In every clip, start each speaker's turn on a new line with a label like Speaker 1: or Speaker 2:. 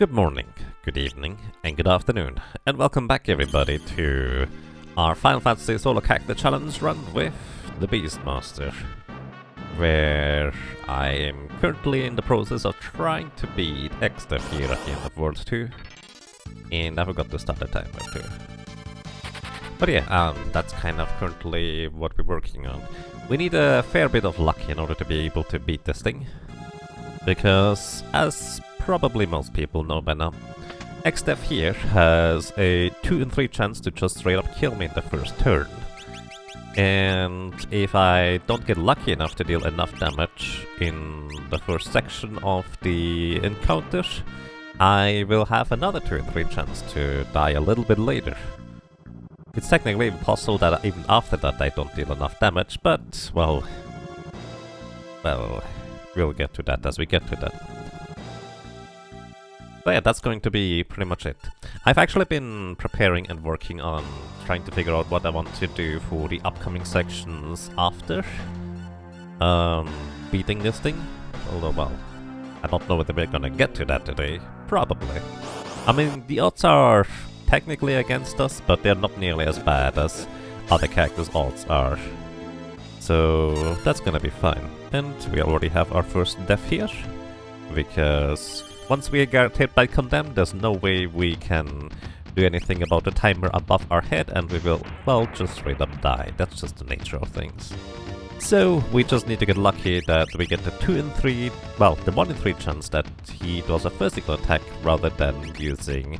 Speaker 1: Good morning, good evening, and good afternoon, and welcome back everybody to our Final Fantasy Solo Character Challenge run with the Beastmaster, where I am currently in the process of trying to beat X-Death here at the end of World 2, and I forgot to start the timer too. But yeah, that's kind of currently what we're working on. We need a fair bit of luck in order to be able to beat this thing, because as probably most people know by now, X-Death here has a 2 in 3 chance to just straight up kill me in the first turn. And if I don't get lucky enough to deal enough damage in the first section of the encounter, I will have another 2 in 3 chance to die a little bit later. It's technically impossible that even after that I don't deal enough damage, but, well, we'll get to that as we get to that. But yeah, that's going to be pretty much it. I've actually been preparing and working on trying to figure out what I want to do for the upcoming sections after beating this thing. Although, well, I don't know whether we're gonna get to that today. Probably. I mean, the odds are technically against us, but they're not nearly as bad as other characters' odds are. So that's gonna be fine. And we already have our first death here, because once we get hit by Condemned, there's no way we can do anything about the timer above our head, and we will, well, just straight up die. That's just the nature of things. So we just need to get lucky that we get the 2 in 3, well, the 1 in 3 chance that he does a physical attack rather than using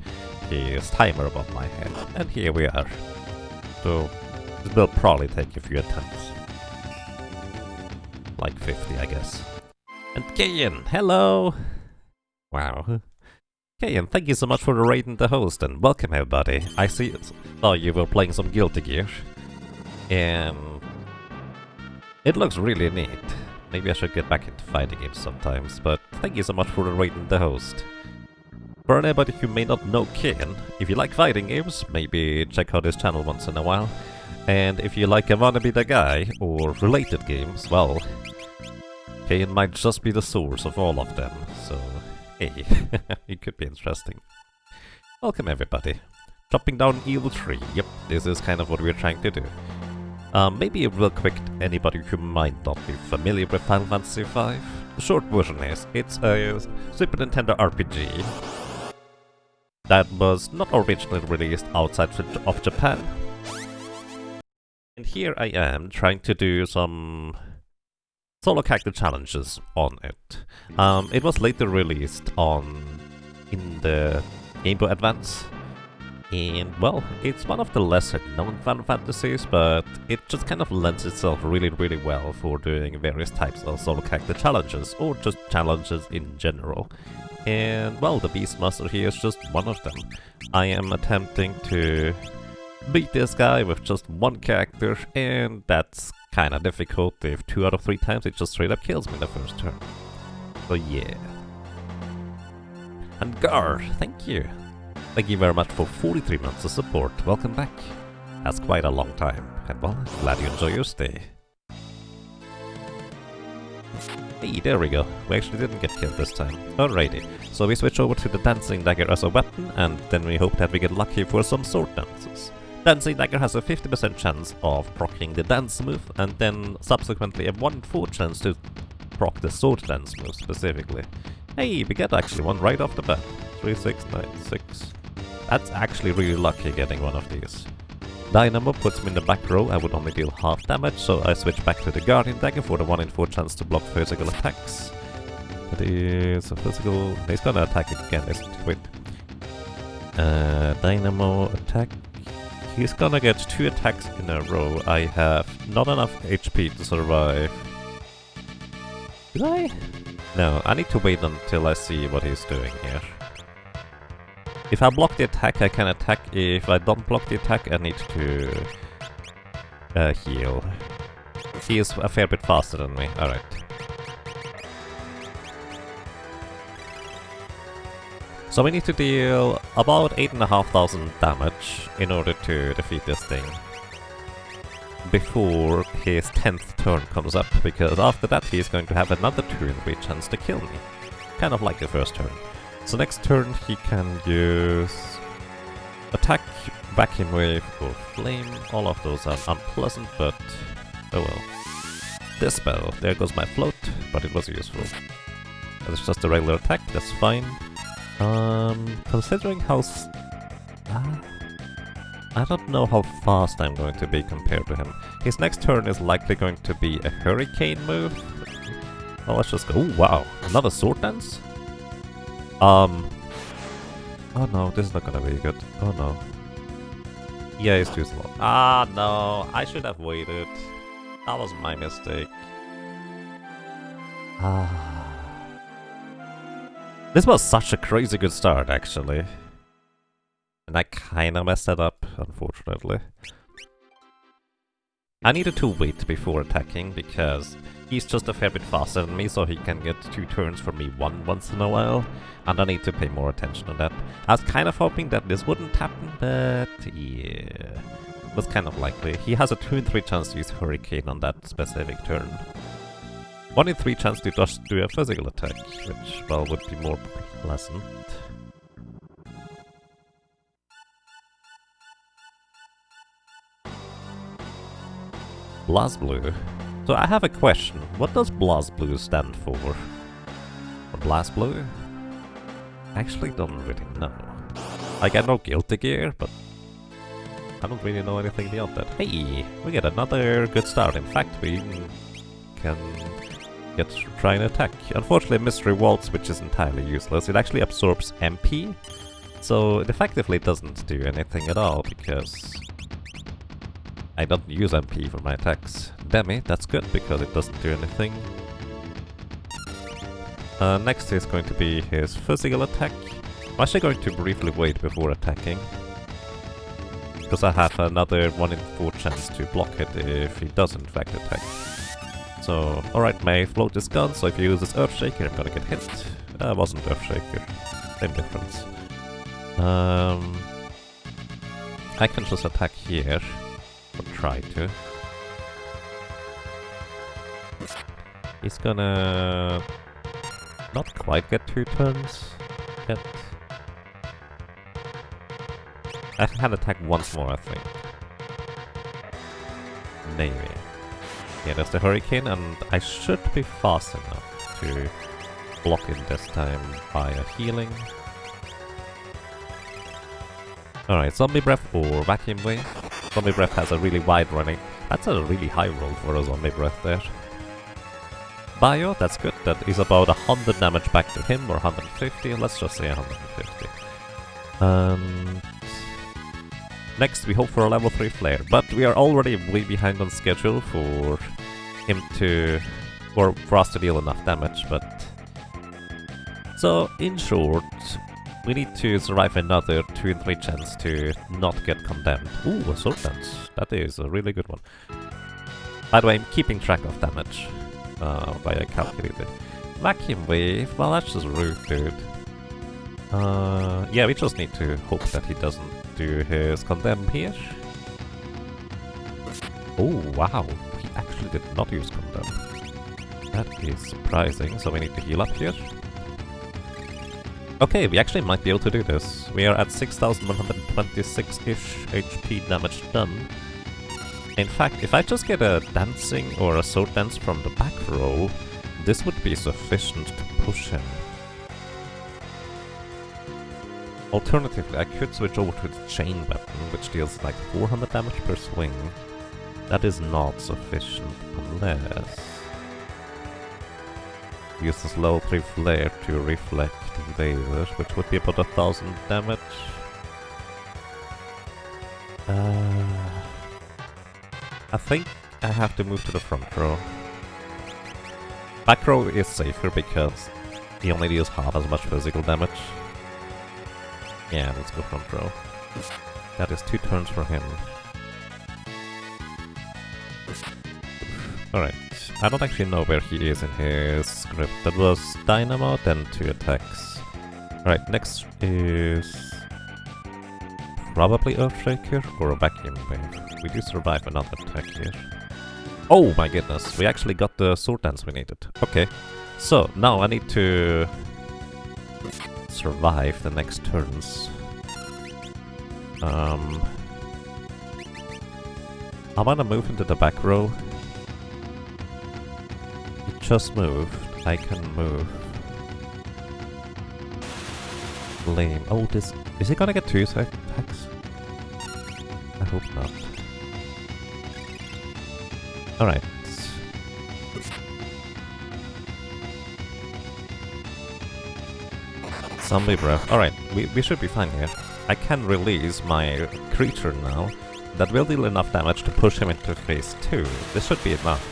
Speaker 1: his timer above my head. And here we are. So it will probably take a few attempts. Like 50, I guess. And Kayan, hello! Wow. Okay, and thank you so much for raiding the host, and welcome everybody. I saw you were playing some Guilty Gear, and it looks really neat. Maybe I should get back into fighting games sometimes, but thank you so much for raiding the host. For anybody who may not know Kayan, if you like fighting games, maybe check out his channel once in a while. And if you like I Wanna Be The Guy, or related games, well, Kayan might just be the source of all of them, so hey, it could be interesting. Welcome everybody. Chopping down Evil Tree. Yep, this is kind of what we're trying to do. Maybe real quick, anybody who might not be familiar with Final Fantasy V. The short version is, it's a Super Nintendo RPG that was not originally released outside of Japan. And here I am trying to do some solo character challenges on it. It was later released in the Game Boy Advance, and well, it's one of the lesser known Final Fantasies, but it just kind of lends itself really well for doing various types of solo character challenges, or just challenges in general. And well, the Beastmaster here is just one of them. I am attempting to beat this guy with just one character, and that's kinda difficult if 2 out of 3 times it just straight up kills me in the first turn. So yeah. And Gar, thank you. Thank you very much for 43 months of support. Welcome back. That's quite a long time. And well, glad you enjoy your stay. Hey, there we go. We actually didn't get killed this time. Alrighty. So we switch over to the Dancing Dagger as a weapon, and then we hope that we get lucky for some sword dances. Dancing Dagger has a 50% chance of proccing the dance move, and then subsequently a 1 in 4 chance to proc the sword dance move specifically. Hey, we get actually one right off the bat. 3, 6, 9, 6. That's actually really lucky getting one of these. Dynamo puts me in the back row. I would only deal half damage, so I switch back to the Guardian Dagger for the 1 in 4 chance to block physical attacks. That is a physical... He's gonna attack again, isn't he? Wait. Dynamo attack. He's gonna get 2 attacks in a row. I have not enough HP to survive. Did I? No, I need to wait until I see what he's doing here. If I block the attack, I can attack. If I don't block the attack, I need to heal. He is a fair bit faster than me. Alright. So we need to deal about 8,500 damage in order to defeat this thing before his 10th turn comes up, because after that he is going to have another 2 in 3 chance to kill me. Kind of like the first turn. So next turn he can use attack, vacuum wave, or flame. All of those are unpleasant, but oh well. This spell, there goes my float, but it was useful. It's just a regular attack, that's fine. Considering how... I don't know how fast I'm going to be compared to him. His next turn is likely going to be a hurricane move. Well, let's just go. Oh, wow. Another sword dance? Oh no, this is not gonna be good. Oh no. Yeah, it's too slow. Ah, no. I should have waited. That was my mistake. This was such a crazy good start, actually. And I kinda messed it up, unfortunately. I needed to wait before attacking, because he's just a fair bit faster than me, so he can get 2 turns from me once in a while. And I need to pay more attention to that. I was kind of hoping that this wouldn't happen, but yeah... It was kind of likely. He has a 2 in 3 chance to use Hurricane on that specific turn. 1 in 3 chance to just do a physical attack, which, well, would be more pleasant. BlazBlue. So I have a question. What does BlazBlue stand for? Or BlazBlue? I actually don't really know. Like, I know Guilty Gear, but I don't really know anything beyond that. Hey, we get another good start. In fact, we can try an attack. Unfortunately, Mystery Waltz, which is entirely useless. It actually absorbs MP, so it effectively doesn't do anything at all, because I don't use MP for my attacks. Demi, that's good, because it doesn't do anything. Next is going to be his physical attack. I'm actually going to briefly wait before attacking, because I have another 1 in 4 chance to block it if he does in fact attack. So, alright, my float is gone, so if he uses Earthshaker, I'm gonna get hit. Wasn't Earthshaker. Same difference. I can just attack here. Or try to. He's gonna... not quite get 2 turns yet. I can attack once more, I think. Maybe. Yeah, there's the Hurricane, and I should be fast enough to block it this time via healing. Alright, Zombie Breath or Vacuum Wave. Zombie Breath has a really wide running. That's a really high roll for a Zombie Breath there. Bio, that's good. That is about 100 damage back to him, or 150. Let's just say 150. And next, we hope for a level 3 Flare, but we are already way behind on schedule for him to... or for us to deal enough damage, but... So, in short, we need to survive another 2 in 3 chance to not get condemned. Ooh, a Sword Dance. That is a really good one. By the way, I'm keeping track of damage via calculator. Vacuum Wave, well that's just rude, dude. Yeah, we just need to hope that he doesn't do his condemn here. Oh, wow. He actually did not use condemn. That is surprising, so we need to heal up here. Okay, we actually might be able to do this. We are at 6,126-ish HP damage done. In fact, if I just get a dancing or a sword dance from the back row, this would be sufficient to push him. Alternatively, I could switch over to the chain weapon, which deals like 400 damage per swing. That is not sufficient unless... use this level 3 flare to reflect laser, which would be about 1,000 damage. I think I have to move to the front row. Back row is safer because he only deals half as much physical damage. Yeah, let's go front row. That is 2 turns for him. Alright, I don't actually know where he is in his script. That was Dynamo, then 2 attacks. Alright, next is... probably Earthshaker or a Vacuum Wave. We do survive another attack here. Oh my goodness, we actually got the sword dance we needed. Okay, so now I need to survive the next turns. I wanna move into the back row. He just moved. I can move. Lame. Oh, this... Is he gonna get 2 attacks? I hope not. Alright. Zombie breath. Alright, we should be fine here. I can release my creature now. That will deal enough damage to push him into phase 2. This should be enough.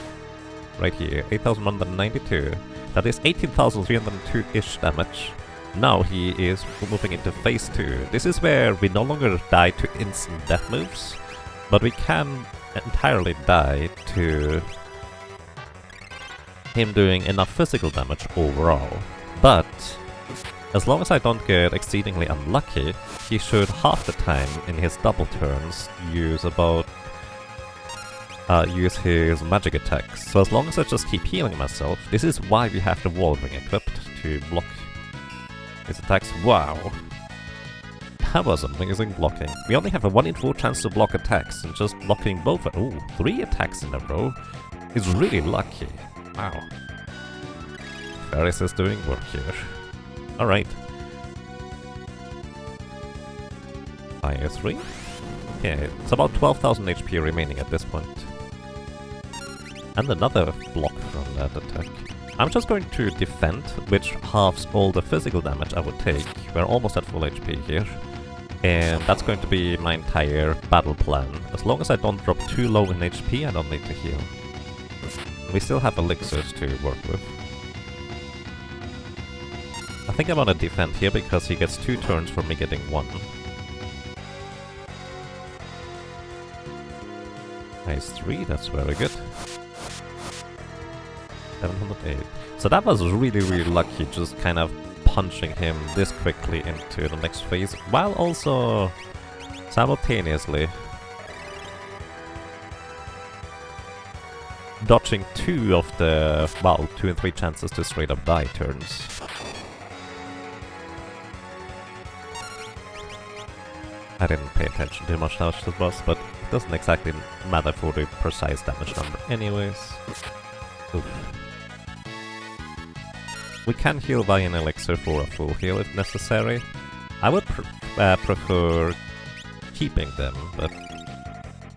Speaker 1: Right here, 8,192. That is 18,302-ish damage. Now he is moving into phase 2. This is where we no longer die to instant death moves, but we can entirely die to him doing enough physical damage overall. But as long as I don't get exceedingly unlucky, he should half the time in his double turns use use his magic attacks. So as long as I just keep healing myself, this is why we have the wall ring equipped to block his attacks. Wow. That was amazing blocking. We only have a 1 in 4 chance to block attacks, and just blocking both... Ooh, 3 attacks in a row is really lucky. Wow. Ferris is doing work here. Alright. Fire 3. Yeah, it's about 12,000 HP remaining at this point. And another block from that attack. I'm just going to defend, which halves all the physical damage I would take. We're almost at full HP here. And that's going to be my entire battle plan. As long as I don't drop too low in HP, I don't need to heal. We still have elixirs to work with. I think I want to defend here because he gets 2 turns for me getting 1. Nice 3, that's very good. 708. So that was really, really lucky, just kind of punching him this quickly into the next phase, while also simultaneously dodging 2 of the, well, 2 and 3 chances to straight up die turns. I didn't pay attention too much how much it was, but it doesn't exactly matter for the precise damage number anyways. Oof. We can heal by an elixir for a full heal if necessary. I would prefer keeping them, but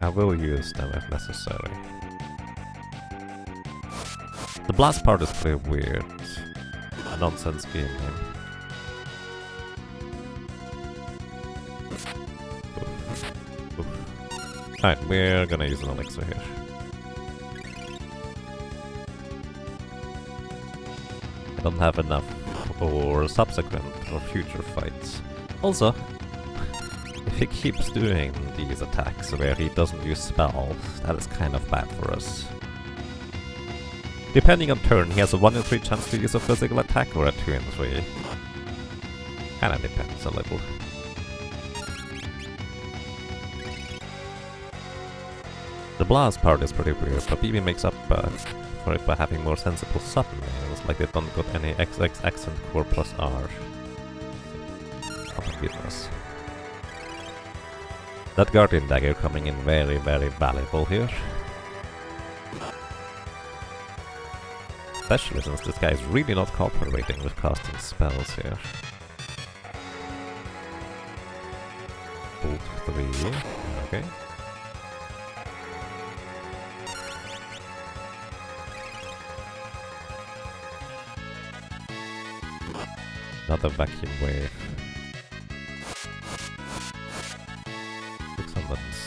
Speaker 1: I will use them if necessary. The blast part is pretty weird. A nonsense game name. Alright, we're gonna use an elixir here. I don't have enough for subsequent or future fights. Also, if he keeps doing these attacks where he doesn't use spells, that is kind of bad for us. Depending on turn, he has a 1 in 3 chance to use a physical attack or a 2 in 3. Kinda depends a little. The blast part is pretty weird, but BB makes up for it by having more sensible sudden nails, like they don't got any XX accent core plus R. Oh my goodness. That Guardian Dagger coming in very, very valuable here. Especially since this guy is really not cooperating with casting spells here. Bolt 3, okay. Another vacuum wave.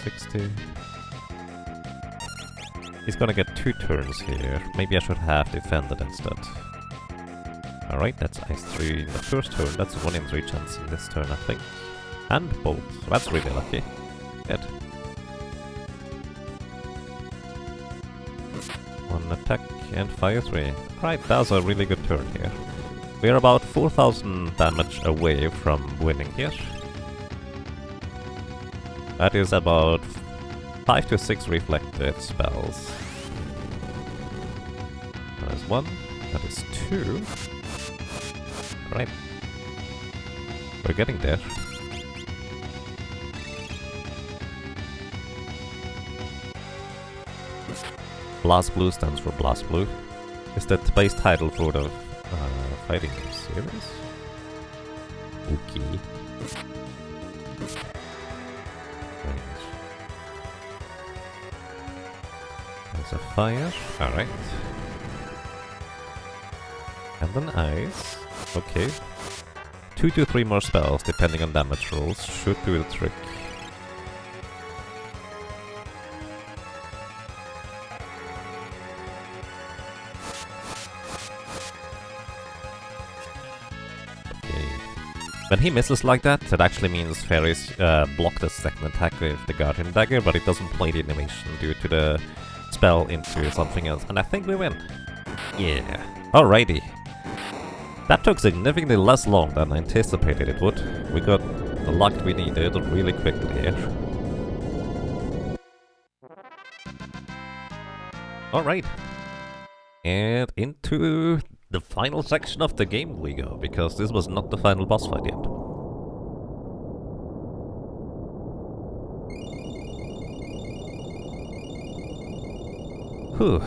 Speaker 1: 660. He's gonna get 2 turns here. Maybe I should have defended instead. Alright, that's Ice 3 in the first turn. That's a 1 in 3 chance in this turn, I think. And Bolt. So that's really lucky. Good. 1 attack and Fire 3. Alright, that was a really good turn here. We're about 4,000 damage away from winning here. That is about 5 to 6 reflected spells. That is 1. That is 2. Right. We're getting there. Blast Blue stands for Blast Blue. Is that the base title for the fighting game series? Okay. There's a fire. Alright. And then ice. Okay. 2 to 3 more spells, depending on damage rolls, should do the trick. Okay. When he misses like that, that actually means fairies block the second attack with the Guardian Dagger, but it doesn't play the animation due to the spell into something else. And I think we win. Yeah. Alrighty. That took significantly less long than I anticipated it would. We got the luck we needed really quickly here. Alright. And into the final section of the game we go, because this was not the final boss fight yet. Whew.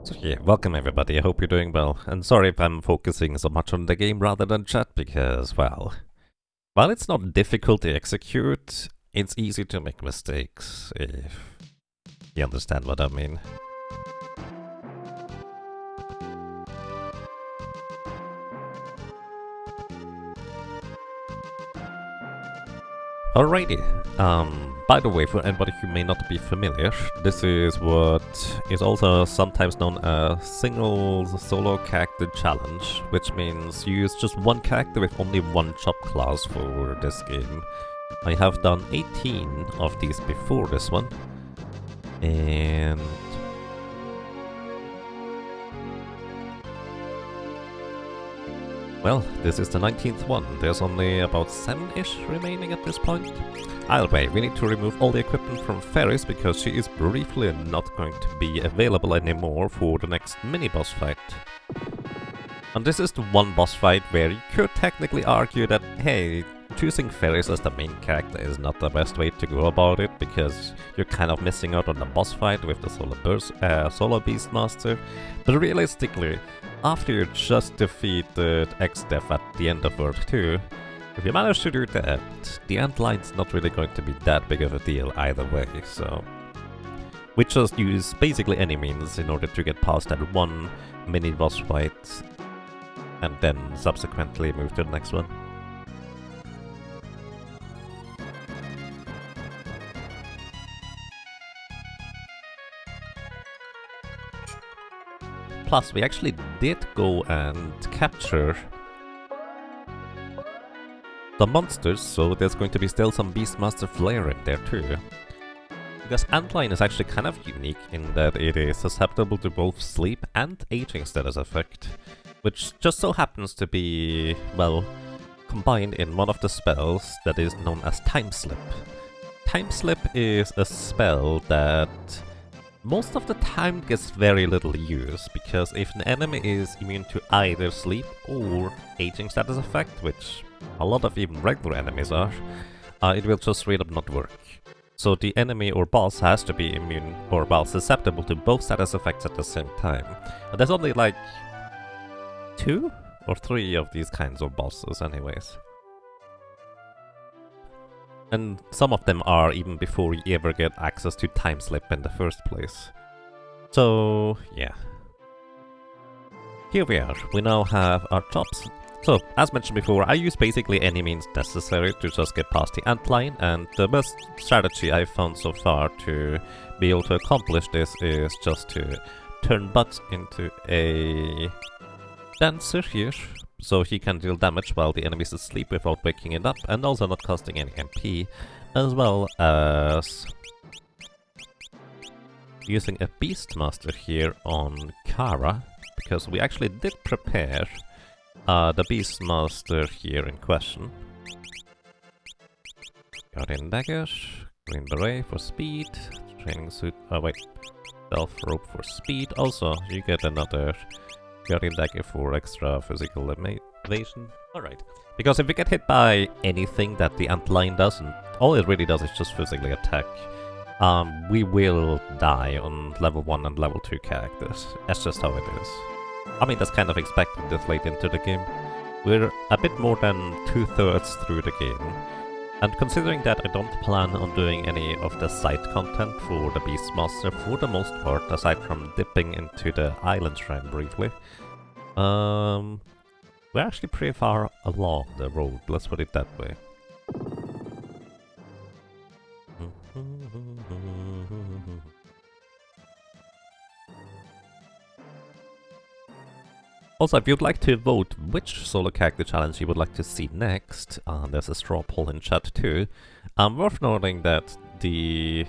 Speaker 1: So yeah, welcome everybody, I hope you're doing well, and sorry if I'm focusing so much on the game rather than chat, because, well, while it's not difficult to execute, it's easy to make mistakes, if you understand what I mean. Alrighty, by the way, for anybody who may not be familiar, this is what is also sometimes known as single solo character challenge, which means you use just one character with only one job class for this game. I have done 18 of these before this one, and well, this is the 19th one. There's only about 7-ish remaining at this point. Either way, we need to remove all the equipment from Ferris because she is briefly not going to be available anymore for the next mini-boss fight. And this is the one boss fight where you could technically argue that, hey, choosing Ferris as the main character is not the best way to go about it, because you're kind of missing out on the boss fight with the solo Beastmaster. But realistically, after you just defeated X-Def at the end of World 2, if you manage to do that, the end line's not really going to be that big of a deal either way, so we just use basically any means in order to get past that one mini-boss fight, and then subsequently move to the next one. Plus, we actually did go and capture the monsters, so there's going to be still some Beastmaster flair in there too. Because Antline is actually kind of unique in that it is susceptible to both sleep and aging status effect, which just so happens to be, well, combined in one of the spells that is known as Time Slip. Time Slip is a spell that most of the time gets very little use, because if an enemy is immune to either sleep or aging status effect, which a lot of even regular enemies are, it will just straight up not work. So the enemy or boss has to be immune or, well, susceptible to both status effects at the same time. And there's only like 2 or 3 of these kinds of bosses anyways. And some of them are even before you ever get access to Time Slip in the first place. So, yeah. Here we are. We now have our jobs. So, as mentioned before, I use basically any means necessary to just get past the antline, and the best strategy I've found so far to be able to accomplish this is just to turn Butts into a dancer here, so he can deal damage while the enemy is asleep without waking it up, and also not costing any MP, as well as using a Beastmaster here on Kara, because we actually did prepare the Beastmaster here in question. Guardian Dagger, Green beret for speed. Training suit. Oh wait. Stealth rope for speed. Also, you get another guardian dagger for extra physical evasion. Alright. Because if we get hit by anything that the antlion does, and all it really does is just physically attack, we will die on level 1 and level 2 characters. That's just how it is. I mean, that's kind of expected this late into the game. We're a bit more than 2/3 through the game. And considering that I don't plan on doing any of the side content for the Beastmaster for the most part, aside from dipping into the island shrine briefly, we're actually pretty far along the road, let's put it that way. Also, if you'd like to vote which solo character challenge you would like to see next, there's a straw poll in chat too. Worth noting that the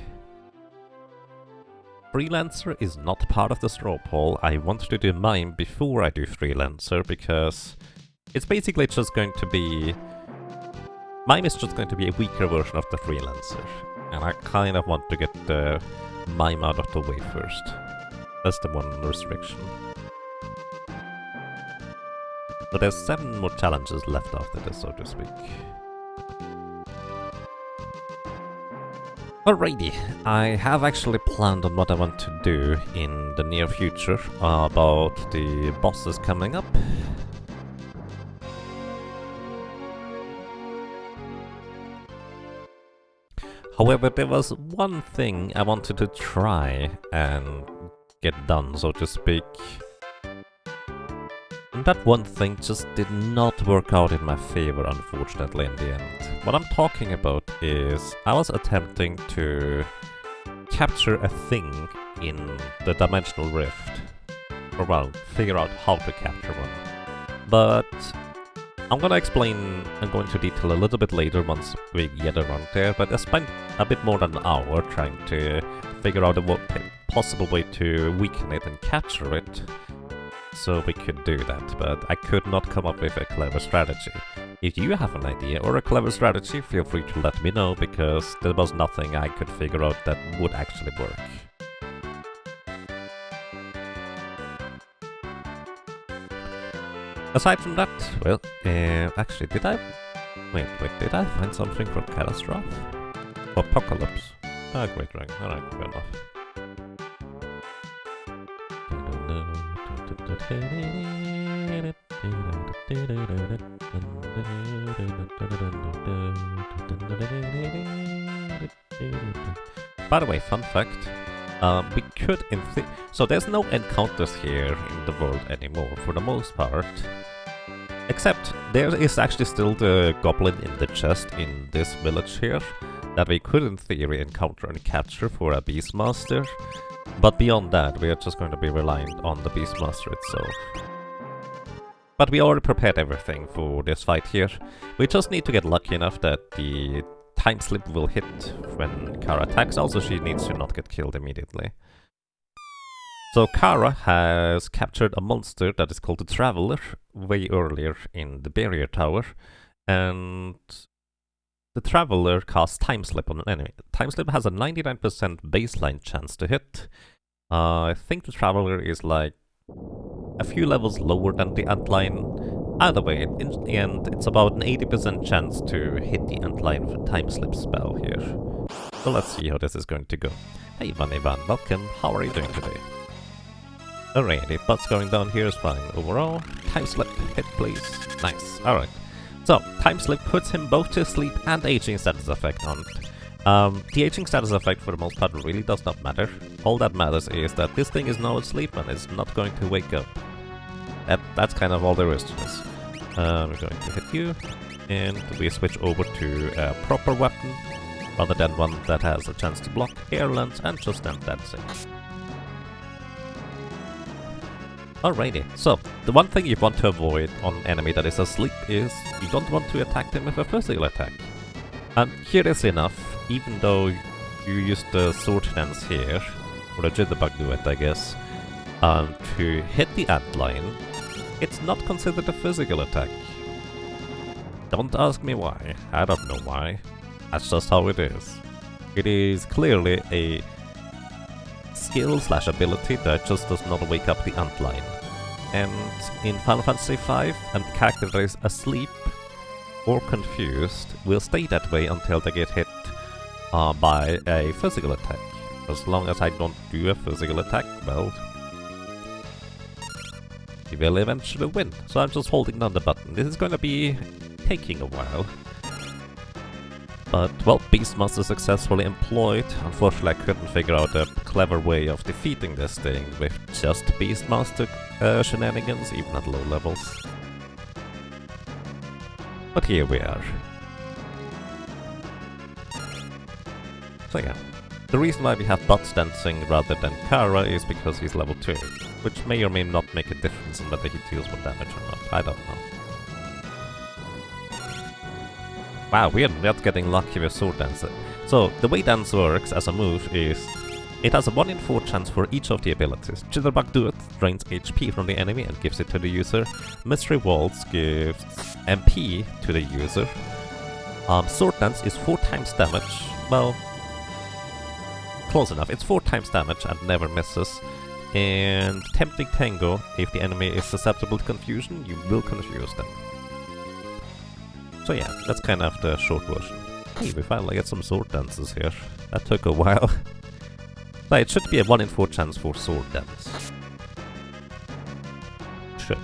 Speaker 1: Freelancer is not part of the straw poll. I want to do mine before I do Freelancer, because it's basically just going to be... Mine is just going to be a weaker version of the Freelancer. And I kind of want to get the mime out of the way first. That's the one restriction. So there's 7 more challenges left after this, so to speak. Alrighty, I have actually planned on what I want to do in the near future about the bosses coming up. However, there was one thing I wanted to try and get done, so to speak. And that one thing just did not work out in my favor, unfortunately, in the end. What I'm talking about is I was attempting to capture a thing in the Dimensional Rift. Or well, figure out how to capture one. But I'm gonna explain and go into detail a little bit later once we get around there, but I spent a bit more than an hour trying to figure out a possible way to weaken it and capture it. So we could do that, but I could not come up with a clever strategy. If you have an idea or a clever strategy, feel free to let me know, because there was nothing I could figure out that would actually work. Aside from that, well, actually, did I find something for Catastrophe? Apocalypse? Ah, Great Ring, alright, fair enough. By the way, fun fact, we could so there's no encounters here in the world anymore, for the most part. Except, there is actually still the goblin in the chest in this village here, that we could in theory encounter and capture for a Beastmaster. But beyond that, we are just going to be reliant on the Beastmaster itself. But we already prepared everything for this fight here. We just need to get lucky enough that the time slip will hit when Kara attacks. Also, she needs to not get killed immediately. So Kara has captured a monster that is called the Traveler way earlier in the barrier tower. And the Traveler casts Time Slip on an enemy. Time Slip has a 99% baseline chance to hit. I think the Traveler is like a few levels lower than the Antlion. Either way, in the end, it's about an 80% chance to hit the Antlion with a Time Slip spell here. So let's see how this is going to go. Hey Ivan, welcome. How are you doing today? Alrighty, what's going down here is fine overall. Time Slip, hit please. Nice, alright. So, Time Slip puts him both to sleep and aging status effect on it. The aging status effect for the most part really does not matter. All that matters is that this thing is now asleep and is not going to wake up. That's kind of all there is to this. We're going to hit you, and we switch over to a proper weapon, rather than one that has a chance to block air lance and just end that's it. Alrighty, so the one thing you want to avoid on an enemy that is asleep is you don't want to attack them with a physical attack. And here is enough, even though you use the sword dance here, or the jitterbug duet I guess, to hit the antlion, it's not considered a physical attack. Don't ask me why, I don't know why, that's just how it is. It is clearly a skill/ability that just does not wake up the antline. And in Final Fantasy V, a character that is asleep or confused will stay that way until they get hit by a physical attack. As long as I don't do a physical attack, well, he will eventually win. So I'm just holding down the button. This is going to be taking a while. But, well, Beastmaster successfully employed. Unfortunately, I couldn't figure out a clever way of defeating this thing with just Beastmaster shenanigans, even at low levels. But here we are. So yeah, the reason why we have Bots dancing rather than Kara is because he's level 2, which may or may not make a difference in whether he deals more damage or not, I don't know. Wow, we are not getting lucky with Sword Dance. So, the way Dance works as a move is, it has a 1 in 4 chance for each of the abilities. Jitterbug Do It drains HP from the enemy and gives it to the user. Mystery Waltz gives MP to the user. Sword Dance is 4 times damage. Well, close enough. It's 4 times damage and never misses. And Tempting Tango, if the enemy is susceptible to confusion, you will confuse them. So yeah, that's kind of the short version. Hey, we finally get some sword dances here. That took a while. But it should be a 1 in 4 chance for sword dance. Should.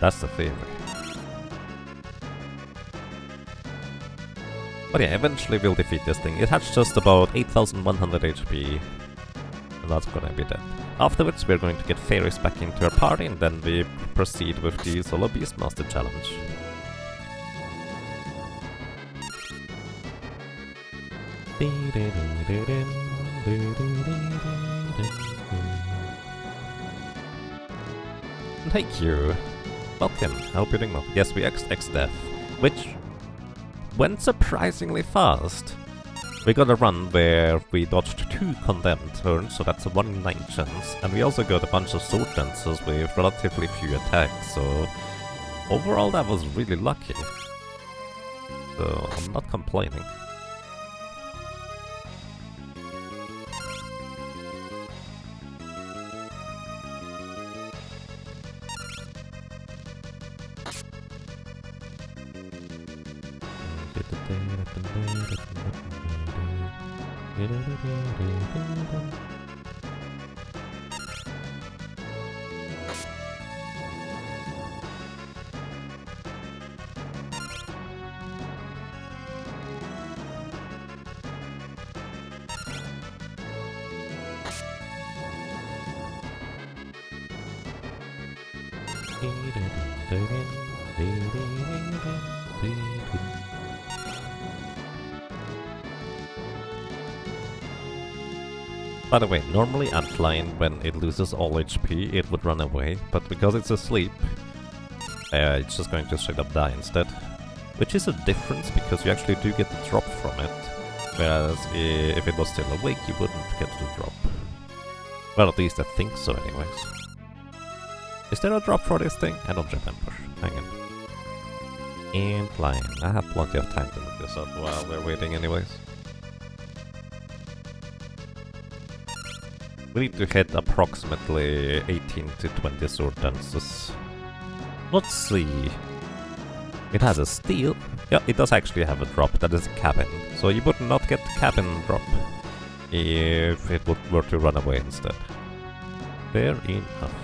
Speaker 1: That's the theory. But yeah, eventually we'll defeat this thing. It has just about 8,100 HP. And that's gonna be that. Afterwards, we're going to get fairies back into our party, and then we proceed with the Solo Beastmaster challenge. And hey Q, welcome, I hope you're doing well. Yes, we XDef, which went surprisingly fast. We got a run where we dodged 2 condemned turns, so that's a 1 in 9 chance, and we also got a bunch of sword dances with relatively few attacks, so overall that was really lucky. So I'm not complaining. By the way, normally Antline, when it loses all HP, it would run away, but because it's asleep, it's just going to straight up die instead. Which is a difference, because you actually do get the drop from it, whereas if it was still awake, you wouldn't get the drop. Well, at least I think so anyways. Is there a drop for this thing? I don't remember. Hang on. Antline. I have plenty of time to look this up while we're waiting anyways. We need to hit approximately 18 to 20 sword dances. Let's see. It has a steal. Yeah, it does actually have a drop. That is a cabin. So you would not get the cabin drop if it were to run away instead. Fair enough.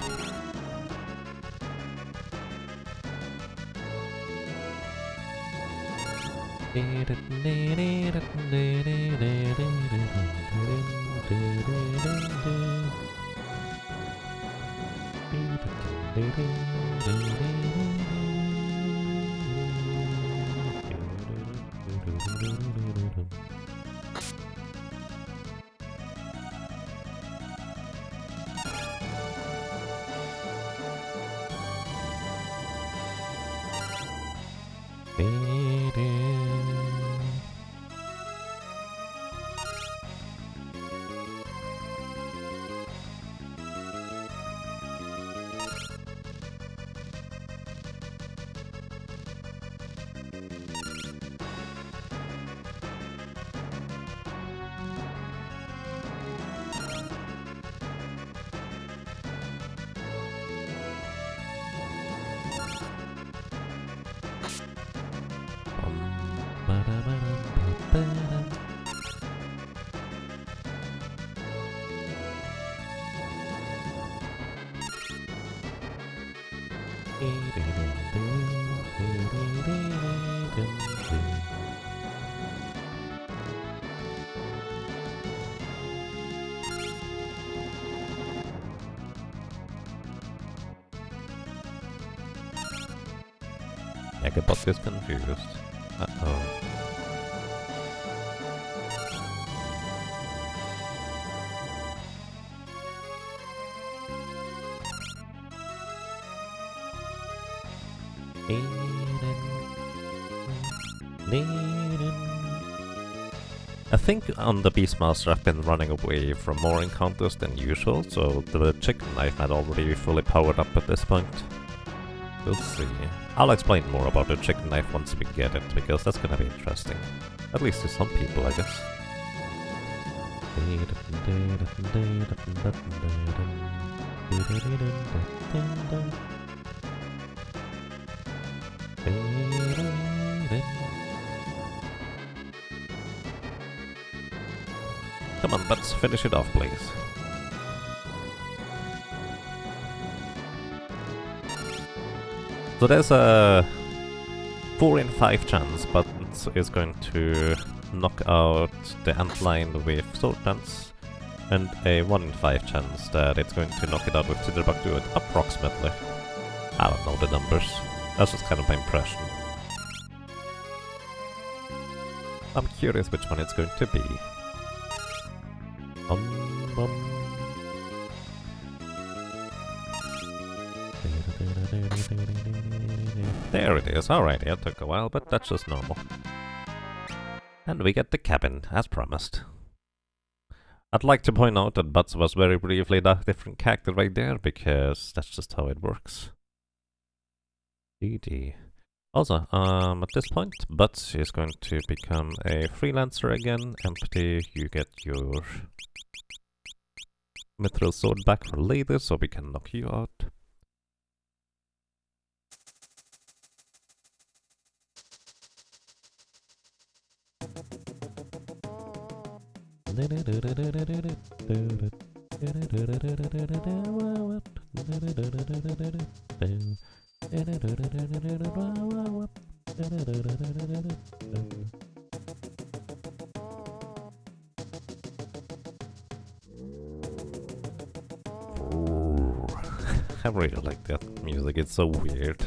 Speaker 1: Megabot is confused. Uh-oh. I think on the Beastmaster I've been running away from more encounters than usual, so the chicken knife might already be fully powered up at this point. We'll see. I'll explain more about the chicken knife once we get it, because that's gonna be interesting. At least to some people, I guess. Come on, let's finish it off, please. So there's a 4 in 5 chance, but it's going to knock out the antline with sword dance, and a 1 in 5 chance that it's going to knock it out with Jitterbug Duet, approximately. I don't know the numbers. That's just kind of my impression. I'm curious which one it's going to be. There it is, alright, it took a while, but that's just normal. And we get the cabin, as promised. I'd like to point out that Butts was very briefly a different character right there, because that's just how it works. GG. Also, at this point, Butts is going to become a freelancer again. Empty, you get your mithril sword back for later, so we can knock you out. I really like that music, it's so weird.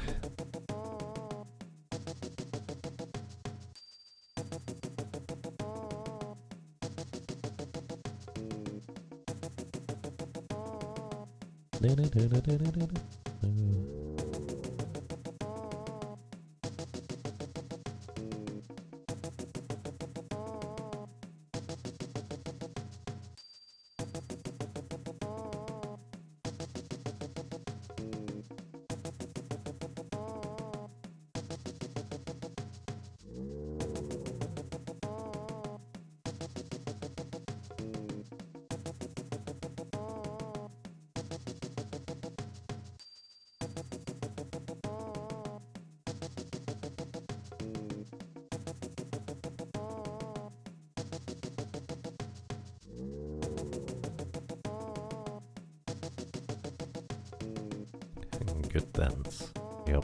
Speaker 1: Good dance. Yep.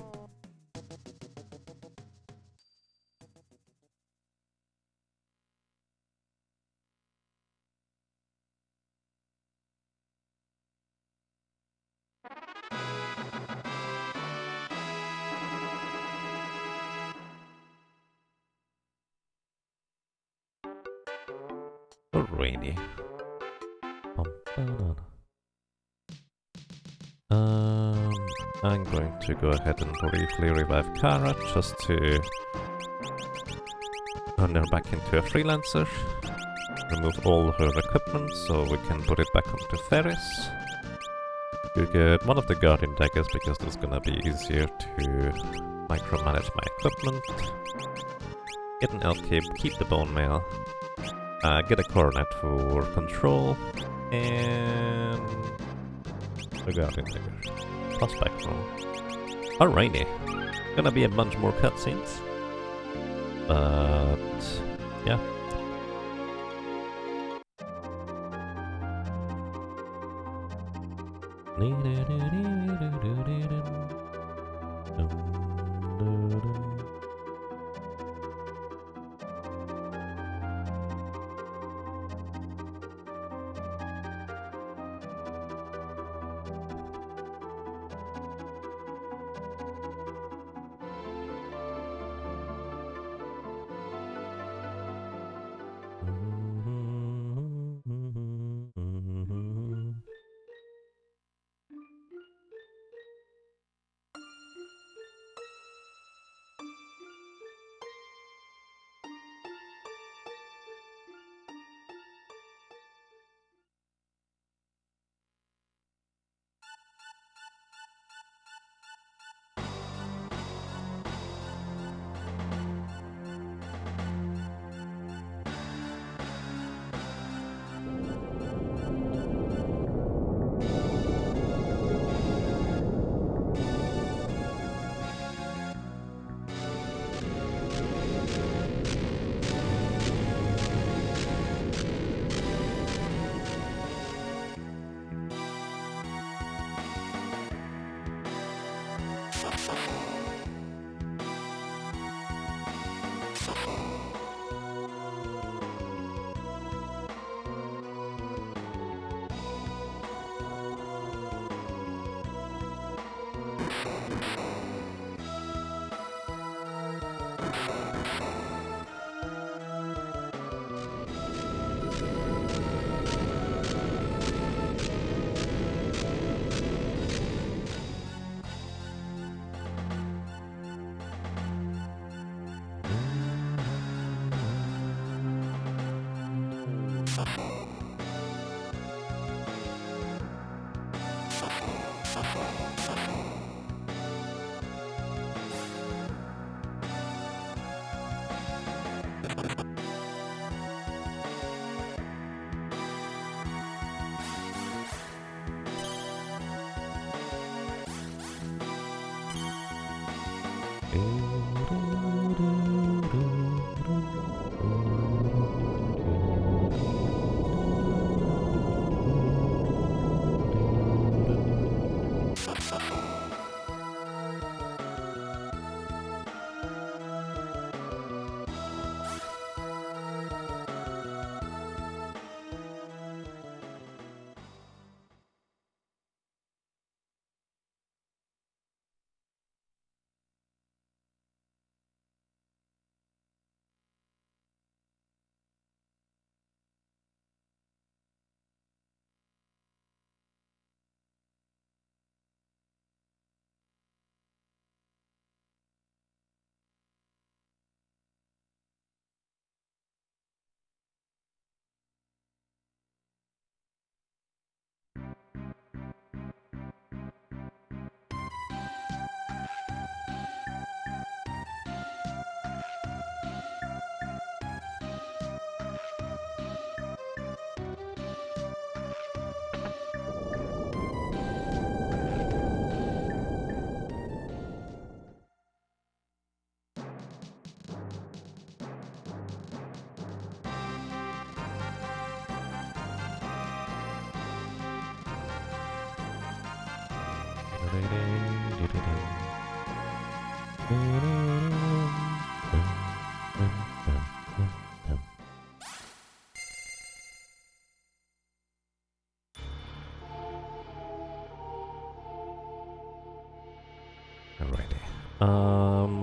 Speaker 1: Alrighty. I'm going to go ahead and briefly revive Kara just to turn her back into a freelancer. Remove all her equipment so we can put it back onto Ferris. You get one of the Guardian daggers because it's gonna be easier to micromanage my equipment. Get an elk cape, keep the bone mail. Get a coronet for control. And the Guardian dagger. Plus back roll. Alrighty. Gonna be a bunch more cutscenes. But yeah.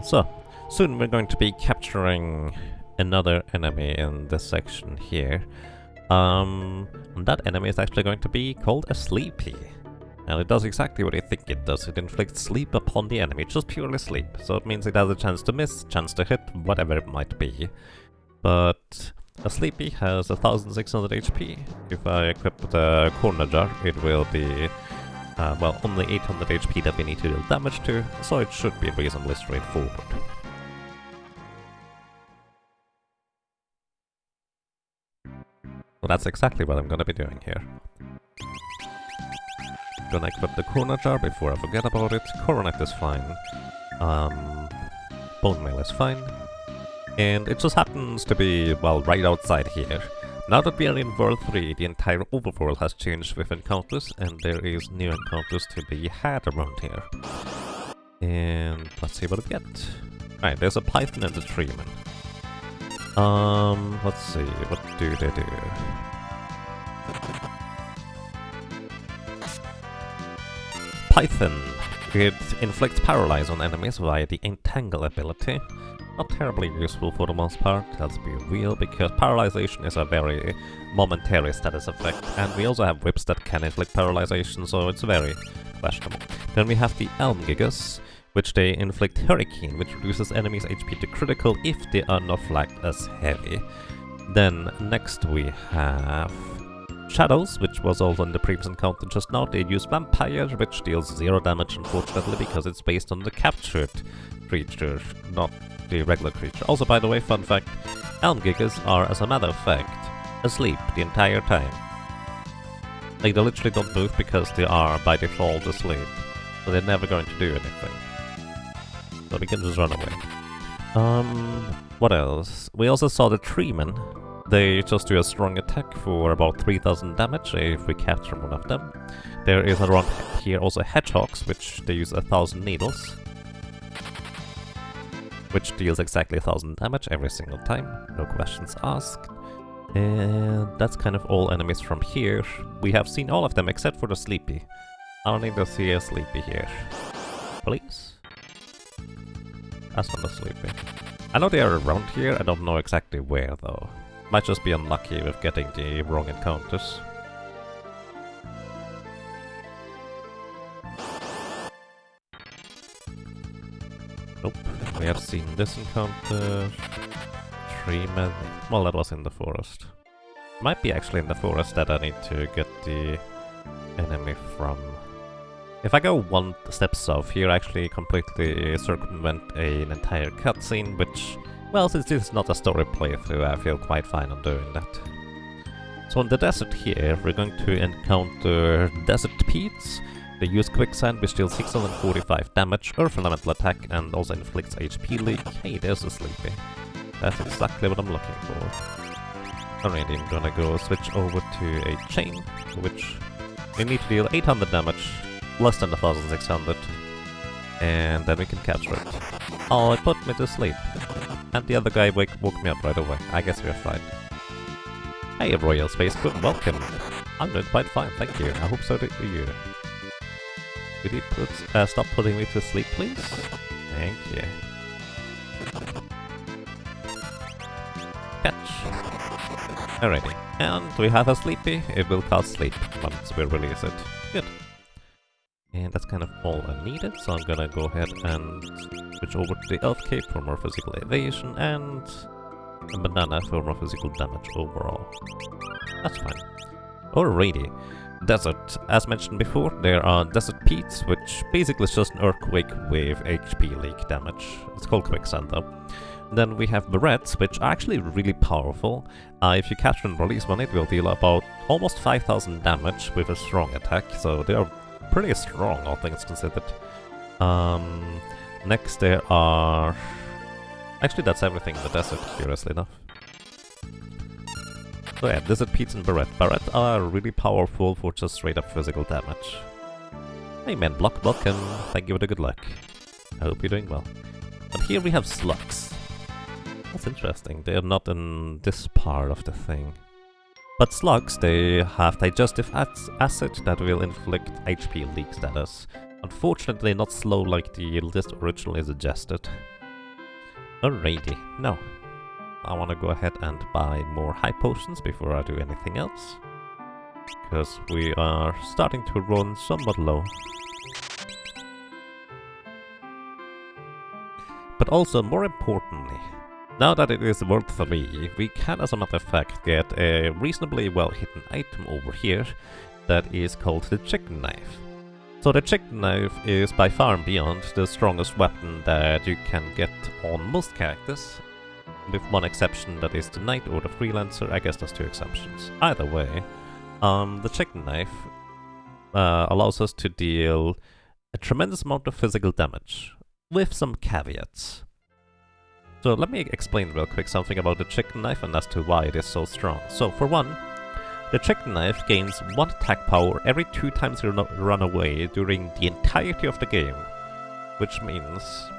Speaker 1: So, soon we're going to be capturing another enemy in this section here. And that enemy is actually going to be called a Sleepy. And it does exactly what you think it does. It inflicts sleep upon the enemy, just purely sleep. So it means it has a chance to miss, chance to hit, whatever it might be. But a Sleepy has 1600 HP. If I equip the corner jar, it will be well, only 800 HP that we need to deal damage to, so it should be reasonably straightforward. So that's exactly what I'm gonna be doing here. Gonna equip the corner jar before I forget about it. Coronet is fine. Bone mail is fine. And it just happens to be, well, right outside here. Now that we are in World 3, the entire overworld has changed with encounters, and there is new encounters to be had around here. And let's see what we get. Right, there's a python and a treeman. Let's see, what do they do? Python. It inflicts paralyze on enemies via the Entangle ability. Not terribly useful for the most part, let's be real, because paralyzation is a very momentary status effect, and we also have whips that can inflict paralyzation, so it's very questionable. Then we have the Elmgigas, which they inflict Hurricane, which reduces enemies' HP to critical if they are not flagged as heavy. Then next we have Shadows, which was also in the previous encounter just now. They use Vampire, which deals 0 damage, unfortunately, because it's based on the captured creature, not the regular creature. Also, by the way, fun fact, Elmgigas are, as a matter of fact, asleep the entire time. Like, they literally don't move because they are, by default, asleep. So they're never going to do anything. So we can just run away. What else? We also saw the Treemen. They just do a strong attack for about 3000 damage if we capture one of them. There is around here also Hedgehogs, which they use 1000 needles, which deals exactly 1000 damage every single time, no questions asked. And that's kind of all enemies from here. We have seen all of them except for the Sleepy. I don't need to see a Sleepy here. Please? That's not a Sleepy. I know they are around here, I don't know exactly where though. Might just be unlucky with getting the wrong encounters. Nope, we have seen this encounter. Treeman. Well, that was in the forest. Might be actually in the forest that I need to get the enemy from. If I go one step south here, I actually completely circumvent an entire cutscene, which, well, since this is not a story playthrough, I feel quite fine on doing that. So in the desert here, we're going to encounter Desert Peats. They use Quicksand, which deals 645 damage, Earth Elemental attack, and also inflicts HP leak. Hey, there's a Sleepy. That's exactly what I'm looking for. Alrighty, I'm gonna go switch over to a chain, which we need to deal 800 damage, less than 1600, and then we can capture it. Oh, it put me to sleep. And the other guy woke me up right away. I guess we're fine. Hey, Royal Space Crew, welcome. I'm doing quite fine, thank you. I hope so do you. Could you stop putting me to sleep, please? Thank you. Catch. Alrighty, and we have a Sleepy. It will cast sleep once we release it. Good. And that's kind of all I needed, so I'm gonna go ahead and switch over to the Elf Cape for more physical evasion and a banana for more physical damage overall. That's fine. Alrighty. Desert. As mentioned before, there are Desert Peats, which basically is just an earthquake with HP leak damage. It's called Quicksand though. Then we have Barrettes, which are actually really powerful. If you catch and release one, it will deal about almost 5000 damage with a strong attack, so they are pretty strong, all things considered. Next there are... Actually, that's everything in the desert, curiously enough. So yeah, Desert Peats and Barrette. Barrette are really powerful for just straight up physical damage. Hey man, Block, welcome. Thank you for the good luck. I hope you're doing well. And here we have Slugs. That's interesting, they are not in this part of the thing. But slugs, they have digestive acid that will inflict HP leak status. Unfortunately not slow like the list originally suggested. Alrighty, now I want to go ahead and buy more high potions before I do anything else. Because we are starting to run somewhat low. But also, more importantly, now that it is World 3, we can as a matter of fact get a reasonably well hidden item over here that is called the Chicken Knife. So the Chicken Knife is by far and beyond the strongest weapon that you can get on most characters, with one exception, that is the Knight or the Freelancer. I guess there's two exceptions. Either way, the Chicken Knife allows us to deal a tremendous amount of physical damage, with some caveats. So let me explain real quick something about the Chicken Knife and as to why it is so strong. So for one, the Chicken Knife gains 1 attack power every 2 times you run away during the entirety of the game. Which means,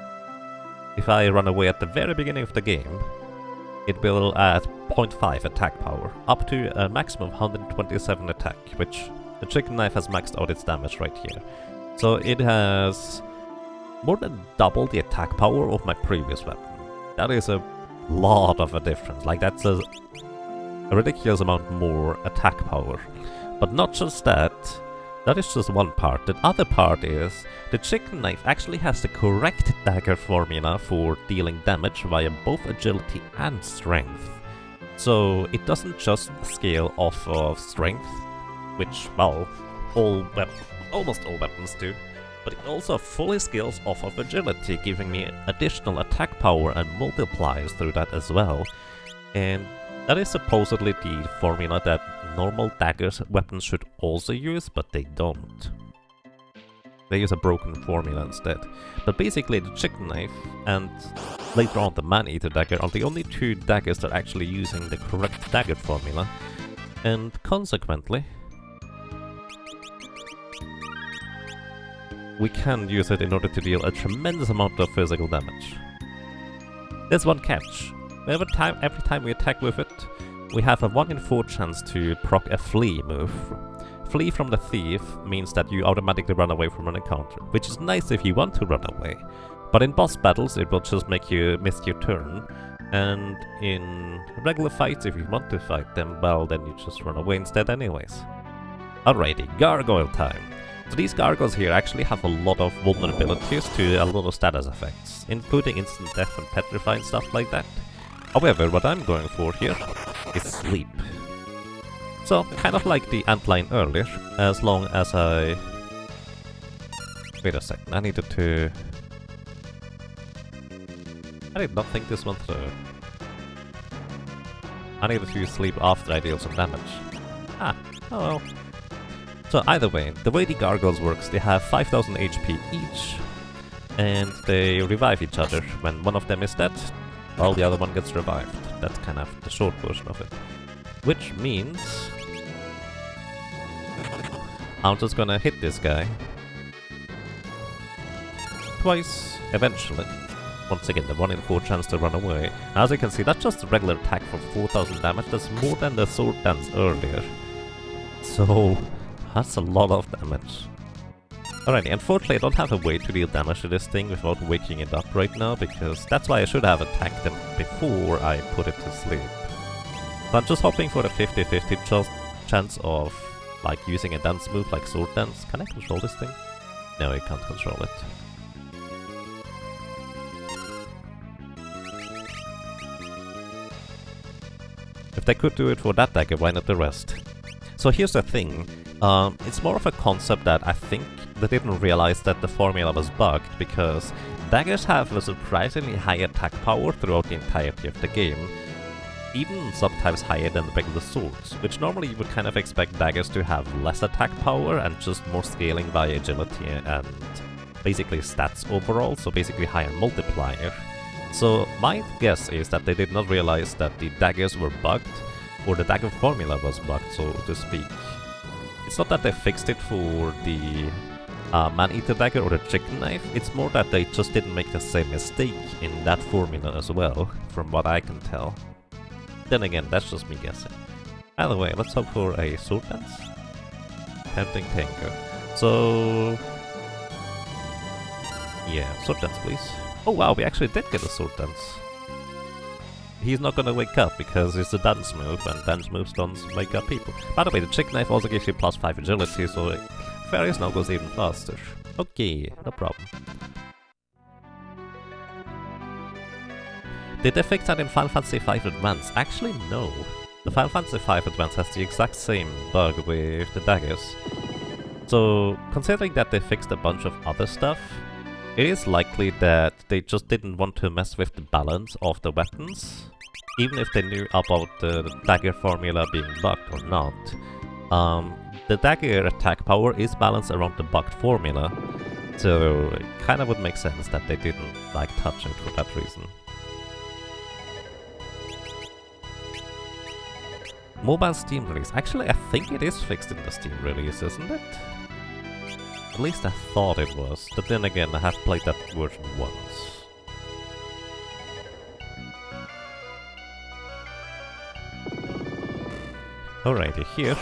Speaker 1: if I run away at the very beginning of the game, it will add 0.5 attack power, up to a maximum of 127 attack, which the Chicken Knife has maxed out its damage right here. So it has more than double the attack power of my previous weapon. That is a lot of a difference, like that's a ridiculous amount more attack power. But not just that, that is just one part. The other part is, the Chicken Knife actually has the correct dagger formula for dealing damage via both agility and strength. So it doesn't just scale off of strength, which, well, almost all weapons do, but it also fully scales off of agility, giving me additional attack power and multipliers through that as well. And that is supposedly the formula that normal daggers weapons should also use, but they don't. They use a broken formula instead. But basically the Chicken Knife and later on the Man-Eater dagger are the only 2 daggers that are actually using the correct dagger formula. And consequently, we can use it in order to deal a tremendous amount of physical damage. There's one catch. Every time we attack with it, we have a 1 in 4 chance to proc a Flee move. Flee from the Thief means that you automatically run away from an encounter, which is nice if you want to run away. But in boss battles, it will just make you miss your turn. And in regular fights, if you want to fight them, well, then you just run away instead anyways. Alrighty, gargoyle time. So these gargoyles here actually have a lot of vulnerabilities to a lot of status effects, including instant death and petrify and stuff like that. However, what I'm going for here is sleep. So, kind of like the antline earlier, as long as I... Wait a second, I needed to... I did not think this one through. I needed to sleep after I deal some damage. Ah, oh well. So either way, the way the gargoyles works, they have 5000 HP each, and they revive each other. When one of them is dead, well, the other one gets revived. That's kind of the short version of it. Which means... I'm just gonna hit this guy. Twice, eventually. Once again, the 1 in 4 chance to run away. As you can see, that's just a regular attack for 4000 damage. That's more than the sword dance earlier. So, that's a lot of damage. Alrighty, unfortunately I don't have a way to deal damage to this thing without waking it up right now, because that's why I should have attacked them before I put it to sleep. So I'm just hoping for a 50-50 chance of, like, using a dance move like sword dance. Can I control this thing? No, I can't control it. If they could do it for that dagger, why not the rest? So here's the thing, it's more of a concept that I think they didn't realize that the formula was bugged, because daggers have a surprisingly high attack power throughout the entirety of the game, even sometimes higher than regular swords, which normally you would kind of expect daggers to have less attack power and just more scaling via agility and basically stats overall, so basically higher multiplier. So my guess is that they did not realize that the daggers were bugged, or the dagger formula was bugged, so to speak. It's not that they fixed it for the man-eater dagger or the chicken knife, it's more that they just didn't make the same mistake in that formula as well, from what I can tell. Then again, that's just me guessing. Either way, let's hope for a sword dance. Tempting tanker. So... yeah, sword dance please. Oh wow, we actually did get a sword dance. He's not gonna wake up because it's a dance move, and dance moves don't wake up people. By the way, the chick knife also gives you +5 agility, so Fairies now goes even faster. Okay, no problem. Did they fix that in Final Fantasy V Advance? Actually, no. The Final Fantasy V Advance has the exact same bug with the daggers. So, considering that they fixed a bunch of other stuff, it is likely that they just didn't want to mess with the balance of the weapons, even if they knew about the dagger formula being bugged or not. The dagger attack power is balanced around the bugged formula, so it kind of would make sense that they didn't touch it for that reason. Mobile Steam release. Actually, I think it is fixed in the Steam release, isn't it? At least I thought it was, but then again, I have played that version once. Alrighty, here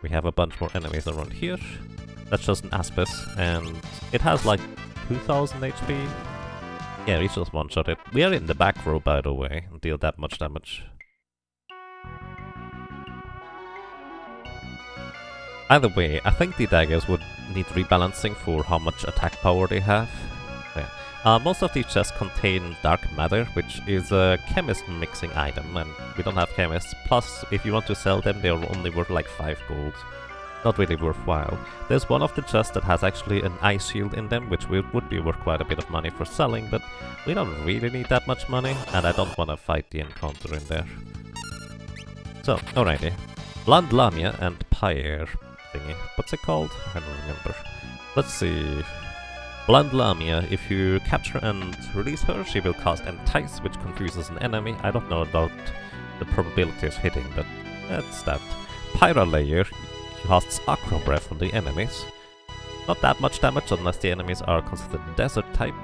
Speaker 1: we have a bunch more enemies around here. That's just an Aspis, and it has like 2000 HP. Yeah, we just one-shot it. We are in the back row, by the way, and deal that much damage. Either way, I think the daggers would need rebalancing for how much attack power they have. Yeah. Most of these chests contain dark matter, which is a chemist mixing item, and we don't have chemists. Plus, if you want to sell them, they're only worth like 5 gold. Not really worthwhile. There's one of the chests that has actually an ice shield in them, which would be worth quite a bit of money for selling, but we don't really need that much money, and I don't want to fight the encounter in there. So, alrighty. Bland Lamia and Pyre. What's it called? I don't remember. Let's see. Bland Lamia, if you capture and release her, she will cast Entice, which confuses an enemy. I don't know about the probability of hitting, but that's that. Pyra Layer casts Aqua Breath on the enemies. Not that much damage unless the enemies are considered desert type.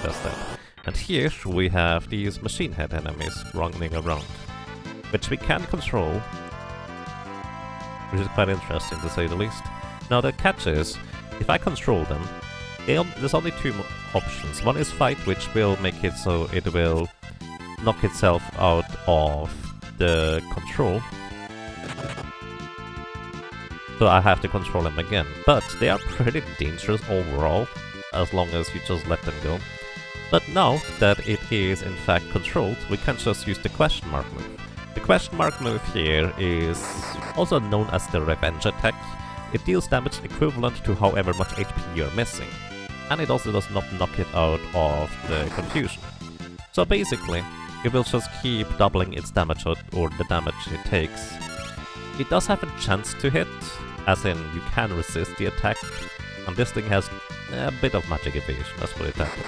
Speaker 1: That's that. And here we have these machine head enemies running around, which we can control, which is quite interesting to say the least. Now the catch is, if I control them, there's only 2 options. One is fight, which will make it so it will knock itself out of the control. So I have to control them again. But they are pretty dangerous overall, as long as you just let them go. But now that it is in fact controlled, we can just use the question mark move. The question mark move here is also known as the revenge attack. It deals damage equivalent to however much HP you're missing, and it also does not knock it out of the confusion. So basically, it will just keep doubling its damage or the damage it takes. It does have a chance to hit, as in you can resist the attack, and this thing has a bit of magic evasion, let's put it that way.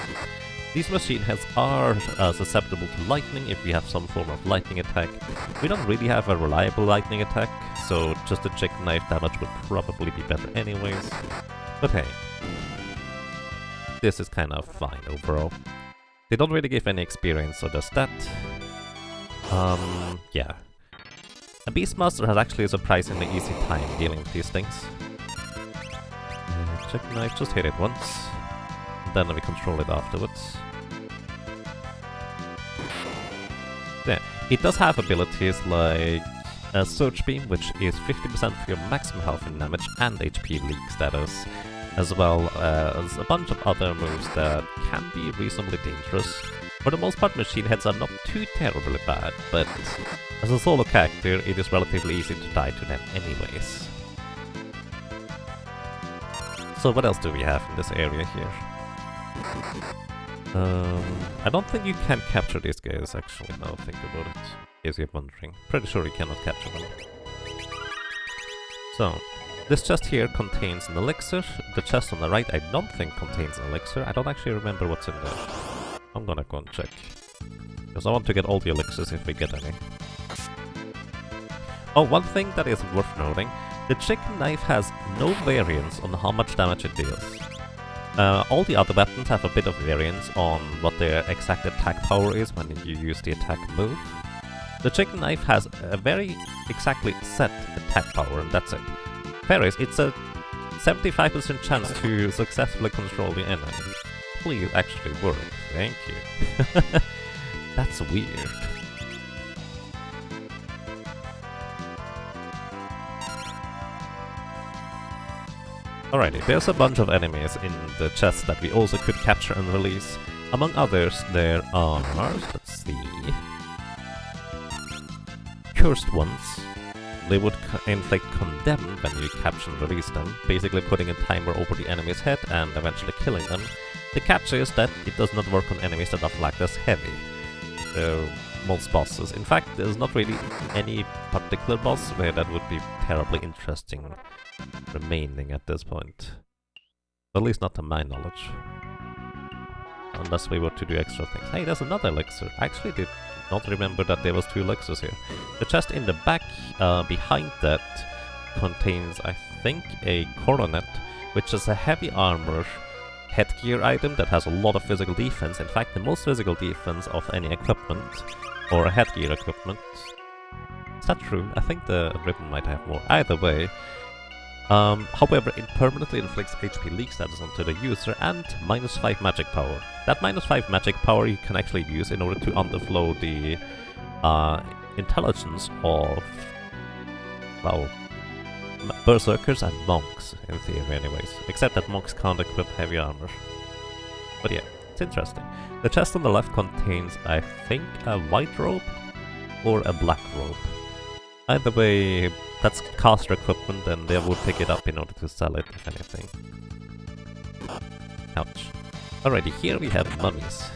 Speaker 1: These machine heads are susceptible to lightning if we have some form of lightning attack. We don't really have a reliable lightning attack, so just a chicken knife damage would probably be better anyways. But hey, this is kind of fine overall. They don't really give any experience, so does that. Yeah. A Beastmaster has actually a surprisingly easy time dealing with these things. Chicken knife, just hit it once, and then we control it afterwards. Yeah, it does have abilities like a Surge Beam, which is 50% for your maximum health and damage and HP leak status, as well as a bunch of other moves that can be reasonably dangerous. For the most part, machine heads are not too terribly bad, but as a solo character, it is relatively easy to die to them anyways. So what else do we have in this area here? I don't think you can capture these guys, actually, now think about it. In case you're wondering. Pretty sure you cannot capture them. So, this chest here contains an elixir. The chest on the right I don't think contains an elixir. I don't actually remember what's in there. I'm gonna go and check. Because I want to get all the elixirs if we get any. Oh, one thing that is worth noting. The chicken knife has no variance on how much damage it deals. All the other weapons have a bit of variance on what their exact attack power is when you use the attack move. The chicken knife has a very exactly set attack power, and that's it. Ferris, it's a 75% chance to successfully control the enemy. Please actually work, thank you. That's weird. Alrighty, there's a bunch of enemies in the chest that we also could capture and release. Among others, there are, let's see, cursed ones. They would inflict condemn when you capture and release them, basically putting a timer over the enemy's head and eventually killing them. The catch is that it does not work on enemies that are flagged as heavy. Most bosses. In fact, there's not really any particular boss where that would be terribly interesting remaining at this point. At least not to my knowledge. Unless we were to do extra things. Hey, there's another elixir. I actually did not remember that there was 2 elixirs here. The chest in the back behind that contains, I think, a coronet, which is a heavy armor headgear item that has a lot of physical defense. In fact, the most physical defense of any equipment, or a headgear equipment. Is that true? I think the ribbon might have more. Either way. However, it permanently inflicts HP leak status onto the user and -5 magic power. That -5 magic power you can actually use in order to underflow the intelligence of, well, berserkers and monks, in theory anyways. Except that monks can't equip heavy armor. But yeah, it's interesting. The chest on the left contains, I think, a white robe or a black robe. Either way, that's caster equipment and they would pick it up in order to sell it, if anything. Ouch. Alrighty, here we have mummies.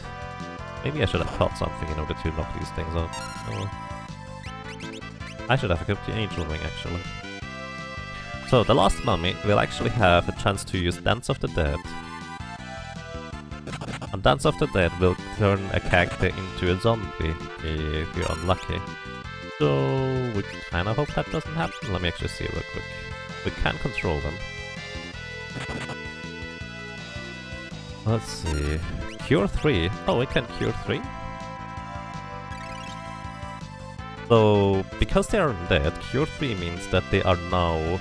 Speaker 1: Maybe I should have caught something in order to knock these things out. Oh. I should have equipped the angel wing, actually. So, the last mummy will actually have a chance to use Dance of the Dead. And Dance of the Dead will turn a character into a zombie if you're unlucky. So, we kind of hope that doesn't happen. Let me actually see real quick. We can control them. Let's see. Cure 3. Oh, we can cure 3? So, because they are undead, cure 3 means that they are now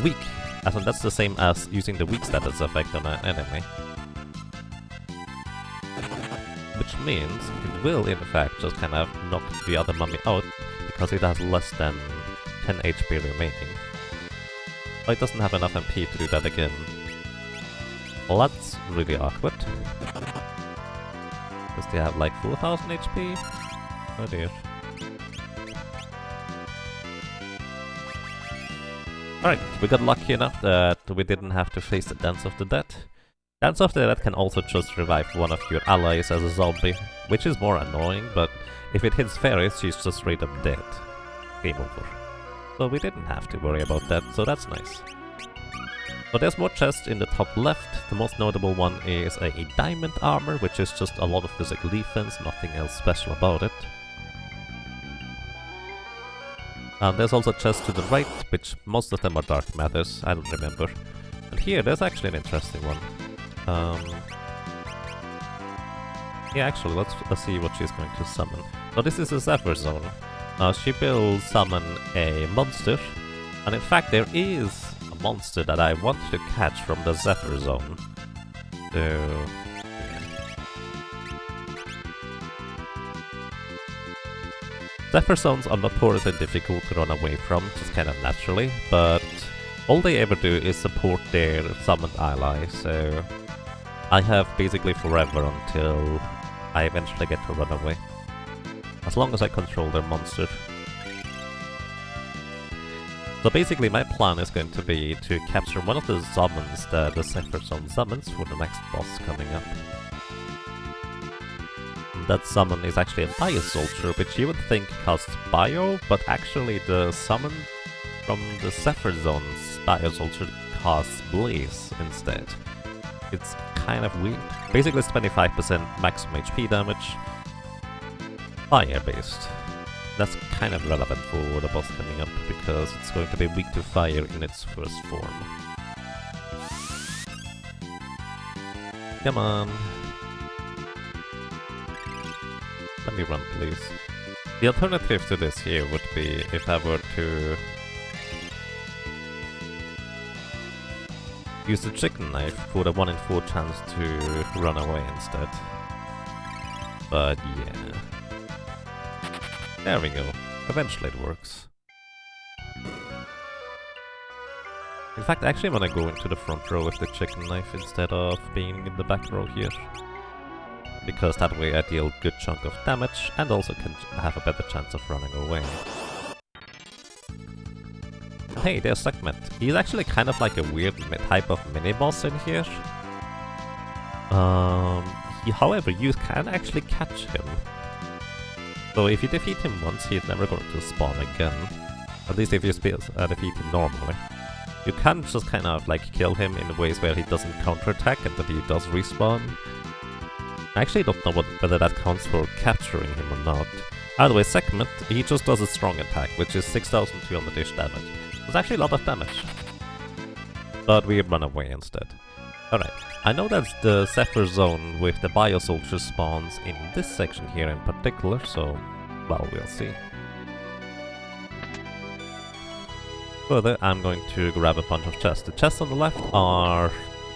Speaker 1: weak. As in, that's the same as using the weak status effect on an enemy. Which means it will, in fact, just kind of knock the other mummy out, because it has less than 10 HP remaining. But it doesn't have enough MP to do that again. Well, that's really awkward. Because they have like 4000 HP? Oh dear. Alright, we got lucky enough that we didn't have to face the Dance of the Dead. Dance of the Dead can also just revive one of your allies as a zombie, which is more annoying, but if it hits fairies, she's just straight up dead. Game over. So we didn't have to worry about that, so that's nice. But there's more chests in the top left. The most notable one is a diamond armor, which is just a lot of physical defense, nothing else special about it. There's also chests to the right, which most of them are dark matters, I don't remember. And here, there's actually an interesting one. Yeah, actually, let's see what she's going to summon. So this is a Zephyr Zone. She will summon a monster, and in fact there is a monster that I want to catch from the Zephyr Zone. So... yeah. Zephyr Zones are notoriously difficult to run away from, just kind of naturally, but all they ever do is support their summoned ally, so I have basically forever until I eventually get to run away. As long as I control their monster. So basically my plan is going to be to capture one of the summons that the Zephyr Zone summons for the next boss coming up. That summon is actually a Bio Soldier, which you would think costs Bio, but actually the summon from the Zephyr Zone's Bio Soldier costs Blaze instead. It's kind of weird. Basically it's 25% maximum HP damage, fire-based. That's kind of relevant for the boss coming up, because it's going to be weak to fire in its first form. Come on! Let me run, please. The alternative to this here would be if I were to use the chicken knife for the 1 in 4 chance to run away instead. But yeah. There we go. Eventually it works. In fact, I actually want to go into the front row with the chicken knife instead of being in the back row here. Because that way I deal a good chunk of damage and also can have a better chance of running away. Hey, there's Segment. He's actually kind of like a weird type of mini-boss in here. However, you can actually catch him. So if you defeat him once, he's never going to spawn again. At least if you defeat him normally. You can just kind of like kill him in ways where he doesn't counterattack and that he does respawn. I actually don't know whether that counts for capturing him or not. Either way, Segment, he just does a strong attack, which is 6200-ish damage. It's actually a lot of damage. But we run away instead. Alright, I know that the Zephyr Zone with the Bio Soldier spawns in this section here in particular, so, well, we'll see. Further, I'm going to grab a bunch of chests. The chests on the left are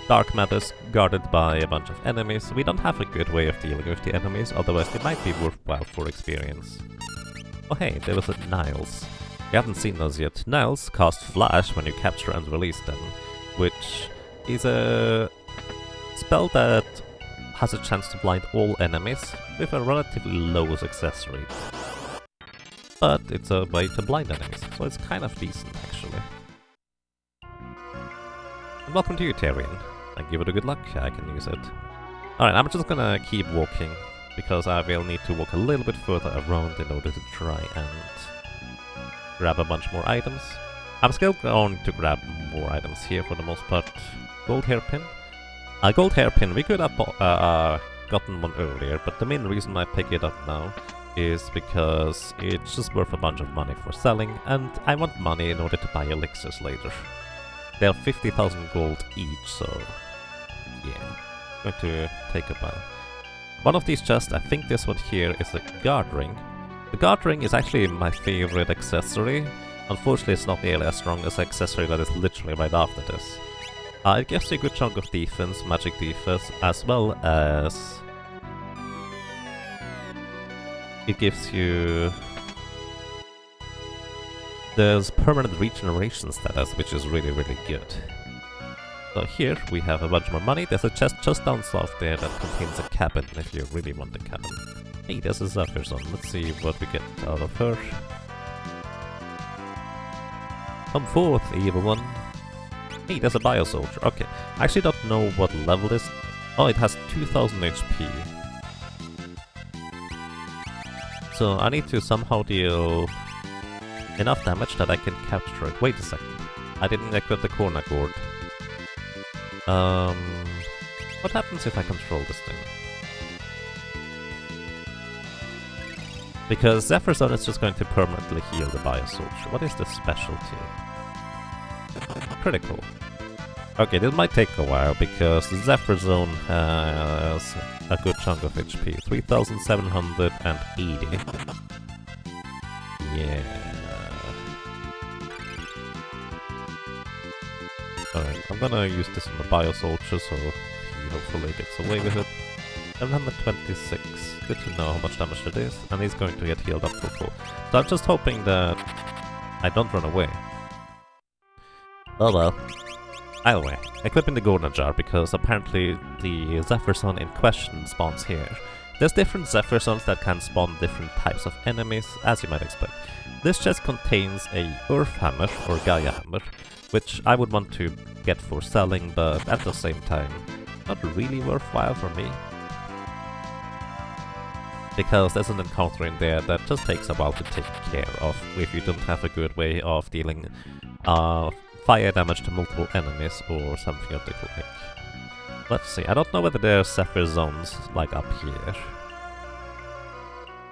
Speaker 1: dark matters guarded by a bunch of enemies. We don't have a good way of dealing with the enemies, otherwise they might be worthwhile for experience. Oh hey, there was a Niles. We haven't seen those yet. Niles cast Flash when you capture and release them, which is a spell that has a chance to blind all enemies with a relatively low success rate. But it's a way to blind enemies, so it's kind of decent actually. And welcome to you, Tyrion. And give it a good luck, I can use it. Alright, I'm just gonna keep walking, because I will need to walk a little bit further around in order to try and grab a bunch more items. I'm still going to grab more items here for the most part. Gold hairpin. Gold hairpin, we could have gotten one earlier, but the main reason I pick it up now is because it's just worth a bunch of money for selling, and I want money in order to buy elixirs later. They're 50,000 gold each, so yeah, I'm going to take a while. One of these chests, I think this one here, is a guard ring. The guard ring is actually my favorite accessory. Unfortunately, it's not nearly as strong as the accessory that is literally right after this. It gives you a good chunk of defense, magic defense, as well as it gives you there's permanent regeneration status, which is really, really good. So here we have a bunch more money. There's a chest just down south there that contains a cabin, if you really want a cabin. Hey, there's a Zephyr Zone. Let's see what we get out of her. Come forth, evil one. Hey, there's a bio soldier. Okay, I actually don't know what level this. Oh, it has 2000 HP. So I need to somehow deal enough damage that I can capture it. Wait a second. I didn't equip the corner gourd. What happens if I control this thing? Because Zephyr Zone is just going to permanently heal the bio soldier. What is the specialty? Critical. Okay, this might take a while because the Zephyr Zone has a good chunk of HP. 3780. Yeah. Alright, I'm gonna use this on the bio soldier so he hopefully gets away with it. 726. Good to know how much damage it is, and he's going to get healed up to full. So I'm just hoping that I don't run away. Oh well. Either way, equipping the Golden Jar because apparently the Zephyr Zone in question spawns here. There's different Zephyr Zones that can spawn different types of enemies, as you might expect. This chest contains a Earth Hammer or Gaia Hammer, which I would want to get for selling, but at the same time, not really worthwhile for me. Because there's an encounter in there that just takes a while to take care of if you don't have a good way of dealing fire damage to multiple enemies or something of the like. Let's see, I don't know whether there are Zephyr Zones like up here.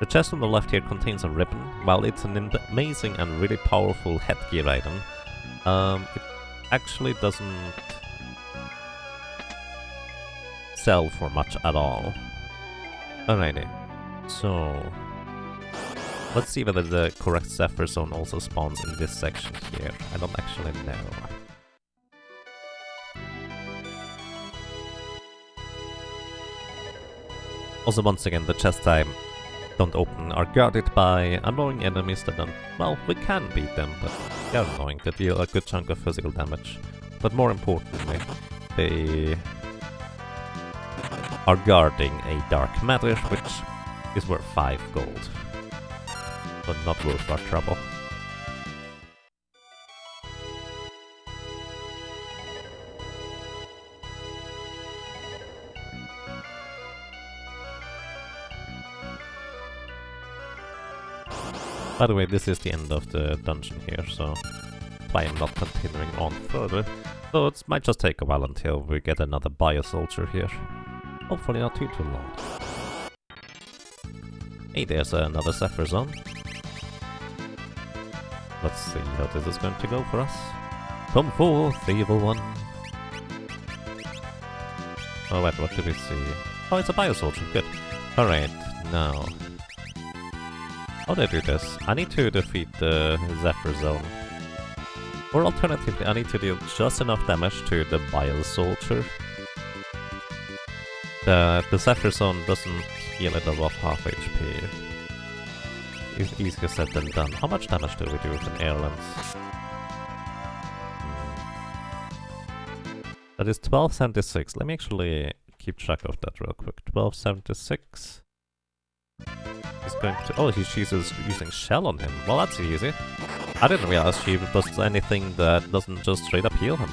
Speaker 1: The chest on the left here contains a ribbon. While it's an amazing and really powerful headgear item, it actually doesn't sell for much at all. Alrighty, so let's see whether the correct Zephyr Zone also spawns in this section here. I don't actually know. Also, once again, the chests I don't open are guarded by annoying enemies that don't... Well, we can beat them, but they're annoying. They deal a good chunk of physical damage. But more importantly, they are guarding a dark matter, which is worth 5 gold. But not worth our trouble. By the way, this is the end of the dungeon here, so I am not continuing on further. So it might just take a while until we get another bio soldier here. Hopefully not too long. Hey, there's another Zephyr Zone. Let's see how this is going to go for us. Come forth, evil one! Oh wait, what do we see? Oh, it's a bio soldier, good. Alright, now... How do I do this? I need to defeat the Zephyr Zone. Or alternatively, I need to deal just enough damage to the bio soldier. The Zephyr Zone doesn't heal it above half HP. It's easier said than done. How much damage do we do with an air lance? That is 1276. Let me actually keep track of that real quick. 1276. He's going to... Oh, she's using shell on him. Well, that's easy. I didn't realize she does anything that doesn't just straight up heal him.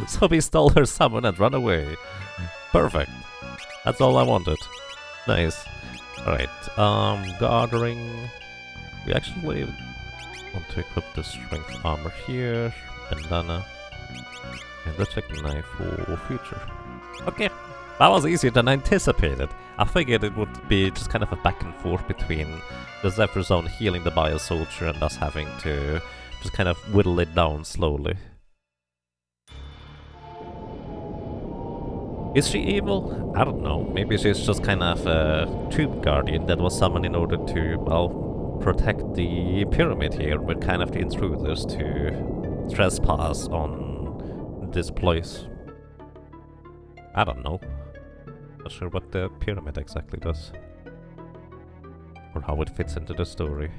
Speaker 1: So we stole her summon and run away. Perfect. That's all I wanted. Nice. Alright, gathering. We actually want to equip the strength armor here, bandana, and the chicken knife for future. Okay, that was easier than I anticipated. I figured it would be just kind of a back and forth between the Zephyr Zone healing the bio soldier and us having to just kind of whittle it down slowly. Is she evil? I don't know. Maybe she's just kind of a troop guardian that was summoned in order to, well, protect the pyramid here with kind of the intruders to trespass on this place. I don't know. Not sure what the pyramid exactly does. Or how it fits into the story.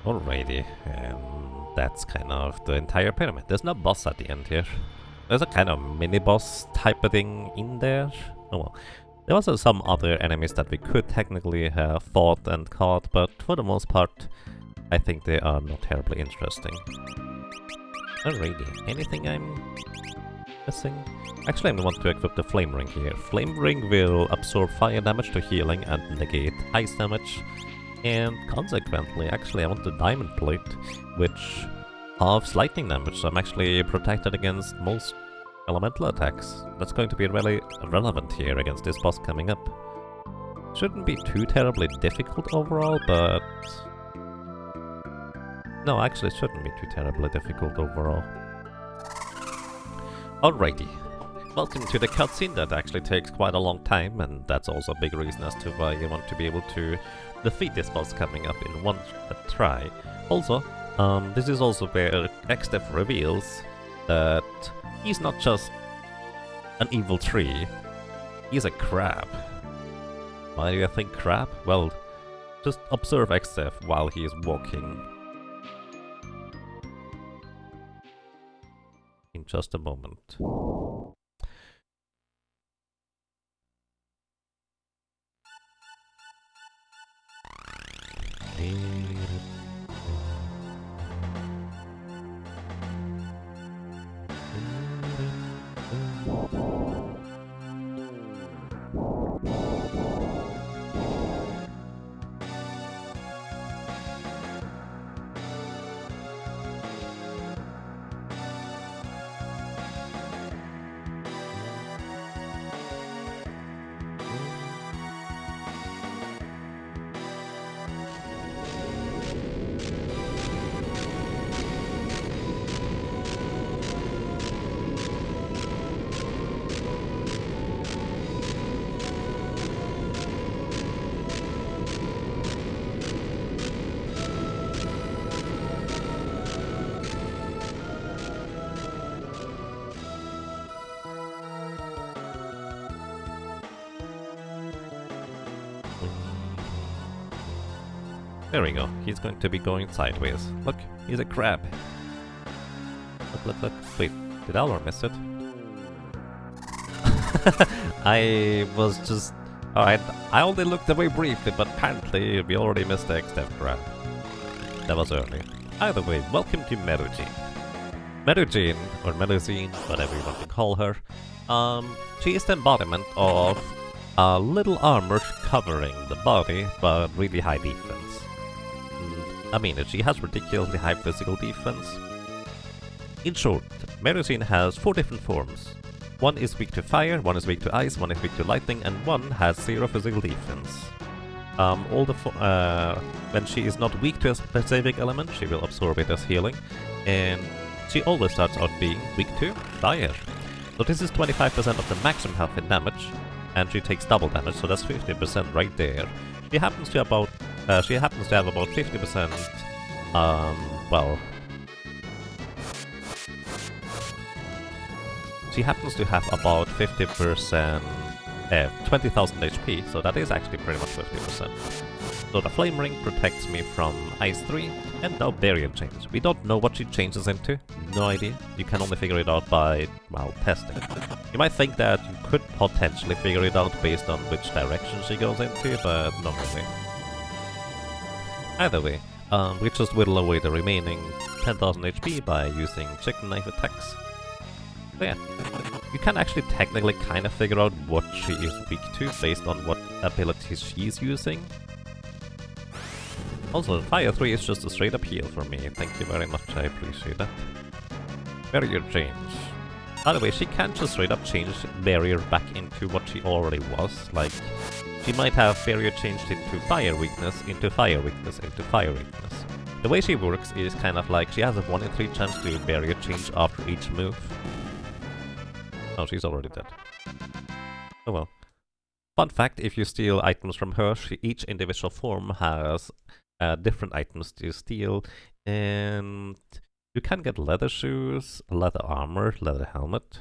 Speaker 1: Alrighty, and that's kind of the entire pyramid. There's no boss at the end here. There's a kind of mini-boss type of thing in there. Oh well. There was also some other enemies that we could technically have fought and caught, but for the most part, I think they are not terribly interesting. Alrighty, anything I'm missing? Actually, I want to equip the Flame Ring here. Flame Ring will absorb fire damage to healing and negate ice damage. And consequently, actually, I want the Diamond Plate, which halves lightning damage, so I'm actually protected against most elemental attacks. That's going to be really relevant here against this boss coming up. Shouldn't be too terribly difficult overall, but... No, actually it shouldn't be too terribly difficult overall. Alrighty. Welcome to the cutscene that actually takes quite a long time, and that's also a big reason as to why you want to be able to defeat this boss coming up in one try. Also, this is also where XDev reveals that he's not just an evil tree, he's a crab. Why do you think crab? Well, just observe XDev while he is walking. In just a moment. There we go. He's going to be going sideways. Look, he's a crab. Look, look, look. Wait, did Alor miss it? I was just... Alright, I only looked away briefly, but apparently we already missed the XDev crab. That was early. Either way, welcome to Merugine. Merugine, or Melusine, whatever you want to call her. She is the embodiment of a little armor covering the body, but really high defense. I mean, she has ridiculously high physical defense. In short, Merugine has 4 different forms. One is weak to fire, one is weak to ice, one is weak to lightning, and one has 0 physical defense. When she is not weak to a specific element, she will absorb it as healing, and she always starts out being weak to fire. So this is 25% of the maximum health and damage, and she takes double damage, so that's 50% right there. She happens to have about 50%, well... She happens to have about 50%, 20,000 HP, so that is actually pretty much 50%. So the Flame Ring protects me from Ice 3, and now Barrier Change. We don't know what she changes into, no idea. You can only figure it out by, well, testing. You might think that you could potentially figure it out based on which direction she goes into, but not really. Either way, we just whittle away the remaining 10,000 HP by using chicken knife attacks. So yeah, you can actually technically kind of figure out what she is weak to based on what abilities she's using. Also, Fire 3 is just a straight up heal for me, thank you very much, I appreciate that. Barrier change. By the way, she can't just straight up change barrier back into what she already was. Like, she might have barrier changed into fire weakness, into fire weakness, into fire weakness. The way she works is kind of like she has a 1 in 3 chance to barrier change after each move. Oh, she's already dead. Oh well. Fun fact, if you steal items from her, each individual form has different items to steal, and you can get leather shoes, leather armor, leather helmet.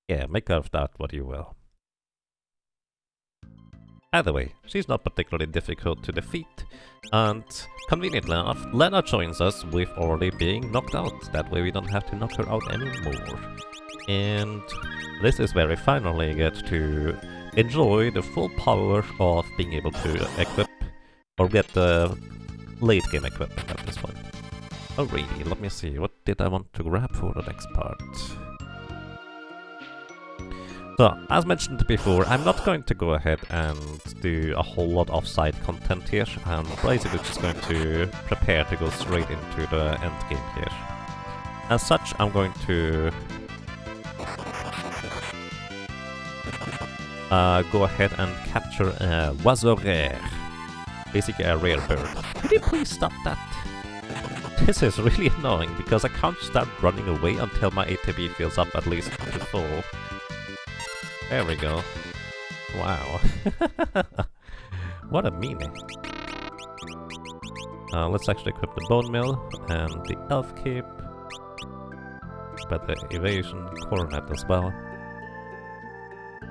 Speaker 1: Yeah, make of that what you will. Either way, she's not particularly difficult to defeat, and conveniently enough, Lena joins us with already being knocked out. That way we don't have to knock her out anymore. And this is where we finally get to enjoy the full power of being able to equip, or get the late game equipment at this point. Alrighty, let me see, what did I want to grab for the next part? So, as mentioned before, I'm not going to go ahead and do a whole lot of side content here. I'm basically just going to prepare to go straight into the end game here. As such, I'm going to go ahead and capture a oiseau rare. Basically a rare bird. Could you please stop that? This is really annoying because I can't start running away until my ATB fills up at least to full. There we go. Wow. What a meanie. Let's actually equip the bone mill and the elf cape. But the evasion, coronet as well.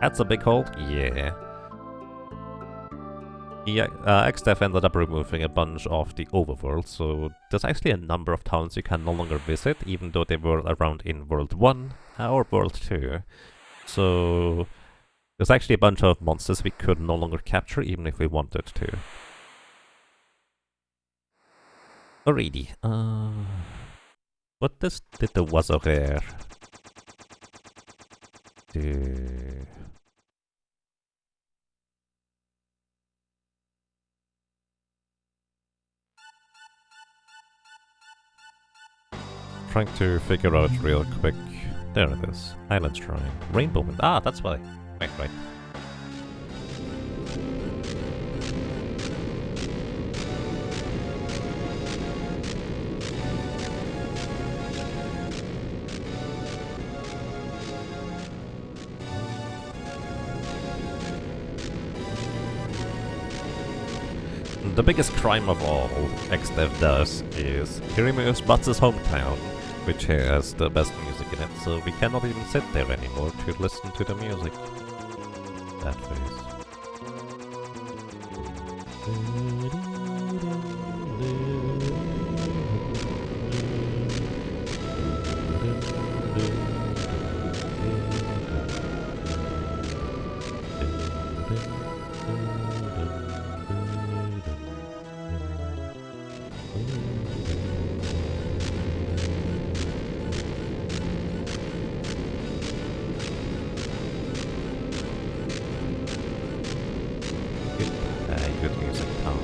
Speaker 1: That's a big hold. Yeah. XDev ended up removing a bunch of the overworld, so there's actually a number of towns you can no longer visit, even though they were around in World 1 or World 2. So there's actually a bunch of monsters we could no longer capture, even if we wanted to. Alrighty. What did the oiseau rare do? Trying to figure out real quick. There it is. Island Shrine. Rainbow Wind. Ah, that's why. Right. The biggest crime of all XDev does is he removes Butts' hometown, which has the best music in it, so we cannot even sit there anymore to listen to the music. That face. Good music, Tom.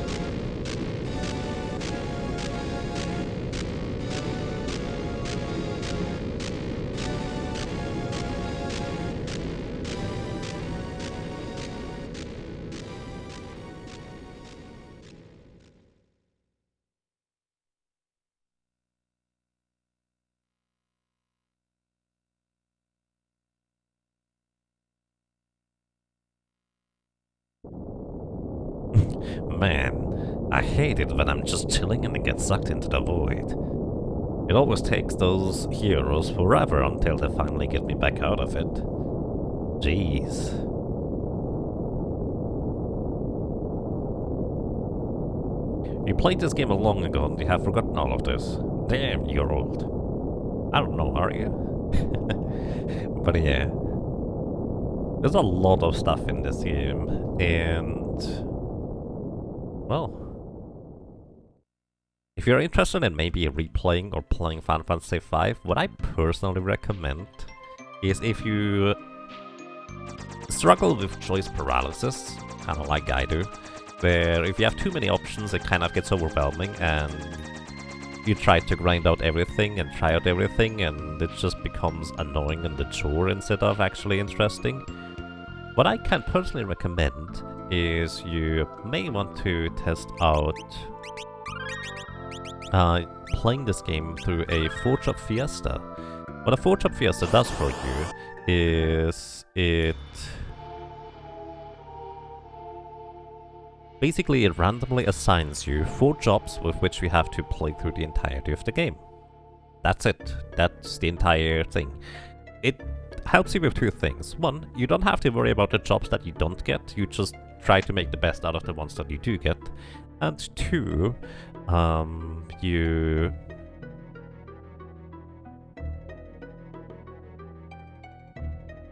Speaker 1: Man, I hate it when I'm just chilling and I get sucked into the void. It always takes those heroes forever until they finally get me back out of it. Jeez. You played this game long ago and you have forgotten all of this. Damn, you're old. I don't know, are you? But yeah. There's a lot of stuff in this game, and well, if you're interested in maybe replaying or playing Final Fantasy V, what I personally recommend is if you struggle with choice paralysis, kind of like I do, where if you have too many options it kind of gets overwhelming and you try to grind out everything and try out everything, and it just becomes annoying and a chore instead of actually interesting. What I can personally recommend is you may want to test out playing this game through a 4-chop Fiesta. What a 4-chop Fiesta does for you is it basically it randomly assigns you 4 jobs with which you have to play through the entirety of the game. That's it. That's the entire thing. It helps you with 2 things. One, you don't have to worry about the jobs that you don't get. You just try to make the best out of the ones that you do get. And 2, you...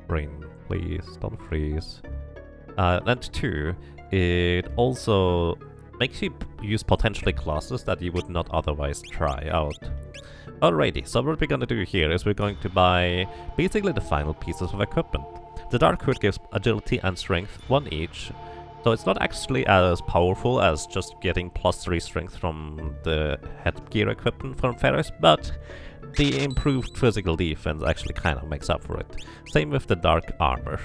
Speaker 1: Brain, please, don't freeze. And 2, it also makes you use potentially classes that you would not otherwise try out. Alrighty, so what we're gonna do here is we're going to buy basically the final pieces of equipment. The Dark Hood gives agility and strength, 1 each, so it's not actually as powerful as just getting +3 strength from the headgear equipment from Ferris, but the improved physical defense actually kind of makes up for it. Same with the Dark Armor.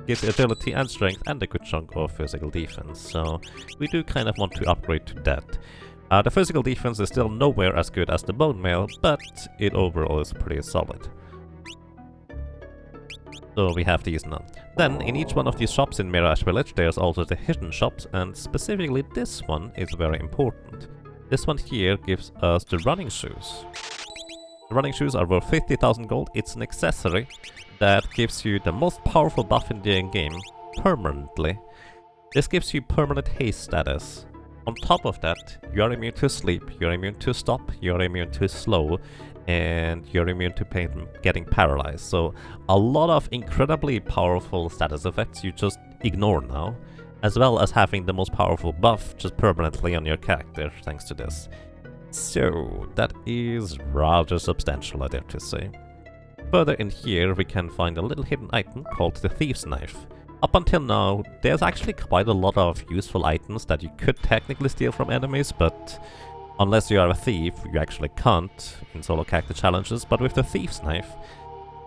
Speaker 1: Gives agility and strength and a good chunk of physical defense, so we do kind of want to upgrade to that. The physical defense is still nowhere as good as the bone mail, but it overall is pretty solid. So we have these now. Then, in each one of these shops in Mirage Village, there's also the hidden shops, and specifically this one is very important. This one here gives us the running shoes. The running shoes are worth 50,000 gold. It's an accessory that gives you the most powerful buff in the game permanently. This gives you permanent haste status. On top of that, you're immune to sleep, you're immune to stop, you're immune to slow, and you're immune to pain getting paralyzed. So a lot of incredibly powerful status effects you just ignore now, as well as having the most powerful buff just permanently on your character thanks to this. So that is rather substantial, I dare to say. Further in here we can find a little hidden item called the Thief's Knife. Up until now, there's actually quite a lot of useful items that you could technically steal from enemies, but unless you are a thief, you actually can't in solo character challenges. But with the Thief's Knife,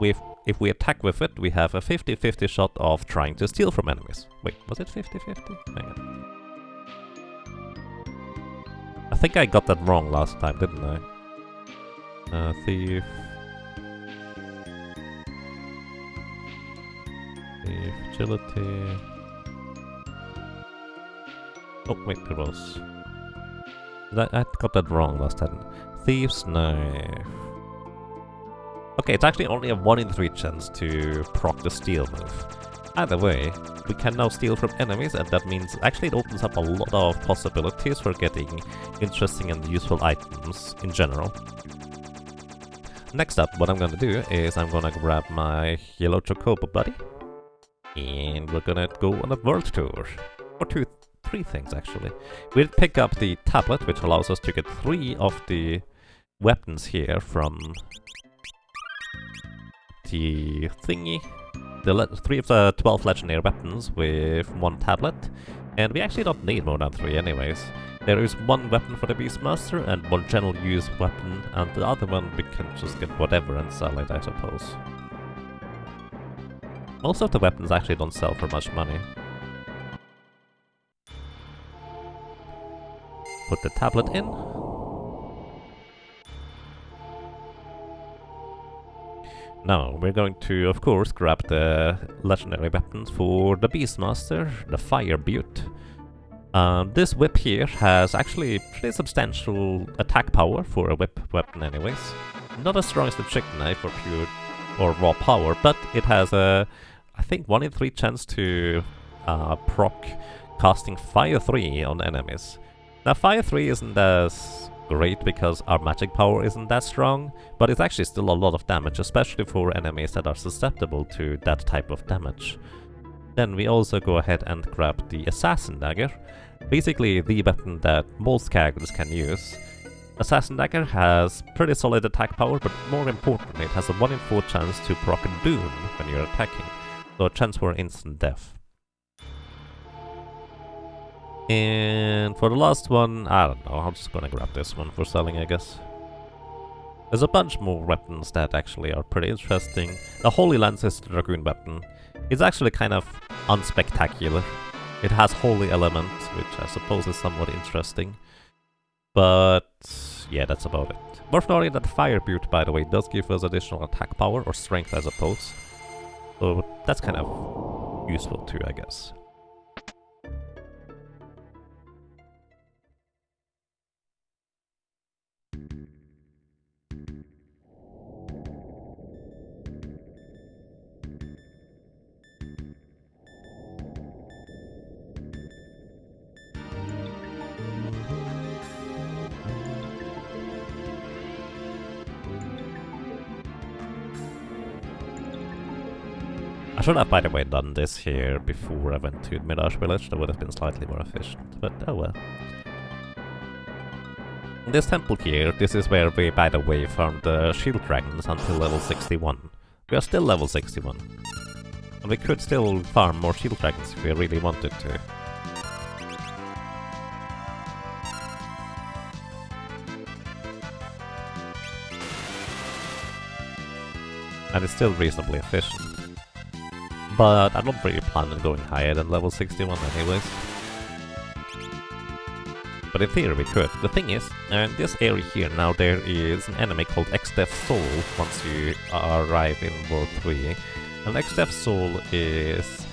Speaker 1: if we attack with it, we have a 50-50 shot of trying to steal from enemies. Wait, was it 50-50? Hang on. I think I got that wrong last time, didn't I? Thief... agility... Oh, wait, there was... I got that wrong last time. Thief's Knife... Okay, it's actually only a 1 in 3 chance to proc the steal move. Either way, we can now steal from enemies, and that means actually it opens up a lot of possibilities for getting interesting and useful items in general. Next up, what I'm gonna do is I'm gonna grab my yellow chocobo buddy, and we're gonna go on a world tour. Or 3 things actually. We'll pick up the tablet, which allows us to get 3 of the weapons here from the thingy. 3 of the 12 legendary weapons with 1 tablet, and we actually don't need more than 3 anyways. There is 1 weapon for the Beastmaster and 1 general use weapon, and the other one we can just get whatever and sell it, I suppose. Most of the weapons actually don't sell for much money. Put the tablet in. Now, we're going to, of course, grab the legendary weapons for the Beastmaster, the Fire Butte. This whip here has actually pretty substantial attack power for a whip weapon anyways. Not as strong as the chicken knife or pure or raw power, but it has a, I think, 1 in 3 chance to proc casting Fire 3 on enemies. Now, Fire 3 isn't as great because our magic power isn't that strong, but it's actually still a lot of damage, especially for enemies that are susceptible to that type of damage. Then we also go ahead and grab the Assassin Dagger, basically the weapon that most characters can use. Assassin Dagger has pretty solid attack power, but more importantly, it has a 1 in 4 chance to proc a Doom when you're attacking, so a chance for instant death. And for the last one, I don't know, I'm just gonna grab this one for selling, I guess. There's a bunch more weapons that actually are pretty interesting. The Holy Lance is the Dragoon weapon. It's actually kind of unspectacular. It has holy elements, which I suppose is somewhat interesting. But yeah, that's about it. Worth noting that Fire Boot, by the way, does give us additional attack power, or strength I suppose. So that's kind of useful too, I guess. I should have, by the way, done this here before I went to Mirage Village. That would have been slightly more efficient, but oh well. This temple here, this is where we, by the way, farmed the shield dragons until level 61. We are still level 61. And we could still farm more shield dragons if we really wanted to. And it's still reasonably efficient. But I don't really plan on going higher than level 61 anyways. But in theory we could. The thing is, in this area here now there is an enemy called X-Death Soul once you arrive in World 3. And X-Death Soul is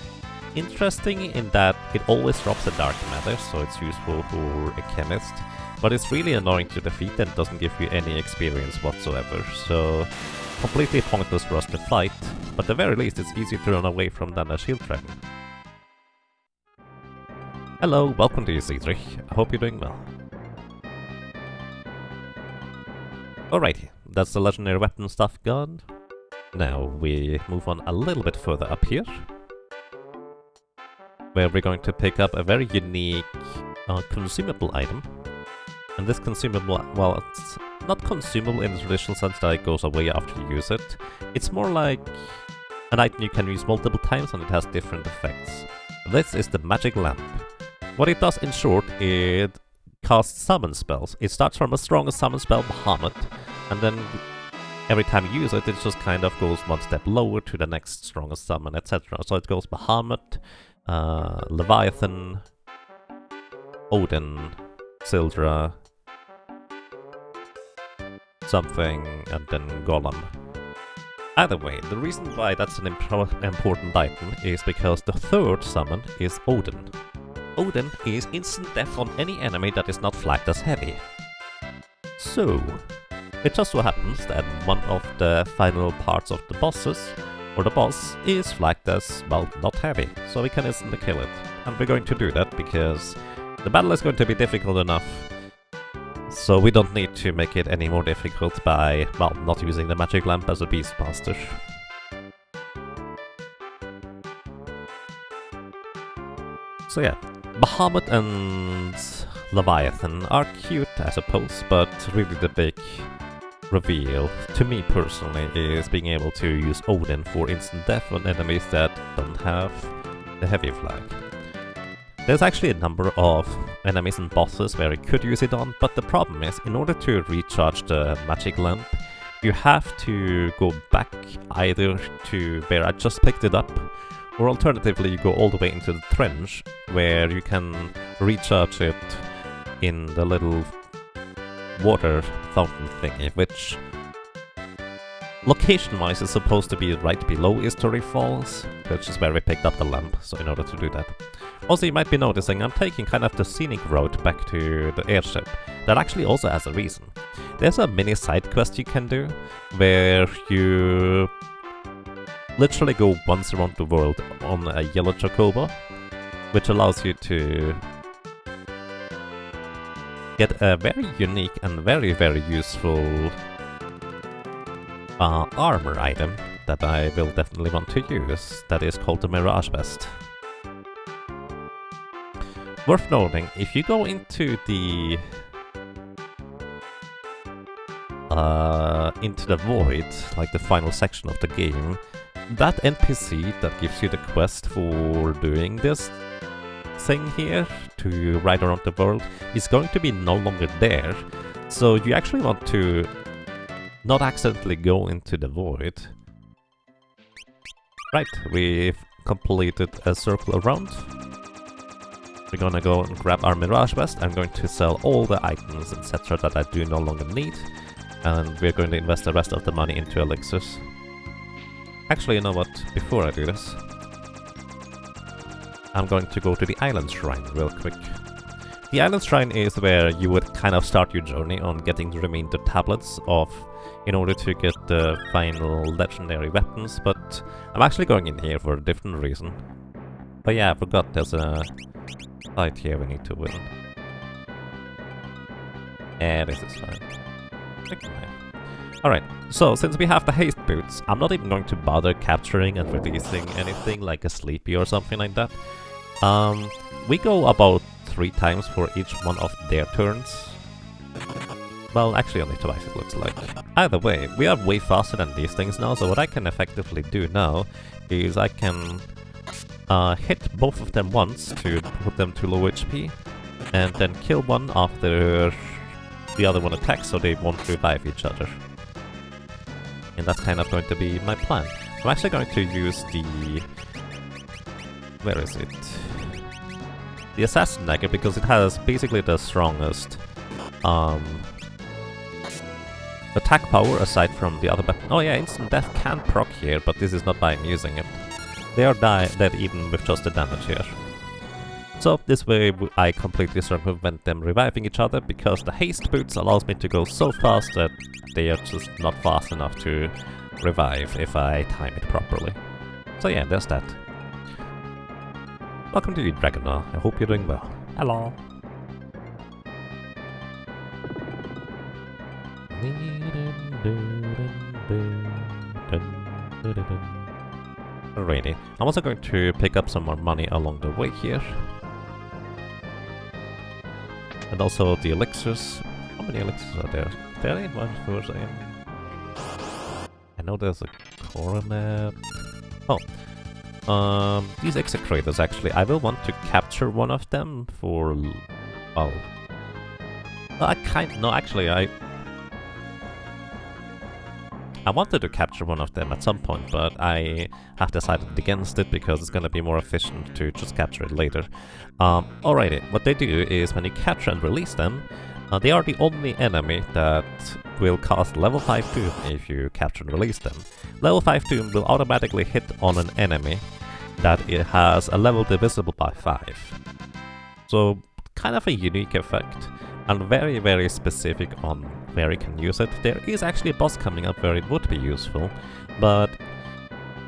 Speaker 1: interesting in that it always drops a dark matter, so it's useful for a chemist. But it's really annoying to defeat and doesn't give you any experience whatsoever, so completely pointless for us to fight, but at the very least it's easier to run away from than a shield dragon. Hello, welcome to you, Cedric. I hope you're doing well. Alrighty, that's the legendary weapon stuff gone. Now we move on a little bit further up here, where we're going to pick up a very unique consumable item. And this consumable, well, it's not consumable in the traditional sense that it goes away after you use it. It's more like an item you can use multiple times and it has different effects. This is the magic lamp. What it does in short, it casts summon spells. It starts from a strongest summon spell, Bahamut, and then every time you use it, it just kind of goes one step lower to the next strongest summon, etc. So it goes Bahamut, Leviathan, Odin, Sildra, something, and then Golem. Either way, the reason why that's an important item is because the third summon is Odin. Odin is instant death on any enemy that is not flagged as heavy. So, it just so happens that one of the final parts of the bosses, or the boss, is flagged as, well, not heavy, so we can instantly kill it. And we're going to do that because the battle is going to be difficult enough, so we don't need to make it any more difficult by, well, not using the magic lamp as a Beastmaster. So yeah, Bahamut and Leviathan are cute, I suppose, but really the big reveal, to me personally, is being able to use Odin for instant death on enemies that don't have the heavy flag. There's actually a number of enemies and bosses where you could use it on, but the problem is, in order to recharge the magic lamp, you have to go back either to where I just picked it up, or alternatively you go all the way into the trench, where you can recharge it in the little water fountain thingy, which location-wise is supposed to be right below History Falls, which is where we picked up the lamp, so in order to do that. Also, you might be noticing I'm taking kind of the scenic route back to the airship. That actually also has a reason. There's a mini side quest you can do, where you literally go once around the world on a yellow chocobo, which allows you to get a very unique and very, very useful armor item that I will definitely want to use, that is called the Mirage Vest. Worth noting, if you go into the void, like the final section of the game, that NPC that gives you the quest for doing this thing here, to ride around the world, is going to be no longer there. So you actually want to not accidentally go into the void. Right, we've completed a circle around. We're gonna go and grab our Mirage Vest. I'm going to sell all the items, etc. that I do no longer need. And we're going to invest the rest of the money into elixirs. Actually, you know what? Before I do this, I'm going to go to the Island Shrine real quick. The Island Shrine is where you would kind of start your journey on getting the remainder tablets of in order to get the final legendary weapons, but I'm actually going in here for a different reason. But yeah, I forgot there's a fight here we need to win. Yeah, this is fine. Okay. Alright, so since we have the haste boots, I'm not even going to bother capturing and releasing anything like a sleepy or something like that. We go about 3 times for each one of their turns. Well, actually only twice it looks like. Either way, we are way faster than these things now, so what I can effectively do now is I can hit both of them once to put them to low HP, and then kill one after the other one attacks so they won't revive each other. And that's kind of going to be my plan. I'm actually going to use the... where is it? The Assassin Dagger, because it has basically the strongest attack power aside from the other weapon. Oh yeah, instant death can proc here, but this is not why I'm using it. They are dead even with just the damage here. So this way I completely circumvent them reviving each other, because the haste boots allows me to go so fast that they are just not fast enough to revive if I time it properly. So yeah, there's that. Welcome to you, Dragonar. I hope you're doing well. Hello. Alrighty. I'm also going to pick up some more money along the way here. And also the elixirs. How many elixirs are there? 31 for I know there's a coronet. Oh. These execrators actually, I will want to capture one of them for... oh. No, actually, I wanted to capture one of them at some point, but I have decided against it because it's gonna be more efficient to just capture it later. Alrighty, what they do is when you capture and release them, they are the only enemy that will cast level 5 Doom if you capture and release them. Level 5 Doom will automatically hit on an enemy that it has a level divisible by 5. So, kind of a unique effect, and very, very specific on where you can use it. There is actually a boss coming up where it would be useful, but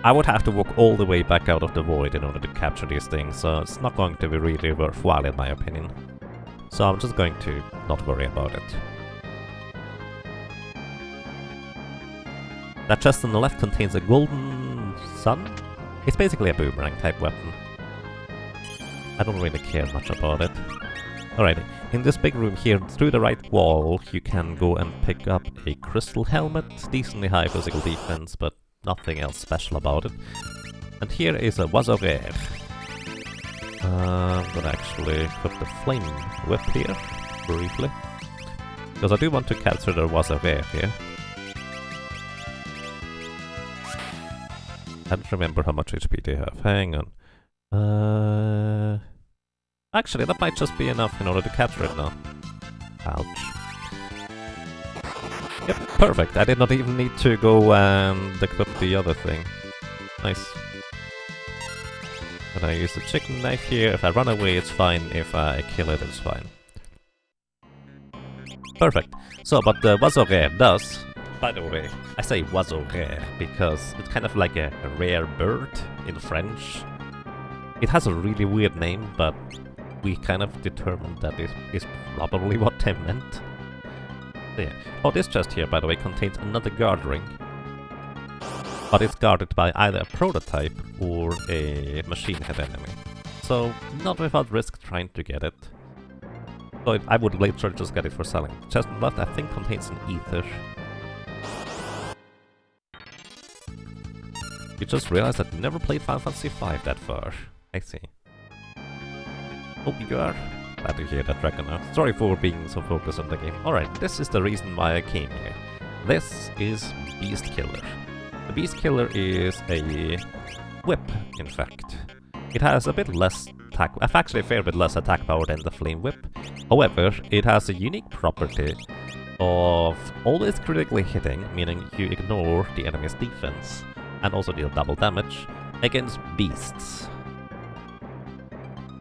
Speaker 1: I would have to walk all the way back out of the void in order to capture these things, so it's not going to be really worthwhile in my opinion. So I'm just going to not worry about it. That chest on the left contains a golden sun. It's basically a boomerang type weapon. I don't really care much about it. Alrighty, in this big room here, through the right wall, you can go and pick up a crystal helmet. Decently high physical defense, but nothing else special about it. And here is a Wazorer. I'm gonna actually equip the flame whip here, briefly. Because I do want to capture the Wazorer here. I don't remember how much HP they have. Hang on. Actually, that might just be enough in order to capture it now. Ouch. Yep, perfect. I did not even need to go and equip the other thing. Nice. And I use the chicken knife here. If I run away, it's fine. If I kill it, it's fine. Perfect. So, what the Wazorer does... By the way, I say Wazorer because it's kind of like a rare bird in French. It has a really weird name, but we kind of determined that it is probably what they meant. There. Oh, this chest here, by the way, contains another guard ring. But it's guarded by either a prototype or a machine head enemy. So, not without risk trying to get it. So I would later just get it for selling. The chest on the left, I think, contains an ether. You just realized that you never played Final Fantasy V that far. I see. Oh, you are? Glad to hear that, Dragonar. Sorry for being so focused on the game. Alright, this is the reason why I came here. This is Beast Killer. The Beast Killer is a whip, in fact. It has a bit less attack, actually a fair bit less attack power than the Flame Whip. However, it has a unique property of always critically hitting, meaning you ignore the enemy's defense, and also deal double damage against beasts.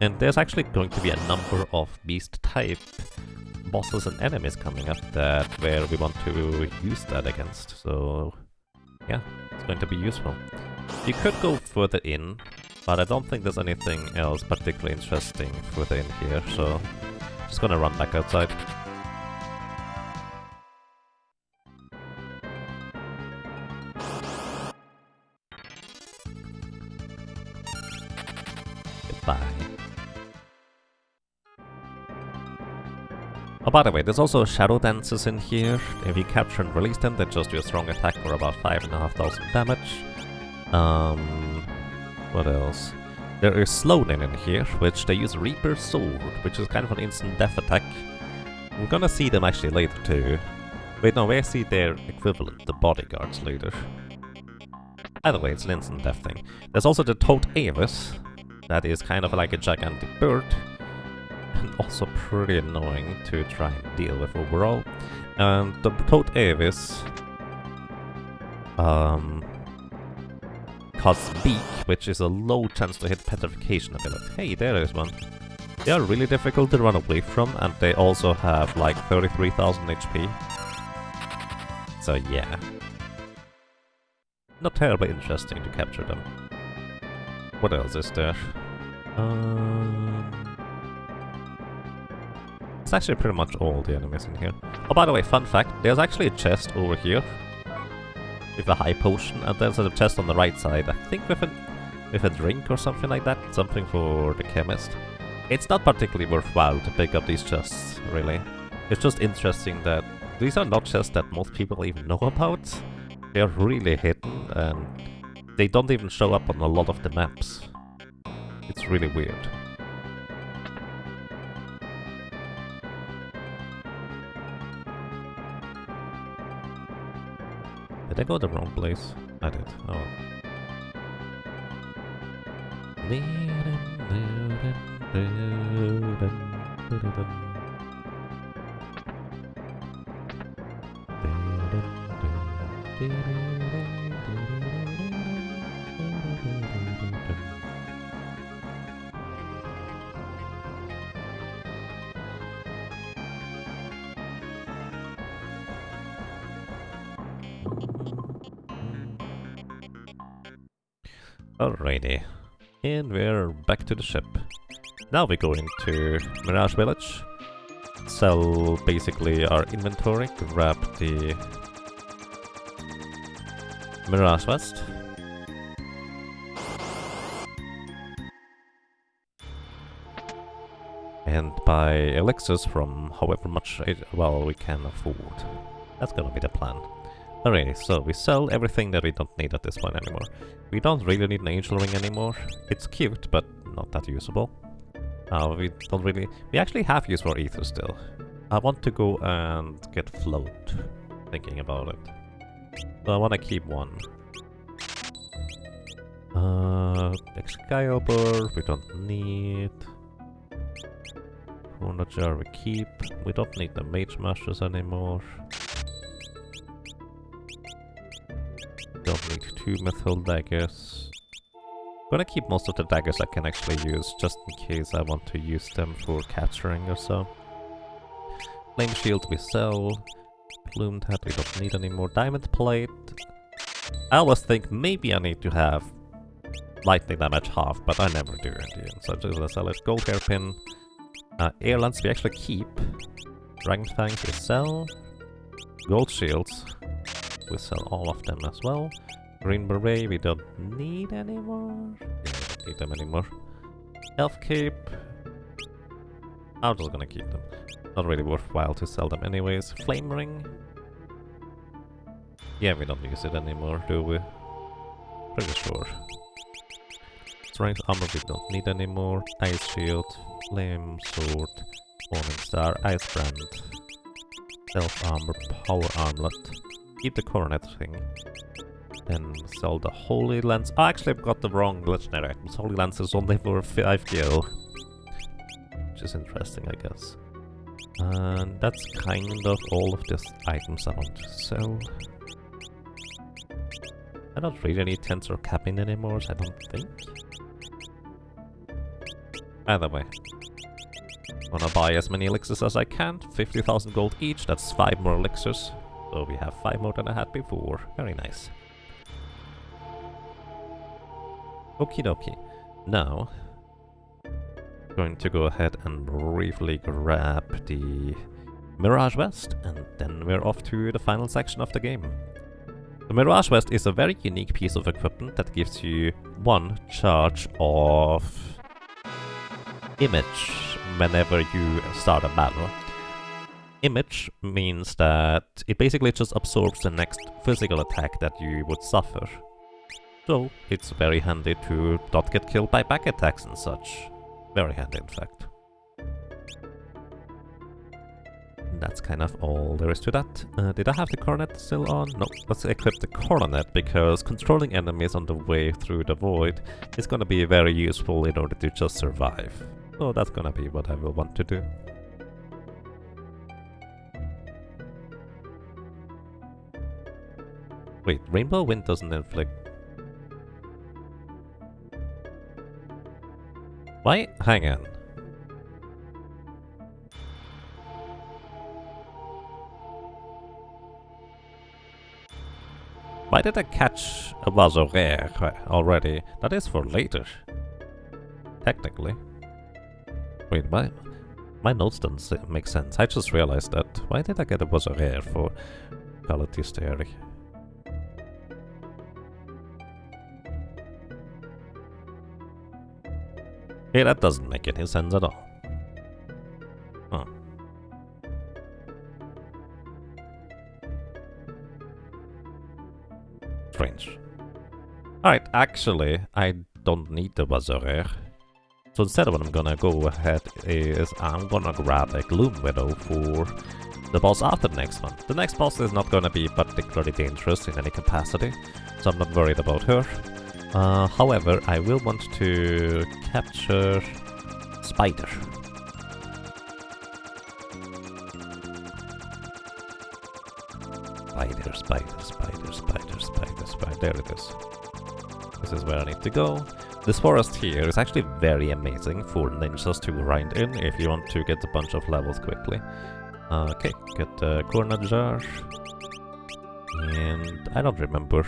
Speaker 1: And there's actually going to be a number of beast-type bosses and enemies coming up that where we want to use that against, so yeah, it's going to be useful. You could go further in, but I don't think there's anything else particularly interesting further in here, so just gonna run back outside. Goodbye. Oh, by the way, there's also shadow dancers in here. If you capture and release them, they just do a strong attack for about 5,500 damage. What else? There is Slonin in here, which they use Reaper's Sword, which is kind of an instant death attack. We're gonna see them actually later too. Wait, no, we see their equivalent, the bodyguards, later. Either way, it's an instant death thing. There's also the Toad Avis, that is kind of like a gigantic bird, and also pretty annoying to try and deal with overall. And the Toad Avis costs Beak, which is a low chance to hit petrification ability. Hey, there is one. They are really difficult to run away from, and they also have like 33,000 HP. So yeah. Not terribly interesting to capture them. What else is there? It's actually pretty much all the enemies in here. Oh, by the way, fun fact, there's actually a chest over here with a high potion, and there's a chest on the right side, I think with a drink or something like that, something for the chemist. It's not particularly worthwhile to pick up these chests, really. It's just interesting that these are not chests that most people even know about. They're really hidden, and they don't even show up on a lot of the maps. It's really weird. Did I go the wrong place? I did. Oh. Alrighty, and we're back to the ship. Now we go into Mirage Village, sell basically our inventory, grab the Mirage Vest, and buy elixirs from however much we can afford. That's gonna be the plan. Alrighty, so we sell everything that we don't need at this point anymore. We don't really need an angel ring anymore. It's cute, but not that usable. We actually have use for ether still. I want to go and get float, thinking about it. So I want to keep one. Excalibur, we don't need. Corner jar we keep. We don't need the mage masters anymore. Don't need 2 mithril daggers. Gonna keep most of the daggers I can actually use, just in case I want to use them for capturing or so. Flame shield we sell. Plumed hat we don't need anymore. Diamond plate. I always think maybe I need to have lightning damage half, but I never do in the end, so I'm just gonna sell it. Gold hairpin. Air lance we actually keep. Dragon fangs we sell. Gold shields. We sell all of them as well. Green beret we don't need anymore. Yeah, we don't need them anymore. Elf cape. I'm just gonna keep them. Not really worthwhile to sell them anyways. Flame ring. Yeah, we don't use it anymore, do we? Pretty sure. Strength armor we don't need anymore. Ice shield. Flame sword. Morning star. Ice brand. Elf armor. Power armlet. keep the coronet thing. Then sell the Holy Lance. Oh, actually, I've got the wrong legendary items. Holy Lance is only for 5 gil. Which is interesting, I guess. And that's kind of all of these items I want to sell. I don't really need Tensor Cabin anymore, I don't think. Either way. Wanna buy as many elixirs as I can. 50,000 gold each, that's 5 more elixirs. So we have 5 more than I had before. Very nice. Okie dokie. Now, going to go ahead and briefly grab the Mirage Vest, and then we're off to the final section of the game. The Mirage Vest is a very unique piece of equipment that gives you 1 charge of image whenever you start a battle. Image means that it basically just absorbs the next physical attack that you would suffer. So it's very handy to not get killed by back attacks and such. Very handy, in fact. That's kind of all there is to that. Did I have the coronet still on? No, let's equip the coronet, because controlling enemies on the way through the void is gonna be very useful in order to just survive. So that's gonna be what I will want to do. Wait, Rainbow Wind doesn't inflict... Why? Hang on. Why did I catch a Vaso Rare already? That is for later. Technically. Wait, my notes don't make sense. I just realized that. Why did I get a Vaso Rare for Qualities Theory? Yeah, that doesn't make any sense at all. Huh. Strange. Alright, actually, I don't need the Vaso Rare. So instead what I'm gonna go ahead is I'm gonna grab a Gloom Widow for the boss after the next one. The next boss is not gonna be particularly dangerous in any capacity, so I'm not worried about her. However, I will want to capture Spider. Spider. There it is. This is where I need to go. This forest here is actually very amazing for ninjas to grind in if you want to get a bunch of levels quickly. Okay, get the corner jar. And I don't remember.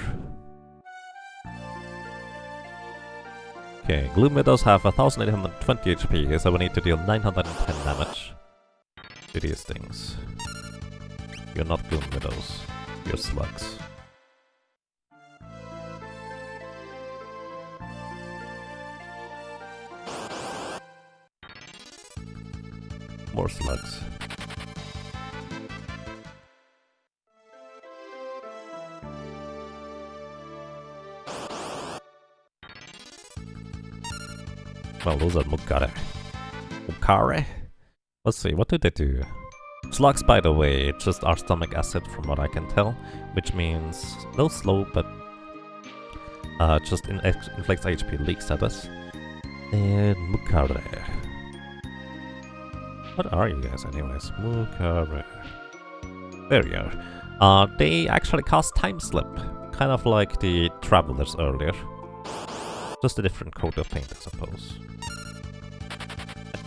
Speaker 1: Okay, Gloom Widows have 1820 HP, so we need to deal 910 damage to these things. You're not Gloom Widows, you're slugs. More slugs. Well, those are Mukare. Mukare? Let's see, what do they do? Slugs, by the way, just are stomach acid from what I can tell, which means no slow, but just inflicts HP leak status. And Mukare. What are you guys anyways? Mukare. There you are. They actually cast Time Slip, kind of like the Travelers earlier. Just a different coat of paint, I suppose.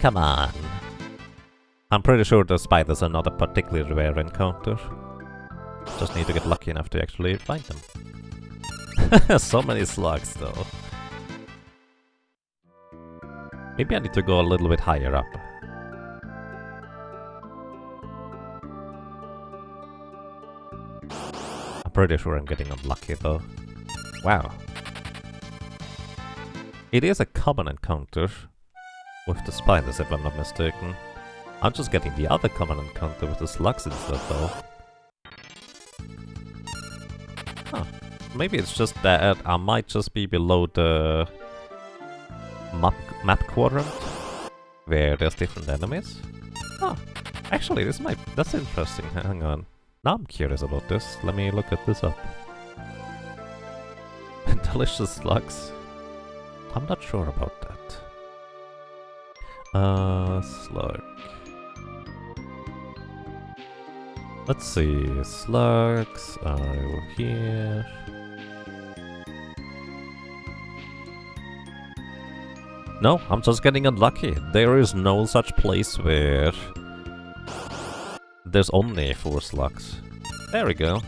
Speaker 1: Come on. I'm pretty sure the spiders are not a particularly rare encounter. Just need to get lucky enough to actually find them. So many slugs, though. Maybe I need to go a little bit higher up. I'm pretty sure I'm getting unlucky, though. Wow. It is a common encounter with the spiders, if I'm not mistaken. I'm just getting the other common encounter with the slugs instead, though. Huh. Maybe it's just that I might just be below the map quadrant, where there's different enemies. Huh. Actually, that's interesting. Hang on. Now I'm curious about this. Let me look at this up. Delicious slugs. I'm not sure about that. Slug. Let's see. Slugs are over here. No, I'm just getting unlucky. There is no such place where there's only 4 slugs. There we go.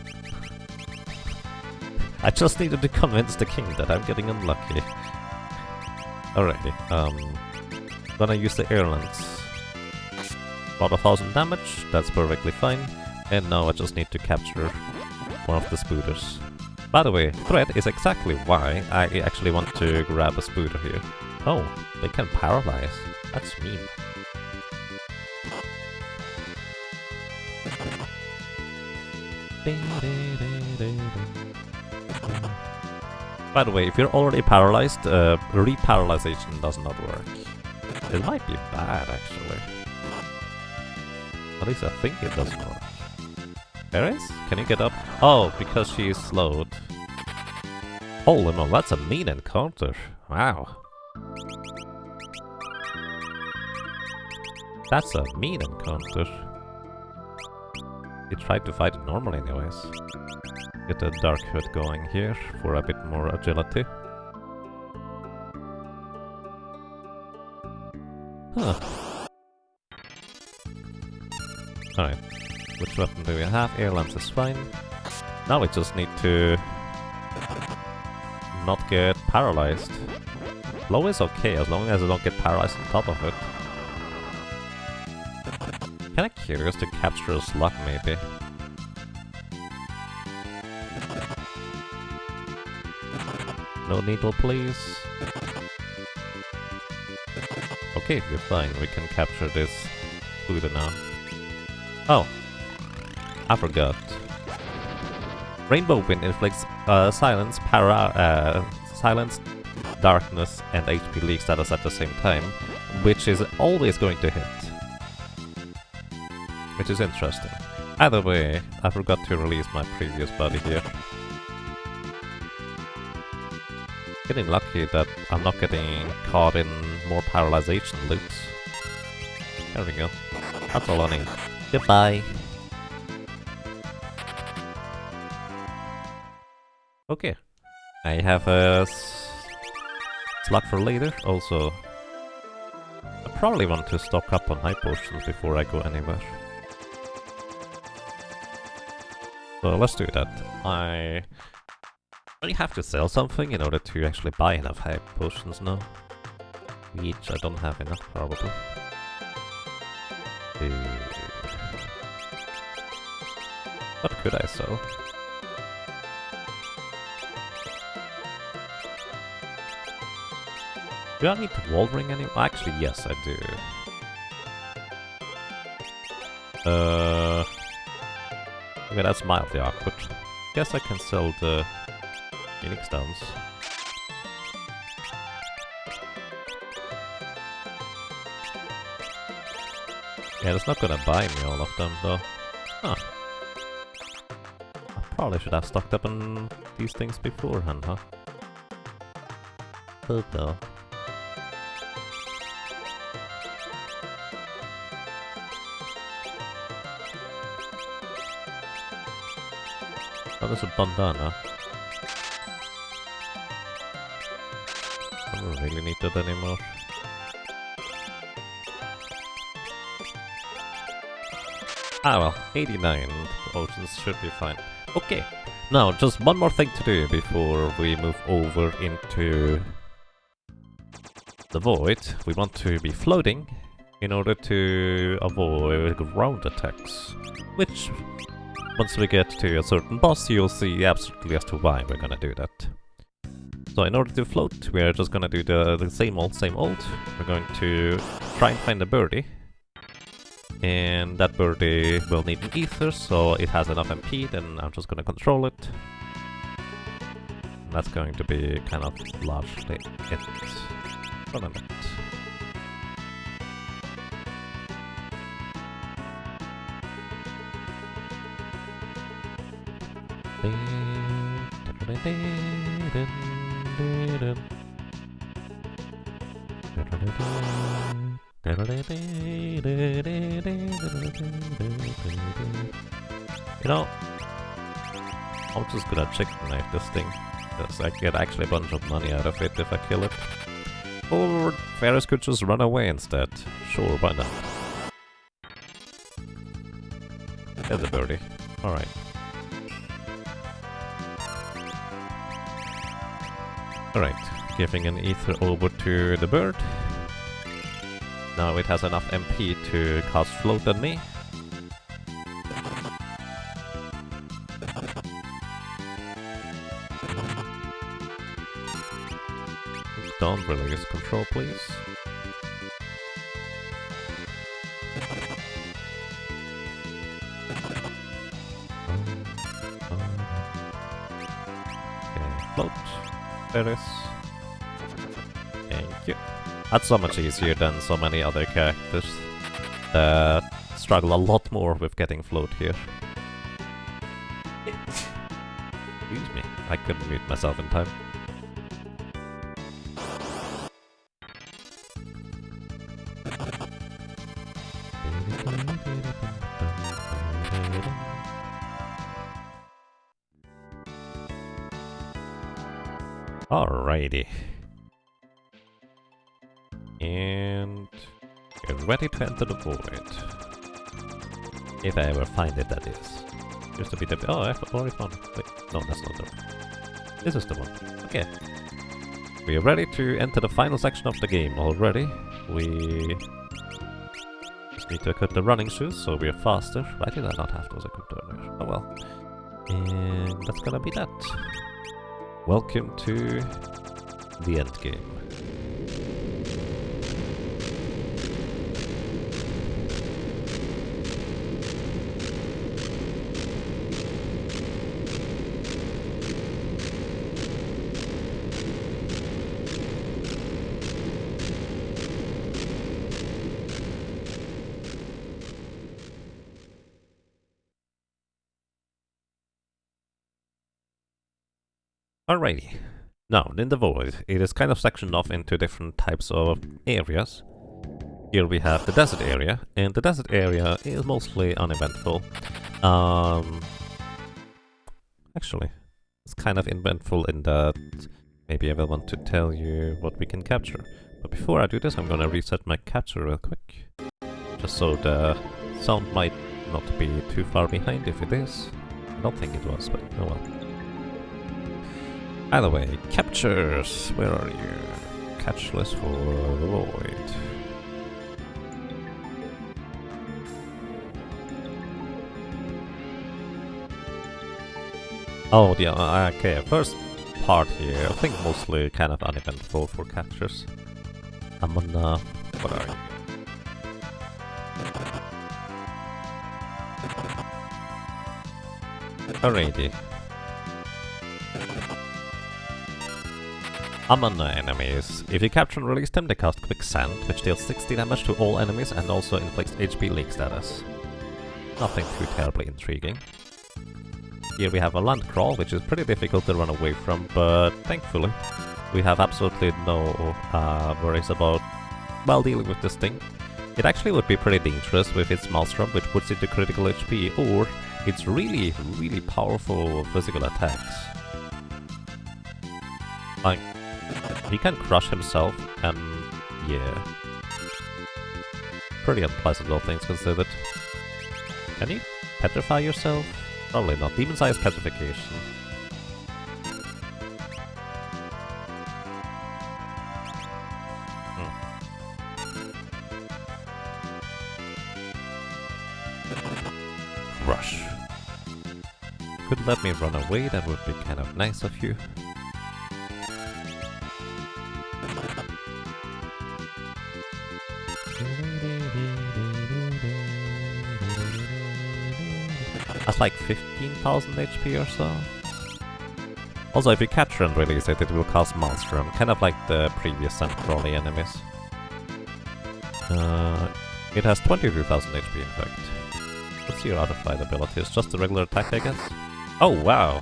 Speaker 1: I just needed to convince the king that I'm getting unlucky. Alrighty, gonna use the air lance. About 1000 damage, that's perfectly fine. And now I just need to capture one of the spooters. By the way, thread is exactly why I actually want to grab a spooter here. Oh, they can paralyze. That's mean. By the way, if you're already paralyzed, re-paralyzation does not work. It might be bad, actually. At least I think it doesn't work. There is? Can you get up? Oh, because she is slowed. Holy moly, that's a mean encounter. Wow. That's a mean encounter. He tried to fight it normally anyways. Get a dark hood going here for a bit more agility. Huh. Alright. Which weapon do we have? Air lance is fine. Now we just need to not get paralyzed. Low is okay as long as I don't get paralyzed on top of it. Kinda curious to capture a slug maybe. No needle please. Okay, we're fine. We can capture this Buddha now. Oh, I forgot. Rainbow Wind inflicts silence, silence, darkness, and HP leak status at the same time, which is always going to hit. Which is interesting. Either way, I forgot to release my previous buddy here. Getting lucky that I'm not getting caught in more paralyzation loops. There we go. That's all I need. Goodbye. Okay. I have a slug for later. Also, I probably want to stock up on high potions before I go anywhere. So let's do that. I really have to sell something in order to actually buy enough high potions now. Which I don't have enough, probably. What could I sell? Do I need the wall ring anymore? Actually, yes, I do. Okay, that's mildly awkward. Guess I can sell the Phoenix Stones. Yeah, it's not gonna buy me all of them, though. Huh. I probably should have stocked up on these things beforehand, huh? Oh well. Oh, there's a bandana. I don't really need that anymore. Ah well, 89 potions should be fine. Okay, now just one more thing to do before we move over into the void. We want to be floating in order to avoid ground attacks, which once we get to a certain boss, you'll see absolutely as to why we're gonna do that. So in order to float, we're just gonna do the same old, same old. We're going to try and find a birdie. And that birdie will need an ether, so it has enough MP, then I'm just gonna control it. And that's going to be kind of largely it. For a minute. You know, I'm just gonna chicken knife this thing, because I get actually a bunch of money out of it if I kill it. Or Ferris could just run away instead. Sure, why not? There's a birdie. Alright. Alright, giving an ether over to the bird. Now it has enough MP to cast float on me. Don't release control, please. Okay, float. There it is. Thank you. That's so much easier than so many other characters that struggle a lot more with getting float here. Excuse me, I couldn't mute myself in time. Alrighty. And get ready to enter the void. If I ever find it, that is. Just a bit of... Oh, I've already found it. Wait, no, that's not the one. This is the one. Okay. We are ready to enter the final section of the game already. We just need to equip the running shoes so we are faster. Why did I not have those equipped earlier? Oh well. And that's gonna be that. Welcome to the end game. Alrighty. Now, in the void, it is kind of sectioned off into different types of areas. Here we have the desert area, and the desert area is mostly uneventful. Actually, it's kind of eventful in that maybe I will want to tell you what we can capture. But before I do this, I'm gonna reset my capture real quick. Just so the sound might not be too far behind if it is. I don't think it was, but oh well. Either way, captures! Where are you? Catch list for the void. Oh, yeah, okay, first part here, I think mostly kind of uneventful for captures. I'm gonna... What are you? Alrighty. Among enemies. If you capture and release them, they cast Quicksand, which deals 60 damage to all enemies and also inflicts HP leak status. Nothing too terribly intriguing. Here we have a land crawl, which is pretty difficult to run away from, but thankfully we have absolutely no worries about, well, dealing with this thing. It actually would be pretty dangerous with its Maelstrom, which puts it to critical HP, or its really, really powerful physical attacks. Like, he can crush himself, and yeah. Pretty unpleasant, all things considered. Can you petrify yourself? Probably not. Demon Size Petrification. Crush. Could let me run away, that would be kind of nice of you. That's like 15,000 HP or so. Also, if you capture and release it, it will cast Maelstrom, kind of like the previous Sandcrawly enemies. It has 22,000 HP in fact. What's your other fight ability? It's just a regular attack, I guess? Oh wow,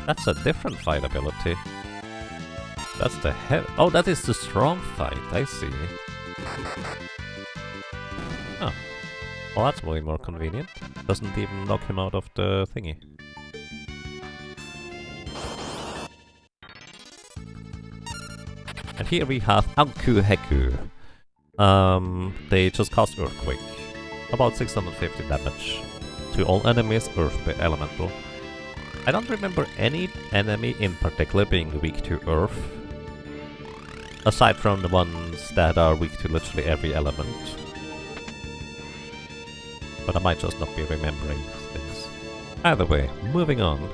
Speaker 1: that's a different fight ability. That's the heavy. Oh, that is the strong fight. I see. Oh, well, that's way more convenient. Doesn't even knock him out of the thingy. And here we have Anku Heku. They just cast Earthquake. About 650 damage to all enemies Earth Elemental. I don't remember any enemy in particular being weak to Earth. Aside from the ones that are weak to literally every element. But I might just not be remembering things. Either way, moving on.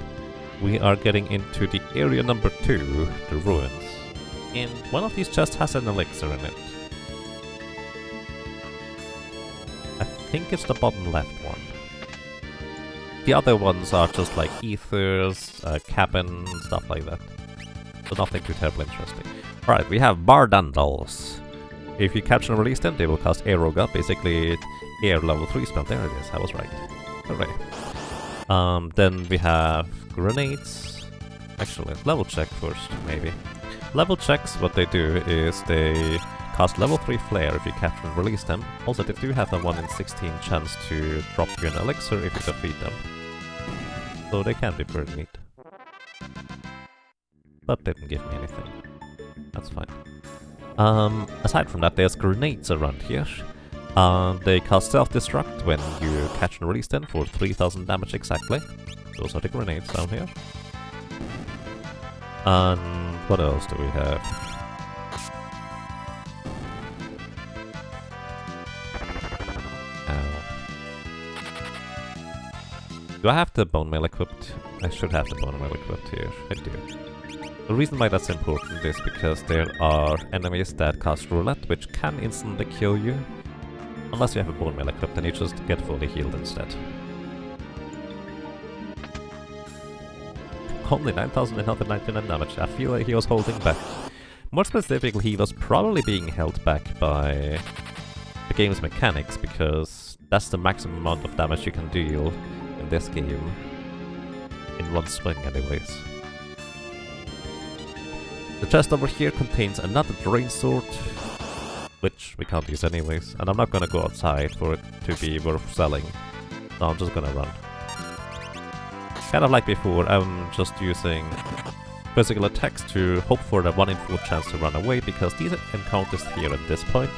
Speaker 1: We are getting into the area number 2, the ruins. And one of these chests has an elixir in it. I think it's the bottom left one. The other ones are just like ethers, cabin, stuff like that. So nothing too terribly interesting. Alright, we have Bardandals. If you capture and release them, they will cast Aeroga, basically air level 3 spell. There it is, I was right. Hooray. Then we have grenades. Actually, level check first, maybe. Level checks, what they do is they cast level 3 flare if you capture and release them. Also, they do have a 1 in 16 chance to drop you an elixir if you defeat them. So they can be pretty neat. But didn't give me anything. That's fine. Aside from that, there's grenades around here. They cast self-destruct when you catch and release them for 3000 damage exactly. Those are the grenades down here. And what else do we have? Do I have the bone mail equipped? I should have the bone mail equipped here. I do. The reason why that's important is because there are enemies that cast roulette, which can instantly kill you. Unless you have a bone mail equipped, and you just get fully healed instead. Only 9,999 damage. I feel like he was holding back. More specifically, he was probably being held back by the game's mechanics, because that's the maximum amount of damage you can deal in this game. In one swing, anyways. The chest over here contains another drain sword, which we can't use anyways, and I'm not gonna go outside for it to be worth selling, so I'm just gonna run. Kind of like before, I'm just using physical attacks to hope for the 1 in 4 chance to run away, because these encounters here at this point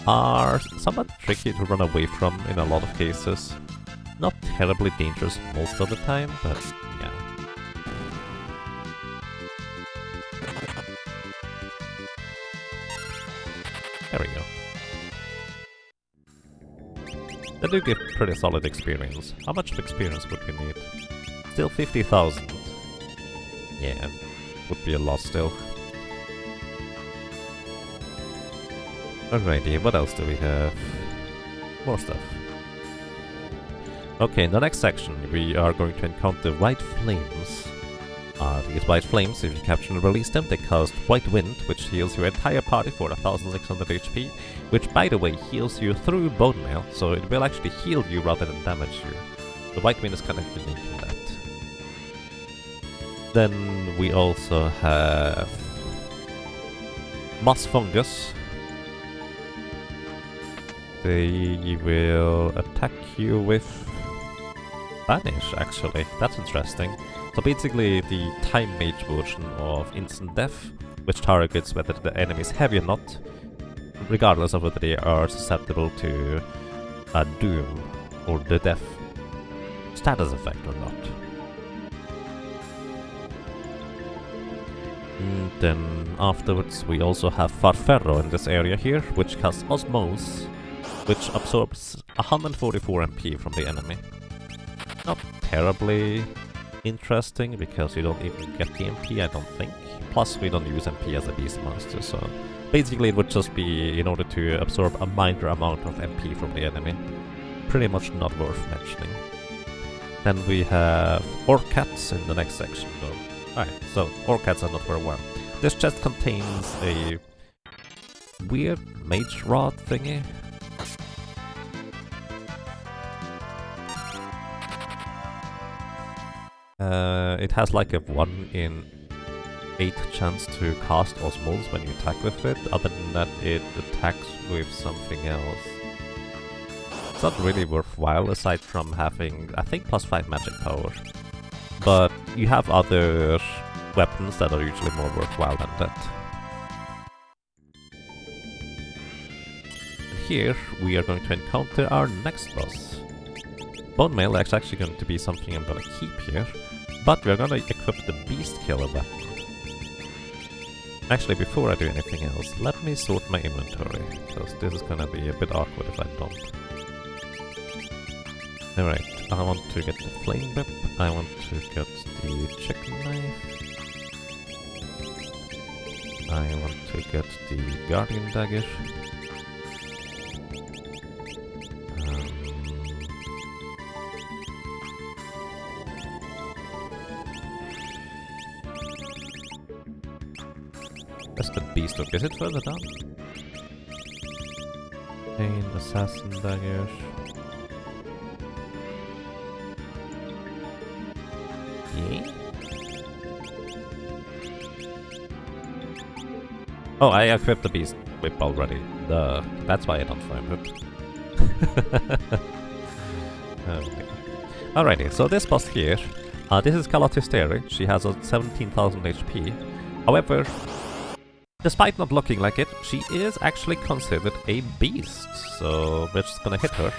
Speaker 1: are somewhat tricky to run away from in a lot of cases. Not terribly dangerous most of the time, but yeah. There we go. They do give pretty solid experience. How much experience would we need? Still 50,000. Yeah, would be a lot still. Alrighty, what else do we have? More stuff. Okay, in the next section we are going to encounter white flames. These white flames, if you capture and release them, they cast White Wind, which heals your entire party for 1600 HP, which by the way heals you through bone mail, so it will actually heal you rather than damage you. The White Wind is kind of unique in that. Then we also have Moss Fungus. They will attack you with Banish, actually. That's interesting. So basically the Time Mage version of Instant Death, which targets whether the enemy is heavy or not, regardless of whether they are susceptible to Doom or the Death status effect or not. And then afterwards we also have Farferro in this area here, which casts Osmose, which absorbs 144 MP from the enemy. Not terribly interesting, because you don't even get the MP, I don't think. Plus, we don't use MP as a Beastmaster, so basically it would just be in order to absorb a minor amount of MP from the enemy. Pretty much not worth mentioning. Then we have Orcats in the next section, though. Alright, so Orcats are not for a while. This chest contains a weird mage rod thingy. It has like a 1 in 8 chance to cast Osmoles when you attack with it. Other than that, it attacks with something else. It's not really worthwhile aside from having, I think, +5 magic power. But you have other weapons that are usually more worthwhile than that. And here we are going to encounter our next boss. Bone Mail is actually going to be something I'm going to keep here, but we're going to equip the Beast Killer weapon. Actually, before I do anything else, let me sort my inventory, because this is going to be a bit awkward if I don't. Alright, I want to get the Flame Whip, I want to get the Chicken Knife, I want to get the Guardian Dagger. That's the Beast Hook. Is it further down? Pain, Assassin Dagger. Yeah? Oh, I equipped the Beast Whip already. Duh. That's why I don't find it. Okay. Alrighty, so this boss here, this is Kalatisteri. She has a 17,000 HP. However, despite not looking like it, she is actually considered a beast, so we're just gonna hit her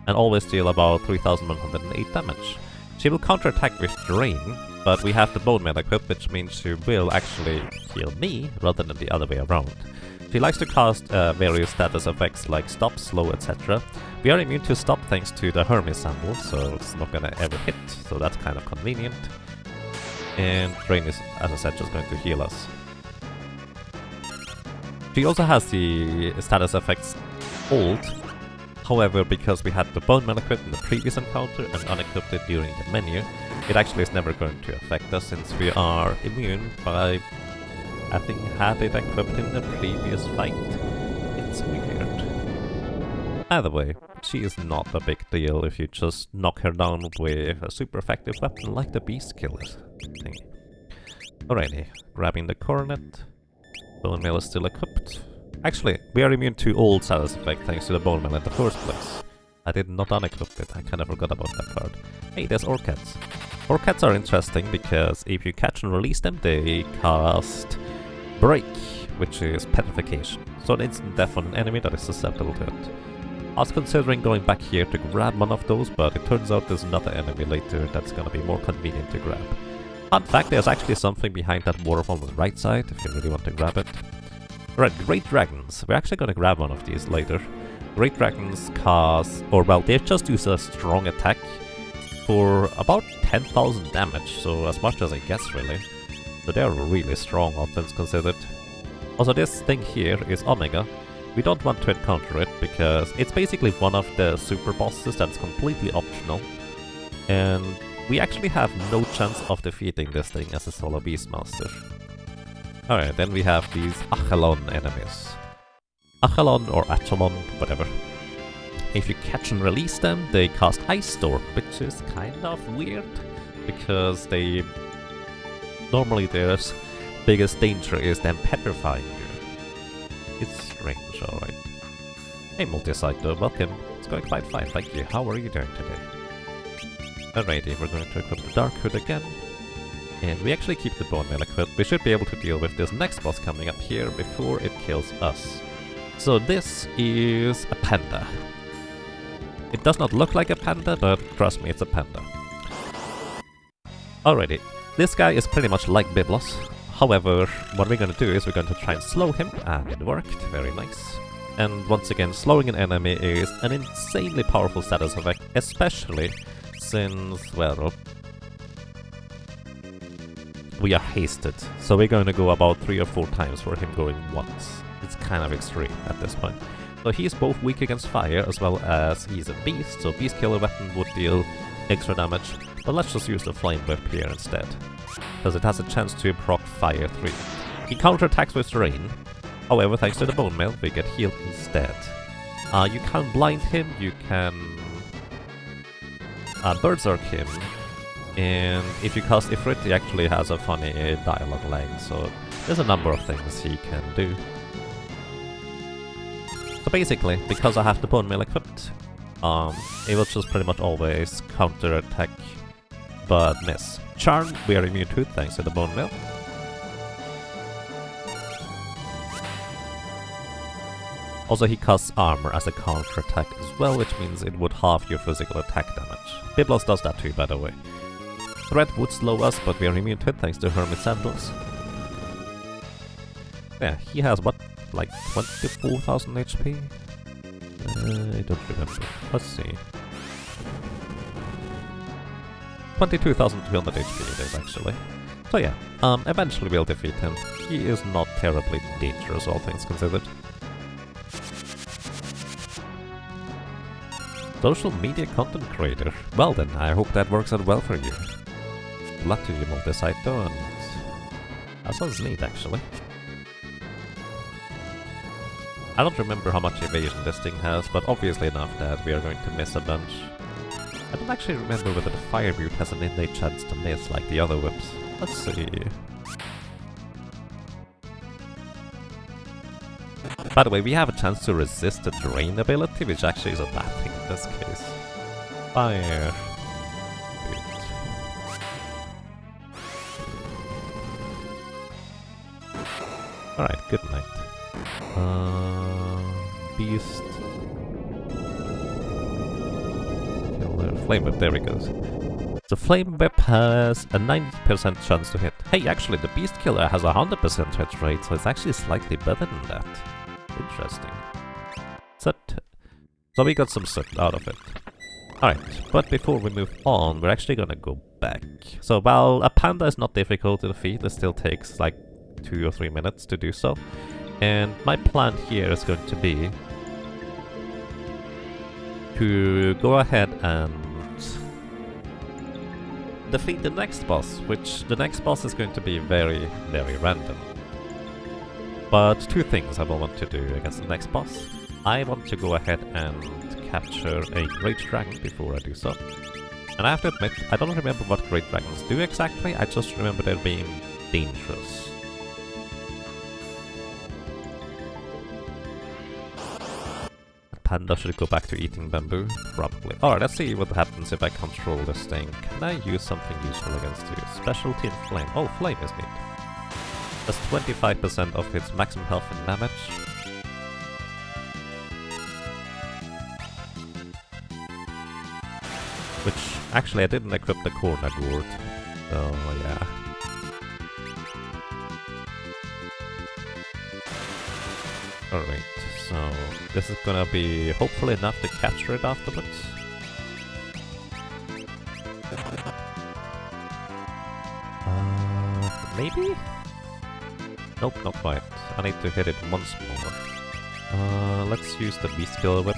Speaker 1: and always deal about 3,108 damage. She will counterattack with Drain, but we have the Bone Mail equipped, which means she will actually heal me rather than the other way around. She likes to cast various status effects like Stop, Slow, etc. We are immune to Stop thanks to the Hermes Sandal, so it's not gonna ever hit, so that's kind of convenient. And Drain is, as I said, just going to heal us. She also has the status effects Ult. However, because we had the Bone Mail equipped in the previous encounter and unequipped it during the menu, it actually is never going to affect us since we are immune by having had it equipped in the previous fight. It's weird. Either way, she is not a big deal if you just knock her down with a super effective weapon like the Beast Killer thing. Alrighty, grabbing the Coronet. Bone Mail is still equipped. Actually, we are immune to all status effect thanks to the Bone Mail in the first place. I did not unequip it, I kinda forgot about that part. Hey, there's Orcats. Orcats are interesting because if you catch and release them, they cast Break, which is Petrification. So an instant death on an enemy that is susceptible to it. I was considering going back here to grab one of those, but it turns out there's another enemy later that's gonna be more convenient to grab. Fun fact, there's actually something behind that waterfall on the right side, if you really want to grab it. Alright, Great Dragons. We're actually gonna grab one of these later. Great Dragons cast, or well, they just use a strong attack for about 10,000 damage, so as much as I guess really. So they're really strong, all things considered. Also, this thing here is Omega. We don't want to encounter it because it's basically one of the super bosses that's completely optional. And we actually have no chance of defeating this thing as a solo Beastmaster. Alright, then we have these Achelon enemies. Achelon or Achelon, whatever. If you catch and release them, they cast Ice Storm, which is kind of weird, because they... normally their biggest danger is them petrifying you. It's strange, alright. Hey Multicycler, welcome. It's going quite fine, thank you. How are you doing today? Alrighty, we're going to equip the Dark Hood again. And we actually keep the Bone Mail equipped. We should be able to deal with this next boss coming up here before it kills us. So this is a panda. It does not look like a panda, but trust me, it's a panda. Alrighty, this guy is pretty much like Biblos. However, what we're gonna do is we're going to try and slow him, and it worked, very nice. And once again, slowing an enemy is an insanely powerful status effect, especially since, well, we are hasted, so we're going to go about 3 or 4 times for him going once. It's kind of extreme at this point. So he's both weak against fire as well as he's a beast, so Beast Killer weapon would deal extra damage. But let's just use the Flame Whip here instead, because it has a chance to proc Fire 3. He counterattacks with Rain, however thanks to the Bone Mail we get healed instead. You can blind him, you can Berserk him, And if you cast Ifrit, he actually has a funny dialogue line, so there's a number of things he can do. So basically, because I have the bone meal equipped, it will just pretty much always counter-attack, but miss. Charm, we are immune to thanks to the bone meal. Also, he casts armor as a counter-attack as well, which means it would halve your physical attack damage. Biblos does that too, by the way. Threat would slow us, but we are immune to it thanks to Hermit Sandals. Yeah, he has what, like 24,000 HP? I don't remember. Let's see. 22,200 HP it is actually. So yeah, eventually we'll defeat him. He is not terribly dangerous, all things considered. Social media content creator. Well then, I hope that works out well for you. Good luck to you, Multisaito, and that sounds neat actually. I don't remember how much evasion this thing has, but obviously enough that we are going to miss a bunch. I don't actually remember whether the fire mute has an innate chance to miss like the other whips. Let's see. By the way, we have a chance to resist the drain ability, which actually is a bad thing in this case. Fire. Alright, good night. Beast. Killer. Flame Whip, there he goes. The Flame Whip has a 90% chance to hit. Hey, actually, the Beast Killer has a 100% hit rate, so it's actually slightly better than that. Interesting. So we got some soot out of it. Alright, but before we move on, we're actually gonna go back. So while a panda is not difficult to defeat, it still takes like 2 or 3 minutes to do so. And my plan here is going to be to go ahead and defeat the next boss, which the next boss is going to be very, very random. But 2 things I will want to do against the next boss. I want to go ahead and capture a Great Dragon before I do so. And I have to admit, I don't remember what Great Dragons do exactly, I just remember them being dangerous. Panda should go back to eating bamboo? Probably. Alright, let's see what happens if I control this thing. Can I use something useful against you? Specialty and Flame. Oh, Flame is neat. That's 25% of its maximum health and damage. Which, actually I didn't equip the corner gourd. Oh, yeah. Alright, so this is gonna be hopefully enough to capture it afterwards. Maybe? Nope, not quite. I need to hit it once more. Let's use the Beast Killer Whip.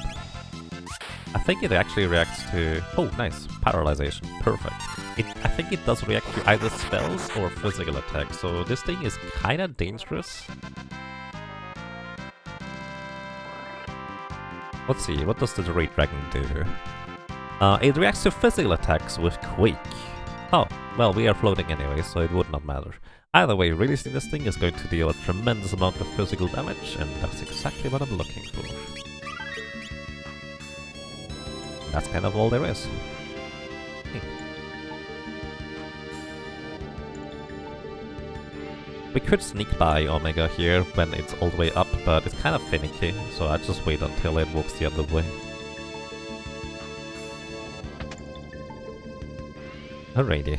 Speaker 1: I think it actually reacts to... Oh, nice. Paralyzation. Perfect. I think it does react to either spells or physical attacks, so this thing is kinda dangerous. Let's see, what does the Great Dragon do? It reacts to physical attacks with Quake. Oh, well, we are floating anyway, so it would not matter. Either way, releasing this thing is going to deal a tremendous amount of physical damage, and that's exactly what I'm looking for. That's kind of all there is. We could sneak by Omega here when it's all the way up, but it's kind of finicky, so I just wait until it walks the other way. Alrighty,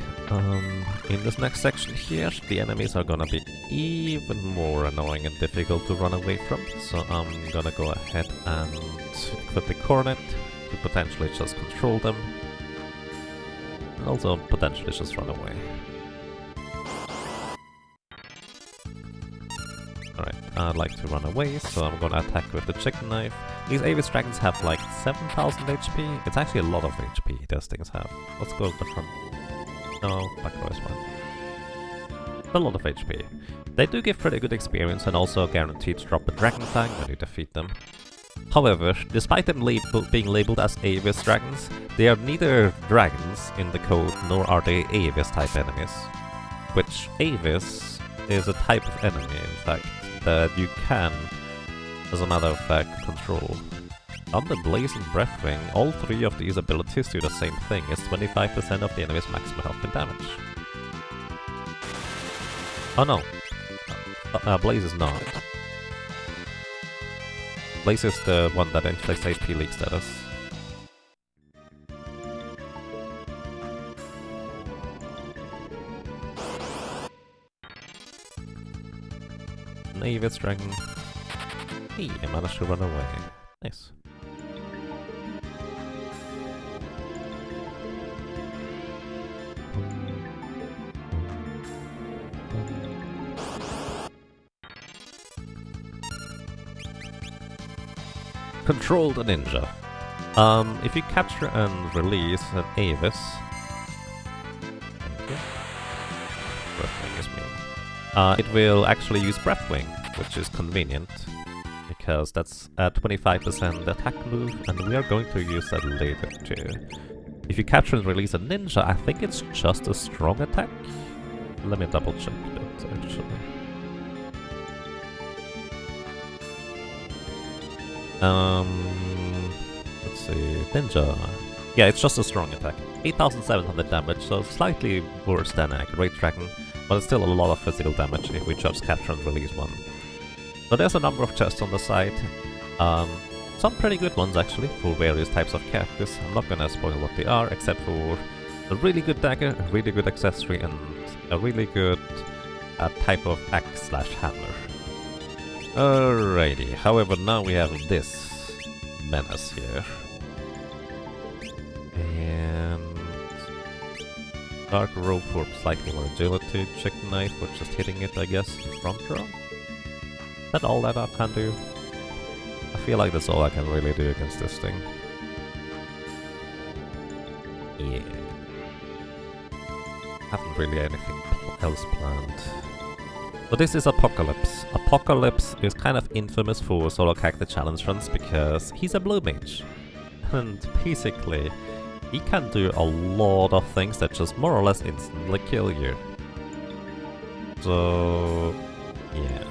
Speaker 1: in this next section here, the enemies are gonna be even more annoying and difficult to run away from, so I'm gonna go ahead and equip the Coronet to potentially just control them, and also potentially just run away. Alright, I'd like to run away, so I'm gonna attack with the chicken knife. These Avis dragons have like 7,000 HP. It's actually a lot of HP those things have. Let's go to the front. No, back row is fine. A lot of HP. They do give pretty good experience and also guaranteed to drop a dragon fang when you defeat them. However, despite them being labeled as Avis dragons, they are neither dragons in the code nor are they Avis type enemies. Which Avis is a type of enemy, in fact, that you can, as a matter of fact, control. Under Blaze and Breathwing, all three of these abilities do the same thing, it's 25% of the enemy's maximum health and damage. Oh no, Blaze is not. Blaze is the one that inflicts HP leak status. Avis dragon. Hey, I managed to run away. Nice. Control the ninja. If you capture and release an Avis, thank you. Breathwing is mean. It will actually use Breathwing, which is convenient because that's a 25% attack move, and we are going to use that later too. If you capture and release a ninja, I think it's just a strong attack. Let me double check that actually. Let's see, ninja. Yeah, it's just a strong attack. 8,700 damage, so slightly worse than a Great Dragon, but it's still a lot of physical damage if we just capture and release one. So there's a number of chests on the side. Some pretty good ones actually, for various types of characters. I'm not gonna spoil what they are, except for a really good dagger, a really good accessory, and a really good type of axe/hammer. Alrighty, however, now we have this menace here. And Dark Rope for slightly more agility, Chick Knife for just hitting it, I guess, front row? Is that all that I can do? I feel like that's all I can really do against this thing. Yeah. Haven't really anything else planned. But this is Apocalypse. Apocalypse is kind of infamous for solo character challenge runs because he's a blue mage. And basically, he can do a lot of things that just more or less instantly kill you. So, yeah.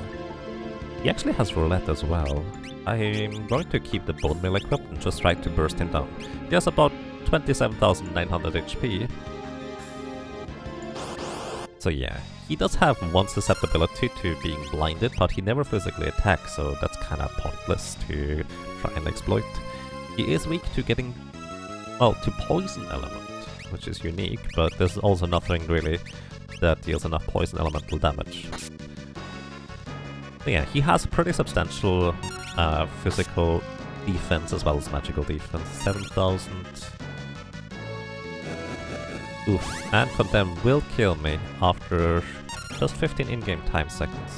Speaker 1: He actually has roulette as well. I'm going to keep the bone meal equipped and just try to burst him down. He has about 27,900 HP. So yeah, he does have one susceptibility to being blinded, but he never physically attacks, so that's kind of pointless to try and exploit. He is weak to getting, well, to poison element, which is unique, but there's also nothing really that deals enough poison elemental damage. But yeah, he has pretty substantial physical defense as well as magical defense. 7,000. Oof, and Condemn will kill me after just 15 in-game time seconds.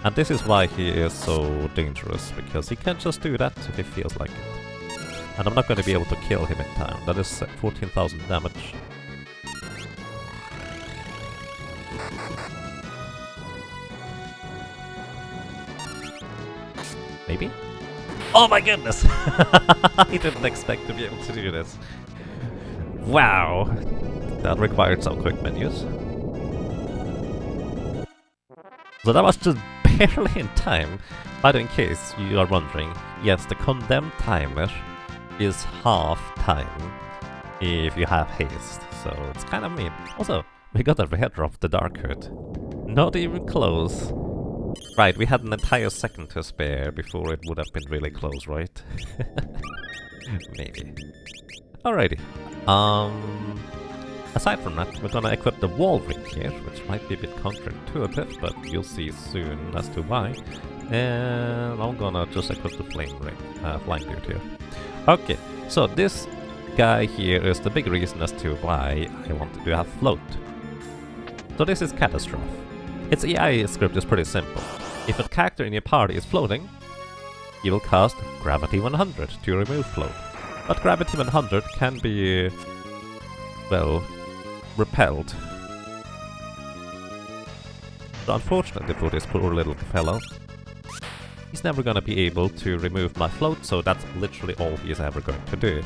Speaker 1: And this is why he is so dangerous, because he can just do that if he feels like it. And I'm not going to be able to kill him in time. That is 14,000 damage. Maybe? Oh my goodness! I didn't expect to be able to do this. Wow! That required some quick menus. So that was just barely in time. But in case you are wondering, yes, the condemned timer is half time if you have haste, so it's kind of mean. Also, we got a rare drop, the Dark Hood. Not even close. Right, we had an entire second to spare before it would have been really close, right? Maybe. Alrighty. Aside from that, we're gonna equip the wall ring here, which might be a bit counterintuitive, but you'll see soon as to why. And I'm gonna just equip the flame ring, flying dude here. Okay, so this guy here is the big reason as to why I wanted to have float. So this is Catastrophe. Its AI script is pretty simple. If a character in your party is floating, you will cast Gravity 100 to remove float. But Gravity 100 can be, well, repelled. So unfortunately for this poor little fellow, he's never gonna be able to remove my float, so that's literally all he is ever going to do.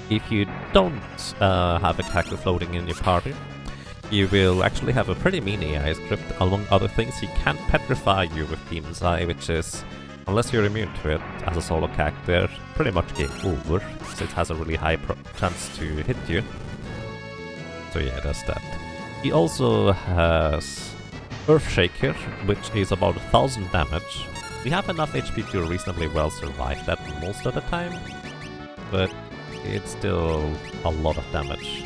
Speaker 1: If you don't have a character floating in your party, you will actually have a pretty mean AI script. Among other things, he can petrify you with Demon's Eye, which is, unless you're immune to it as a solo character, pretty much game over, since it has a really high chance to hit you. So yeah, that's that. He also has Earthshaker, which is about 1000 damage. We have enough HP to reasonably well survive that most of the time, but it's still a lot of damage.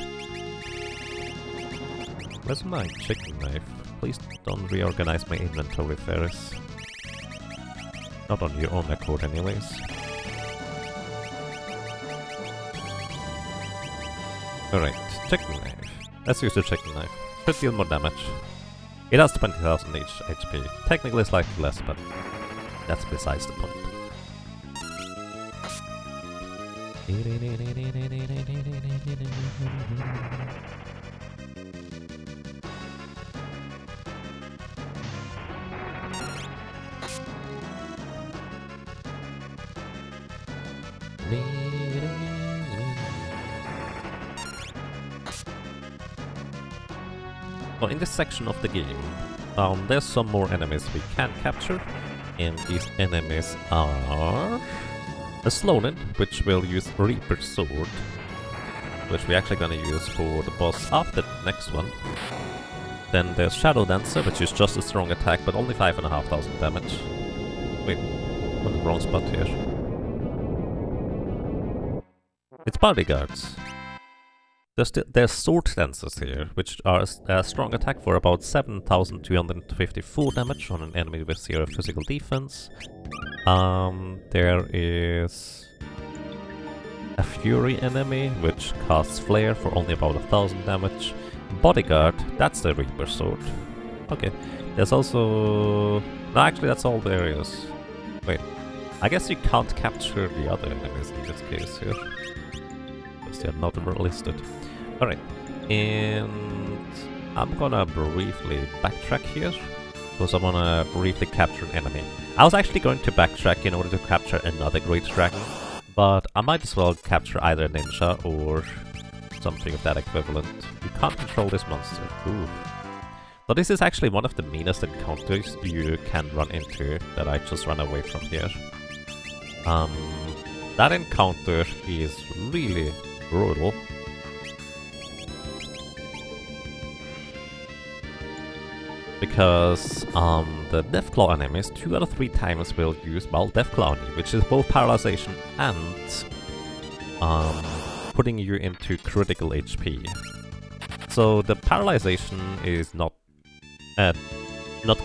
Speaker 1: Where's my chicken knife? Please don't reorganize my inventory, Ferris. Not on your own accord anyways. Alright, chicken knife. Let's use the chicken knife. Should deal more damage. It has 20,000 each HP. Technically slightly less, but that's besides the point. Well, in this section of the game, there's some more enemies we can capture, and these enemies are a Slonin, which will use Reaper's Sword, which we're actually gonna use for the boss after the next one. Then there's Shadow Dancer, which is just a strong attack, but only 5,500 damage. Wait, I'm on the wrong spot here. It's Bodyguards. There's Sword Dancers here, which are a strong attack for about 7,254 damage on an enemy with 0 physical defense. There is a Fury enemy, which casts Flare for only about 1,000 damage. Bodyguard, that's the Reaper Sword. Okay, there's also... No, actually that's all there is. Wait, I guess you can't capture the other enemies in this case here, because they are not listed. Alright, and I'm gonna briefly backtrack here, because I wanna briefly capture an enemy. I was actually going to backtrack in order to capture another Great Dragon, but I might as well capture either a ninja or something of that equivalent. You can't control this monster. Ooh. So this is actually one of the meanest encounters you can run into that I just ran away from here. That encounter is really brutal. Because the Deathclaw enemies 2 out of 3 times will use, well, Deathclaw on you, which is both paralyzation and putting you into critical HP. So the paralyzation is not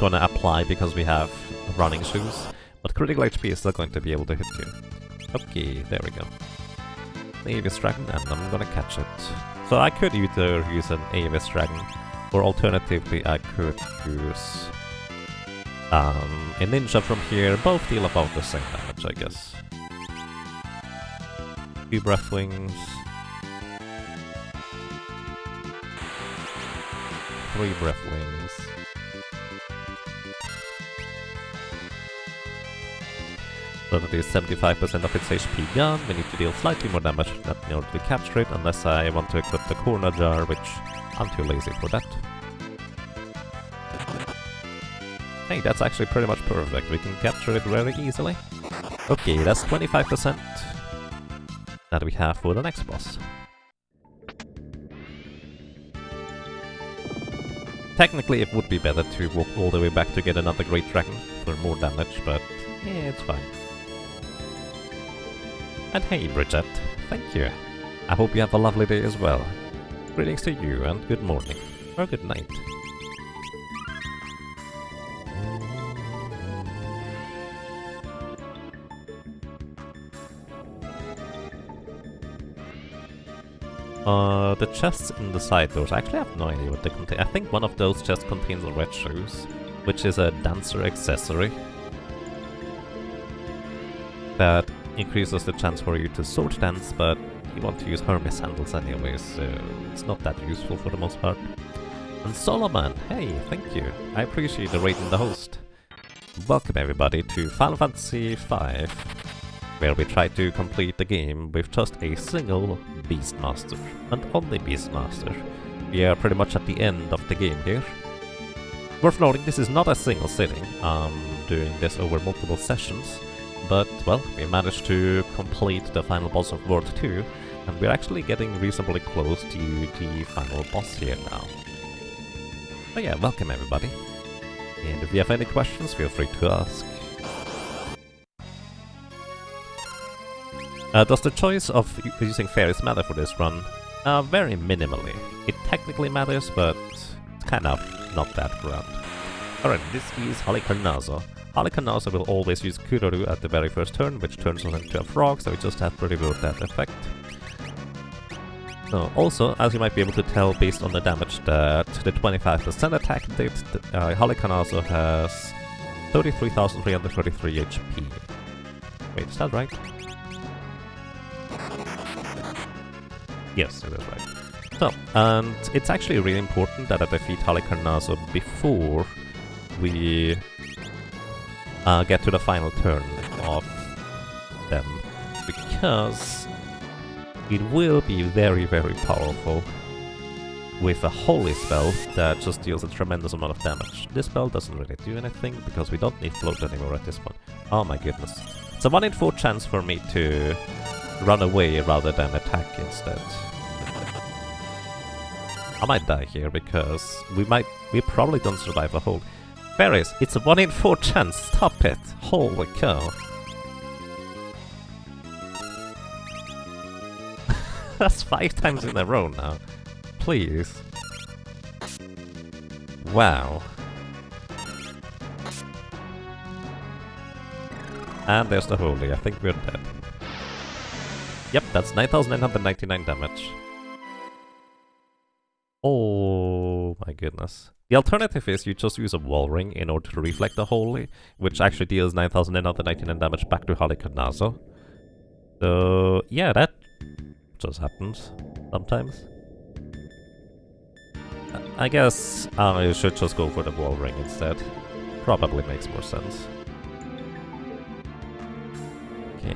Speaker 1: gonna apply because we have running shoes, but critical HP is still going to be able to hit you. Okay, there we go. Avis Dragon, and I'm gonna catch it. So I could either use an Avis Dragon, or alternatively I could use a ninja from here. Both deal about the same damage, I guess. 2 Breath Wings. 3 Breath Wings. So that is 75% of its HP gone. We need to deal slightly more damage in order to capture it, unless I want to equip the corner jar, which I'm too lazy for that. Hey, that's actually pretty much perfect. We can capture it very easily. Okay, that's 25% that we have for the next boss. Technically, it would be better to walk all the way back to get another Great Dragon for more damage, but yeah, it's fine. And hey, Bridget, thank you. I hope you have a lovely day as well. Greetings to you, and good morning, or good night. The chests in the side doors, I actually have no idea what they contain. I think one of those chests contains red shoes, which is a dancer accessory that increases the chance for you to sword dance, but you want to use Hermes handles anyways, so it's not that useful for the most part. And Solomon, hey, thank you. I appreciate the raid in the host. Welcome everybody to Final Fantasy V, where we try to complete the game with just a single Beastmaster, and only Beastmaster. We are pretty much at the end of the game here. Worth noting, this is not a single sitting, doing this over multiple sessions, but, well, we managed to complete the final boss of World 2, and we're actually getting reasonably close to the final boss here now. So yeah, welcome everybody. And if you have any questions, feel free to ask. Does the choice of using fairies matter for this run? Very minimally. It technically matters, but it's kind of not that grand. Alright, this is Halicarnaso. Halicarnaso will always use Kururu at the very first turn, which turns us into a frog, so we just have to revert that effect. Also, as you might be able to tell based on the damage that the 25% attack did, Halicarnaso has 33,333 HP. Wait, is that right? Yes, it is right. So, and it's actually really important that I defeat Halicarnaso before we get to the final turn of them, because it will be very, very powerful with a holy spell that just deals a tremendous amount of damage. This spell doesn't really do anything because we don't need float anymore at this point. Oh my goodness. It's a 1 in 4 chance for me to run away rather than attack instead. I might die here because we probably don't survive a hold. Fairies, it's a 1 in 4 chance, stop it! Holy cow. That's 5 times in a row now. Please. Wow. And there's the holy. I think we're dead. Yep, that's 9,999 damage. Oh my goodness. The alternative is you just use a wall ring in order to reflect the holy, which actually deals 9,999 damage back to Halicarnaso. So yeah, that just happens sometimes. I guess I should just go for the wall ring instead. Probably makes more sense. Okay,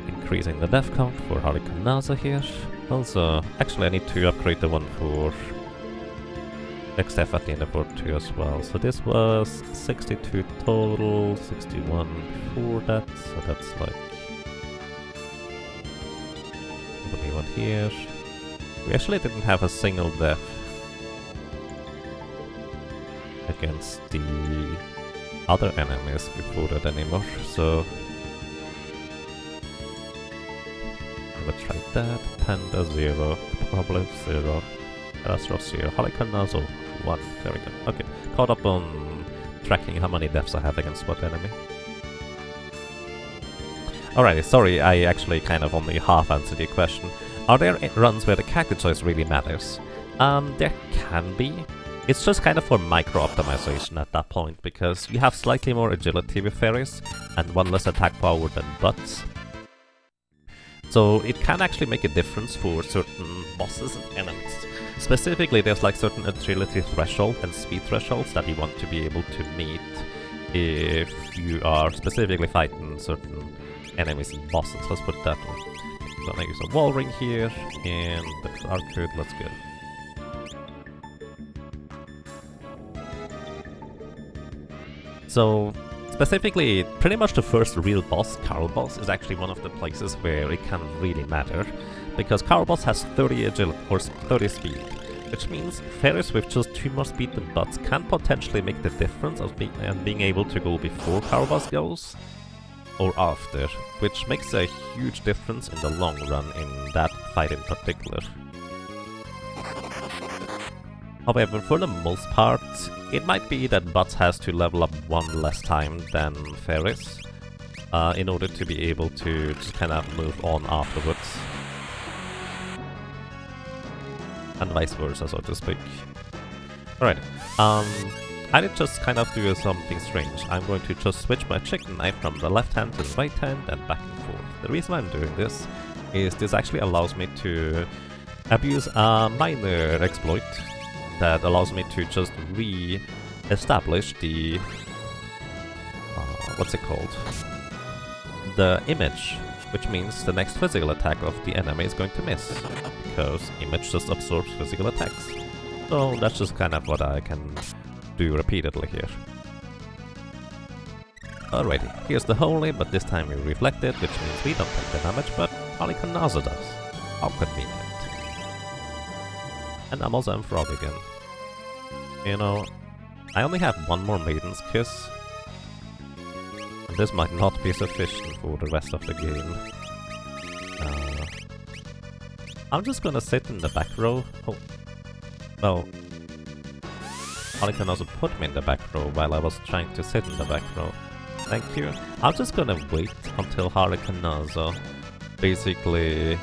Speaker 1: increasing the death count for Halicarnaso here. Also, actually I need to upgrade the one for XF at the end of World 2 as well. So this was 62 total, 61 before that, so that's like... one here. We actually didn't have a single death against the other enemies before that anymore, so let's try that. Panda 0, Problem 0, Astros 0, Halicarnaso 1. There we go. Okay, caught up on tracking how many deaths I have against what enemy. Alrighty, sorry, I actually kind of only half answered your question. Are there runs where the character choice really matters? There can be. It's just kind of for micro-optimization at that point, because you have slightly more agility with fairies, and 1 less attack power than butts. So it can actually make a difference for certain bosses and enemies. Specifically, there's like certain agility threshold and speed thresholds that you want to be able to meet if you are specifically fighting certain enemies and bosses. Let's put it that way. I'm gonna use a wall ring here, and the arcade, let's go. So, specifically, pretty much the first real boss, Carl Boss, is actually one of the places where it can really matter, because Carl Boss has 30 agility, or 30 speed, which means fairies with just 2 more speed than butts can potentially make the difference of being able to go before Carl Boss goes, or after, which makes a huge difference in the long run in that fight in particular. However, for the most part, it might be that Butts has to level up 1 less time than Fairies in order to be able to just kind of move on afterwards. And vice versa, so to speak. Alright, I did just kind of do something strange. I'm going to just switch my chicken knife from the left hand to the right hand and back and forth. The reason I'm doing this is this actually allows me to abuse a minor exploit that allows me to just re-establish the what's it called? The image, which means the next physical attack of the enemy is going to miss, because image just absorbs physical attacks. So that's just kind of what I can do repeatedly here. Alrighty, here's the holy, but this time we reflect it, which means we don't take the damage, but Harlequinazo does. How convenient. And I'm also Frog again. You know, I only have one more Maiden's Kiss, and this might not be sufficient for the rest of the game. I'm just gonna sit in the back row. Oh, well, Harlequinazo put me in the back row while I was trying to sit in the back row. Thank you. I'm just gonna wait until Harlequinazo basically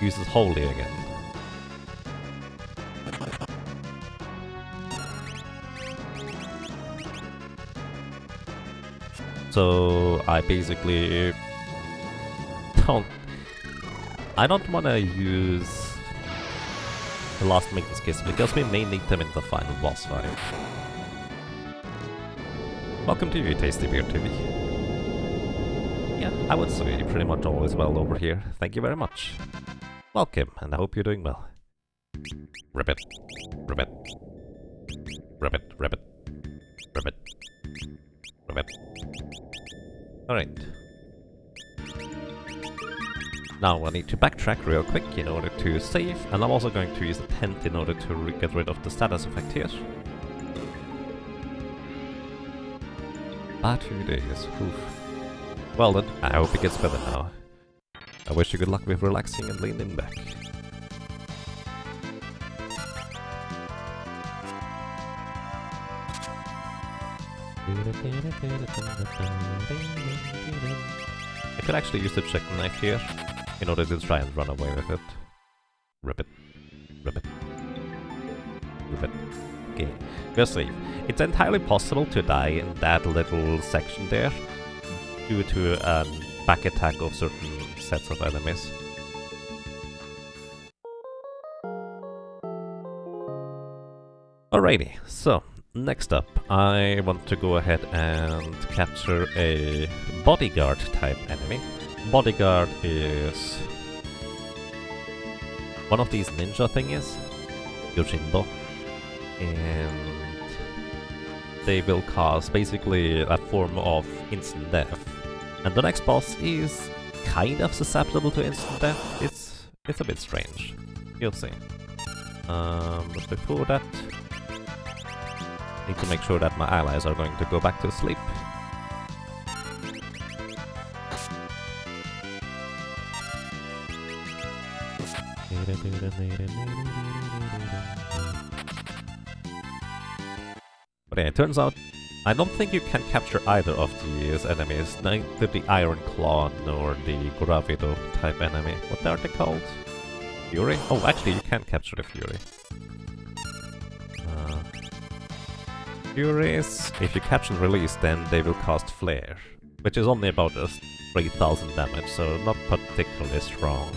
Speaker 1: uses Holy again. So I basically I don't wanna use the last Maiden's Kiss because we may need them in the final boss fight. Welcome to you, Tasty Beer TV. Yeah, I would say pretty much all is well over here. Thank you very much. Welcome, and I hope you're doing well. Ribbit. Ribbit. Ribbit. Ribbit. Ribbit. Ribbit. Alright. Now I need to backtrack real quick in order to save, and I'm also going to use the tent in order to get rid of the status effect here. Bad few days. Oof. Well then, I hope it gets better now. I wish you good luck with relaxing and leaning back. I could actually use the chicken knife here in order to try and run away with it. Rip it. Rip it. Rip it. Okay, we're safe. It's entirely possible to die in that little section there due to a back attack of certain sets of enemies. Alrighty, so next up I want to go ahead and capture a bodyguard type enemy. Bodyguard is one of these ninja thingies, Yojimbo, and they will cause basically a form of instant death. And the next boss is kind of susceptible to instant death. It's a bit strange. You'll see. But before that, I need to make sure that my allies are going to go back to sleep. But yeah, it turns out I don't think you can capture either of these enemies, neither the Iron Claw nor the Gravido type enemy. What are they called? Fury? Oh, actually you can capture the Fury. Furies, if you catch and release, then they will cast Flare, which is only about 3000 damage, so not particularly strong.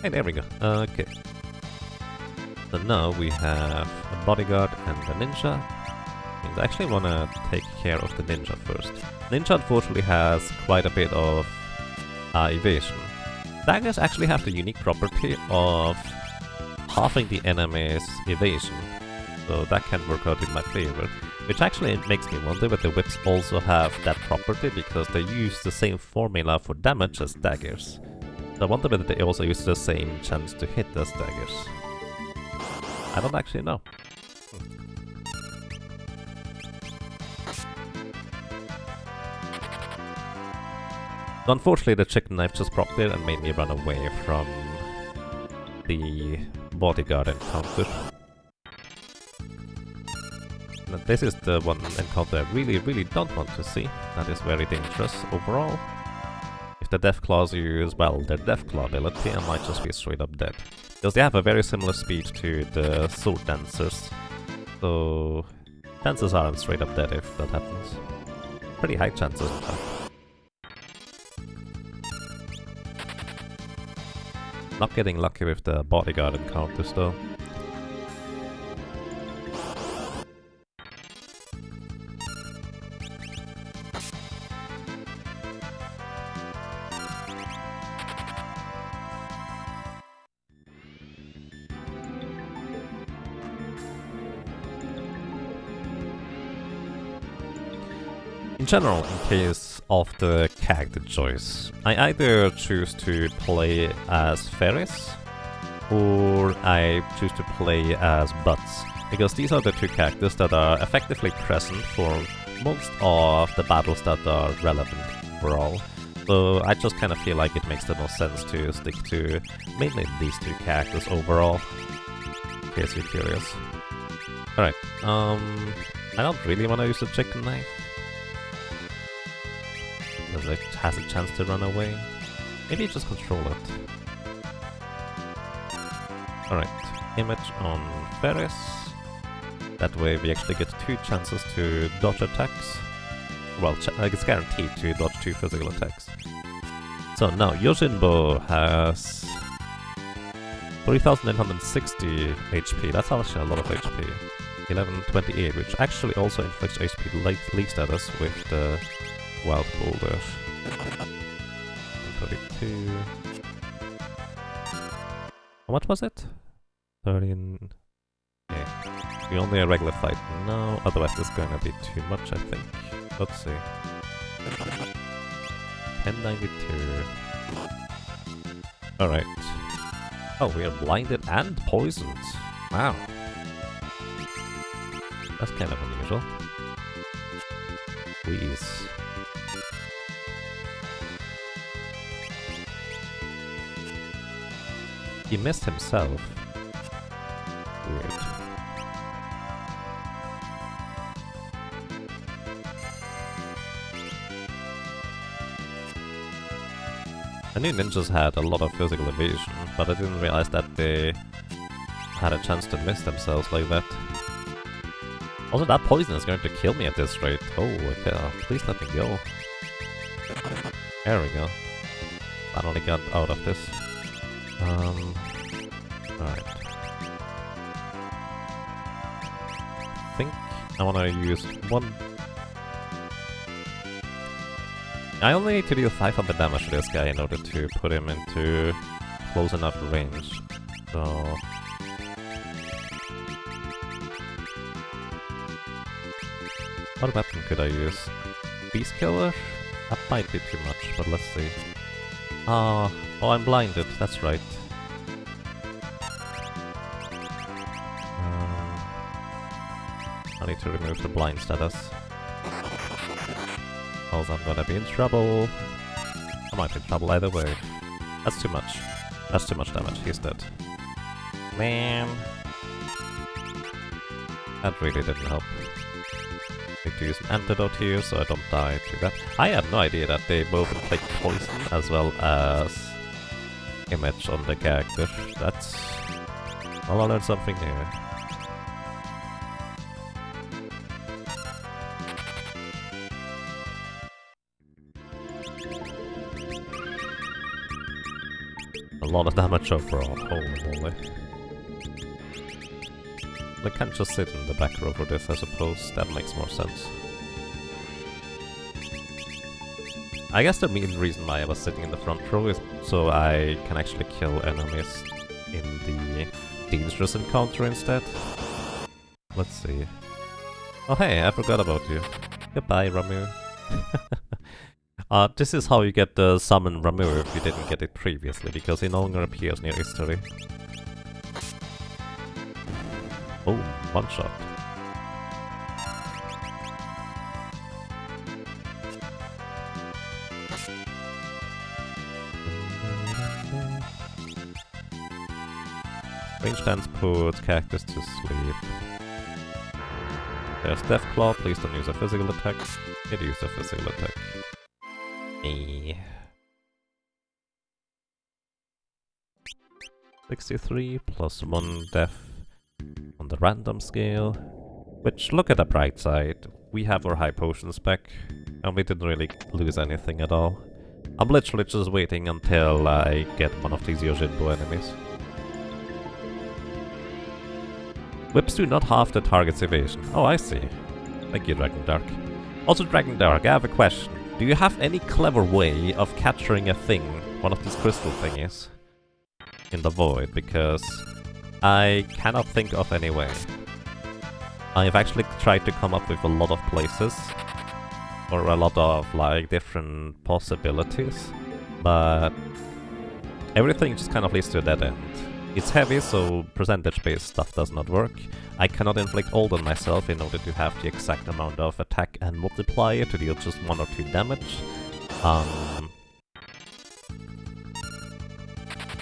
Speaker 1: Hey, there we go. Okay. So now we have a bodyguard and a ninja. I actually want to take care of the ninja first. Ninja unfortunately has quite a bit of evasion. Daggers actually have the unique property of halving the enemy's evasion, so that can work out in my favor. Which actually makes me wonder whether the whips also have that property, because they use the same formula for damage as daggers. So I wonder whether they also use the same chance to hit as daggers. I don't actually know. So unfortunately the chicken knife just propped there and made me run away from the bodyguard encounter. Now, this is the one encounter I really don't want to see. That is very dangerous overall. If the Deathclaws use, well, their Deathclaw ability, I might just be straight up dead. Because they have a very similar speed to the Sword Dancers. So chances are I'm straight up dead if that happens. Pretty high chances in fact. Not getting lucky with the bodyguard encounters though. In general, in case of the character choice, I either choose to play as Ferris or I choose to play as Butts, because these are the two characters that are effectively present for most of the battles that are relevant overall. So I just kind of feel like it makes the most sense to stick to mainly these two characters overall, in case you're curious. Alright, I don't really want to use the chicken knife, because it has a chance to run away. Maybe just control it. Alright, image on Ferris. That way we actually get 2 chances to dodge attacks. Well, it's guaranteed to dodge 2 physical attacks. So now Yojimbo has 3860 HP. That's actually a lot of HP. 1128, which actually also inflicts HP leak status with the Wild Boulder. 32. What was it? 13. Okay. We only a regular fight now, otherwise this is gonna be too much, I think. Let's see. 1092. Alright. Oh, we are blinded and poisoned. Wow. That's kind of unusual. Please. He missed himself. Weird. I knew ninjas had a lot of physical evasion, but I didn't realize that they had a chance to miss themselves like that. Also, that poison is going to kill me at this rate. Oh, okay. Please let me go. There we go. Finally got out of this. Alright. I think I want to use one. I only need to deal 500 damage to this guy in order to put him into close enough range. So what weapon could I use? Beast Killer? That might be too much, but let's see. Oh, I'm blinded, that's right. I need to remove the blind status. Else I'm gonna be in trouble. I might be in trouble either way. That's too much. That's too much damage, he's dead. Man. That really didn't help. Need to use an antidote here so I don't die to that. I had no idea that they both inflict poison as well as image on the character. That's... Well, I learned something new. A lot of damage overall, holy moly. I can't just sit in the back row for this, I suppose. That makes more sense. I guess the main reason why I was sitting in the front row is so I can actually kill enemies in the dangerous encounter instead. Let's see. Oh hey, I forgot about you. Goodbye, Ramu. This is how you get the summon Ramu if you didn't get it previously, because he no longer appears near history. Oh, one shot. Range dance puts characters to sleep. There's Deathclaw, please don't use a physical attack. It used a physical attack. 63 plus 1 death on the random scale. Which, look at the bright side, we have our high potions back, and we didn't really lose anything at all. I'm literally just waiting until I get one of these Yojimbo enemies. Whips do not halve the target's evasion. Oh, I see. Thank you, Dragon Dark. Also, Dragon Dark, I have a question. Do you have any clever way of capturing a thing, one of these crystal thingies, in the void? Because I cannot think of any way. I've actually tried to come up with a lot of places, or a lot of like different possibilities, but everything just kind of leads to a dead end. It's heavy, so percentage-based stuff does not work. I cannot inflict ult on myself in order to have the exact amount of attack and multiplier to deal just 1 or 2 damage.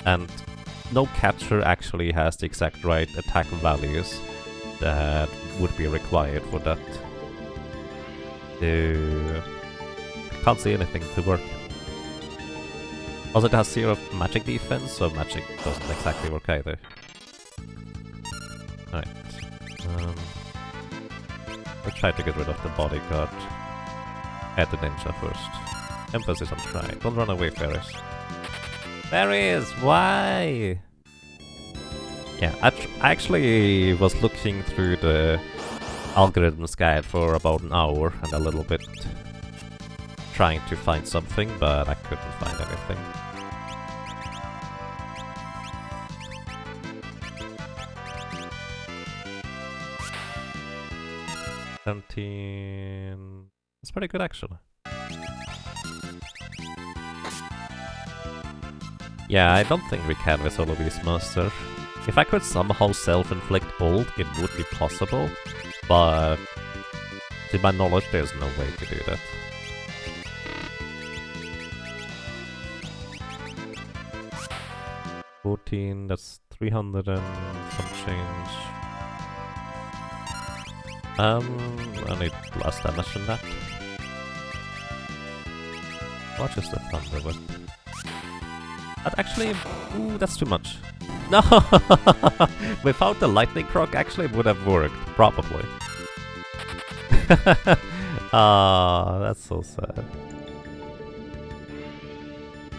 Speaker 1: And no catcher actually has the exact right attack values that would be required for that. I can't see anything to work. Also, it has 0 magic defense, so magic doesn't exactly work either. Alright. Let's try to get rid of the bodyguard. Add the ninja first. Emphasis on try. Don't run away, fairies. Fairies! Why? Yeah, I actually was looking through the algorithms guide for about an hour and a little bit, trying to find something, but I couldn't find anything. That's pretty good actually. Yeah, I don't think we can with solo Beastmaster. If I could somehow self-inflict ult, it would be possible, but to my knowledge there's no way to do that. That's 300 and some change. I need less damage than that. What is the thunder with? That actually... Ooh, that's too much. No! Without the lightning croc actually it would have worked, probably. Ah, that's so sad.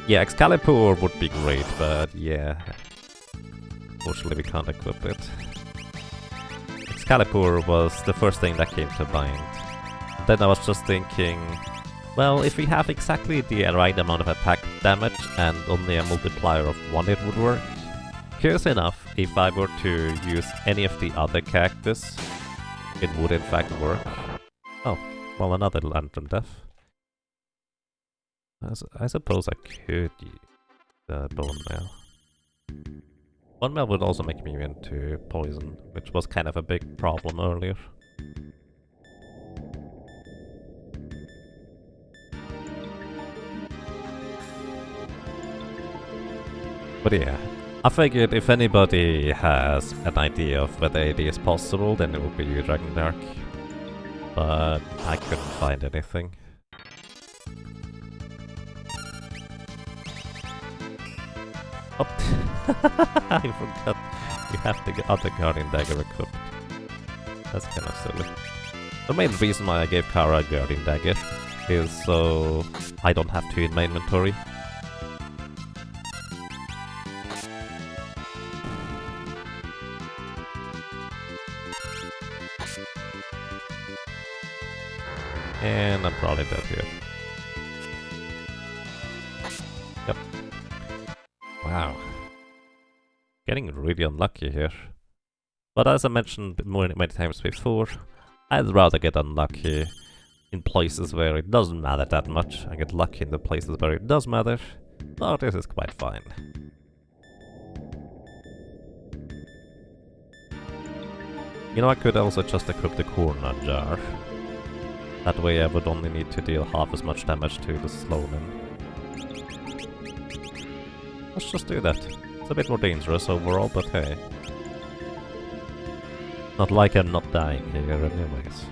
Speaker 1: Yeah, Excalibur would be great, but yeah. Unfortunately we can't equip it. Excalibur was the first thing that came to mind. Then I was just thinking, well, if we have exactly the right amount of attack damage and only a multiplier of 1 it would work. Curious enough, if I were to use any of the other characters, it would in fact work. Oh, well, another Lantern Death. I suppose I could use the Bone Mail. Bone Mail would also make me immune to poison, which was kind of a big problem earlier. But yeah, I figured if anybody has an idea of whether it is possible, then it would be you, Dragon Dark. But I couldn't find anything. Oh, I forgot. You have the other Guardian Dagger equipped. That's kind of silly. The main reason why I gave Kara a Guardian Dagger is so I don't have to in my inventory. And I'm probably dead here. Yep. Wow. Getting really unlucky here. But as I mentioned many times before, I'd rather get unlucky in places where it doesn't matter that much. I get lucky in the places where it does matter. So this is quite fine. You know, I could also just equip the corner jar. That way I would only need to deal half as much damage to the Sloanin. Let's just do that. It's a bit more dangerous overall, but hey. Not like I'm not dying here anyways.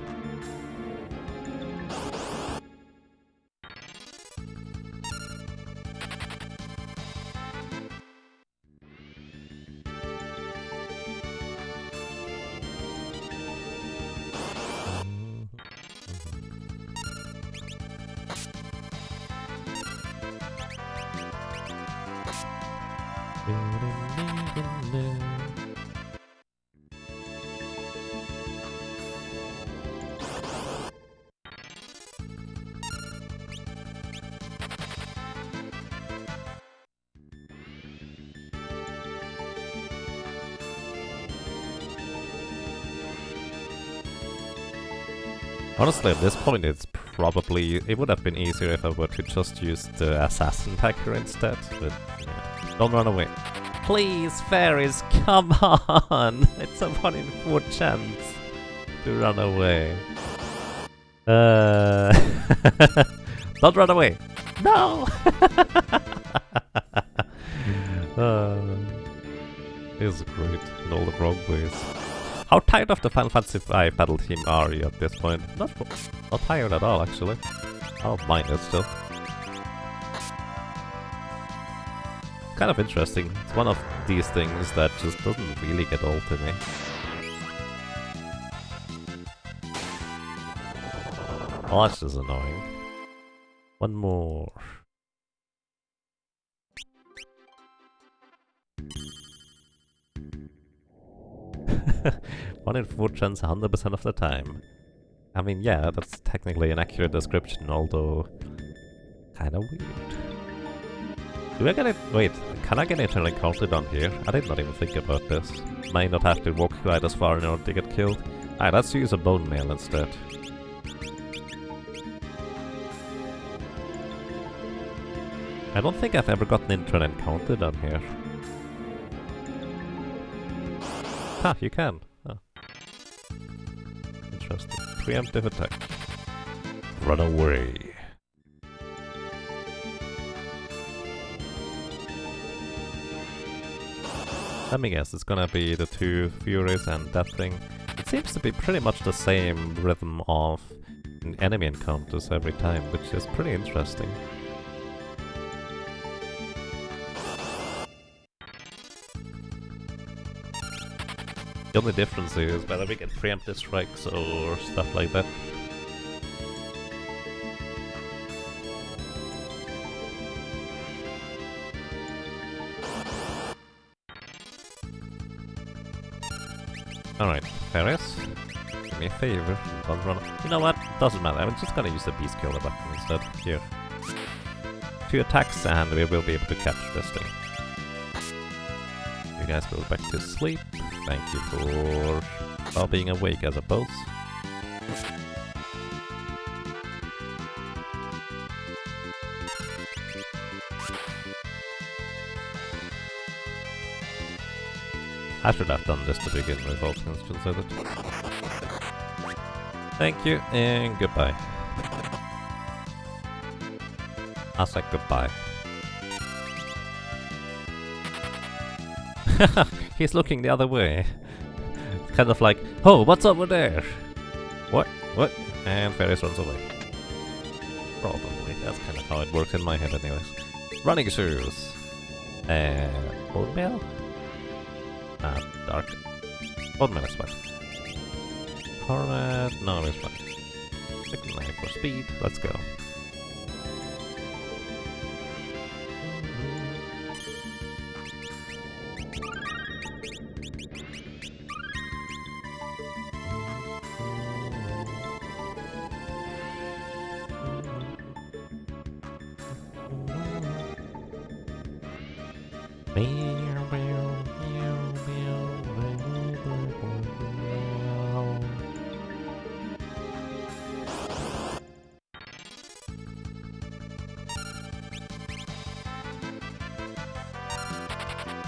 Speaker 1: Honestly, at this point it would have been easier if I were to just use the assassin packer instead, but yeah. Don't run away. Please, fairies, come on! It's a 1 in 4 chance to run away. Don't run away! No! This is great in all the wrong ways. How tired of the Final Fantasy V battle team are you at this point? Not tired at all, actually. I don't mind it still. Kind of interesting. It's one of these things that just doesn't really get old to me. Oh, that's just annoying. One more. One in 4 chance 100% of the time. I mean, yeah, that's technically an accurate description, although kinda weird. Do I get it? Wait, can I get eternal encounter done here? I did not even think about this. May not have to walk quite as far in order to get killed. Alright, let's use a bone mail instead. I don't think I've ever gotten eternal encounter done here. Ha, you can. Oh. Interesting. Preemptive attack. Run away. Let me guess, it's gonna be the 2 Furies and that thing. It seems to be pretty much the same rhythm of enemy encounters every time, which is pretty interesting. The only difference is whether we get preemptive strikes or stuff like that. Alright, Ferris, do me a favor, don't run. You know what? Doesn't matter, I'm just gonna use the Beast Killer button instead. Here. 2 attacks and we will be able to capture this thing. You guys go back to sleep. Thank you for being awake, I suppose. I should have done this to begin with, all things considered. Thank you, and goodbye. I said goodbye. He's looking the other way. It's kind of like, oh, what's over there? What? What? And Ferris runs away. Probably. That's kind of how it works in my head anyways. Running shoes. Bone mail? Dark. Bone mail is fine. Coronet, no, it's fine. Second knife for speed, let's go.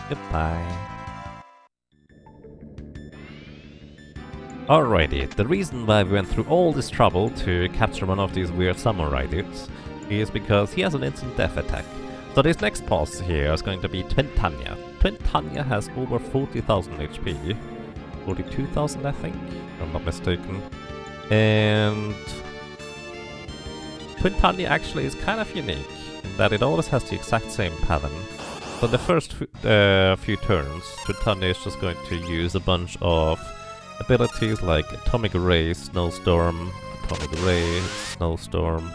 Speaker 1: Goodbye. Alrighty, the reason why we went through all this trouble to capture one of these weird samurai dudes is because he has an instant death attack. So this next boss here is going to be Twin Tanya. Twin Tanya has over 40,000 HP. 42,000 I think, if I'm not mistaken. And Twin Tanya actually is kind of unique in that it always has the exact same pattern. So the first few turns, Twin Tanya is just going to use a bunch of abilities like Atomic Ray, Snowstorm, Atomic Ray, Snowstorm,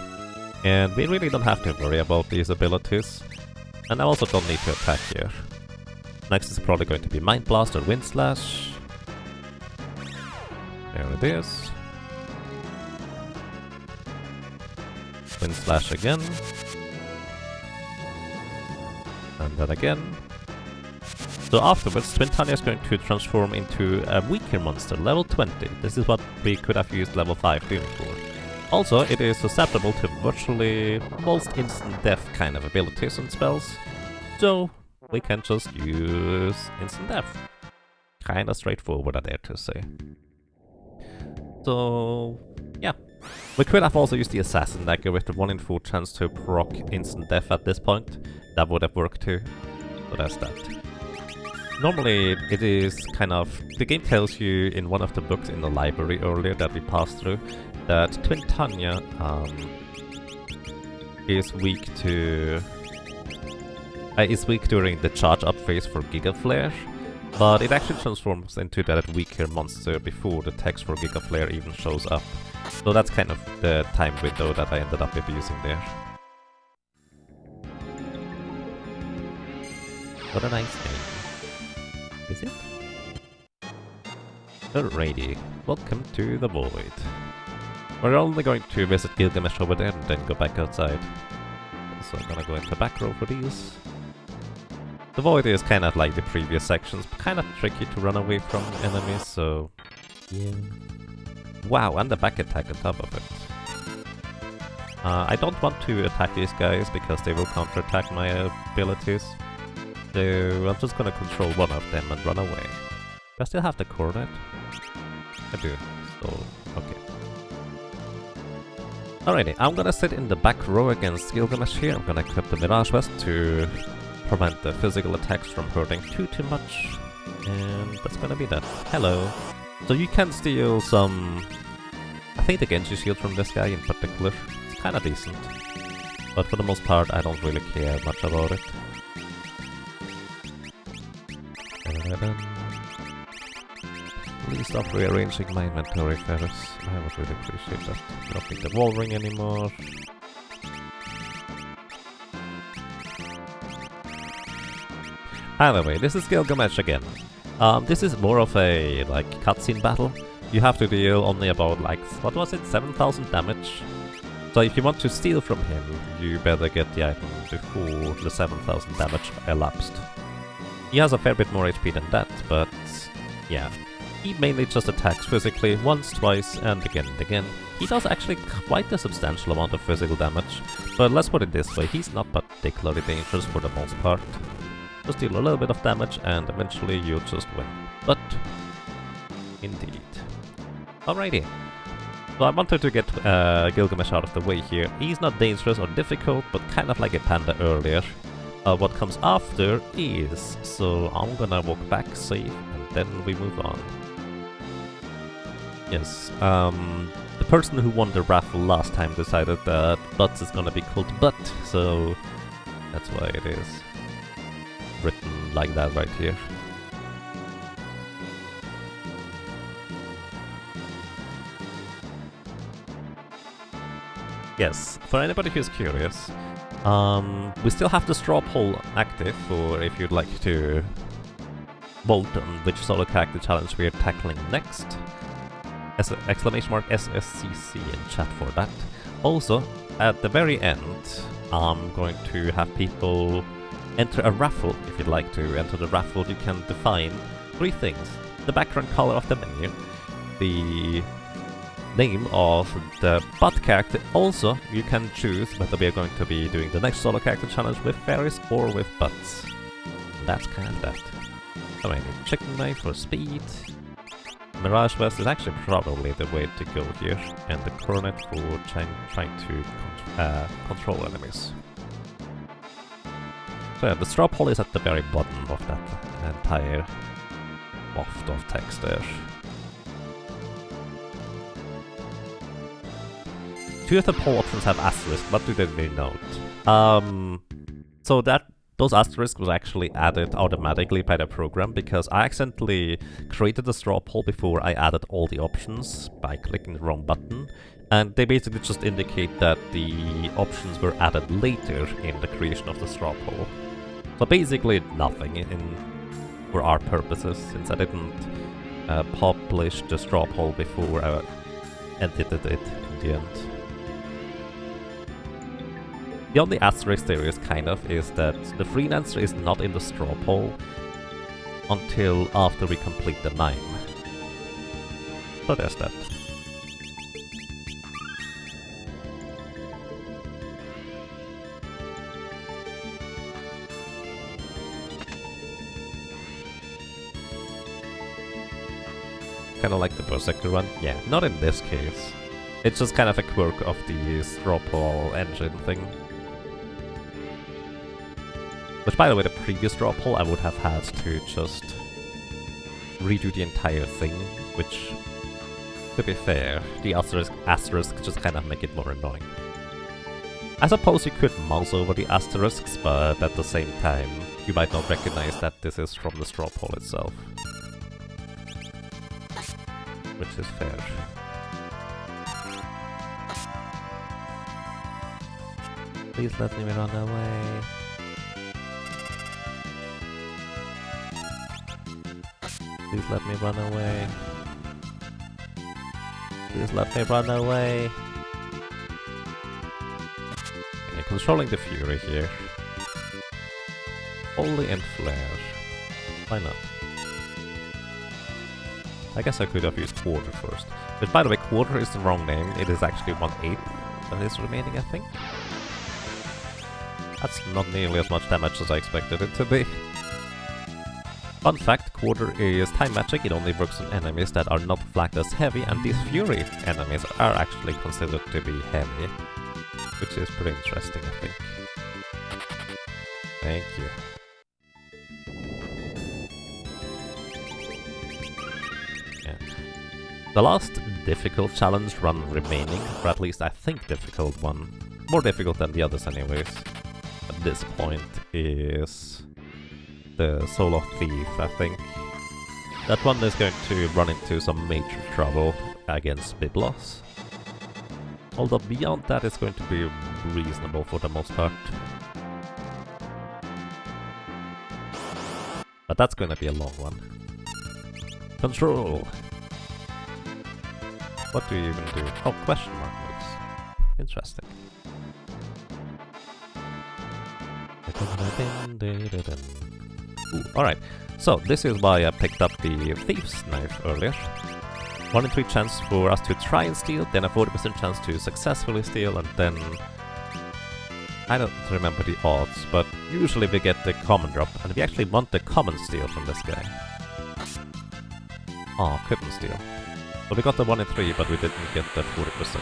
Speaker 1: and we really don't have to worry about these abilities. And I also don't need to attack here. Next is probably going to be Mind Blast or Wind Slash. There it is. Wind Slash again. And then again. So afterwards, Twin Tanya is going to transform into a weaker monster, level 20. This is what we could have used level 5 Doom for. Also, it is susceptible to virtually most instant death kind of abilities and spells, so we can just use instant death. Kinda straightforward, I dare to say. So, yeah. We could have also used the Assassin Dagger with the 1 in 4 chance to proc instant death at this point. That would have worked too. So that's that. Normally, it is kind of... The game tells you in one of the books in the library earlier that we passed through that Twin Tanya is weak to... is weak during the charge up phase for Giga Flare, but it actually transforms into that weaker monster before the text for Giga Flare even shows up. So that's kind of the time window that I ended up abusing there. What a nice name. Is it? Alrighty, welcome to the Void. We're only going to visit Gilgamesh over there and then go back outside. So I'm gonna go into back row for these. The Void is kind of like the previous sections, but kind of tricky to run away from enemies, so... yeah. Wow, and the back attack on top of it. I don't want to attack these guys because they will counterattack my abilities. So I'm just gonna control one of them and run away. Do I still have the coronet? I do, so okay. Alrighty, I'm gonna sit in the back row against Gilgamesh here. I'm gonna equip the Mirage Vest to prevent the physical attacks from hurting too much. And that's gonna be that. Hello. So you can steal some... I think the Genji shield from this guy in particular. It's kinda decent. But for the most part, I don't really care much about it. Please stop rearranging my inventory, Ferris. I would really appreciate that. I don't need the wall ring anymore. Anyway, this is Gilgamesh again. This is more of a, like, cutscene battle. You have to deal only about, like, what was it, 7,000 damage? So if you want to steal from him, you better get the item before the 7,000 damage elapsed. He has a fair bit more HP than that, but yeah. He mainly just attacks physically once, twice, and again. He does actually quite a substantial amount of physical damage, but let's put it this way, he's not particularly dangerous for the most part. Just deal a little bit of damage and eventually you'll just win. But, indeed. Alrighty. So I wanted to get Gilgamesh out of the way here. He's not dangerous or difficult, but kind of like a panda earlier. What comes after is... So I'm gonna walk back safe and then we move on. Yes, the person who won the raffle last time decided that Butts is gonna be called Butt, so that's why it is written like that right here. Yes, for anybody who's curious, we still have the straw poll active for if you'd like to vote on which solo character challenge we're tackling next. Exclamation mark SSCC in chat for that. Also, at the very end, I'm going to have people enter a raffle. If you'd like to enter the raffle, you can define 3 things. The background color of the menu, the name of the butt character. Also, you can choose whether we are going to be doing the next solo character challenge with Ferris or with Butts. That's kind of that. Alright, chicken knife for speed. Mirage Vest is actually probably the way to go here, and the coronet for trying to control enemies. So yeah, the straw poll is at the very bottom of that entire waft of text there. 2 of the poll options have asterisks. What do they denote? So those asterisks was actually added automatically by the program because I accidentally created the straw poll before I added all the options by clicking the wrong button, and they basically just indicate that the options were added later in the creation of the straw poll. So basically nothing for our purposes, since I didn't publish the straw poll before I edited it in the end. The only asterisk there is is that the freelancer is not in the straw poll until after we complete the 9. So there's that. kind of like the Berserker one? Yeah, not in this case. It's just kind of a quirk of the straw poll engine thing. Which, by the way, the previous straw poll I would have had to just redo the entire thing, which, to be fair, the asterisk just kind of make it more annoying. I suppose you could mouse over the asterisks, but at the same time, you might not recognize that this is from the straw poll itself. Which is fair. Please let me run away. Please let me run away. Please let me run away. Okay, controlling the Fury here. Only in Flare. Why not? I guess I could have used Quarter first. But by the way, Quarter is the wrong name. It is actually 1/8 that is remaining, I think. That's not nearly as much damage as I expected it to be. Fun fact, Quarter is time magic. It only works on enemies that are not flagged as heavy, and these Fury enemies are actually considered to be heavy. Which is pretty interesting, I think. Thank you. Yeah. The last difficult challenge run remaining, or at least I think difficult one, more difficult than the others anyways, at this point is the Solo Thief, I think. That one is going to run into some major trouble against Biblos. Although beyond that it's going to be reasonable for the most part. But that's going to be a long one. Control! What do you even do? Oh, question mark moves. Interesting. Ooh, alright, so this is why I picked up the Thief's Knife earlier. 1 in 3 chance for us to try and steal, then a 40% chance to successfully steal, and then... I don't remember the odds, but usually we get the common drop, and we actually want the common steal from this guy. Oh, couldn't steal. So we got the 1 in 3, but we didn't get the 40%.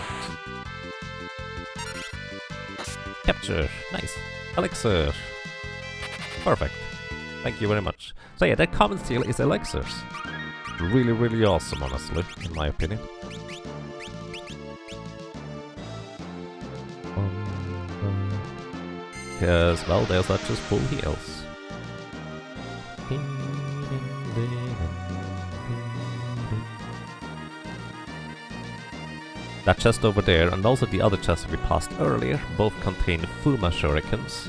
Speaker 1: Capture! Nice! Elixir! Perfect. Thank you very much. So yeah, that common steal is elixirs. Really, really awesome, honestly, in my opinion. Because, well, there's not just full heals. That chest over there, and also the other chest we passed earlier, both contain Fuma Shurikens.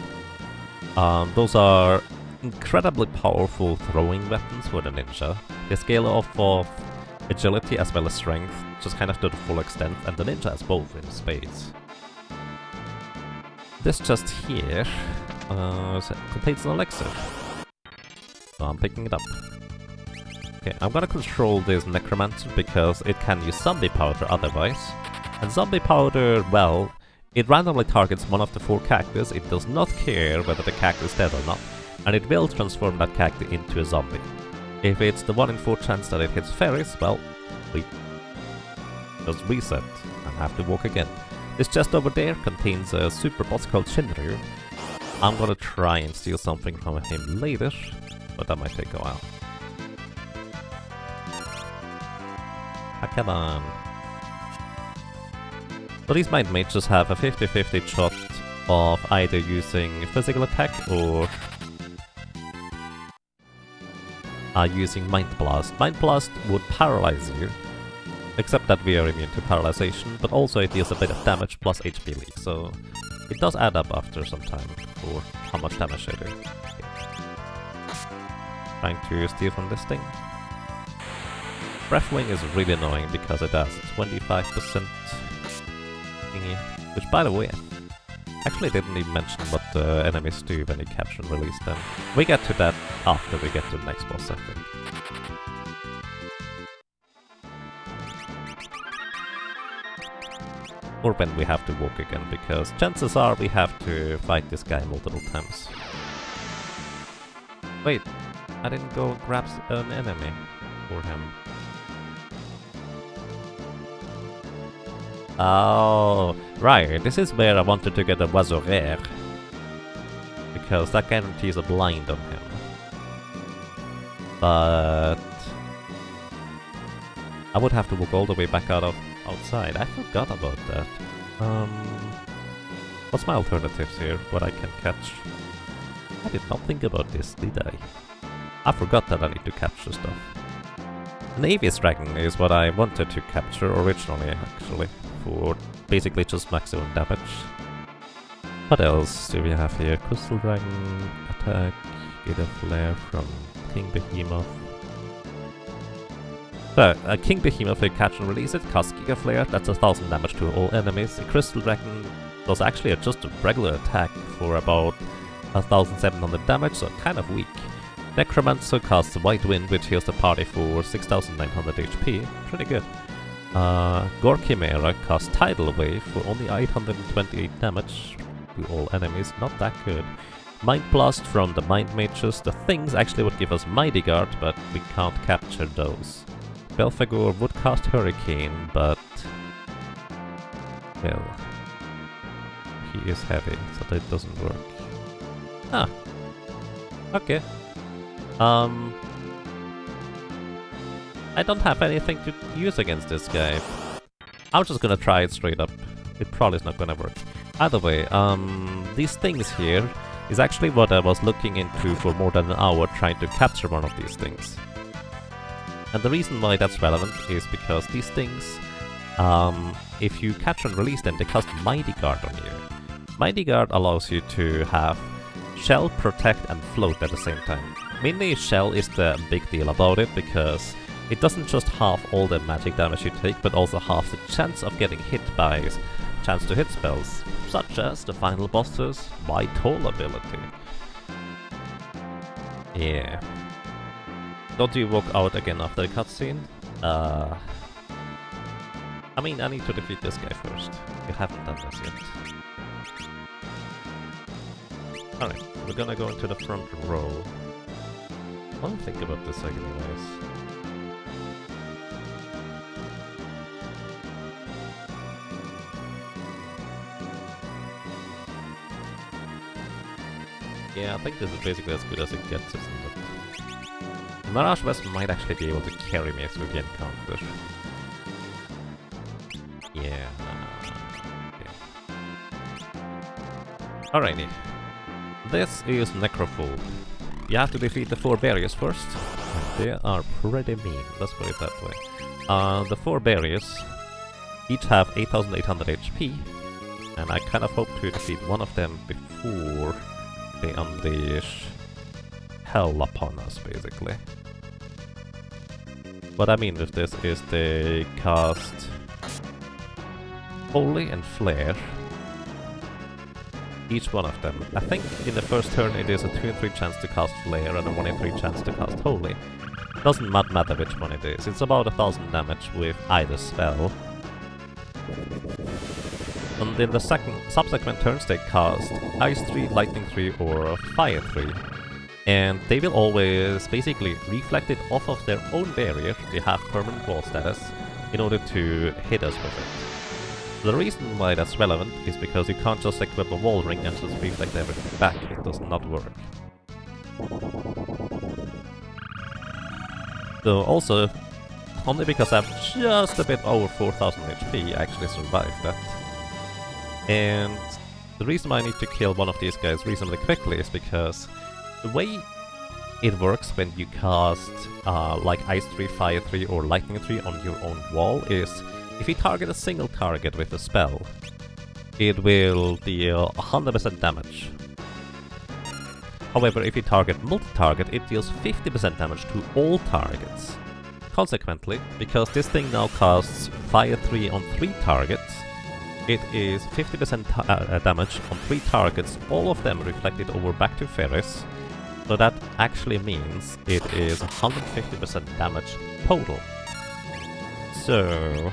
Speaker 1: Those are incredibly powerful throwing weapons for the ninja. They scale off of agility as well as strength, just kind of to the full extent, and the ninja has both in spades. This chest here contains an elixir, so I'm picking it up. Okay, I'm gonna control this Necromancer because it can use Zombie Powder otherwise. And Zombie Powder, well, it randomly targets one of the 4 cactus. It does not care whether the cactus is dead or not, and it will transform that cactus into a zombie. If it's the 1 in 4 chance that it hits fairies, well, we just reset and have to walk again. This chest over there contains a super boss called Shinryu. I'm gonna try and steal something from him later, but that might take a while. Ah, come on. So these Mind Mages have a 50-50 shot of either using physical attack or using Mind Blast. Mind Blast would paralyze you, except that we are immune to paralyzation, but also it deals a bit of damage plus HP leak, so it does add up after some time for how much damage they do. Okay. Trying to steal from this thing. Breathwing is really annoying because it has 25% thingy, which by the way, actually didn't even mention what the enemies do when you capture and release them. We get to that after we get to the next boss, I think. Or when we have to walk again, because chances are we have to fight this guy multiple times. Wait, I didn't go grab an enemy for him. Oh, right. This is where I wanted to get a oiseau rare. Because that guarantees a blind on him. But I would have to walk all the way back outside. I forgot about that. What's my alternatives here? What I can catch? I did not think about this, did I? I forgot that I need to capture stuff. An Avius Dragon is what I wanted to capture originally, actually, for basically just maximum damage. What else do we have here? Crystal Dragon, attack, get a flare from King Behemoth. So, King Behemoth will catch and release it, cast Giga Flare, that's 1000 damage to all enemies. A Crystal Dragon does actually just a regular attack for about 1700 damage, so kind of weak. Necromancer casts White Wind, which heals the party for 6900 HP, pretty good. Gore Chimera casts Tidal Wave for only 828 damage to all enemies, not that good. Mind Blast from the Mind Mages, the things actually would give us Mighty Guard, but we can't capture those. Belphegor would cast Hurricane, but well, he is heavy, so that doesn't work. Ah, okay. I don't have anything to use against this guy. I'm just gonna try it straight up. It probably is not gonna work. Either way, these things here is actually what I was looking into for more than an hour, trying to capture one of these things. And the reason why that's relevant is because these things, if you capture and release them, they cast Mighty Guard on you. Mighty Guard allows you to have Shell, Protect, and Float at the same time. Mainly Shell is the big deal about it, because it doesn't just halve all the magic damage you take, but also halves the chance of getting hit by chance to hit spells, such as the final boss's White Hole ability. Yeah. Don't you walk out again after the cutscene? I mean, I need to defeat this guy first. You haven't done this yet. Alright, we're gonna go into the front row. What do you think about this anyways? Yeah, I think this is basically as good as it gets, isn't it? Mirage West might actually be able to carry me through the encounter. Yeah. Okay. Alrighty. This is Necrofool. You have to defeat the 4 barriers first. They are pretty mean, let's put it that way. The 4 barriers each have 8800 HP, and I kind of hope to defeat one of them before they unleash hell upon us, basically. What I mean with this is they cast Holy and Flare, each one of them. I think in the first turn it is a 2 in 3 chance to cast Flare and a 1 in 3 chance to cast Holy. Doesn't matter which one it is. It's about 1000 damage with either spell. And in the subsequent turns they cast Ice 3, Lightning 3 or Fire 3. And they will always basically reflect it off of their own barrier, they have permanent wall status, in order to hit us with it. The reason why that's relevant is because you can't just equip a wall ring and just reflect everything back, it does not work. So also, only because I have just a bit over 4000 HP, I actually survived that. And the reason why I need to kill one of these guys reasonably quickly is because the way it works when you cast like Ice 3, Fire 3 or Lightning 3 on your own wall is if you target a single target with a spell, it will deal 100% damage. However, if you target multi-target, it deals 50% damage to all targets. Consequently, because this thing now casts Fire 3 on 3 targets, it is 50% damage on 3 targets, all of them reflected over back to Ferris. So that actually means it is 150% damage total. So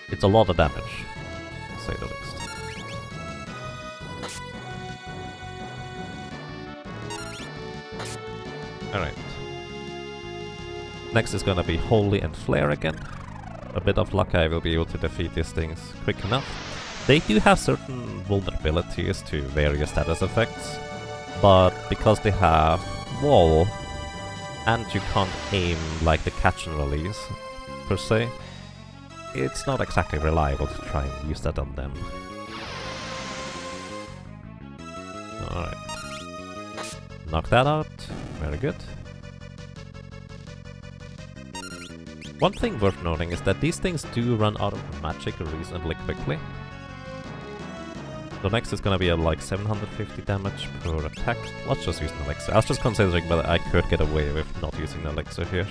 Speaker 1: it's a lot of damage, to say the least. Alright. Next is gonna be Holy and Flare again. a bit of luck I will be able to defeat these things quick enough. They do have certain vulnerabilities to various status effects, but because they have wall, and you can't aim like the catch and release, per se, it's not exactly reliable to try and use that on them. Alright. Knock that out. Very good. One thing worth noting is that these things do run out of magic reasonably quickly. So next is gonna be like 750 damage per attack. Let's just use an elixir. I was just considering whether I could get away with not using the elixir here.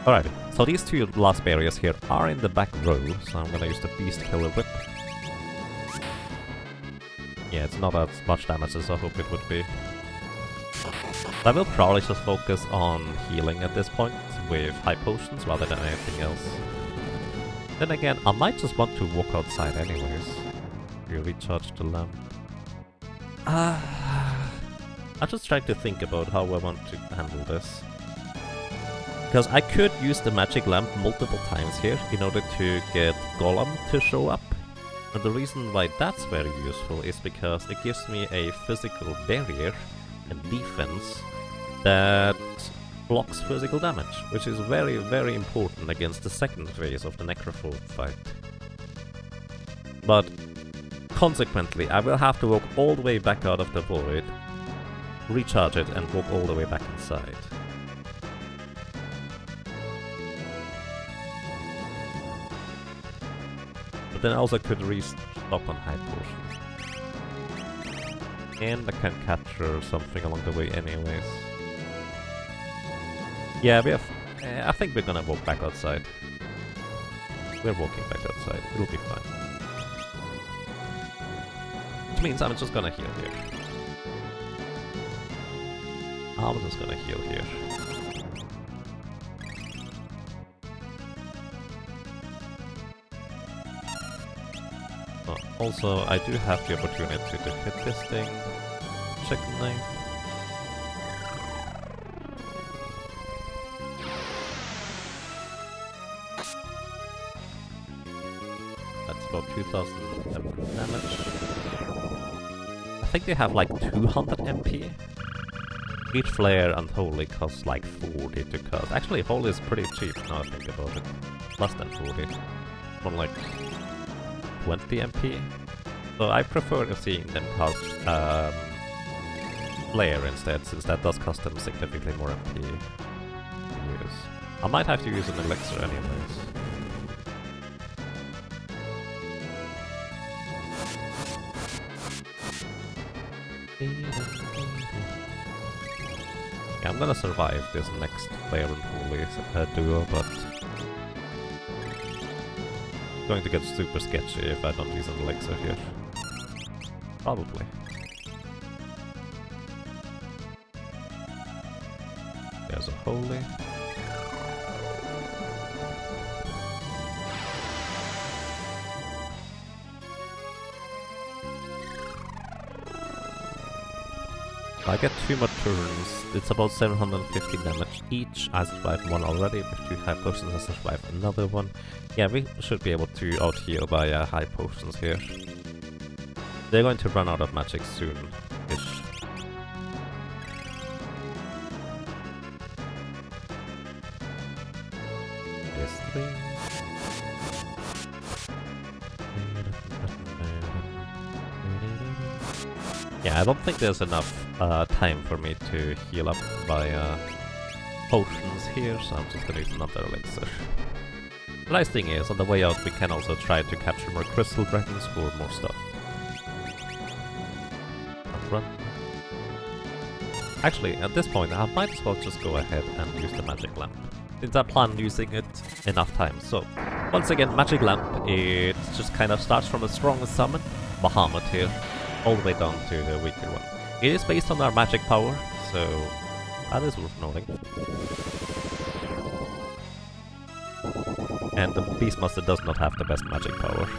Speaker 1: Alrighty, so these two last barriers here are in the back row, so I'm gonna use the Beast Killer Whip. Yeah, it's not as much damage as I hope it would be. I will probably just focus on healing at this point with high potions rather than anything else. Then again, I might just want to walk outside anyways. You recharge the lamp. I'm just trying to think about how I want to handle this. Because I could use the magic lamp multiple times here in order to get Golem to show up. And the reason why that's very useful is because it gives me a physical barrier and defense that blocks physical damage, which is very, very important against the second phase of the Necrophobe fight. But consequently, I will have to walk all the way back out of the void, recharge it, and walk all the way back inside. But then I also could restock on high potions. And I can capture something along the way anyways. Yeah, we have... I think we're gonna walk back outside. We're walking back outside. It'll be fine. Which means I'm just gonna heal here. I'm just gonna heal here. Also, I do have the opportunity to hit this thing. Check the knife. That's about 2000 damage. I think they have like 200 MP. Each flare and holy costs like 40 to cast. Actually, holy is pretty cheap now I think about it. Less than 40. More like 20 MP. So I prefer seeing them cast flare instead, since that does cost them significantly more MP to use. I might have to use an elixir anyways. Yeah, I'm gonna survive this next flare and holy duo, but it's going to get super sketchy if I don't use an elixir here. Probably. There's a holy. I get 2 more turns. It's about 750 damage each. I survived one already. With 2 high potions, I survived another one. Yeah, we should be able to out-heal by high potions here. They're going to run out of magic soon-ish. There's 3. Yeah, I don't think there's enough time for me to heal up by potions here, so I'm just gonna use another elixir. The nice thing is, on the way out we can also try to capture more crystal dragons for more stuff. Run. Actually, at this point I might as well just go ahead and use the magic lamp, since I plan on using it enough times. So, once again, magic lamp, it just kind of starts from the strongest summon, Bahamut here, all the way down to the weaker one. It is based on our magic power, so that is worth noting. And the Beastmaster does not have the best magic power.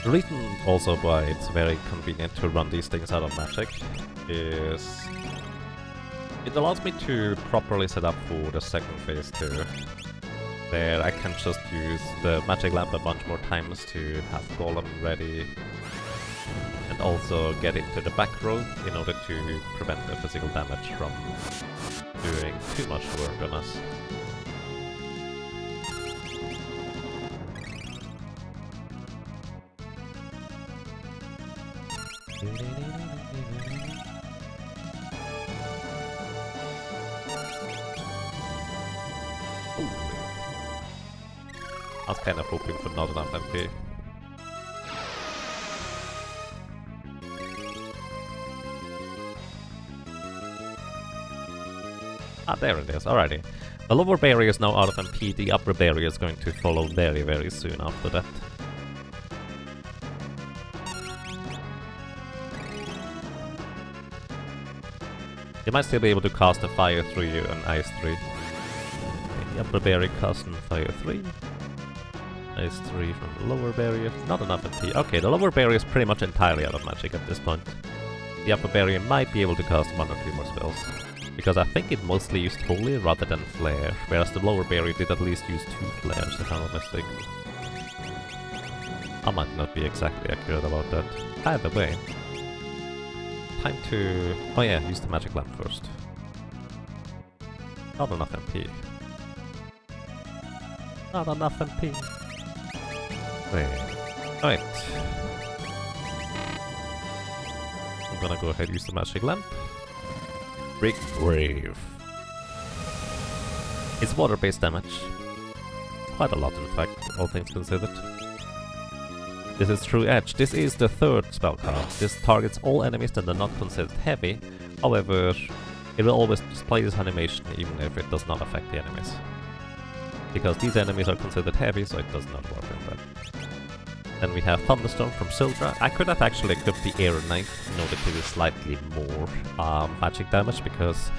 Speaker 1: The reason also why it's very convenient to run these things out of magic is it allows me to properly set up for the second phase too, where I can just use the magic lamp a bunch more times to have Golem ready and also get into the back row in order to prevent the physical damage from doing too much work on us. I was kind of hoping for not enough MP. Ah, there it is, alrighty. The lower barrier is now out of MP, the upper barrier is going to follow very, very soon after that. You might still be able to cast a Fire 3 and Ice 3. Okay, the upper barrier casting Fire 3. Ice 3 from the lower barrier. Not enough MP. Okay, the lower barrier is pretty much entirely out of magic at this point. The upper barrier might be able to cast 1 or 2 more spells. Because I think it mostly used Holy rather than Flare, whereas the lower barrier did at least use 2 flares, if I'm not mistaken. I might not be exactly accurate about that. Either way. Time to... oh yeah, use the magic lamp first. Not enough MP. Not enough MP. Wait. Alright. I'm gonna go ahead and use the magic lamp. Brick Brave. It's water-based damage. Quite a lot in fact, all things considered. This is True Edge. This is the third spell card. This targets all enemies that are not considered heavy. However, it will always display this animation even if it does not affect the enemies. Because these enemies are considered heavy, so it does not work on them. Then we have Thunderstorm from Sildra. I could have actually equipped the Air Knife in order to do slightly more magic damage, because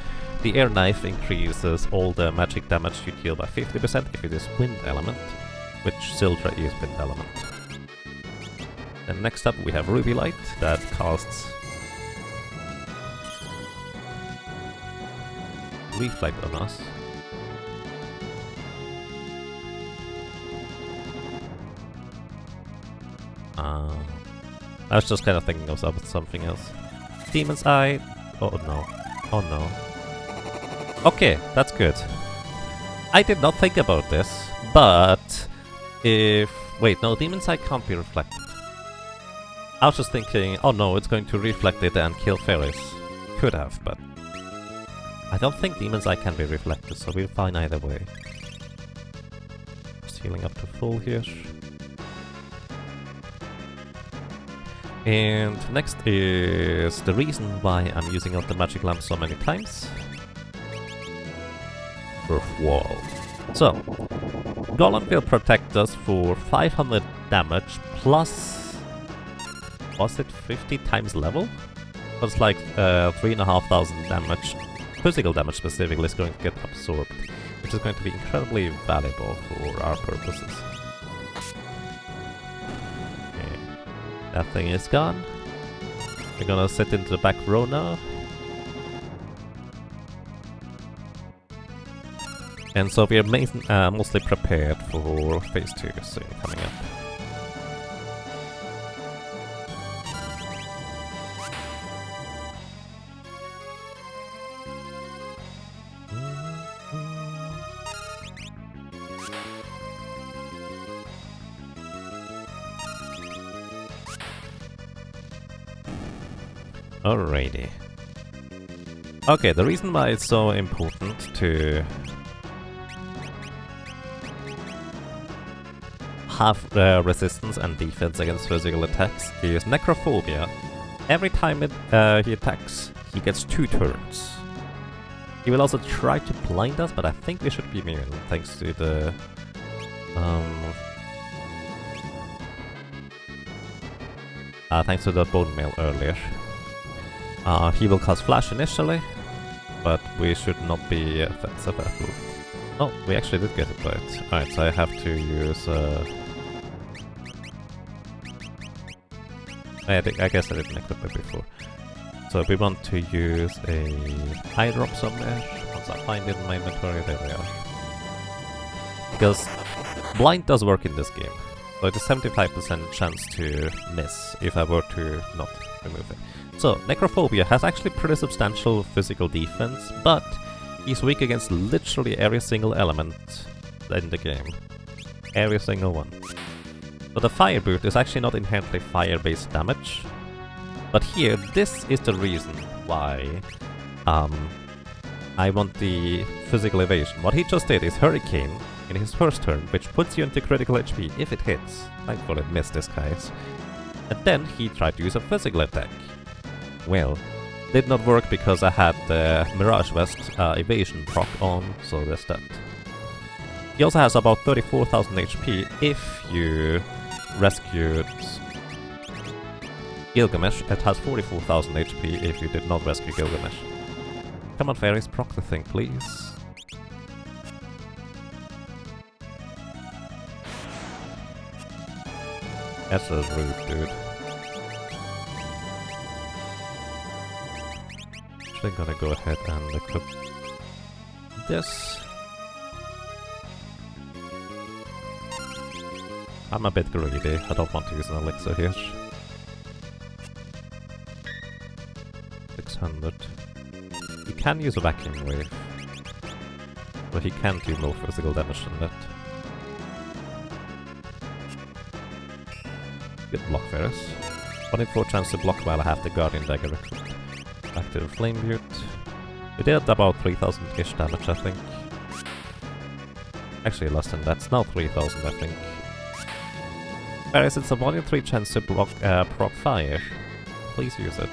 Speaker 1: the Air Knife increases all the magic damage you deal by 50% if it is Wind Element, which Sildra is Wind Element. And next up we have Ruby Light that casts Reflect on us. I was just kind of thinking of something else. Demon's Eye. Oh no. Oh no. Okay, that's good. I did not think about this, but if... wait, no, Demon's Eye can't be reflected. I was just thinking, oh no, it's going to reflect it and kill fairies. Could have, but... I don't think Demon's Eye can be reflected, so we're fine either way. Just healing up to full here. And next is the reason why I'm using out the magic lamp so many times. Earth Wall. So, Golem will protect us for 500 damage plus... was it 50 times level? It's like 3,500 damage. Physical damage specifically is going to get absorbed, which is going to be incredibly valuable for our purposes. That thing is gone. We're gonna sit into the back row now. And so we are mostly prepared for phase 2 soon coming up. Alrighty. Okay, the reason why it's so important to have resistance and defense against physical attacks is Necrophobia. Every time he attacks, he gets 2 turns. He will also try to blind us, but I think we should be immune thanks to the... thanks to the bone mail earlier. He will cast Flash initially, but we should not be susceptible. Oh, we actually did get it right. Alright, so I have to use... I guess I didn't equip it before. So we want to use a eye drop somewhere. Once I find it in my inventory, there we are. Because blind does work in this game. So it's a 75% chance to miss if I were to not remove it. So Necrophobia has actually pretty substantial physical defense, but he's weak against literally every single element in the game. Every single one. So the Fire Boot is actually not inherently fire-based damage. But here, this is the reason why I want the physical evasion. What he just did is Hurricane in his first turn, which puts you into critical HP if it hits. Thankfully it missed this guys. And then he tried to use a physical attack. Well, did not work because I had the Mirage Vest evasion proc on, so there's that. He also has about 34,000 HP if you rescued Gilgamesh. It has 44,000 HP if you did not rescue Gilgamesh. Come on fairies, proc the thing please. That's so rude, dude. Actually gonna go ahead and equip this. I'm a bit greedy, I don't want to use an elixir here. 600. He can use a vacuum wave, but he can't do more physical damage than that. Good block, Ferris. 1 in 4 chance to block while I have the Guardian Dagger equipped. Back to the Flame Butte. We did about 3000-ish damage, I think. Actually less than that, it's now 3000 I think. Whereas it's a 1 in 3 chance to block proc fire. Please use it.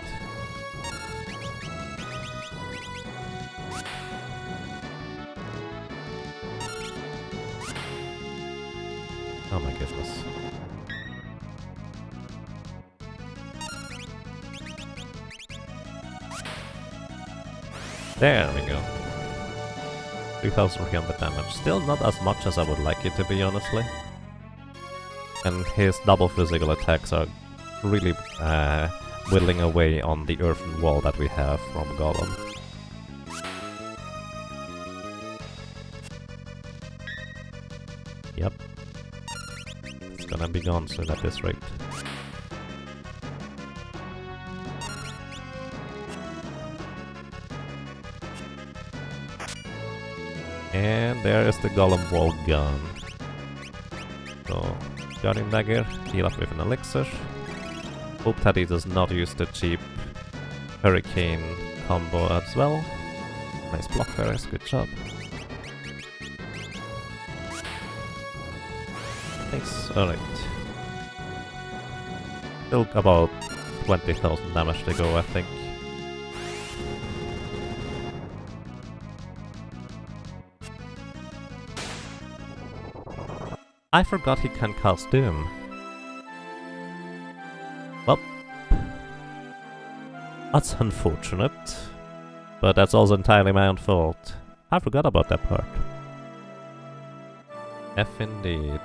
Speaker 1: Oh my goodness. There we go. 3,300 damage. Still not as much as I would like it to be, honestly. And his double physical attacks are really whittling away on the earthen wall that we have from Golem. Yep. It's gonna be gone soon at this rate. And there is the Golem wall gone. So, Guardian Dagger, heal up with an elixir. Hope that he does not use the cheap Hurricane combo as well. Nice block, Ferris, good job. Thanks, alright. Still about 20,000 damage to go, I think. I forgot he can cast Doom. Well, that's unfortunate, but that's also entirely my own fault. I forgot about that part. F indeed.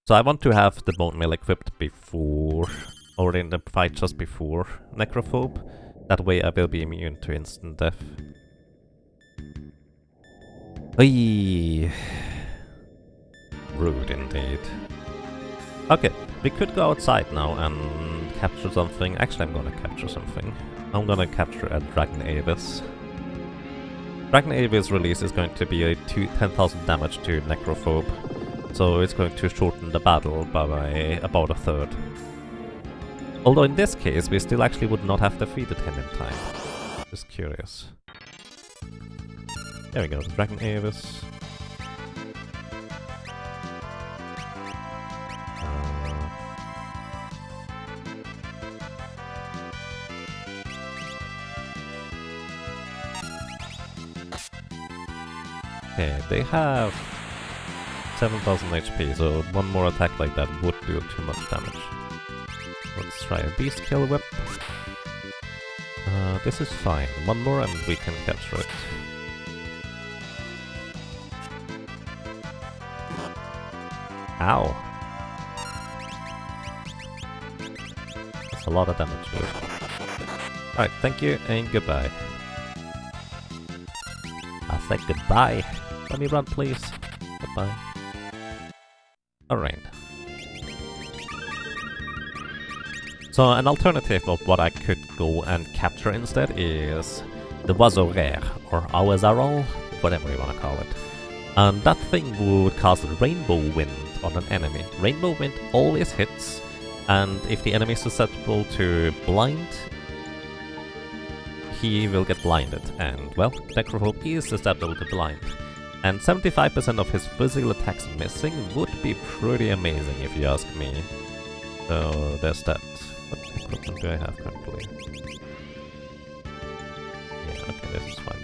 Speaker 1: So I want to have the Bone Mill equipped before, or in the fight just before Necrophobe. That way I will be immune to instant death. Oy. Rude indeed. Okay, we could go outside now and capture something. Actually, I'm gonna capture something. I'm gonna capture a Dragon Avis. Dragon Avis release is going to be a 10,000 damage to Necrophobe, so it's going to shorten the battle by about a third. Although in this case, we still actually would not have defeated him in time. Just curious. There we go, the Dragon Avis. Okay, they have 7,000 HP, so one more attack like that would do too much damage. Let's try a Beast Kill Whip. This is fine. One more and we can capture it. Ow! a lot of damage, dude. Alright, thank you and goodbye. I said goodbye. Let me run, please. Goodbye. Alright. So an alternative of what I could go and capture instead is the Oiseau Rare, or Awazarol, whatever you want to call it. And that thing would cast Rainbow Wind on an enemy. Rainbow Wind always hits, and if the enemy is susceptible to blind, he will get blinded. And, well, Necrophobe is susceptible to blind. And 75% of his physical attacks missing would be pretty amazing if you ask me. So, there's that. What equipment do I have currently? Yeah, okay, this is fine.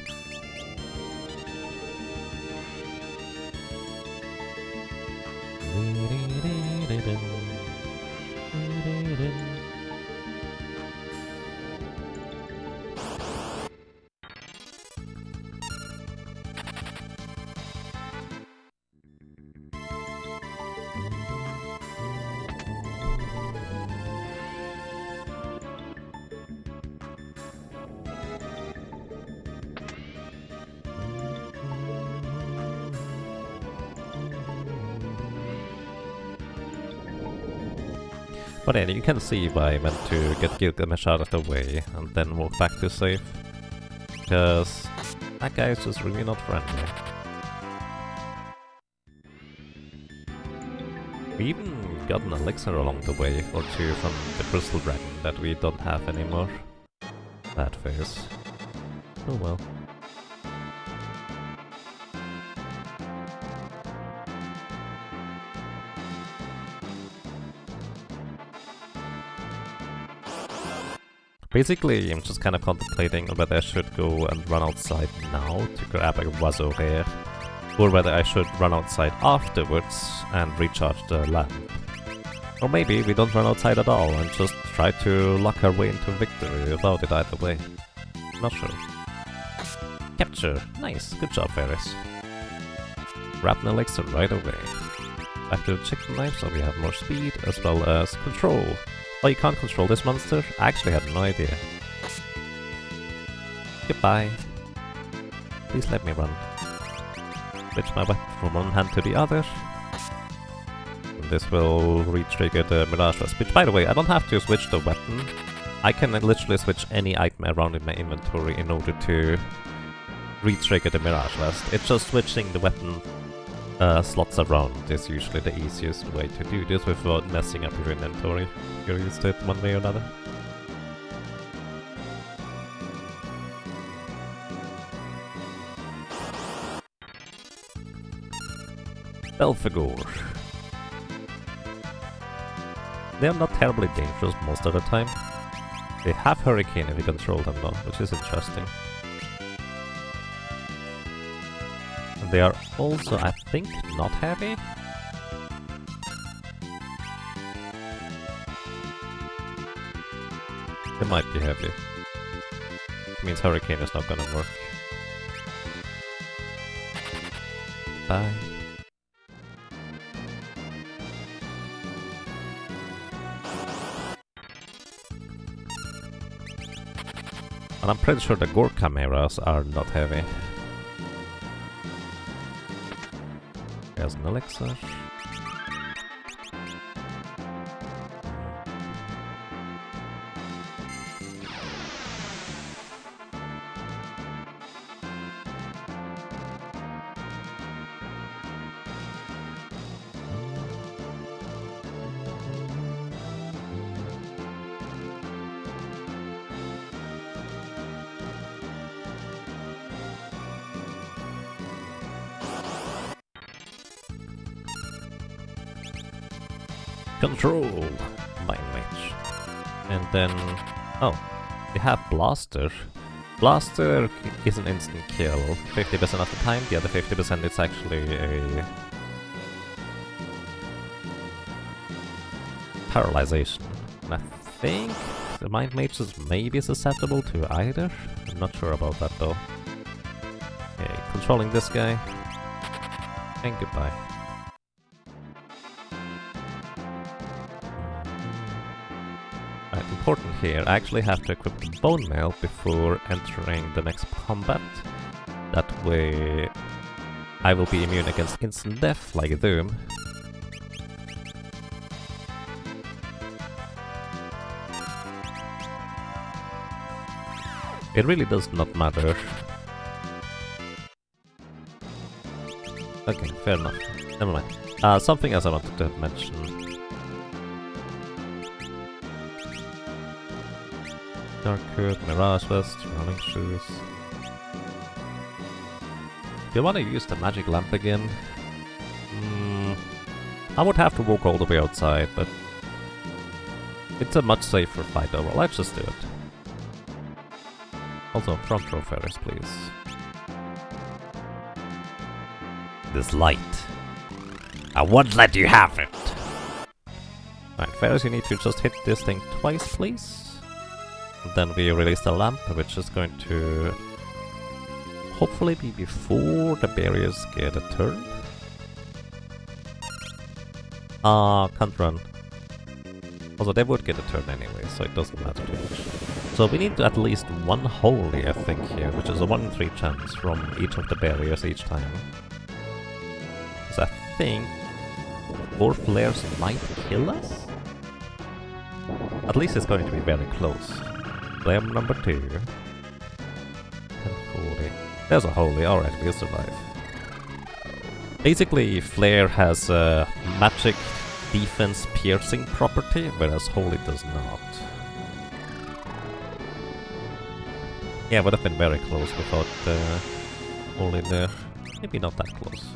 Speaker 1: But anyway, you can see why I meant to get Gilgamesh out of the way and then walk back to safe. Because that guy is just really not friendly. We even got an elixir along the way or two from the Crystal Dragon that we don't have anymore. That face. Oh well. Basically, I'm just kind of contemplating whether I should go and run outside now to grab a Oiseau Rare, or whether I should run outside afterwards and recharge the lamp. Or maybe we don't run outside at all and just try to luck our way into victory without it either way. Not sure. Capture! Nice, good job, Ferris. Grab an elixir right away. Back to the chicken knife so we have more speed as well as control. Oh, you can't control this monster? I actually had no idea. Goodbye. Please let me run. Switch my weapon from one hand to the other. And this will re-trigger the Mirage Vest. Which, by the way, I don't have to switch the weapon. I can literally switch any item around in my inventory in order to re-trigger the Mirage Vest. It's just switching the weapon slots around is usually the easiest way to do this without messing up your inventory. You're used to it one way or another. Belphegor. They are not terribly dangerous most of the time. They have Hurricane if you control them though, which is interesting. They are also, I think, not heavy. They might be heavy. It means Hurricane is not gonna work. Bye. And I'm pretty sure the Gore Chimeras are not heavy. There's an elixir. Control! Mind Mage. And then... oh, they have Blaster. Blaster is an instant kill 50% of the time, the other 50% is actually a... paralyzation. And I think the Mind Mage is maybe susceptible to either? I'm not sure about that though. Okay, controlling this guy. And goodbye. important here, I actually have to equip the bone mail before entering the next combat. That way I will be immune against instant death like Doom. It really does not matter. Okay, fair enough. Never mind. Something else I wanted to mention. Dark Hood, Mirage Vest, Running Shoes. Do you want to use the magic lamp again? I would have to walk all the way outside, but it's a much safer fight overall. Let's just do it. Also, front row Ferris, please. This light. I won't let you have it! Alright, Ferris, you need to just hit this thing twice, please. And then we release the lamp, which is going to hopefully be before the barriers get a turn. Can't run. Also, they would get a turn anyway, so it doesn't matter too much. So we need at least one holy, I think, here, which is a 1 in 3 chance from each of the barriers each time. Because I think 4 flares might kill us? At least it's going to be very close. Flare number 2. And 40. There's a holy, alright, we'll survive. Basically, flare has a magic defense piercing property, whereas holy does not. Yeah, would have been very close without holy there. Maybe not that close.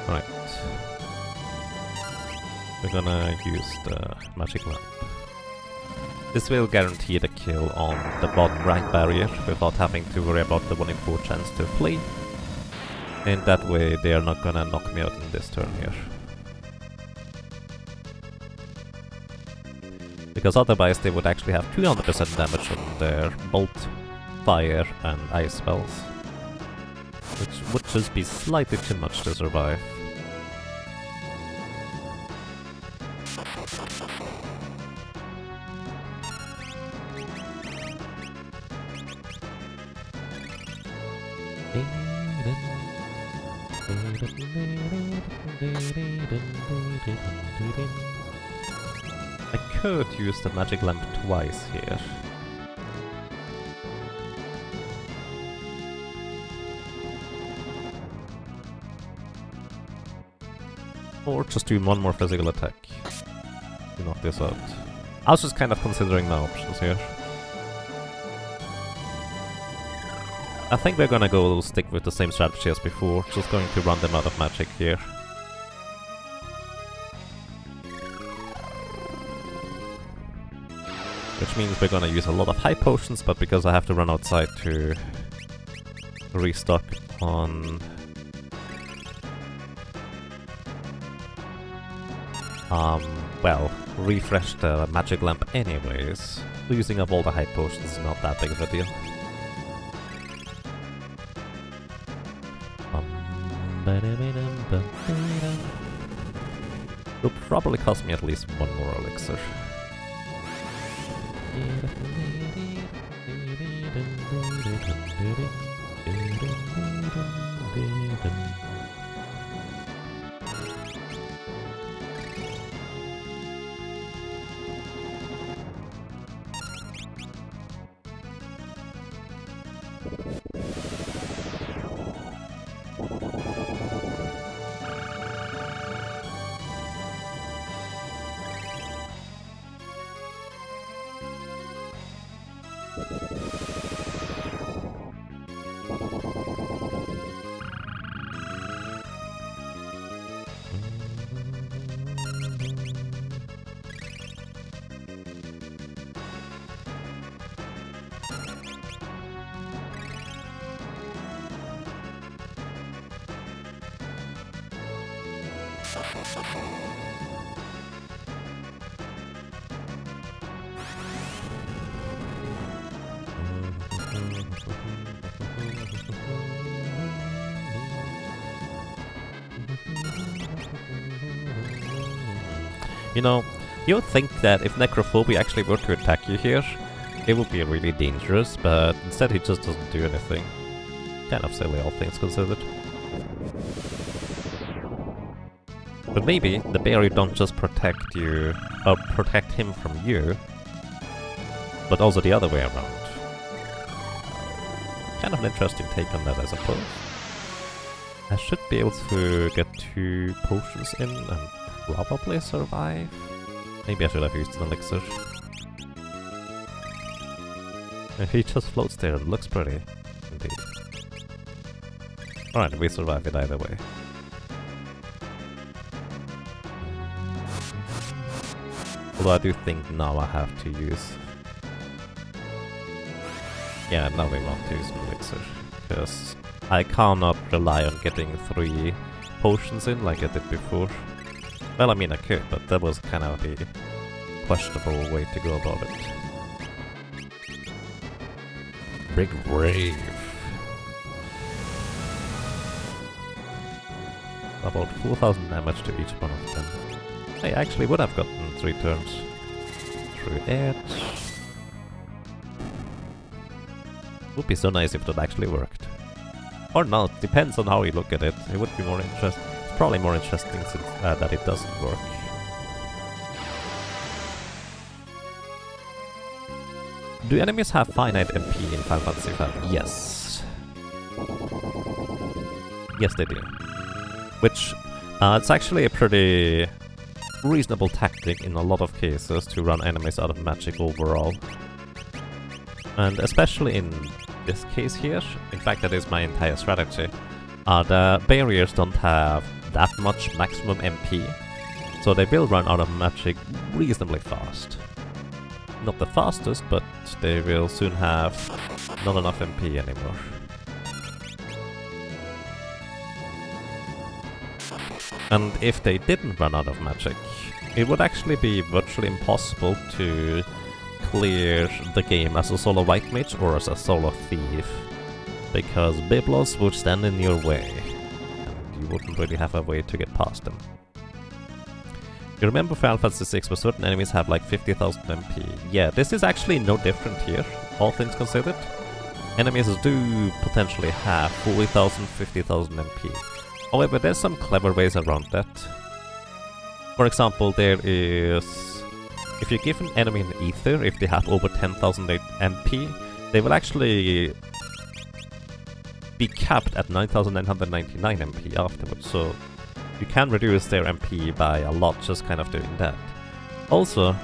Speaker 1: Right. We're gonna use the magic lamp. This will guarantee the kill on the bottom right barrier without having to worry about the 1 in 4 chance to flee. And that way they are not gonna knock me out in this turn here. Because otherwise they would actually have 200% damage on their bolt, fire and ice spells. Which would just be slightly too much to survive. I could use the magic lamp twice here. Or just do one more physical attack to knock this out. I was just kind of considering my options here. I think we're gonna go stick with the same strategy as before, just going to run them out of magic here. Which means we're gonna use a lot of high potions, but because I have to run outside to restock on well, refresh the magic lamp anyways. Using up all the high potions is not that big of a deal. It'll probably cost me at least 1 more elixir. You know, you would think that if Necrophobia actually were to attack you here, it would be really dangerous, but instead he just doesn't do anything. Kind of silly, all things considered. But maybe the barrier don't just protect you, or protect him from you, but also the other way around. Kind of an interesting take on that, I suppose. I should be able to get 2 potions in and probably survive. Maybe I should have used an elixir. And he just floats there, it looks pretty, indeed. Alright, we survive it either way. Although I do think now I have to use... Yeah, now we want to use an elixir, because I cannot rely on getting 3 potions in like I did before. Well, I mean I could, but that was kind of the questionable way to go about it. Big Wave. About 4,000 damage to each one of them. I actually would have gotten 3 turns through it. Would be so nice if that actually worked. Or not, depends on how you look at it. It would be more interesting. It's probably more interesting since that it doesn't work. Do enemies have finite MP in Final Fantasy V? Yes. Yes, they do. Which, it's actually a pretty reasonable tactic in a lot of cases to run enemies out of magic overall. And especially in this case here, in fact that is my entire strategy, the barriers don't have that much maximum MP, so they will run out of magic reasonably fast. Not the fastest, but they will soon have not enough MP anymore. And if they didn't run out of magic, it would actually be virtually impossible to clear the game as a solo white mage or as a solo thief, because Biblos would stand in your way, and you wouldn't really have a way to get past them. You remember Final Fantasy VI where certain enemies have like 50,000 MP? Yeah, this is actually no different here, all things considered. Enemies do potentially have 40,000, 50,000 MP. However, there's some clever ways around that. For example, there is... If you give an enemy an ether, if they have over 10,000 MP, they will actually be capped at 9,999 MP afterwards, so you can reduce their MP by a lot just kind of doing that. Also,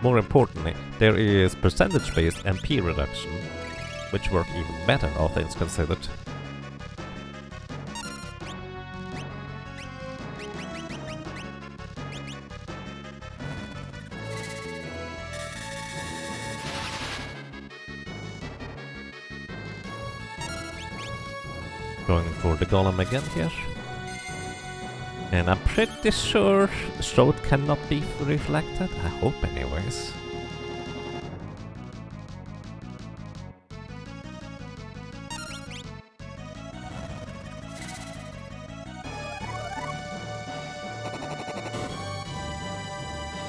Speaker 1: more importantly, there is percentage-based MP reduction, which work even better, all things considered. Going for the golem again here. And I'm pretty sure Strode cannot be reflected. I hope anyways.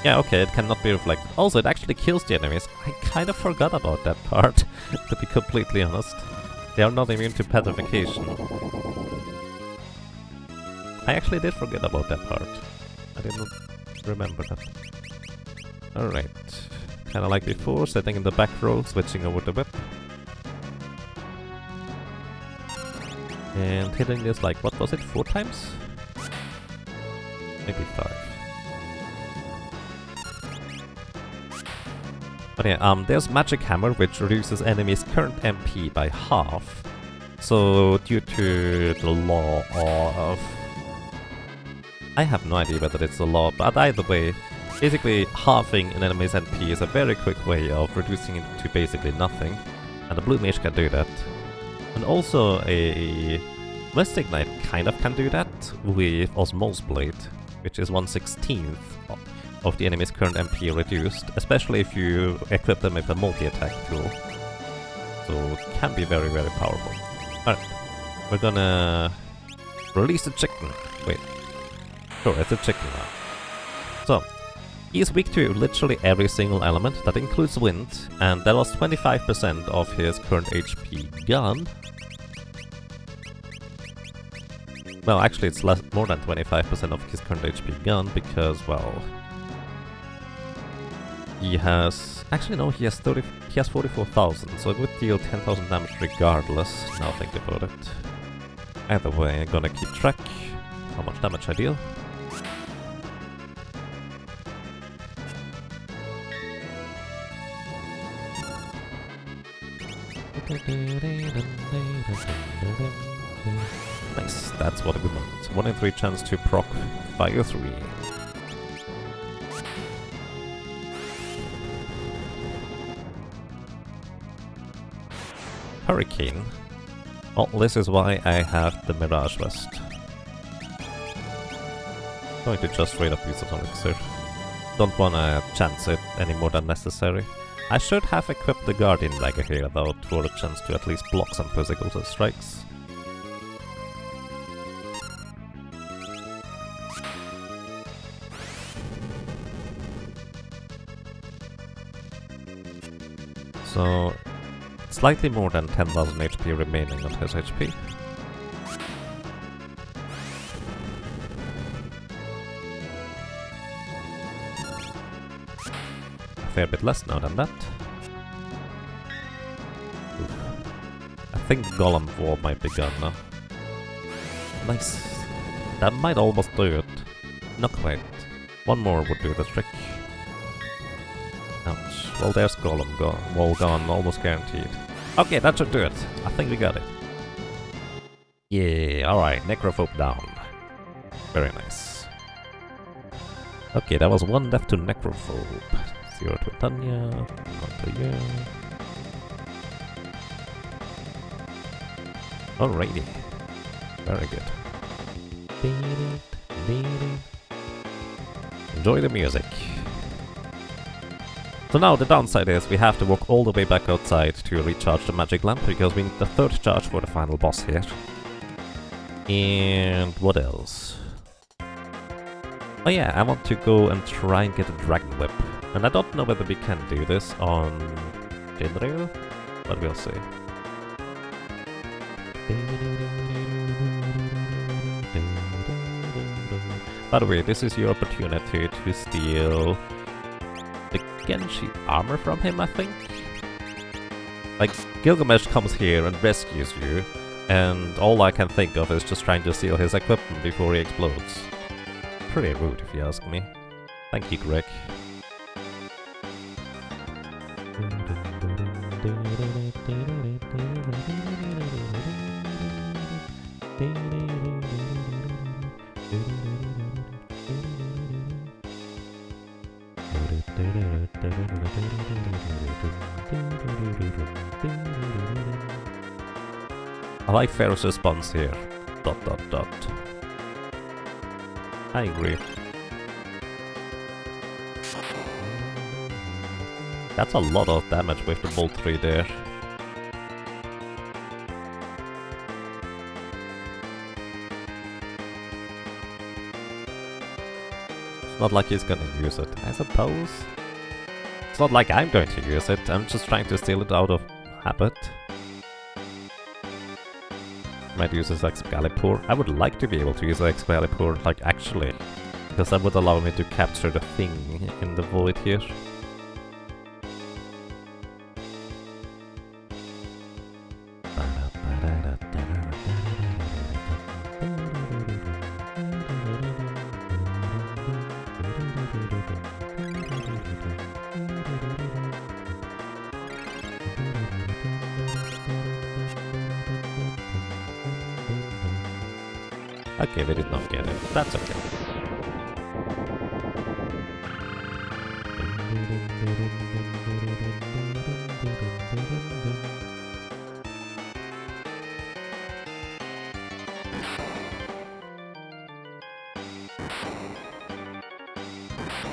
Speaker 1: Yeah, okay, it cannot be reflected. Also, it actually kills the enemies. I kind of forgot about that part, to be completely honest. They are not immune to petrification. I actually did forget about that part. I didn't remember that. Alright. Kinda like before, sitting in the back row, switching over the whip. And hitting this like, what was it, 4 times? Maybe 5. But yeah, there's Magic Hammer, which reduces enemies' current MP by half. So, due to the law of... I have no idea whether it's a law, but either way, basically halving an enemy's MP is a very quick way of reducing it to basically nothing. And the Blue Mage can do that. And also a Mystic Knight kind of can do that with Osmose Blade, which is 1/16 of the enemy's current MP reduced, especially if you equip them with a multi-attack tool. So it can be very, very powerful. Alright, we're gonna release the chicken. Wait. Sure, it's a chicken now. So, He is weak to literally every single element, that includes wind, and that was 25% of his current HP gone. Well, actually it's more than 25% of his current HP gone, because, well... He has... Actually no, he has 44,000, so it would deal 10,000 damage regardless, now think about it. Either way, I'm gonna keep track how much damage I deal. Nice, that's what a good one. 1 in 3 chance to proc Fire 3. Hurricane. Well, this is why I have the Mirage Vest. Going to just straight up use it on Elixir. Don't wanna chance it any more than necessary. I should have equipped the Guardian Dagger here though, for a chance to at least block some physical strikes. So, slightly more than 10,000 HP remaining on his HP. A fair bit less now than that. Oof. I think Golem Wall might be gone now. Nice. That might almost do it. Not quite. One more would do the trick. Ouch. Well, there's Golem Wall gone, almost guaranteed. Okay, that should do it. I think we got it. Yeah, alright, Necrophobe down. Very nice. Okay, that was 1 left to Necrophobe. 0 to Tanya, 1 to you. Alrighty. Very good. Enjoy the music. So now the downside is we have to walk all the way back outside to recharge the magic lamp, because we need the 3rd charge for the final boss here. And what else? Oh yeah, I want to go and try and get a Dragon Whip. And I don't know whether we can do this on Jinryu, but we'll see. By the way, this is your opportunity to steal the Genshi armor from him, I think? Like, Gilgamesh comes here and rescues you, and all I can think of is just trying to steal his equipment before he explodes. Pretty rude, if you ask me. Thank you, Greg. I like Pharaoh's response here. ... I agree. That's a lot of damage with the Bolt 3 there. It's not like he's gonna use it, I suppose. It's not like I'm going to use it, I'm just trying to steal it out of habit. Might use his Excalibur. I would like to be able to use the Excalibur, like, actually. Because that would allow me to capture the thing in the void here. Okay, we did not get it. That's okay.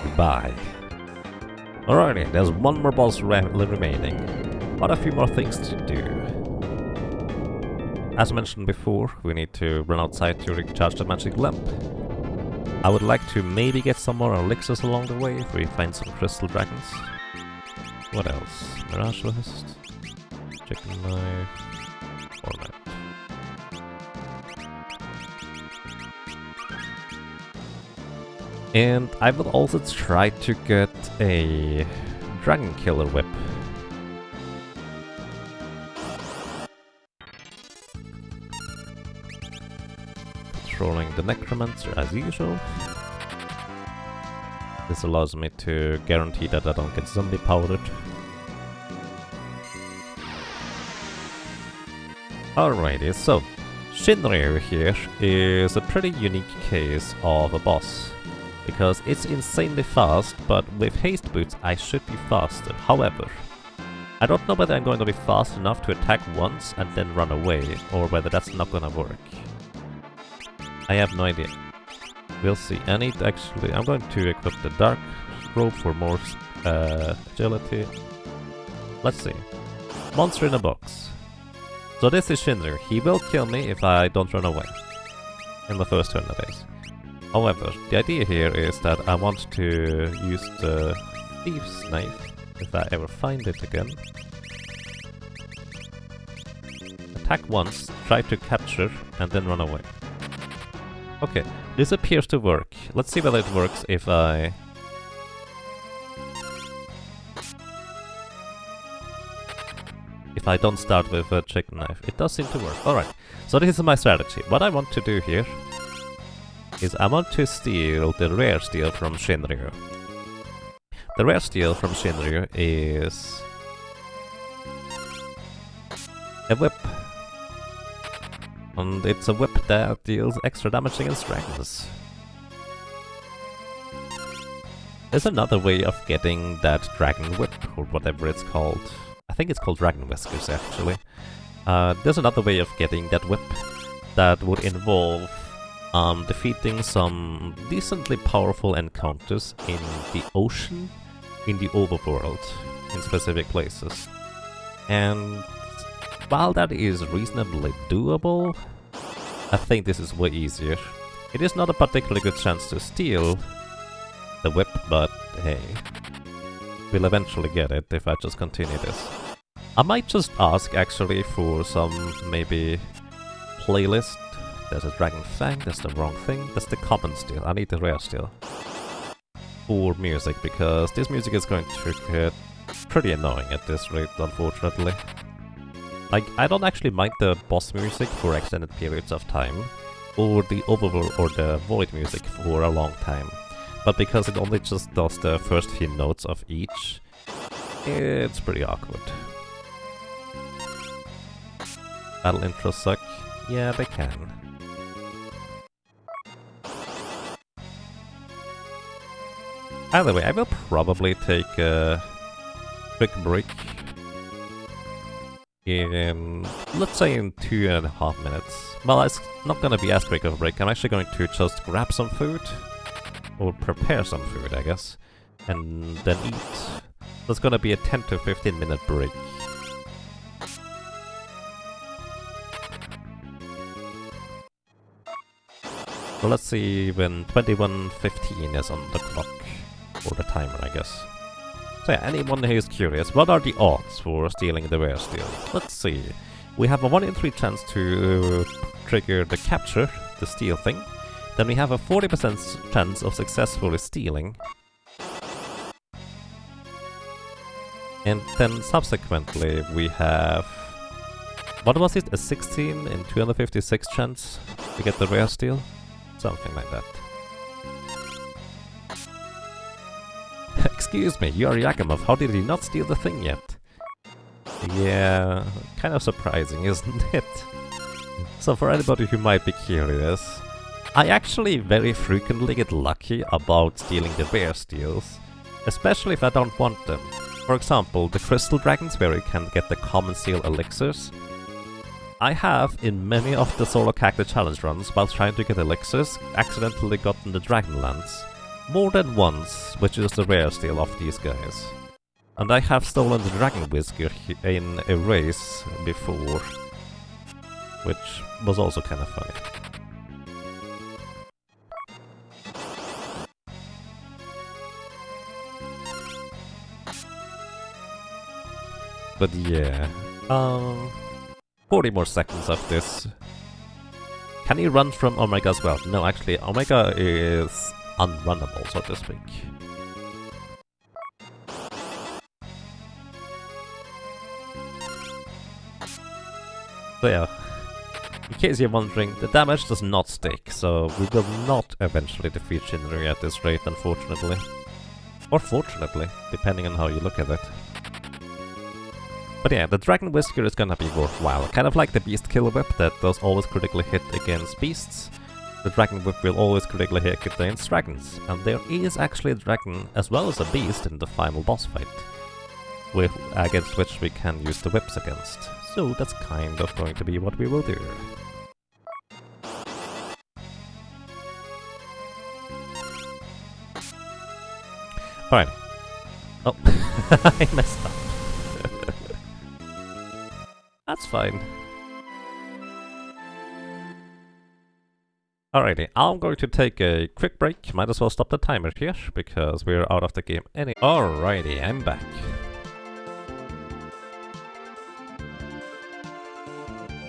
Speaker 1: Goodbye. Alrighty, there's one more boss remaining, but a few more things to do. As mentioned before, we need to run outside to recharge the magic lamp. I would like to maybe get some more elixirs along the way if we find some crystal dragons. What else? Mirage List, Chicken Knife, Format. And I will also try to get a Dragon Killer Whip. Patrolling the Necromancer as usual. This allows me to guarantee that I don't get zombie powdered. Alrighty, so Shinryu here is a pretty unique case of a boss. Because it's insanely fast, but with haste boots I should be faster. However, I don't know whether I'm going to be fast enough to attack once and then run away, or whether that's not gonna work. I have no idea. We'll see. I need to actually... I'm going to equip the Dark Robe for more agility. Let's see. Monster in a box. So this is Shinryu. He will kill me if I don't run away. In the first turn, that is. However, the idea here is that I want to use the Thief's Knife, if I ever find it again. Attack once, try to capture, and then run away. Okay, this appears to work. Let's see whether it works if I... don't start with a chicken knife. It does seem to work. Alright, so this is my strategy. What I want to do here is I want to steal the rare steel from Shinryu. The rare steel from Shinryu is a whip. And it's a whip that deals extra damage against dragons. There's another way of getting that dragon whip, or whatever it's called. I think it's called dragon whiskers, actually. There's another way of getting that whip that would involve defeating some decently powerful encounters in the ocean, in the overworld, in specific places. And while that is reasonably doable, I think this is way easier. It is not a particularly good chance to steal the whip, but hey, we'll eventually get it if I just continue this. I might just ask actually for some maybe playlist. There's a Dragon Fang, that's the wrong thing. That's the common steel. I need the rare steel. For music, because this music is going to get pretty annoying at this rate, unfortunately. Like, I don't actually mind the boss music for extended periods of time, or the overworld or the void music for a long time. But because it only just does the first few notes of each, it's pretty awkward. Battle intros suck? Yeah, they can. Either way, I will probably take a quick break in, let's say, in 2.5 minutes. Well, it's not gonna be as quick of a break. I'm actually going to just grab some food, or prepare some food, I guess, and then eat. So it's gonna be a 10 to 15 minute break. So let's see when 21:15 is on the clock. Or the timer, I guess. So yeah, anyone who is curious, what are the odds for stealing the rare steel? Let's see. We have a 1 in 3 chance to trigger the capture, the steal thing. Then we have a 40% chance of successfully stealing. And then subsequently we have... what was it? A 16 in 256 chance to get the rare steel? Something like that. Excuse me, you are Yakimov, how did you not steal the thing yet? Yeah, kind of surprising, isn't it? So for anybody who might be curious, I actually very frequently get lucky about stealing the rare steals, especially if I don't want them. For example, the crystal dragons where you can get the common steel elixirs. I have, in many of the solo character challenge runs, while trying to get elixirs, accidentally gotten the Dragonlance. More than once, which is the rare steel of these guys. And I have stolen the Dragon Whisker in a race before, which was also kind of funny. But yeah, 40 more seconds of this. Can he run from Omega as well? No, actually, Omega is unrunnable, so to speak. So yeah, in case you're wondering, the damage does not stick, so we will not eventually defeat Shinryu at this rate, unfortunately. Or fortunately, depending on how you look at it. But yeah, the Dragon Whisker is gonna be worthwhile. Kind of like the Beast Kill Whip that does always critically hit against beasts. The Dragon Whip will always critically hit against dragons. And there is actually a dragon as well as a beast in the final boss fight, against which we can use the whips against. So that's kind of going to be what we will do. Alright. Oh, I messed up. That's fine. Alrighty, I'm going to take a quick break. Might as well stop the timer here, because we're out of the game anyway. Alrighty, I'm back.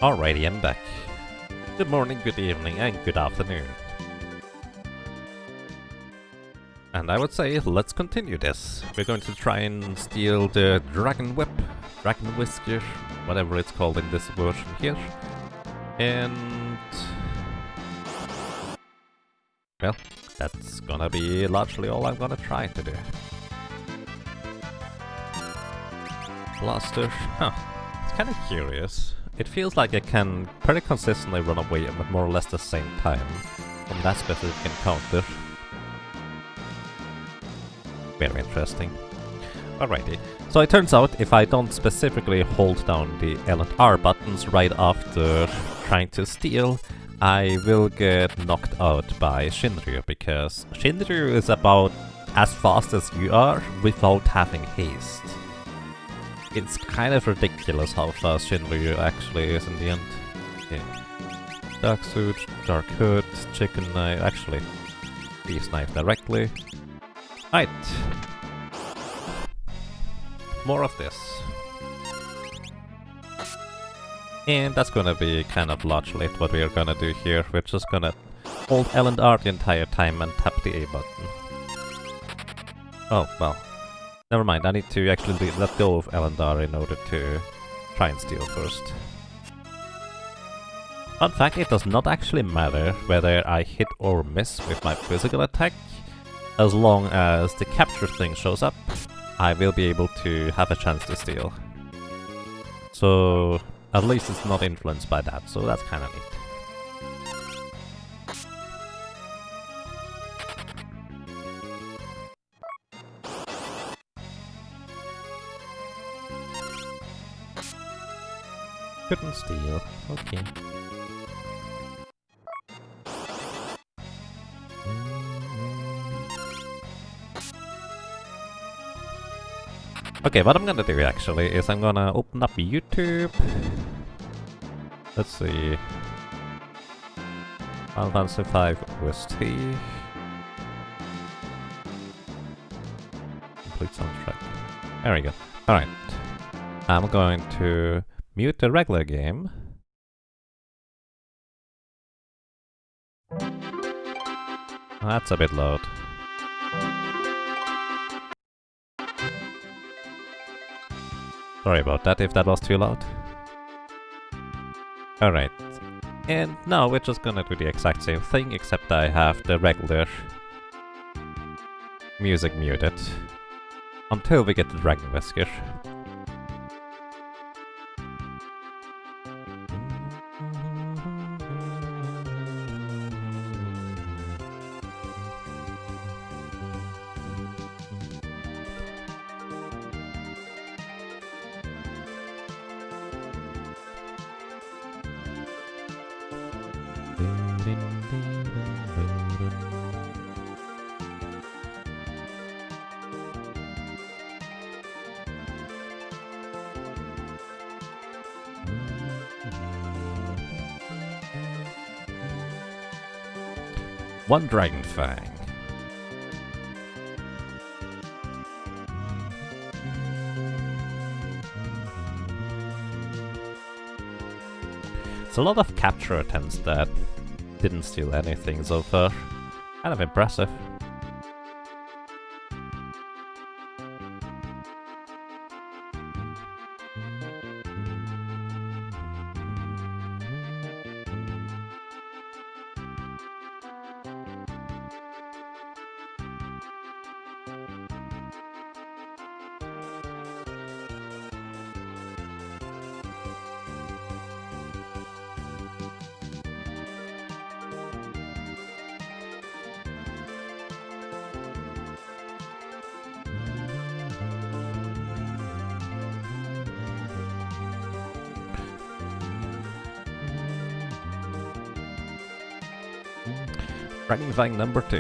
Speaker 1: Alrighty, I'm back. Good morning, good evening, and good afternoon. And I would say, let's continue this. We're going to try and steal the Dragon Whip, Dragon Whisker, whatever it's called in this version here. And... well, that's gonna be largely all I'm gonna try to do. Blaster, huh. It's kinda curious. It feels like I can pretty consistently run away at more or less the same time from that specific encounter. Very interesting. Alrighty, so it turns out if I don't specifically hold down the L and R buttons right after trying to steal, I will get knocked out by Shinryu, because Shinryu is about as fast as you are without having haste. It's kind of ridiculous how fast Shinryu actually is in the end. Okay. Dark Suit, Dark Hood, Chicken Knife, actually, Beast Knife directly. Right. More of this. And that's gonna be kind of largely what we are gonna do here. We're just gonna hold L and R the entire time and tap the A button. Oh, well. Never mind, I need to actually let go of L and R in order to try and steal first. Fun fact, it does not actually matter whether I hit or miss with my physical attack. As long as the capture thing shows up, I will be able to have a chance to steal. So, at least it's not influenced by that, so that's kinda neat. Couldn't steal, okay. Okay, what I'm gonna do actually is I'm gonna open up YouTube. Let's see. Final Fantasy 5 OST. Complete soundtrack. There we go. Alright. I'm going to mute the regular game. That's a bit loud. Sorry about that if that was too loud. Alright. And now we're just gonna do the exact same thing, except I have the regular music muted until we get the Dragon Whisker. One Dragon Fang. It's a lot of capture attempts that didn't steal anything so far. Kind of impressive. Dragonfang number 2.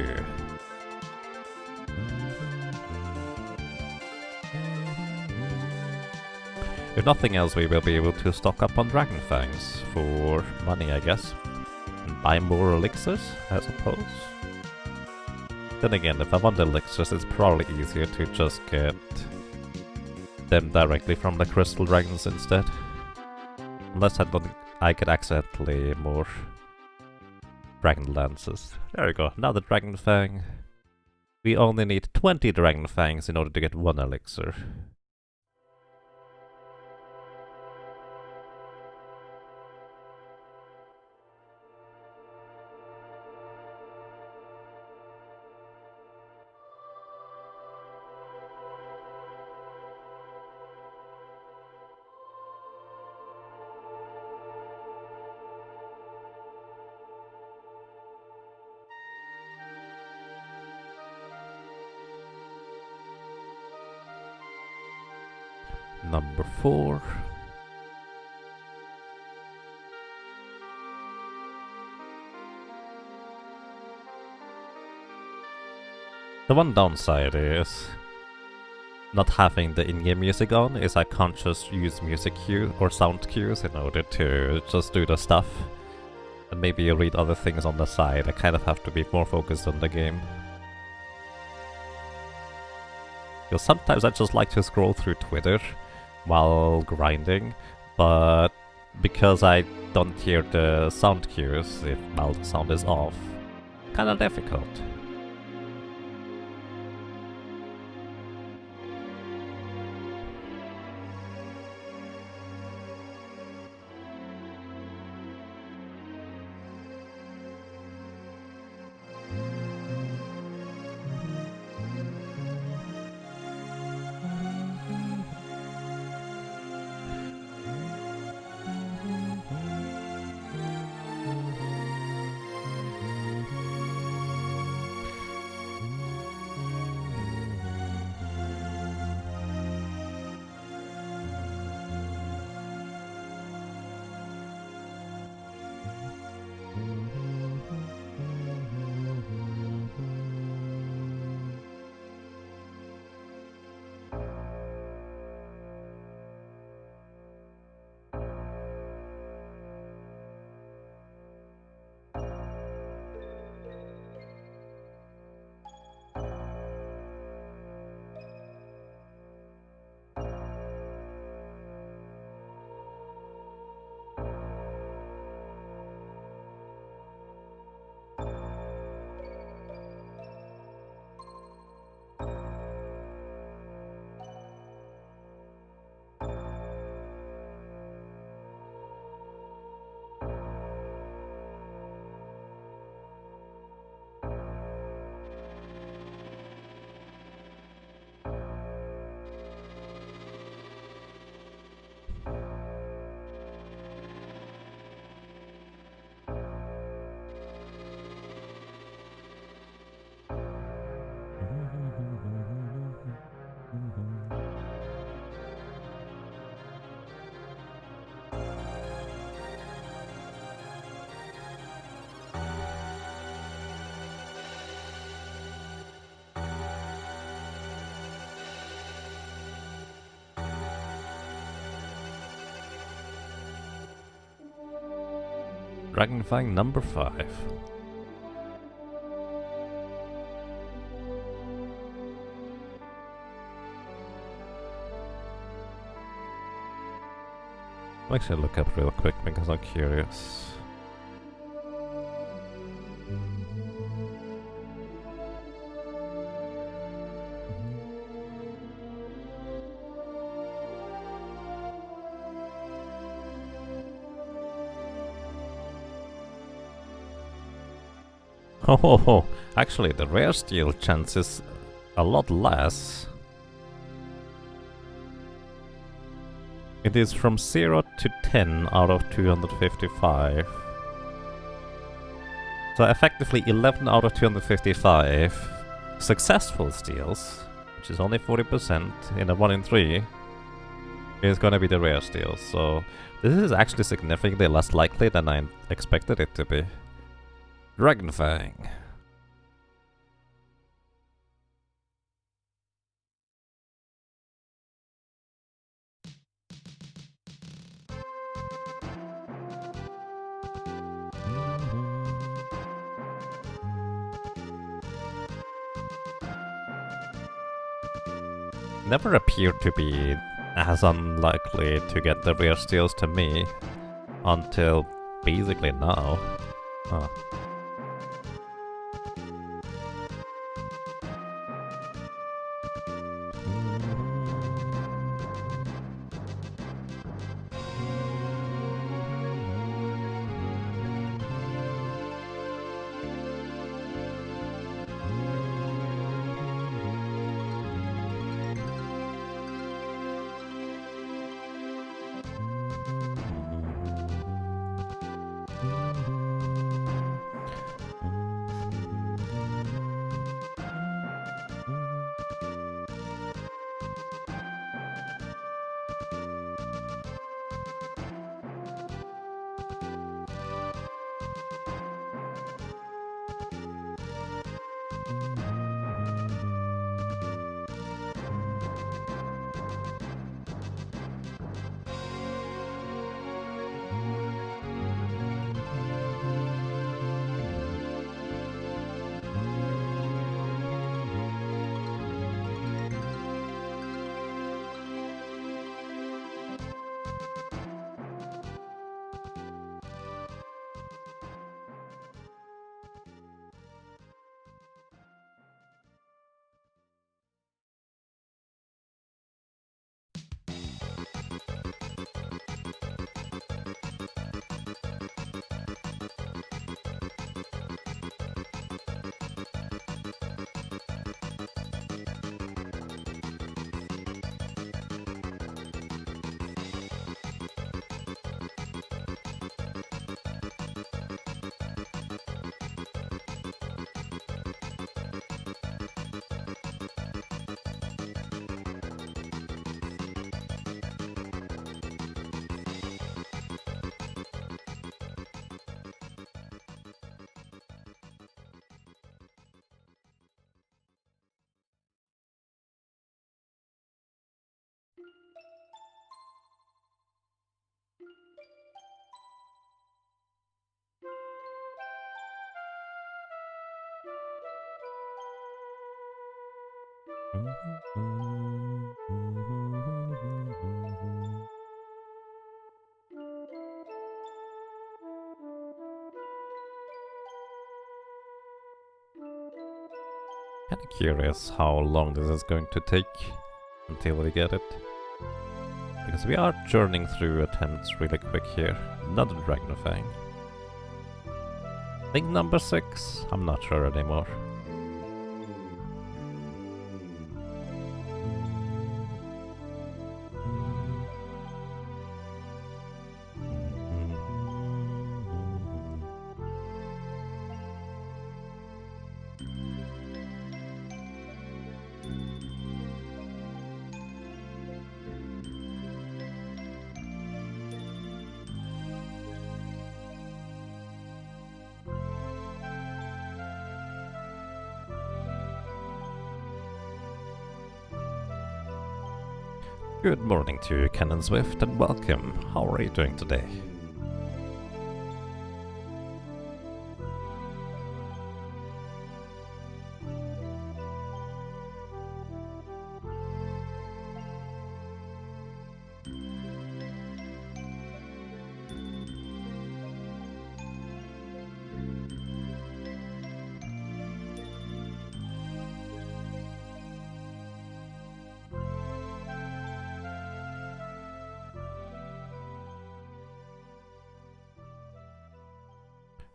Speaker 1: If nothing else, we will be able to stock up on Dragonfangs for money, I guess. And buy more elixirs, I suppose. Then again, if I want elixirs, it's probably easier to just get them directly from the crystal dragons instead. Unless I get accidentally more dragon lances. There we go, another dragon fang. We only need 20 dragon fangs in order to get 1 elixir. Number 4. The one downside is not having the in-game music on is I can't just use music cues or sound cues in order to just do the stuff. And maybe read other things on the side. I kind of have to be more focused on the game. Because sometimes I just like to scroll through Twitter while grinding, but because I don't hear the sound cues if the sound is off, kinda difficult. Dragonfang number 5. I'll actually look up real quick because I'm curious. Oh, actually the rare steal chance is a lot less. It is from 0 to 10 out of 255. So effectively 11 out of 255 successful steals, which is only 40% in a 1 in 3, is gonna be the rare steal. So this is actually significantly less likely than I expected it to be. Dragonfang. Never appeared to be as unlikely to get the rare steals to me until basically now. Huh. Kinda curious how long this is going to take until we get it. Because we are churning through attempts really quick here. Another Dragonfang. I think number 6? I'm not sure anymore. Good morning to you, Cannon Swift, and welcome. How are you doing today?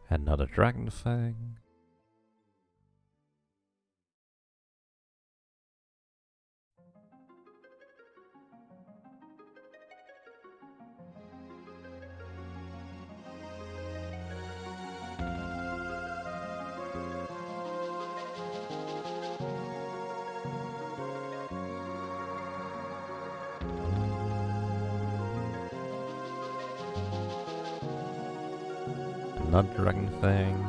Speaker 1: Another dragon fang. Another dragon fang.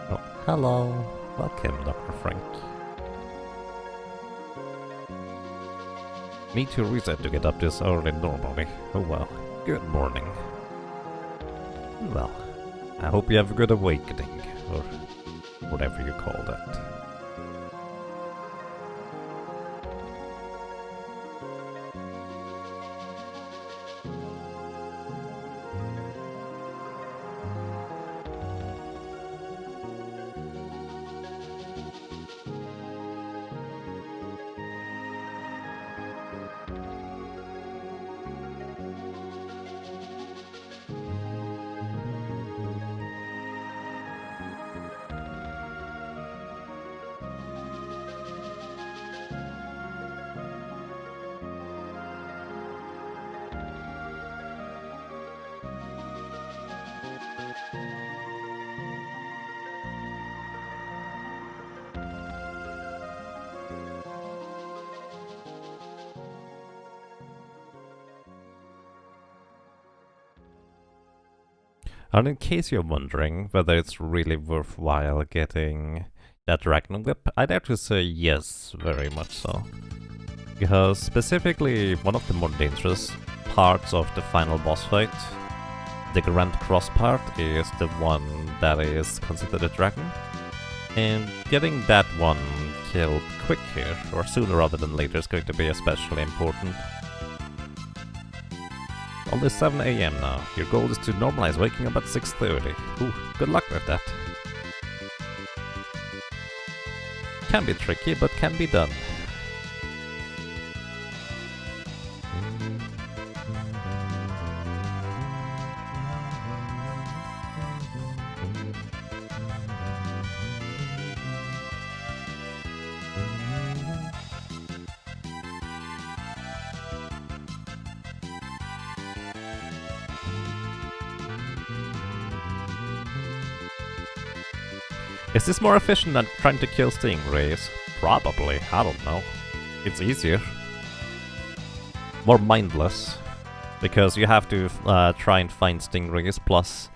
Speaker 1: Oh, hello. Welcome, Dr. Frank. Need to reset to get up this early normally. Oh well. Good morning. Well, I hope you have a good awakening, or whatever you call that. And in case you're wondering whether it's really worthwhile getting that Dragon Whip, I'd have to say yes, very much so. Because specifically, one of the more dangerous parts of the final boss fight, the Grand Cross part, is the one that is considered a dragon. And getting that one killed quick here, or sooner rather than later, is going to be especially important. Only 7 AM now. Your goal is to normalize waking up at 6:30. Ooh, good luck with that. Can be tricky, but can be done. Is this more efficient than trying to kill stingrays? Probably, I don't know. It's easier. More mindless. Because you have to try and find stingrays, plus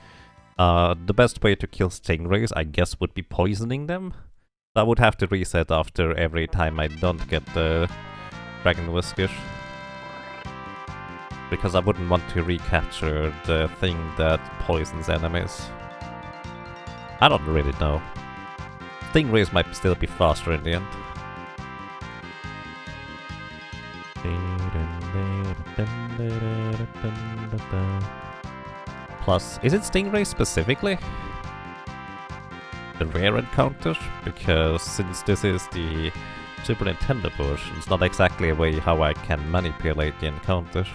Speaker 1: the best way to kill stingrays, I guess, would be poisoning them. I would have to reset after every time I don't get the Dragon Whiskers. Because I wouldn't want to recapture the thing that poisons enemies. I don't really know. Stingrays might still be faster in the end. Plus, is it Stingray specifically? The rare encounter? Because since this is the Super Nintendo version, it's not exactly a way how I can manipulate the encounter.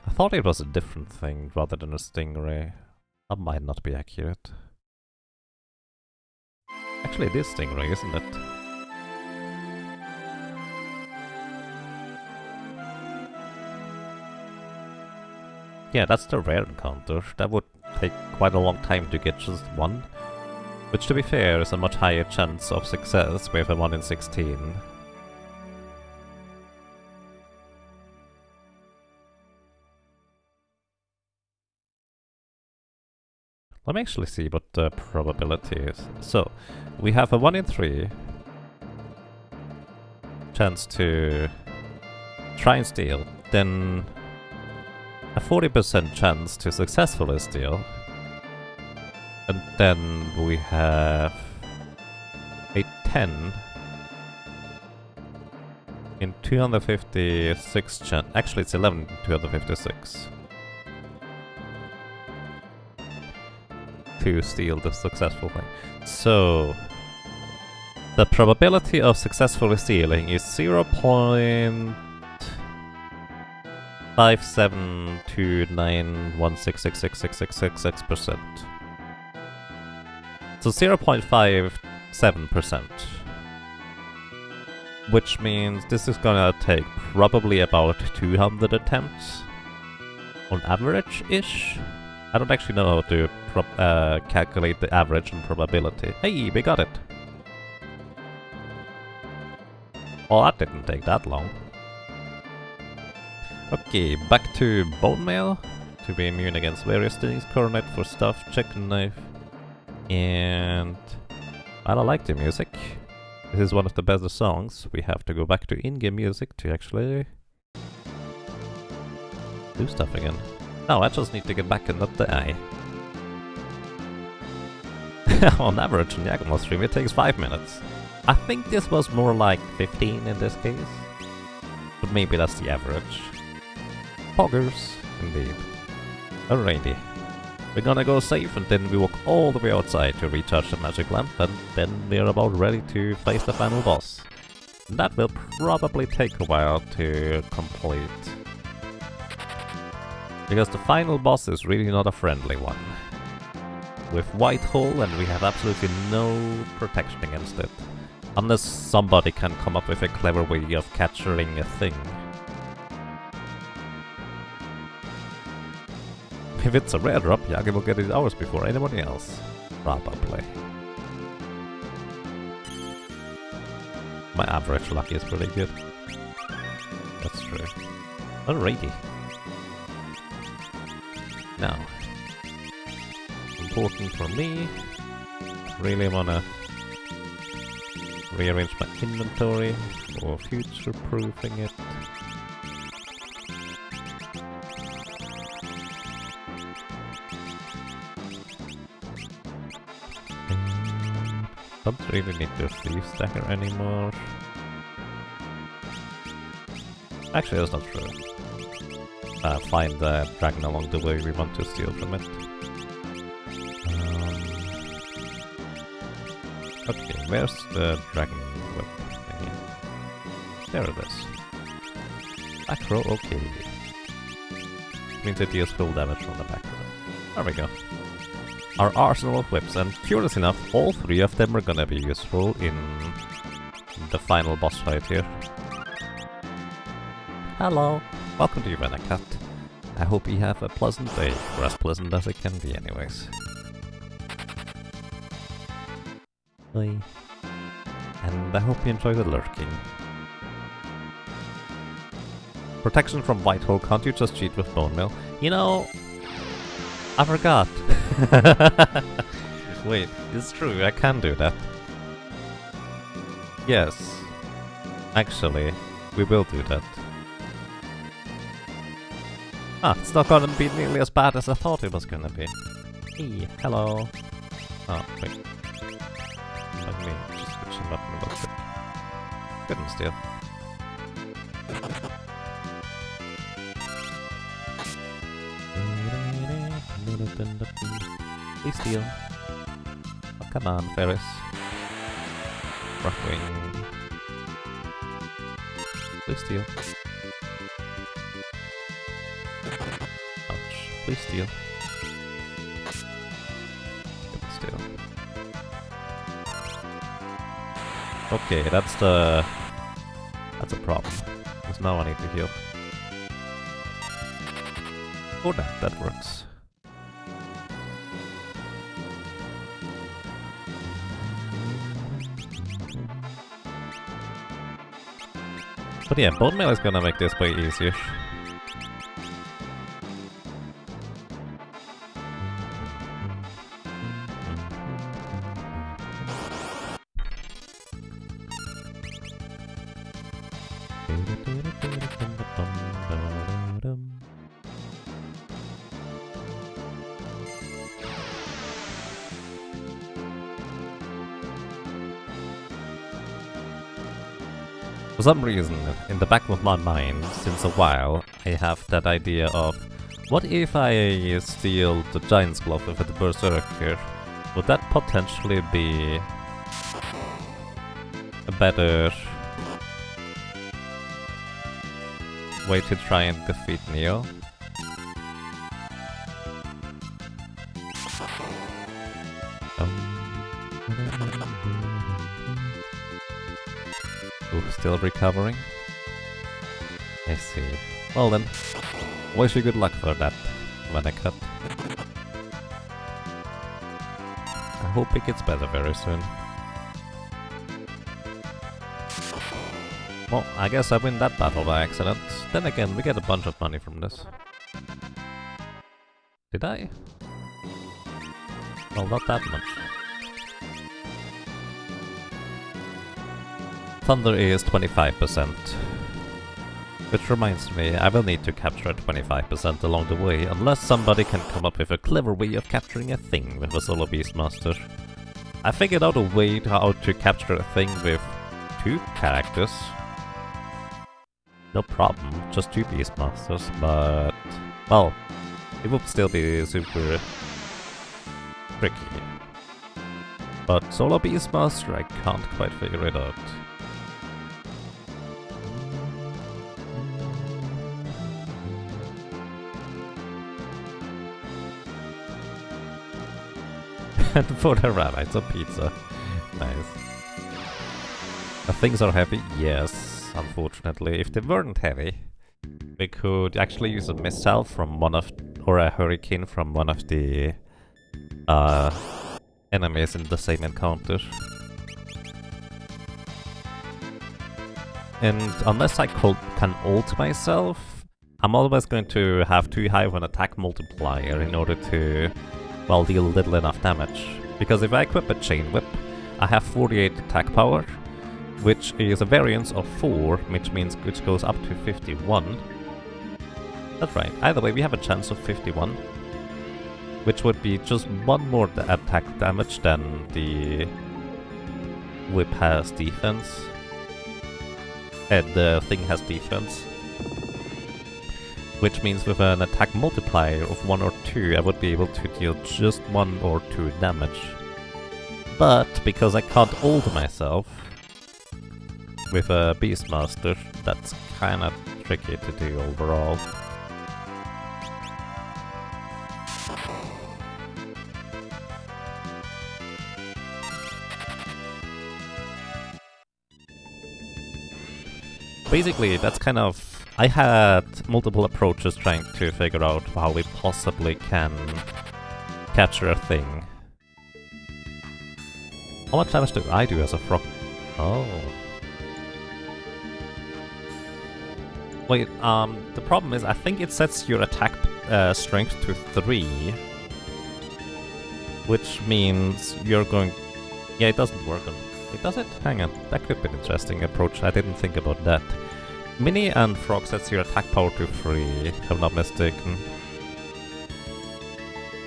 Speaker 1: I thought it was a different thing rather than a Stingray. That might not be accurate. Actually, it is Stingray, isn't it? Yeah, that's the rare encounter. That would take quite a long time to get just one. Which, to be fair, is a much higher chance of success with a 1 in 16. Let me actually see what the probability is. So, we have a 1 in 3 chance to try and steal, then a 40% chance to successfully steal, and then we have a 10 in 256 chance. Actually, it's 11 in 256 to steal the successful thing. So the probability of successfully stealing is 0.572916666666%. So 0.57%. Which means this is gonna take probably about 200 attempts on average-ish. I don't actually know how to calculate the average and probability. Hey, we got it! Oh, that didn't take that long. Okay, back to bone mail. To be immune against various things. Coronet for stuff, check knife. And I don't like the music. This is one of the best songs. We have to go back to in-game music to actually do stuff again. No, I just need to get back and not die. On average on Yakumo stream it takes 5 minutes. I think this was more like 15 in this case. But maybe that's the average. Poggers, indeed. Alrighty. We're gonna go safe and then we walk all the way outside to recharge the magic lamp, and then we're about ready to face the final boss. And that will probably take a while to complete. Because the final boss is really not a friendly one. With white hole and we have absolutely no protection against it. Unless somebody can come up with a clever way of capturing a thing. If it's a rare drop, Yagi will get it hours before anybody else. Probably. My average luck is pretty good. That's true. Alrighty. Now. Important for me. Really wanna rearrange my inventory for future-proofing it. Don't really need the thief stacker anymore. Actually, that's not true. Find the dragon along the way we want to steal from it. Okay, where's the dragon whip thingy? There it is. Back row, okay. Means it deals full damage from the back row. There we go. Our arsenal of whips, and curious enough, all 3 of them are gonna be useful in the final boss fight here. Hello! Welcome to Cat. I hope you have a pleasant day, or as pleasant as it can be anyways. Bye. And I hope you enjoy the lurking. Protection from Whitehole, can't you just cheat with Bone Mill? You know, I forgot. Wait, it's true, I can do that. Yes. Actually, we will do that. Ah, it's not gonna be nearly as bad as I thought it was gonna be. Hey, hello. Oh, wait. Let me just switch him up a little bit. Couldn't steal. Please steal. Oh, come on, Ferris. Rockwing. Please steal. Ouch. Please steal. Couldn't steal. Okay, that's a problem. Because now I need to heal. Oh, that works. But yeah, Bone Mail is gonna make this way easier. For some reason, in the back of my mind, since a while, I have that idea of, what if I steal the Giant's Glove with the Berserker? Would that potentially be a better way to try and defeat Neo? Ooh, still recovering? I see. Well then, wish you good luck for that, Vanecut. I hope it gets better very soon. Well, I guess I win that battle by accident. Then again, we get a bunch of money from this. Did I? Well, not that much. Thunder is 25%. Which reminds me, I will need to capture 25% along the way, unless somebody can come up with a clever way of capturing a thing with a solo Beastmaster. I figured out a way how to capture a thing with 2 characters. No problem, just 2 Beastmasters, but... well, it would still be super tricky. But solo Beastmaster, I can't quite figure it out. And for the rabbits, a pizza. Nice. Things are heavy? Yes, unfortunately. If they weren't heavy, we could actually use a missile from one of... or a hurricane from one of the... enemies in the same encounter. And unless I can ult myself, I'm always going to have too high of an attack multiplier in order to... well, deal little enough damage. Because if I equip a Chain Whip, I have 48 attack power, which is a variance of 4, which goes up to 51. That's right, either way we have a chance of 51, which would be just 1 more attack damage than the Whip has defense. And the thing has defense. Which means with an attack multiplier of 1 or 2, I would be able to deal just 1 or 2 damage. But because I can't ult myself with a Beastmaster, that's kinda tricky to do overall. Basically, that's kind of... I had multiple approaches trying to figure out how we possibly can capture a thing. How much damage do I do as a frog? Oh. Wait, the problem is I think it sets your attack strength to 3. Which means you're going... yeah, it doesn't work on... wait, does it? Hang on, that could be an interesting approach, I didn't think about that. Mini and Frog sets your attack power to 3, if I'm not mistaken.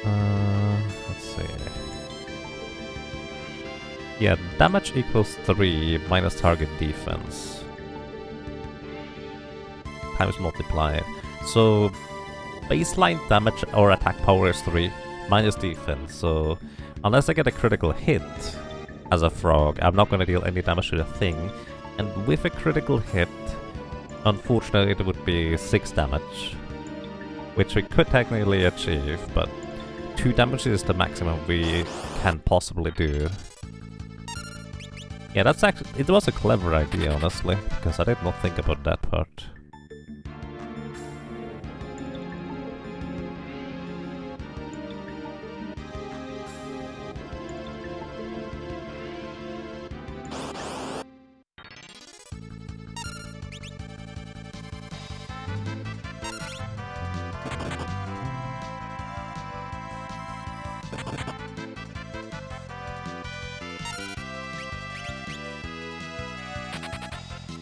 Speaker 1: Let's see. Yeah, damage equals 3 minus target defense. Times multiplier. So, baseline damage or attack power is 3 minus defense. So, unless I get a critical hit as a frog, I'm not going to deal any damage to the thing. And with a critical hit, unfortunately, it would be 6 damage, which we could technically achieve, but 2 damage is the maximum we can possibly do. Yeah, that's actually... it was a clever idea, honestly, because I did not think about that part.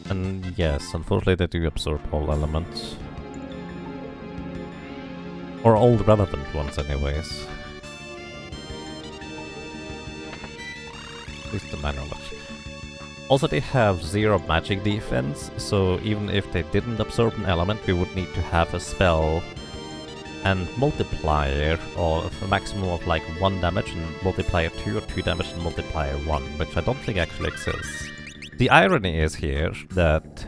Speaker 1: And yes, unfortunately they do absorb all elements. Or all the relevant ones anyways. At least the minor ones. Also they have 0 magic defense, so even if they didn't absorb an element, we would need to have a spell and multiplier of a maximum of like 1 damage and multiplier 2 or 2 damage and multiplier 1, which I don't think actually exists. The irony is here that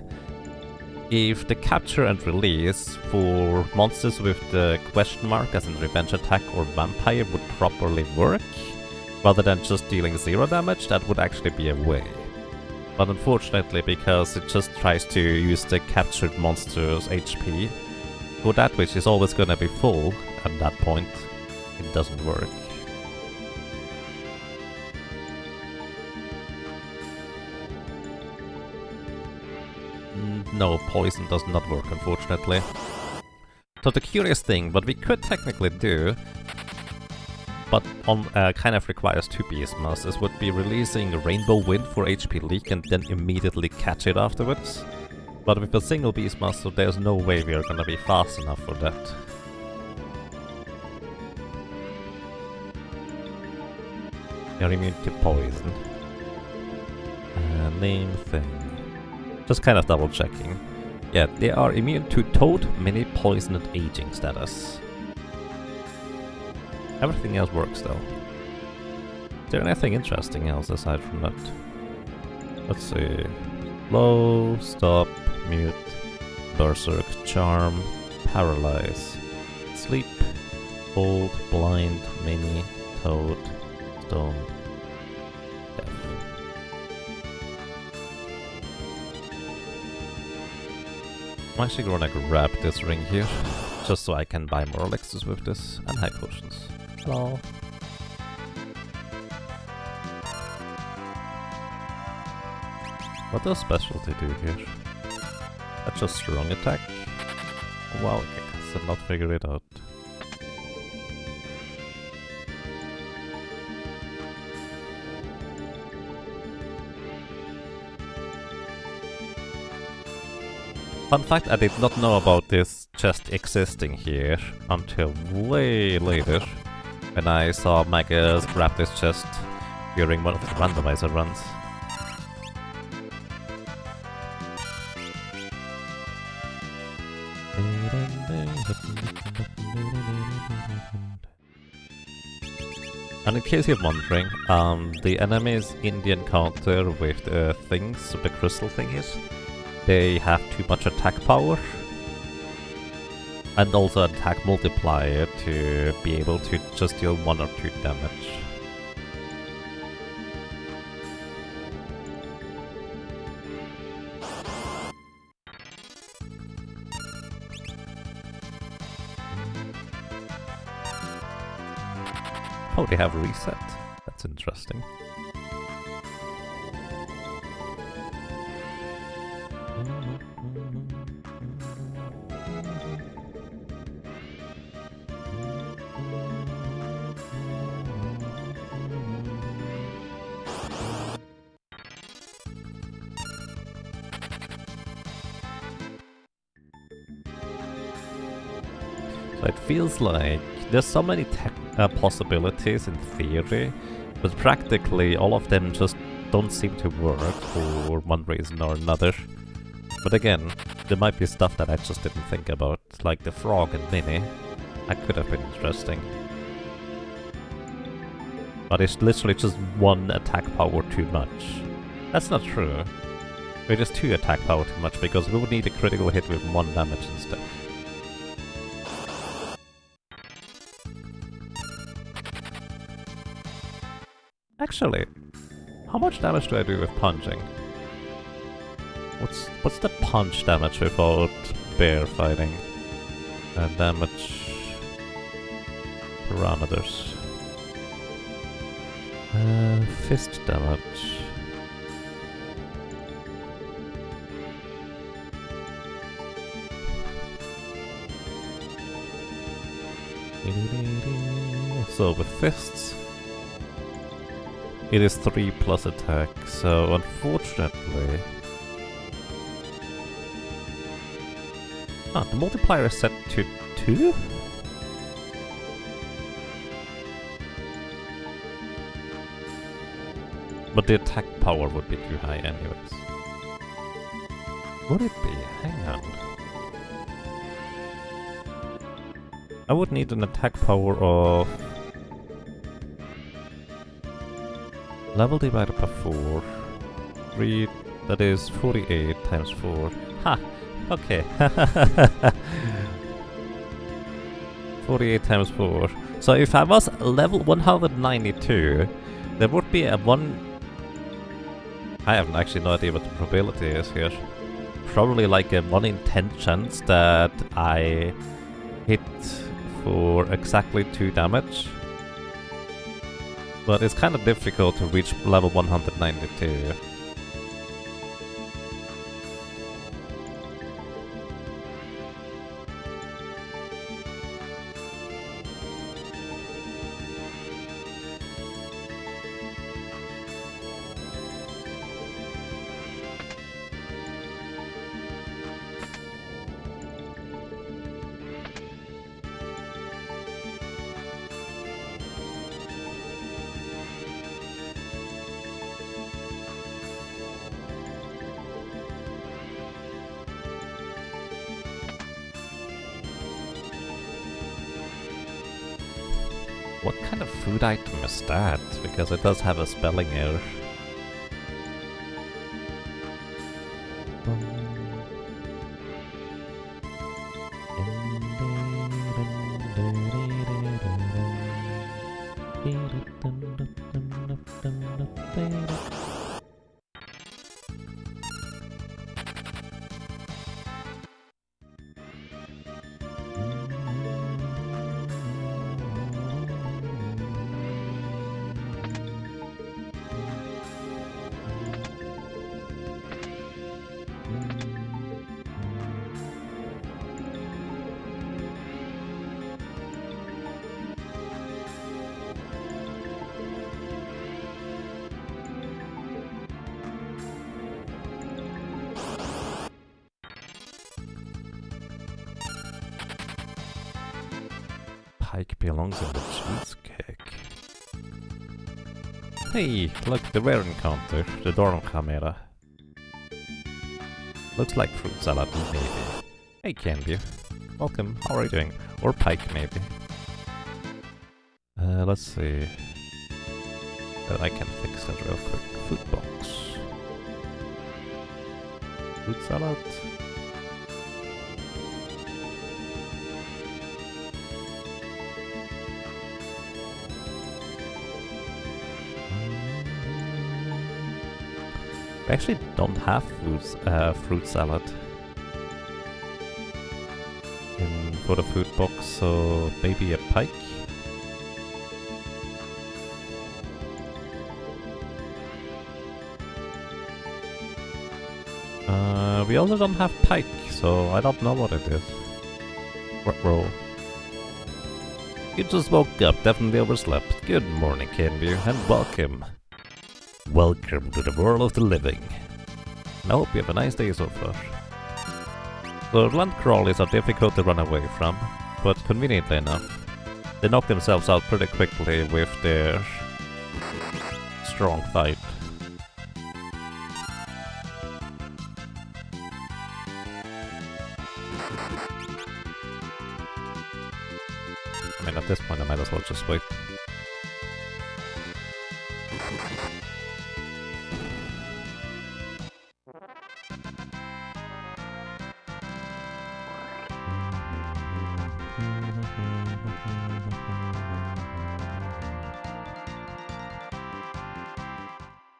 Speaker 1: if the capture and release for monsters with the question mark as in revenge attack or vampire would properly work, rather than just dealing 0 damage, that would actually be a way. But unfortunately, because it just tries to use the captured monster's HP for that, which is always gonna be full at that point, it doesn't work. No, poison does not work, unfortunately. So the curious thing, what we could technically do, but kind of requires 2 Beastmasters, would be releasing Rainbow Wind for HP leak and then immediately catch it afterwards. But with a single Beastmaster, there's no way we are gonna be fast enough for that. You're immune to poison. Name thing. Just kind of double checking. Yeah, they are immune to toad, mini, poison, and aging status. Everything else works though. Is there anything interesting else aside from that? Let's see. Slow, stop, mute, berserk, charm, paralyze, sleep, hold, blind, mini, toad, stone, death. I'm actually gonna grab this ring here, just so I can buy more elixirs with this, and high potions. Hello. What does specialty do here? That's just strong attack? Wow, I guess I've not figured it out. Fun fact, I did not know about this chest existing here until way later, when I saw Magus grab this chest during one of the randomizer runs. And in case you're wondering, the enemies in the encounter with the things, the crystal thingies, they have too much attack power and also attack multiplier to be able to just deal 1 or 2 damage. Oh, they have reset. That's interesting. So it feels like there's so many possibilities in theory, but practically all of them just don't seem to work for one reason or another. But again, there might be stuff that I just didn't think about, like the frog and Mini. That could have been interesting. But it's literally just 1 attack power too much. That's not true. It is 2 attack power too much, because we would need a critical hit with 1 damage instead. Actually, how much damage do I do with punching? What's the punch damage without bear fighting? Damage parameters. Fist damage. So with fists, it is 3 plus attack, so unfortunately Huh, the multiplier is set to 2? But the attack power would be too high anyways. Would it be? Hang on. I would need an attack power of... level divided by 4. 3, that is 48 times 4. Ha! Okay. 48 times 4. So if I was level 192, there would be a 1... I have actually no idea what the probability is here. Probably like a 1 in 10 chance that I hit for exactly 2 damage. But it's kind of difficult to reach level 192. What kind of food item is that? Because it does have a spelling error. Pike belongs in the cheesecake. Hey, look, the rare encounter, the Dorm Chimera. Looks like fruit salad, maybe. Hey, Canby. Welcome, how are you doing? Or Pike, maybe. Let's see. I can fix that real quick. Food box. Fruit salad. I actually don't have fruit salad for the food box, so maybe a pike? We also don't have pike, so I don't know what it is. Roll. You just woke up, definitely overslept. Good morning, Canby, and welcome. Welcome to the world of the living. I hope you have a nice day so far. The land crawlies are difficult to run away from, but conveniently enough, they knock themselves out pretty quickly with their strong fight. I mean, at this point I might as well just wait.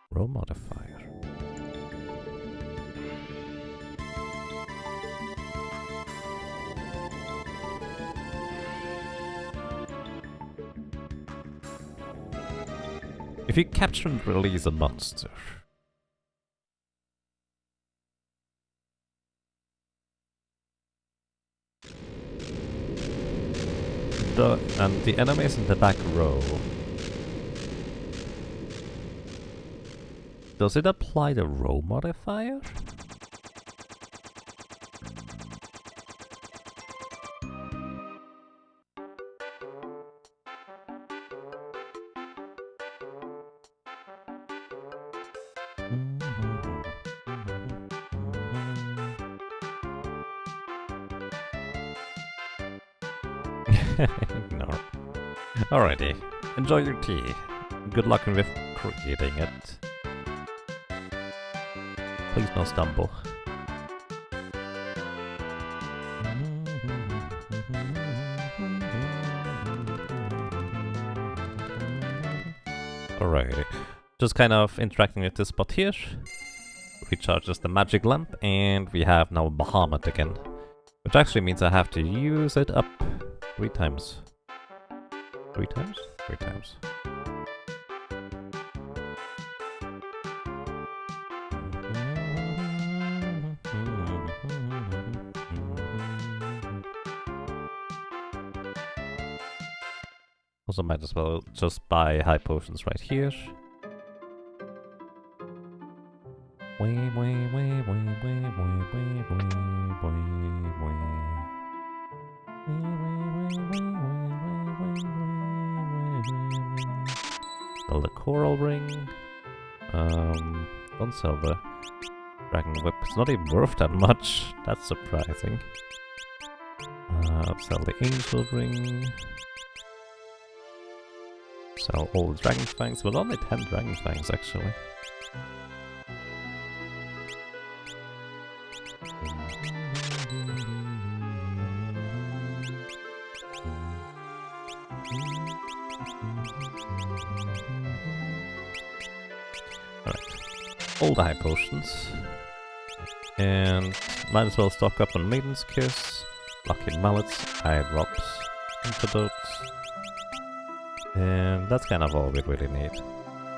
Speaker 1: Row modifier. If you capture and release a monster, and the enemies in the back row, does it apply the row modifier? Ignore. Alrighty. Enjoy your tea. Good luck with creating it. Please don't stumble. Alrighty. Just kind of interacting with this spot here. Recharges the magic lamp, and we have now Bahamut again. Which actually means I have to use it up 3 times. 3 times? 3 times. Also might as well just buy high potions right here. Sell the coral ring. Don't sell the dragon whip. It's not even worth that much. That's surprising. Sell the angel ring. Sell all the dragon fangs, but only 10 dragon fangs actually. All the high potions. And might as well stock up on Maiden's Kiss, Lucky Mallets, Eye Drops, Antidotes. And that's kind of all we really need.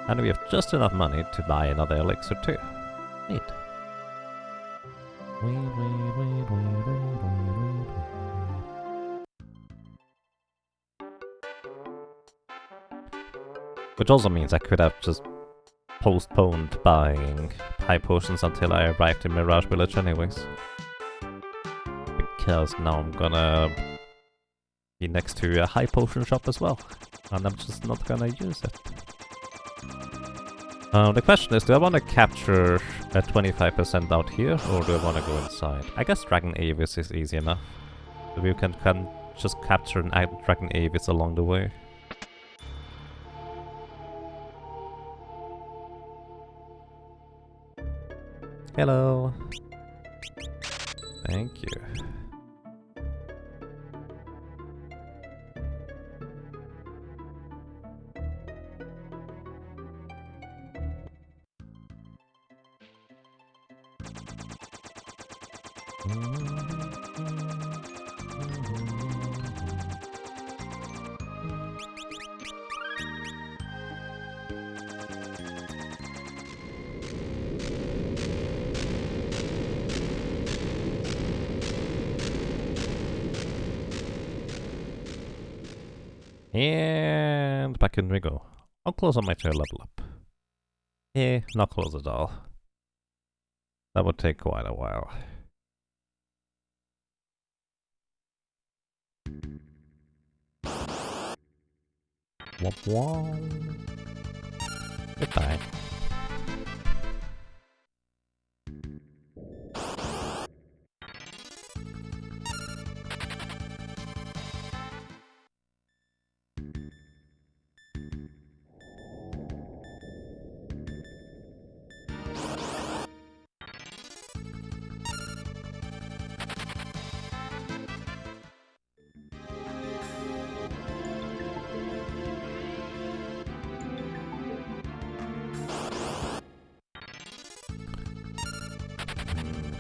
Speaker 1: And we have just enough money to buy another elixir too. Neat. Which also means I could have just postponed buying high potions until I arrived in Mirage Village anyways. Because now I'm gonna be next to a high potion shop as well. And I'm just not gonna use it. The question is, do I want to capture a 25% out here, or do I want to go inside? I guess Dragon Avis is easy enough. We can just capture an Dragon Avis along the way. Hello. Thank you. And back in we go. How close am I to a level up? Eh, not close at all. That would take quite a while. Womp womp. Goodbye.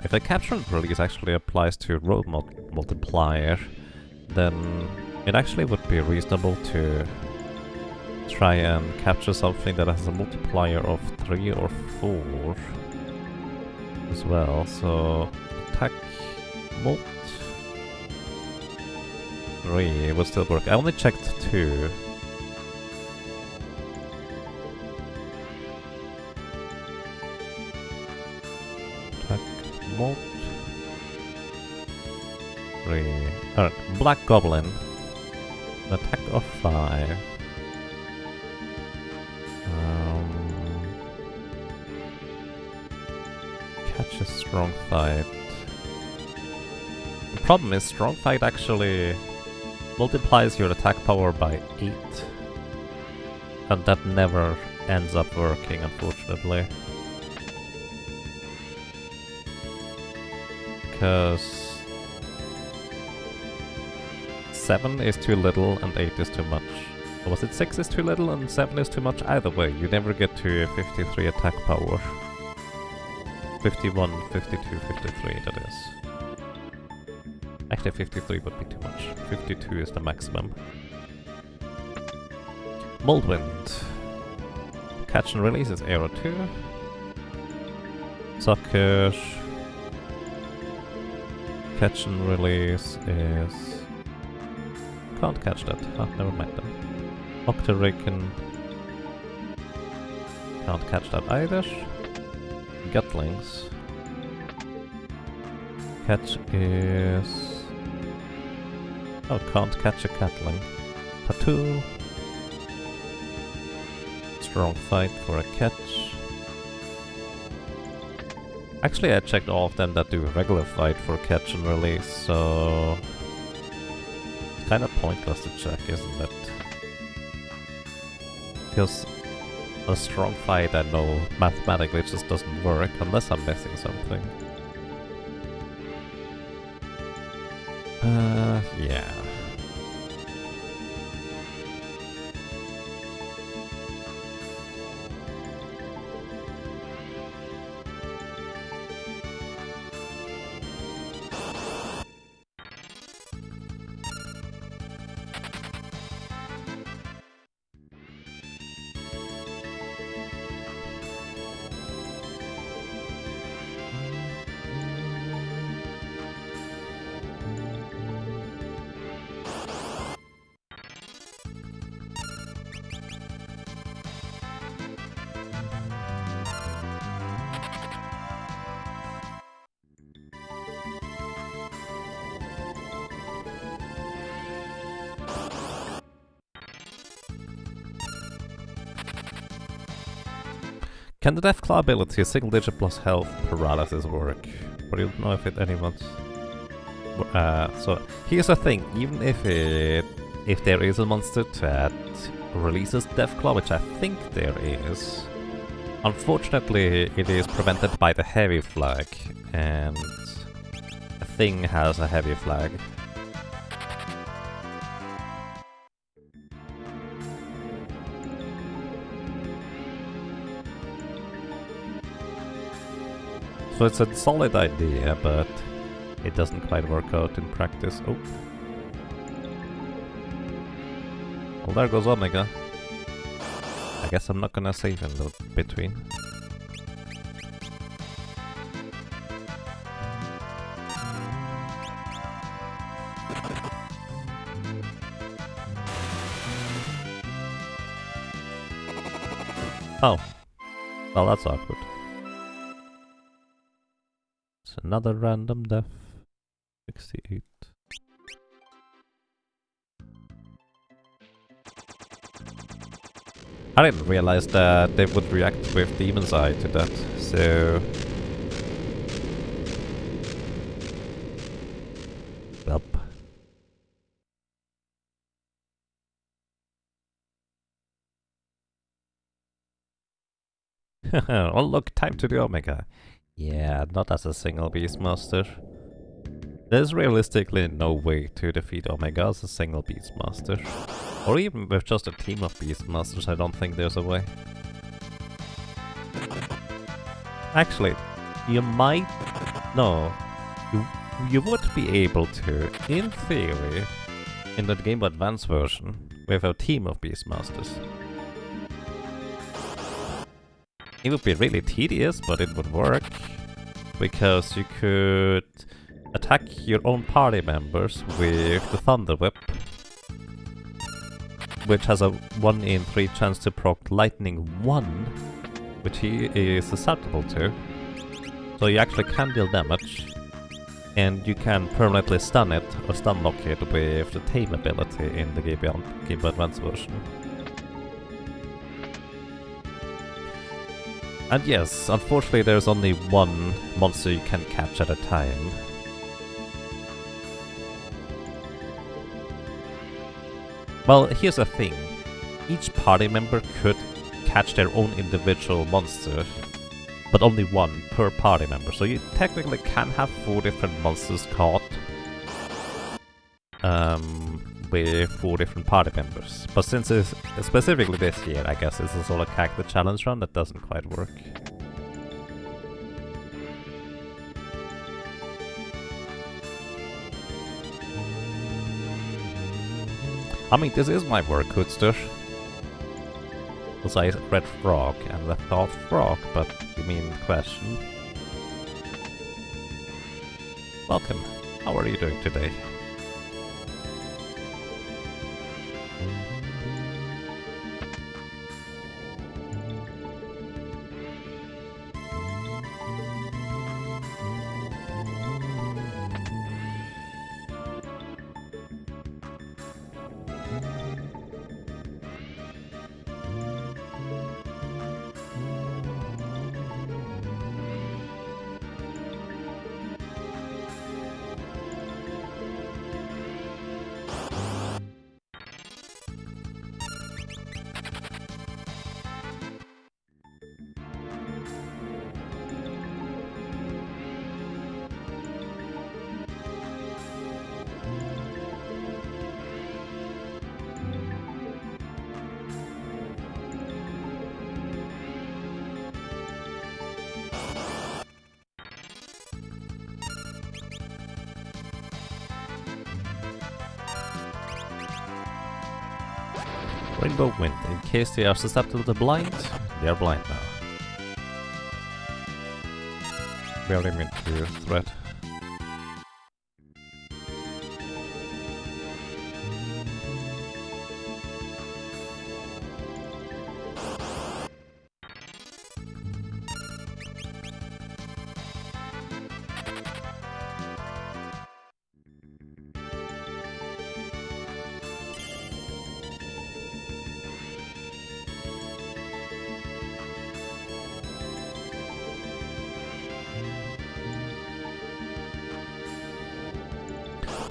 Speaker 1: If the capture and release actually applies to road multiplier, then it actually would be reasonable to try and capture something that has a multiplier of 3 or 4 as well. So attack molt 3 would still work. I only checked 2. Molt 3. Alright, Black Goblin. An attack of 5. Catch a strong fight. The problem is strong fight actually multiplies your attack power by 8. And that never ends up working, unfortunately. Because 7 is too little and 8 is too much. Or was it 6 is too little and 7 is too much? Either way, you never get to 53 attack power. 51, 52, 53, that is. Actually, 53 would be too much. 52 is the maximum. Moldwind. Catch and release is Aero 2. Sucker. Catch and release is... Can't catch that. Oh, never mind then. Octaraken. Can't catch that either. Gutlings. Catch is... Oh, can't catch a Gatling. Tattoo. Strong fight for a catch. Actually, I checked all of them that do regular fight for catch and release, so... It's kind of pointless to check, isn't it? Because a strong fight, I know mathematically just doesn't work unless I'm missing something. Yeah. Can the Death Claw ability, single digit plus health paralysis work? Or you don't know if it anyone's... so here's the thing, even if there is a monster that releases Death Claw, which I think there is, unfortunately it is prevented by the heavy flag, and a thing has a heavy flag. So it's a solid idea, but it doesn't quite work out in practice. Oh. Well, there goes Omega. I guess I'm not gonna save in the between. Oh. Well, that's awkward. Another random death. 68. I didn't realize that they would react with Demon's Eye to that, so... Yup. Oh look, time to the Omega. Yeah, not as a single Beastmaster. There's realistically no way to defeat Omega as a single Beastmaster. Or even with just a team of Beastmasters, I don't think there's a way. Actually, you might... No. You would be able to, in theory, in the Game Boy Advance version, with a team of Beastmasters. It would be really tedious, but it would work, because you could attack your own party members with the Thunder Whip, which has a 1 in 3 chance to proc Lightning 1, which he is susceptible to. So you actually can deal damage, and you can permanently stun it or stun lock it with the Tame ability in the Game Boy Advance version. And yes, unfortunately there's only one monster you can catch at a time. Well, here's the thing. Each party member could catch their own individual monster, but only one per party member. So you technically can have 4 different monsters caught with 4 different party members. But since it's specifically this year, I guess it's a sort of character challenge run, that doesn't quite work. I mean, this is my work, Hoodster. Because I read frog and I thought frog, but you mean question. Welcome. How are you doing today? Rainbow Wind. In case they are susceptible to blind, they are blind now. Very immune to threat.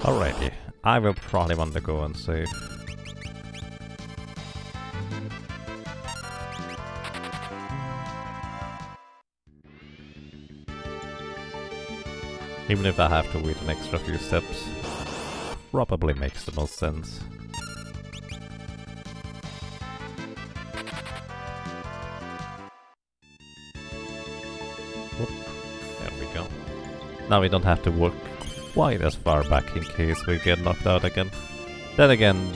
Speaker 1: Alrighty, I will probably want to go and save. Even if I have to wait an extra few steps, probably makes the most sense. Whoop. There we go. Now we don't have to work quite as far back in case we get knocked out again. Then again,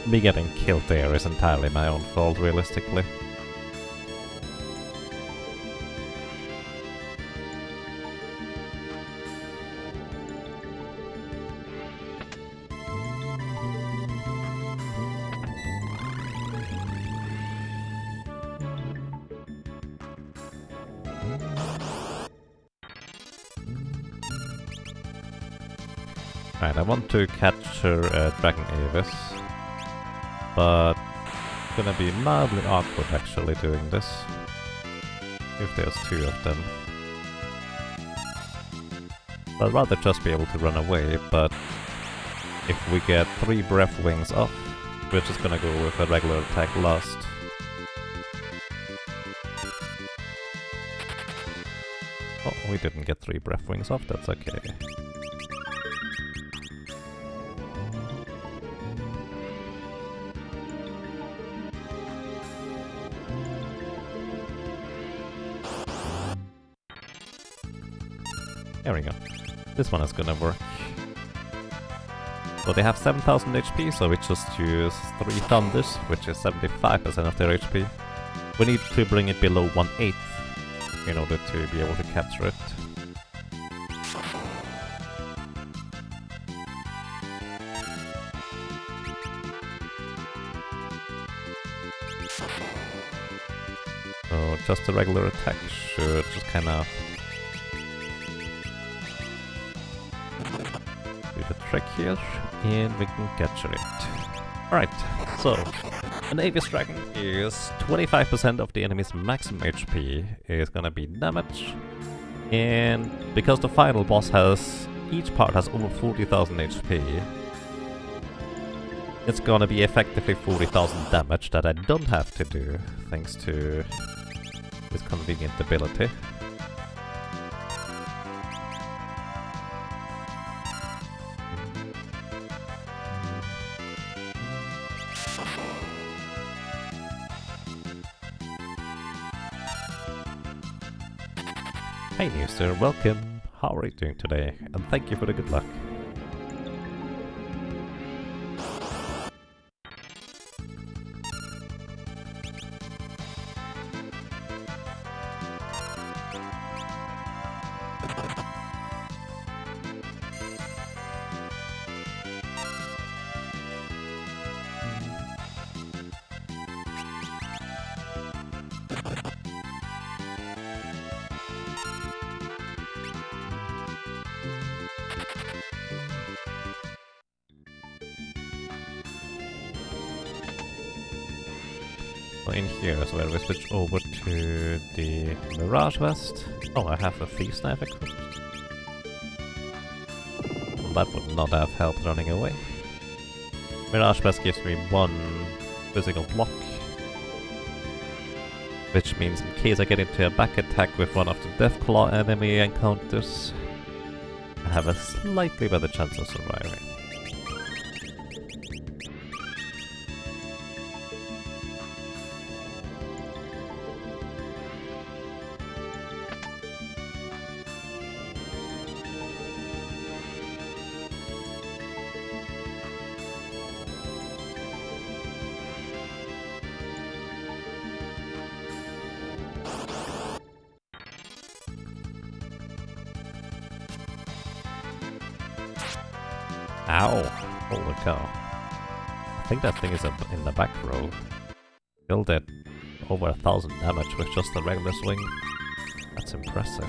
Speaker 1: me getting killed there is entirely my own fault, realistically. Right, I want to capture Dragon Avis, but it's gonna be mildly awkward actually doing this, if there's 2 of them. I'd rather just be able to run away, but if we get 3 Breath Wings off, we're just gonna go with a regular attack last. Oh, we didn't get 3 Breath Wings off, that's okay. There we go. This one is gonna work. So they have 7000 HP, so we just use 3 Thunders, which is 75% of their HP. We need to bring it below 1/8 in order to be able to capture it. So just a regular attack should just kind of the trick here, and we can capture it. Alright, so an Avis Dragon is 25% of the enemy's maximum HP is gonna be damage, and because the final boss each part has over 40,000 HP, it's gonna be effectively 40,000 damage that I don't have to do, thanks to this convenient ability. Hey new sir, welcome! How are you doing today? And thank you for the good luck. So in here is where we switch over to the Mirage Vest. Oh, I have a Thief's Knife equipped. Well, that would not have helped running away. Mirage Vest gives me 1 physical block, which means in case I get into a back attack with one of the Deathclaw enemy encounters, I have a slightly better chance of surviving. Ow! Holy cow. I think that thing is in the back row. Still did over 1,000 damage with just a regular swing. That's impressive.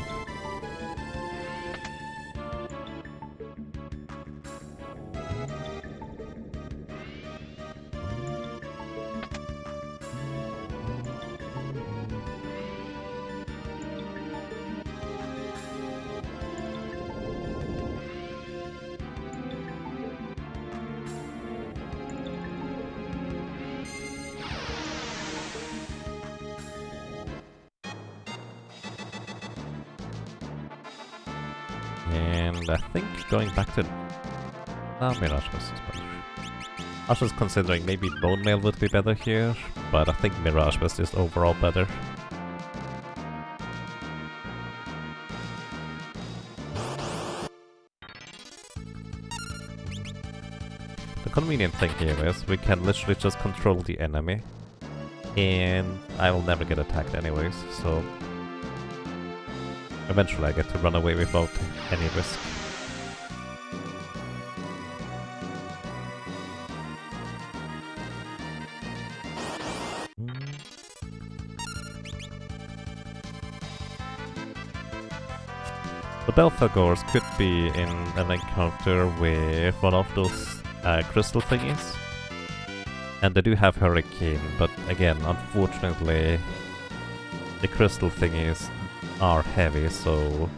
Speaker 1: And I think going back to... No, Mirage Vest is better. I was just considering maybe Bone Mail would be better here, but I think Mirage Vest is overall better. The convenient thing here is we can literally just control the enemy, and I will never get attacked anyways, so eventually I get to run away without any risk. The Belphegors could be in an encounter with one of those crystal thingies. And they do have Hurricane, but again, unfortunately, the crystal thingies are heavy, so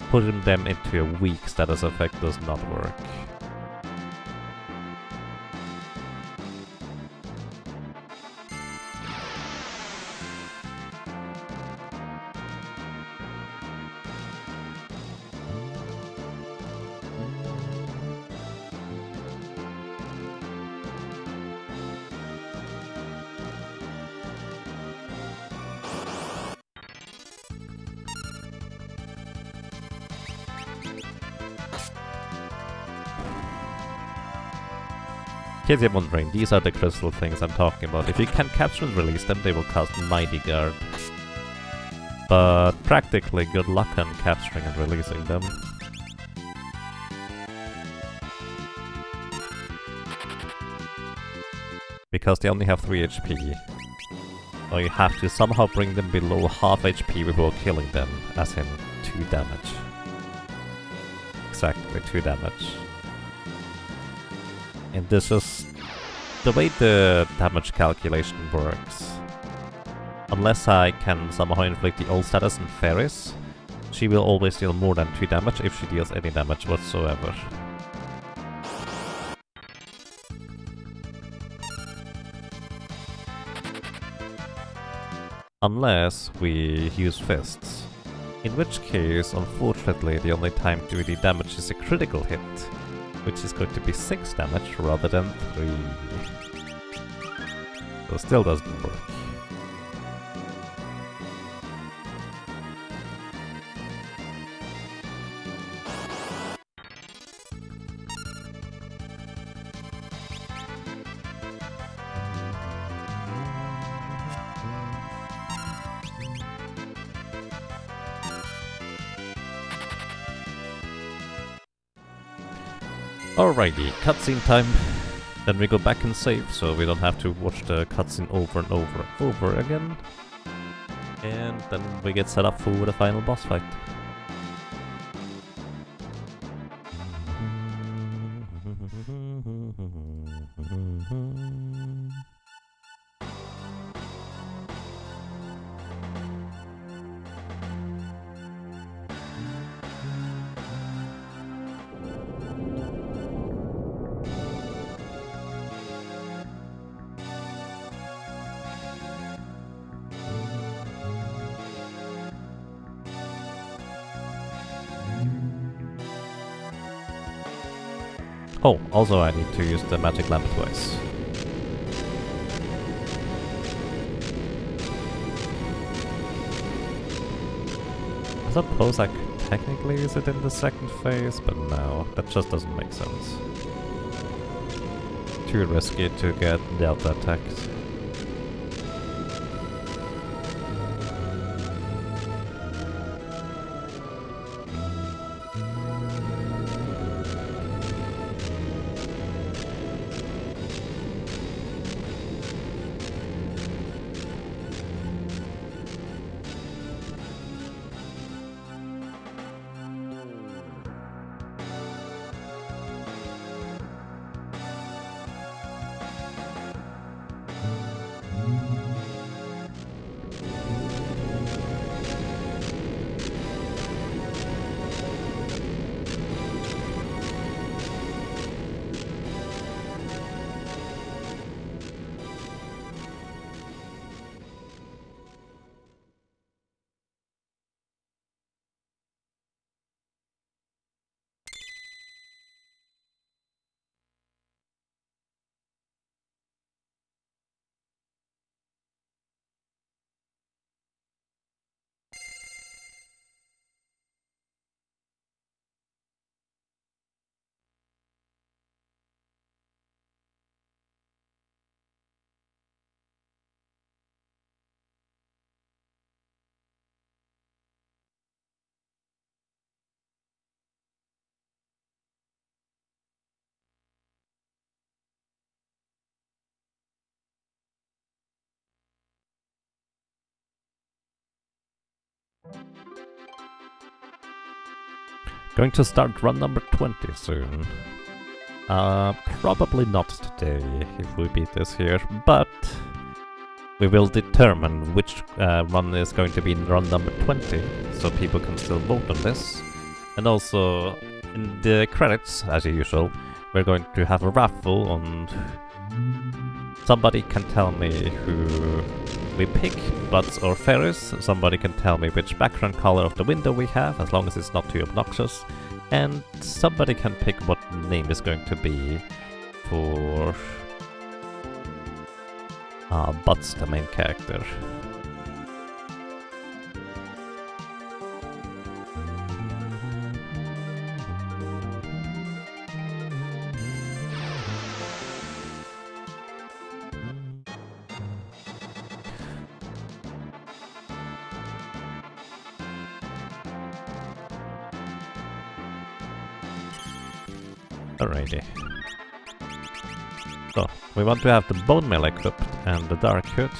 Speaker 1: putting them into a weak status effect does not work. In case you're wondering, these are the crystal things I'm talking about. If you can capture and release them, they will cost Mighty Guard. But practically good luck on capturing and releasing them. Because they only have 3 HP. So you have to somehow bring them below half HP before killing them, as in 2 damage. Exactly, 2 damage. And this is the way the damage calculation works. Unless I can somehow inflict the old status in Ferris, she will always deal more than 2 damage if she deals any damage whatsoever. Unless we use fists. In which case, unfortunately, the only time to really damage is a critical hit, which is going to be 6 damage rather than 3. So still doesn't work. Alrighty, cutscene time. Then we go back and save, so we don't have to watch the cutscene over and over and over again. And then we get set up for the final boss fight. Oh, also I need to use the magic lamp twice. I suppose I could technically use it in the second phase, but no, that just doesn't make sense. Too risky to get delta attacks. Going to start run number 20 soon. Probably not today if we beat this here, but we will determine which run is going to be in run number 20, so people can still vote on this. And also, in the credits, as usual, we're going to have a raffle on... Somebody can tell me who we pick, Butts or Ferris. Somebody can tell me which background color of the window we have, as long as it's not too obnoxious. And somebody can pick what name is going to be for Butts, the main character. Alrighty. So, we want to have the bone mail equipped and the dark hood.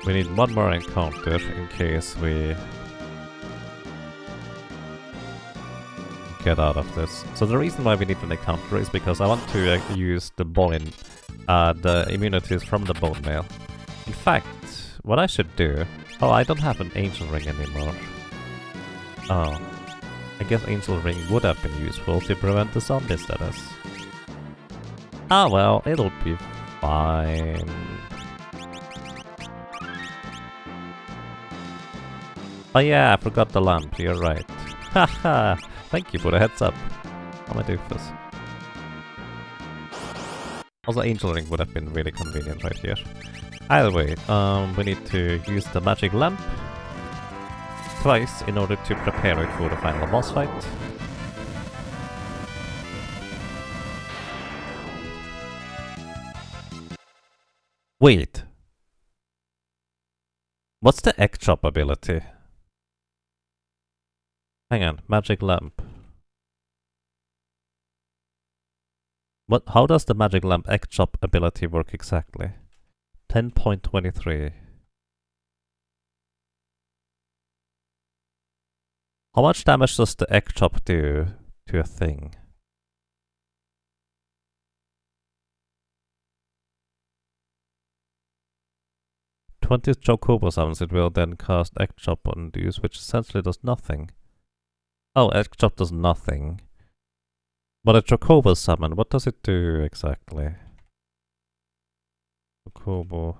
Speaker 1: We need one more encounter in case we get out of this. So the reason why we need an encounter is because I want to use the bone, the immunities from the bone mail. In fact, what I should do... Oh, I don't have an angel ring anymore. Oh. I guess angel ring would have been useful to prevent the zombie status. Ah well, it'll be fine. Oh yeah, I forgot the lamp, you're right. Haha, thank you for the heads up. I'm a doofus. Also, Angel Ring would have been really convenient right here. Either way, we need to use the magic lamp twice in order to prepare it for the final boss fight. Wait. What's the egg chop ability? Hang on, magic lamp. What? How does the magic lamp egg chop ability work exactly? 10.23. How much damage does the egg chop do to a thing? "20 Chocobo summons it will then cast egg chop on Deuce, which essentially does nothing." Oh, egg chop does nothing. But a Chocobo summon, what does it do exactly? Chocobo.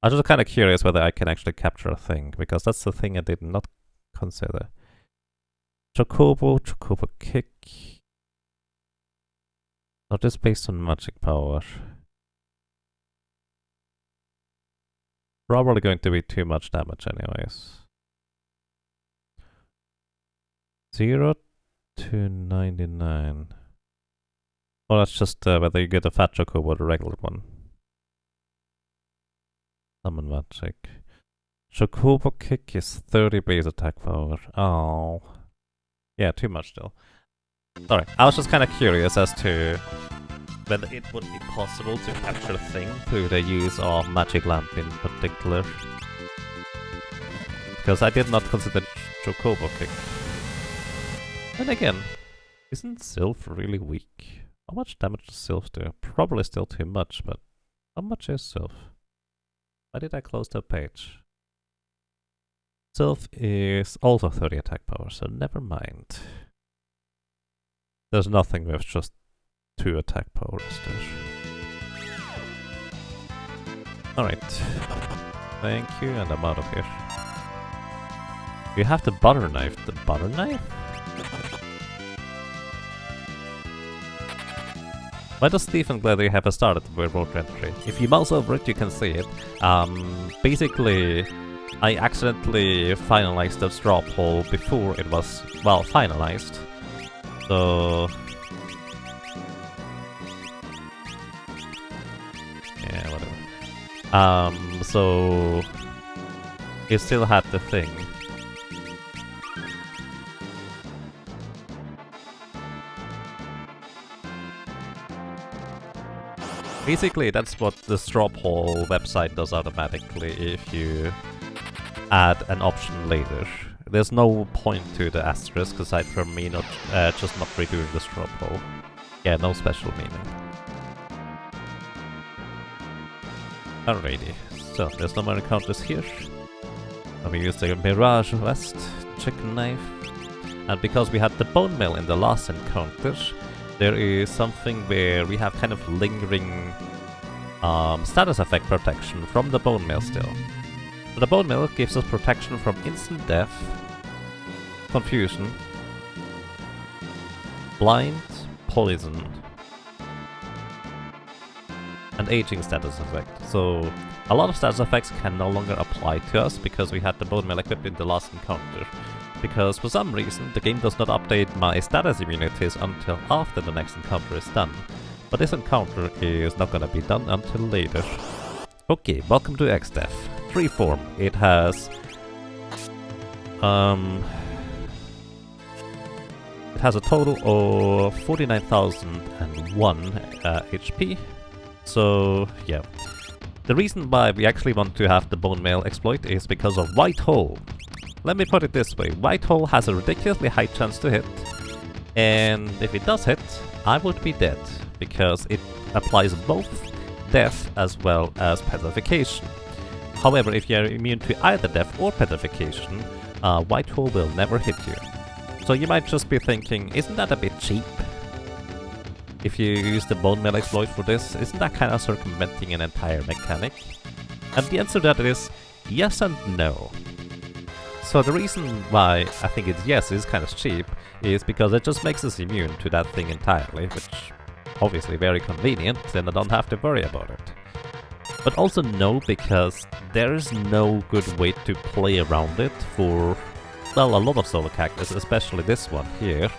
Speaker 1: I'm just kind of curious whether I can actually capture a thing, because that's the thing I did not consider. Chocobo, Chocobo kick. Not just based on magic power. Probably going to be too much damage anyways. 0 to 99. Oh, that's just whether you get a fat Chocobo or a regular one. Summon magic. Chocobo kick is 30 base attack power. Oh. Yeah, too much still. Sorry, I was just kind of curious as to whether it would be possible to capture a thing through the use of magic lamp in particular. Because I did not consider Chocobo kick. And again, isn't Sylph really weak? How much damage does Sylph do? Probably still too much, but how much is Sylph? Why did I close the page? Sylph is also 30 attack power, so never mind. There's nothing with just 2 attack power, is there? Alright. Thank you, and I'm out of here. You have the butter knife. The butter knife? Why does Stephen Gladdy have a start at the road entry? If you mouse over it, you can see it. Basically, I accidentally finalized the straw poll before it was, well, finalized. So... yeah, whatever. So... it still had the thing. Basically, that's what the straw poll website does automatically if you add an option later. There's no point to the asterisk aside from me not just not redoing the straw poll. Yeah, no special meaning. Alrighty, so there's no more encounters here. Let me use the Mirage West chicken knife. And because we had the bone mill in the last encounter, there is something where we have kind of lingering status effect protection from the bone mill still. So the bone mill gives us protection from instant death, confusion, blind, poison, and aging status effect. So a lot of status effects can no longer apply to us because we had the bone mill equipped in the last encounter. Because for some reason the game does not update my status immunities until after the next encounter is done. But this encounter is not gonna be done until later. Okay, welcome to XDeath. Freeform. It has... it has a total of 49,001 HP. So, yeah. The reason why we actually want to have the bone mail exploit is because of White Hole. Let me put it this way, White Hole has a ridiculously high chance to hit, and if it does hit, I would be dead, because it applies both death as well as petrification. However, if you are immune to either death or petrification, White Hole will never hit you. So you might just be thinking, isn't that a bit cheap? if you use the bone melee exploit for this, isn't that kind of circumventing an entire mechanic? And the answer to that is yes and no. So the reason why I think it's yes, is kind of cheap, is because it just makes us immune to that thing entirely, which obviously very convenient, then I don't have to worry about it. But also no, because there is no good way to play around it for, well, a lot of solo characters, especially this one here.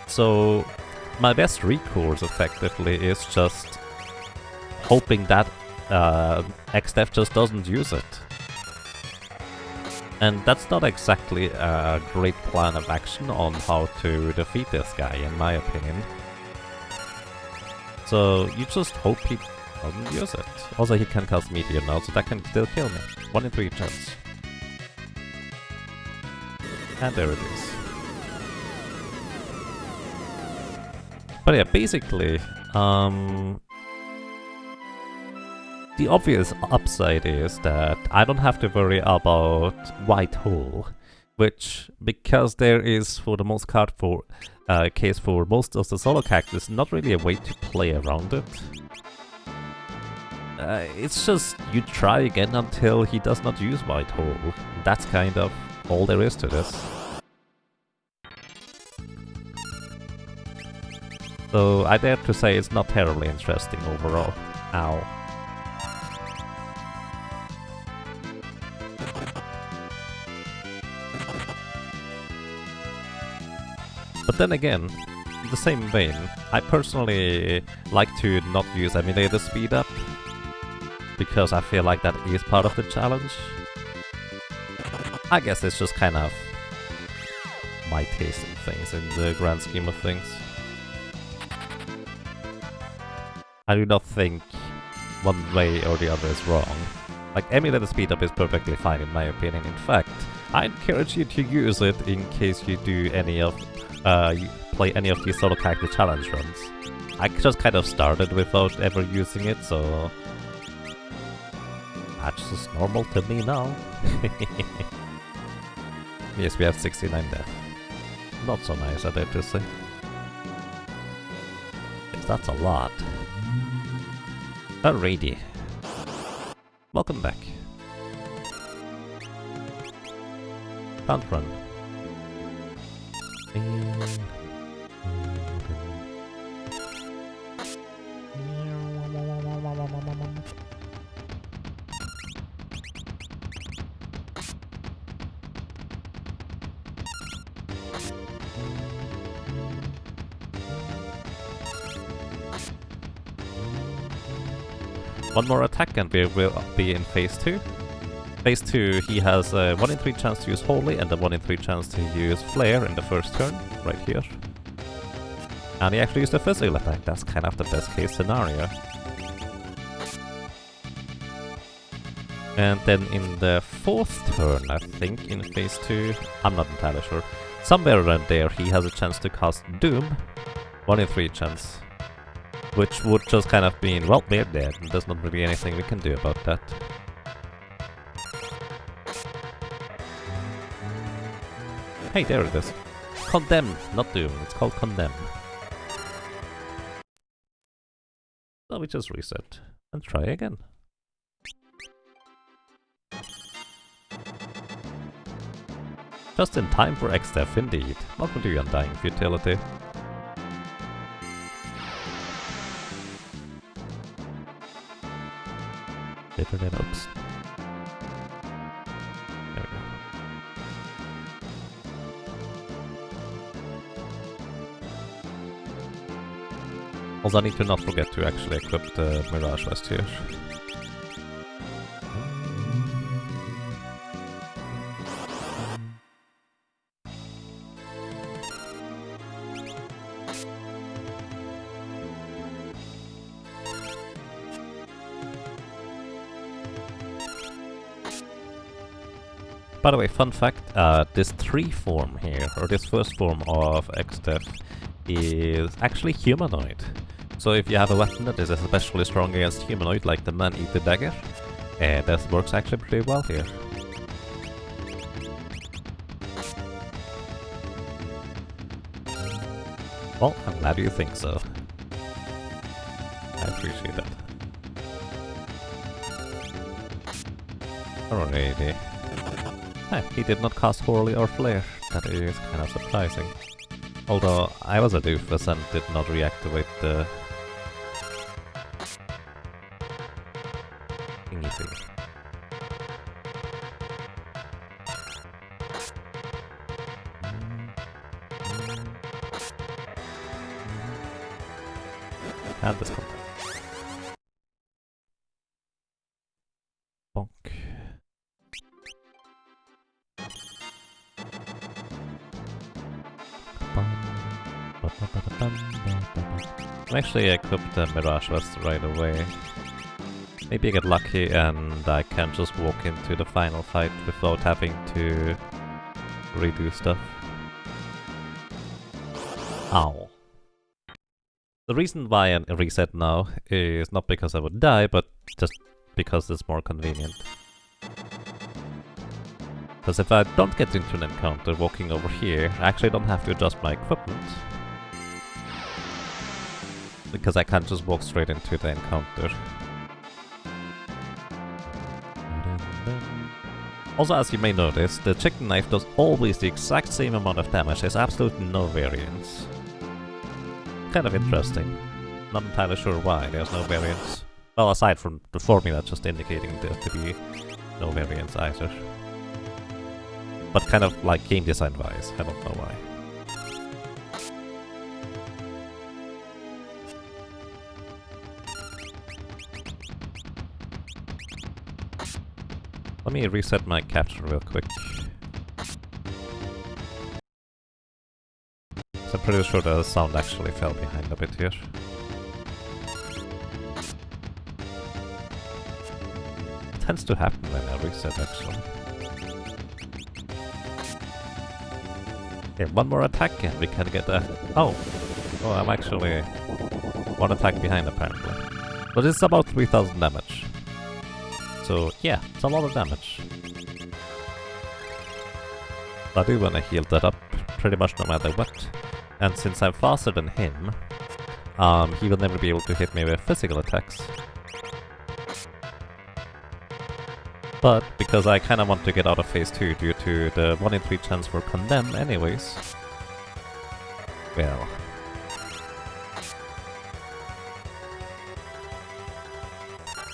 Speaker 1: So my best recourse effectively is just hoping that XDev just doesn't use it. And that's not exactly a great plan of action on how to defeat this guy, in my opinion. So you just hope he doesn't use it. Also, he can cast Meteor now, so that can still kill me. 1 in 3 chance. And there it is. But yeah, basically, the obvious upside is that I don't have to worry about White Hole, which, because there is, for the most part, case for most of the solo characters, not really a way to play around it. It's just, you try again until he does not use White Hole. That's kind of all there is to this. So I dare to say it's not terribly interesting overall. Ow. But then again, in the same vein, I personally like to not use emulator speed up, because I feel like that is part of the challenge. I guess it's just kind of my taste in things in the grand scheme of things. I do not think one way or the other is wrong. Like, emulator speed up is perfectly fine in my opinion. In fact, I encourage you to use it in case you do any of you play any of these solo character challenge runs. I just kind of started without ever using it, so that's just normal to me now. Yes, we have 69 death. Not so nice, I dare to say. Yes, that's a lot. Alrighty. Welcome back. Can't run. One more attack and we will be in phase 2. Phase 2, he has a 1 in 3 chance to use Holy and a 1 in 3 chance to use Flare in the first turn, right here. And he actually used a physical attack, that's kind of the best case scenario. And then in the 4th turn, I think, in phase 2, I'm not entirely sure, somewhere around there he has a chance to cast Doom, 1 in 3 chance. Which would just kind of mean, well, they're dead, and there's not really anything we can do about that. Hey, there it is. Condemn, not Doom, it's called Condemn. So we just reset and try again. Just in time for XDev indeed. Welcome to Undying Futility. Oops. There we go. Also, I need to not forget to actually equip the Mirage list here. By the way, fun fact, this 3 form here, or this first form of XDev, is actually humanoid. So if you have a weapon that is especially strong against humanoid, like the Man-Eater Dagger, that works actually pretty well here. Well, I'm glad you think so. I appreciate that. Alrighty. He did not cast Horley or Flare. That is kind of surprising. Although I was a doofus and did not reactivate the thingy thing. And this one. Bonk. I'll actually equip the Mirage Vest right away. Maybe I get lucky and I can just walk into the final fight without having to redo stuff. Ow. The reason why I reset now is not because I would die, but just because it's more convenient. Because if I don't get into an encounter walking over here, I actually don't have to adjust my equipment. Because I can't just walk straight into the encounter. Also, as you may notice, the chicken knife does always the exact same amount of damage. There's absolutely no variance. Kind of interesting. Not entirely sure why there's no variance. Well, aside from the formula just indicating there to be no variance either. But kind of like game design wise, I don't know why. Let me reset my capture real quick. I'm pretty sure the sound actually fell behind a bit here. It tends to happen when I reset actually. Okay, one more attack and we can get a... Oh, I'm actually one attack behind apparently. But it's about 3000 damage. So yeah, it's a lot of damage. I do want to heal that up pretty much no matter what. And since I'm faster than him, he will never be able to hit me with physical attacks. But because I kinda want to get out of phase 2 due to the 1 in 3 chance for Condemn anyways, well...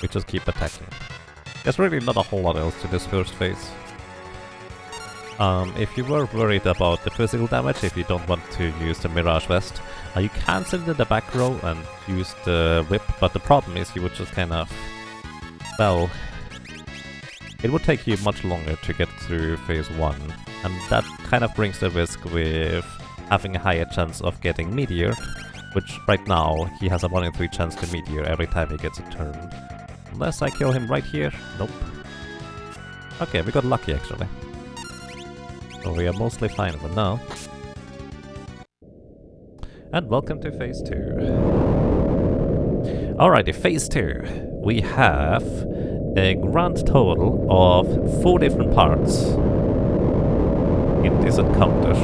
Speaker 1: we just keep attacking. There's really not a whole lot else to this first phase. If you were worried about the physical damage, if you don't want to use the Mirage Vest, you can sit in the back row and use the whip, but the problem is you would just kind of... well... it would take you much longer to get through phase 1, and that kind of brings the risk with having a higher chance of getting Meteor, which right now he has a 1 in 3 chance to Meteor every time he gets a turn. Unless I kill him right here. Nope. Okay, we got lucky actually. So we are mostly fine for now. And welcome to phase 2. Alrighty, phase 2. We have a grand total of 4 different parts in this encounter.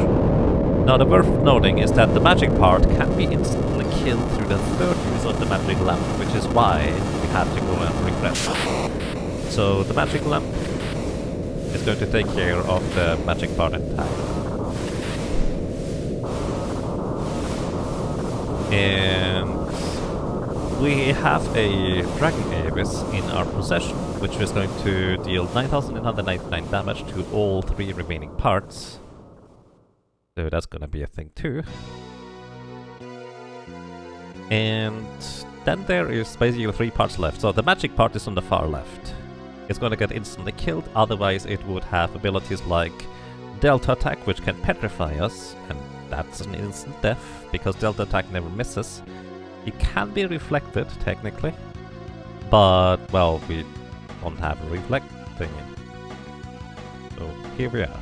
Speaker 1: Now the worth noting is that the magic part can be instantly killed through the third use of the magic lamp, which is why we have to go and refresh. So the magic lamp is going to take care of the magic part entirely. And we have a Dragon Abyss in our possession, which is going to deal 9,999 damage to all 3 remaining parts. So that's gonna be a thing too. And then there is basically 3 parts left. So the magic part is on the far left. It's gonna get instantly killed, otherwise it would have abilities like Delta Attack, which can petrify us, and that's an instant death, because Delta Attack never misses. It can be reflected, technically, but, well, we don't have a reflect thingy. So here we are.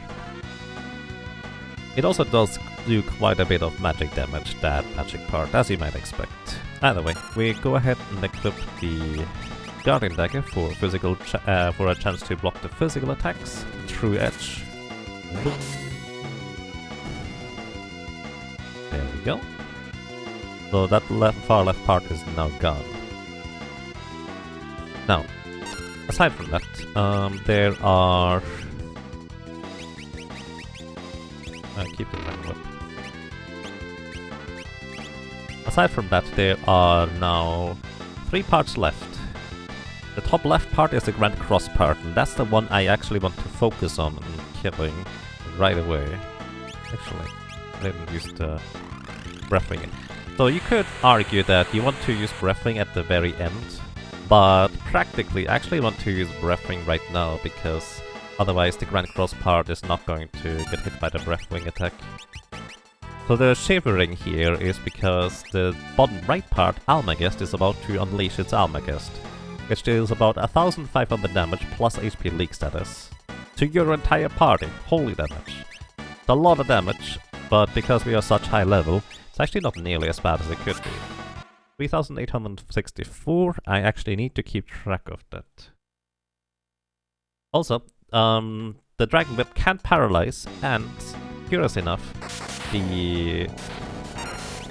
Speaker 1: It also does do quite a bit of magic damage, that magic part, as you might expect. Either way, we go ahead and equip the Guardian Dagger for physical for a chance to block the physical attacks. True Edge. Boom. There we go. So that far left part is now gone. Now, aside from that, there are... keep the time up. Aside from that, there are now 3 parts left. The top left part is the Grand Cross part, and that's the one I actually want to focus on and killing right away. Actually, I didn't use the breathing. So you could argue that you want to use breathing at the very end, but practically I actually want to use breathing right now, because otherwise the Grand Cross part is not going to get hit by the breathing attack. So the shivering here is because the bottom right part, Almagest, is about to unleash its Almagest, which deals about 1500 damage plus HP leak status to your entire party. Holy damage. It's a lot of damage, but because we are such high level, it's actually not nearly as bad as it could be. 3864, I actually need to keep track of that. Also, the Dragon Whip can paralyze, and curious enough, the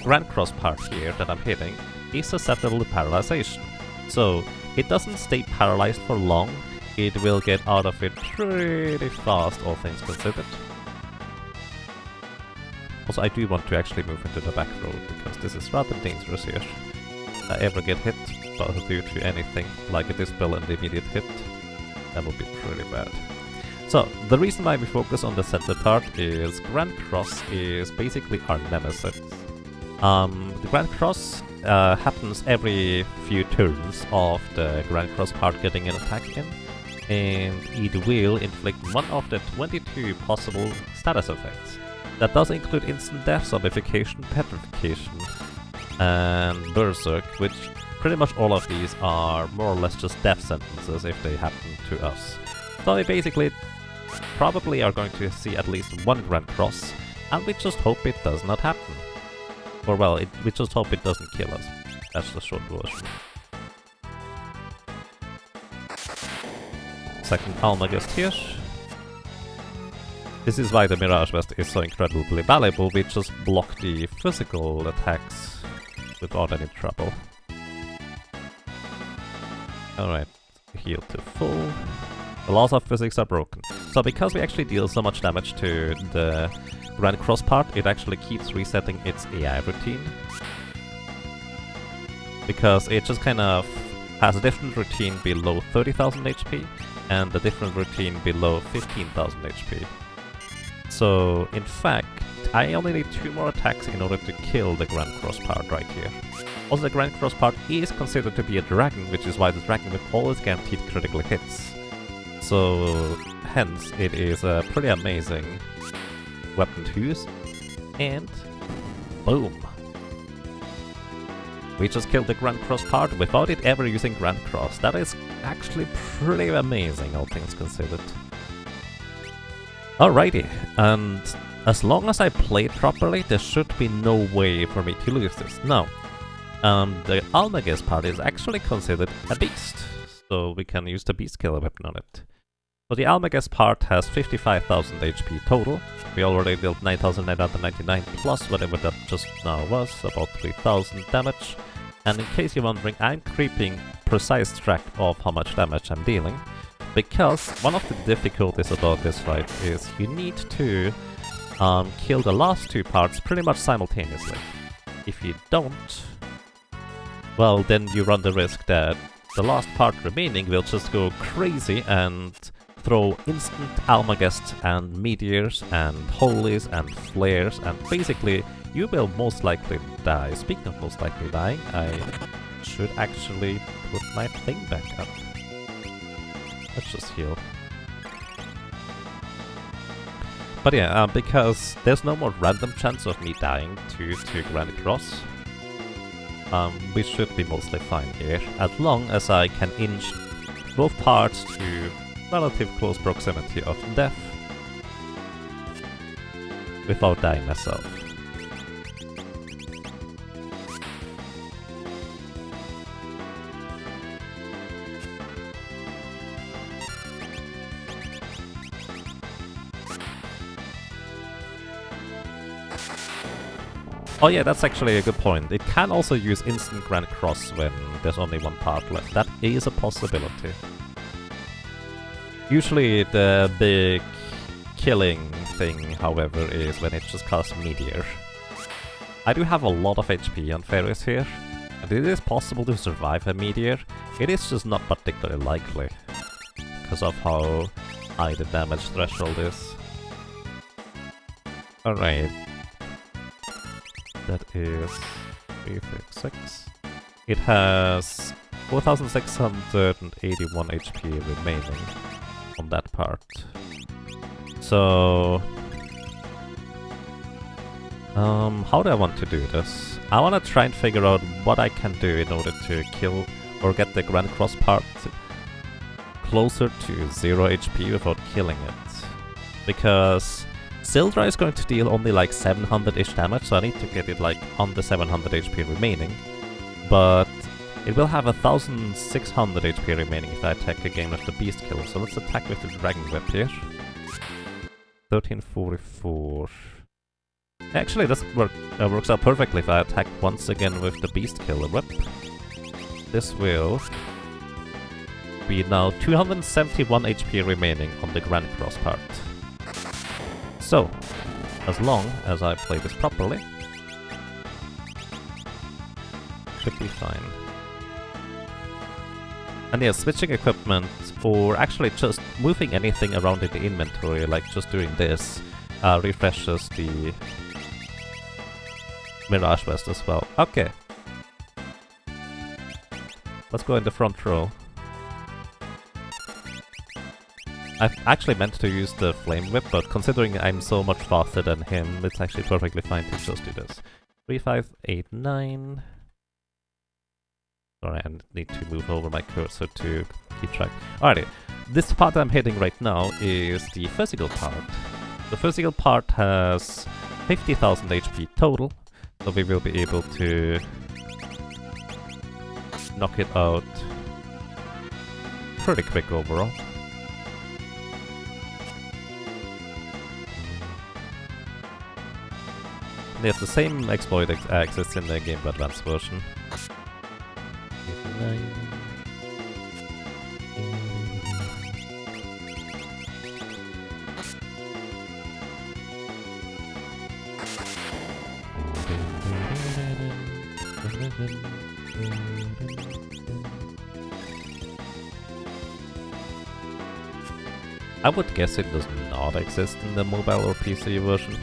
Speaker 1: Grand Cross part here that I'm hitting is susceptible to paralyzation. So it doesn't stay paralyzed for long, it will get out of it pretty fast, all things considered. Also, I do want to actually move into the back road, because this is rather dangerous here. If I ever get hit due to anything like a dispel and immediate hit, that would be pretty bad. So, the reason why we focus on the center part is Grand Cross is basically our nemesis. The Grand Cross happens every few turns of the Grand Cross part getting an attack in, and it will inflict one of the 22 possible status effects. That does include instant death, zombification, petrification, and berserk, which pretty much all of these are more or less just death sentences if they happen to us. So we basically probably are going to see at least one Grand Cross, and we just hope it does not happen. Or well, we just hope it doesn't kill us. That's the short version. Second Almagest here. This is why the Mirage Vest is so incredibly valuable. We just block the physical attacks without any trouble. Alright, heal to full. The laws of physics are broken. So because we actually deal so much damage to the Grand Cross part, it actually keeps resetting its AI routine. Because it just kind of has a different routine below 30,000 HP and a different routine below 15,000 HP. So, in fact, I only need 2 more attacks in order to kill the Grand Cross part right here. Also, the Grand Cross part is considered to be a dragon, which is why the Dragon Whip always guaranteed critical hits. So, hence, it is a pretty amazing weapon to use. And, boom! We just killed the Grand Cross part without it ever using Grand Cross. That is actually pretty amazing, all things considered. Alrighty, and as long as I play it properly, there should be no way for me to lose this. Now, the Almagest part is actually considered a beast, so we can use the beast killer weapon on it. So the Almagest part has 55,000 HP total. We already dealt 9,999 plus whatever that just now was, about 3,000 damage. And in case you're wondering, I'm keeping precise track of how much damage I'm dealing, because one of the difficulties about this fight is you need to kill the last 2 parts pretty much simultaneously. If you don't, well, then you run the risk that the last part remaining will just go crazy and throw instant Almagest and meteors and holies and flares, and basically you will most likely die. Speaking of most likely dying, I should actually put my thing back up. Let's just heal. But yeah, because there's no more random chance of me dying to Grand Cross, we should be mostly fine here, as long as I can inch both parts to relative close proximity of death without dying myself. Oh yeah, that's actually a good point. It can also use instant Grand Cross when there's only one part left. That is a possibility. Usually the big killing thing, however, is when it just casts Meteor. I do have a lot of HP on Fairies here, and it is possible to survive a Meteor. It is just not particularly likely, because of how high the damage threshold is. Alright. That is 356. It has 4681 HP remaining on that part. So... how do I want to do this? I want to try and figure out what I can do in order to kill or get the Grand Cross part closer to 0 HP without killing it. Because Sildra is going to deal only like 700-ish damage, so I need to get it like on the 700 HP remaining. But it will have 1600 HP remaining if I attack again with the Beast Killer, so let's attack with the Dragon Whip here. 1344. Actually, this works out perfectly if I attack once again with the Beast Killer Whip. This will be now 271 HP remaining on the Grand Cross part. So, as long as I play this properly, should be fine. And yeah, switching equipment, or actually just moving anything around in the inventory, like just doing this, refreshes the Mirage Vest as well. Okay. Let's go in the front row. I actually meant to use the Flame Whip, but considering I'm so much faster than him, it's actually perfectly fine to just do this. 3589. Sorry, I need to move over my cursor to keep track. Alrighty, this part I'm hitting right now is the physical part. The physical part has 50,000 HP total, so we will be able to knock it out pretty quick overall. Yes, the same exploit exists in the Game Boy Advance version. 89. I would guess it does not exist in the mobile or PC version.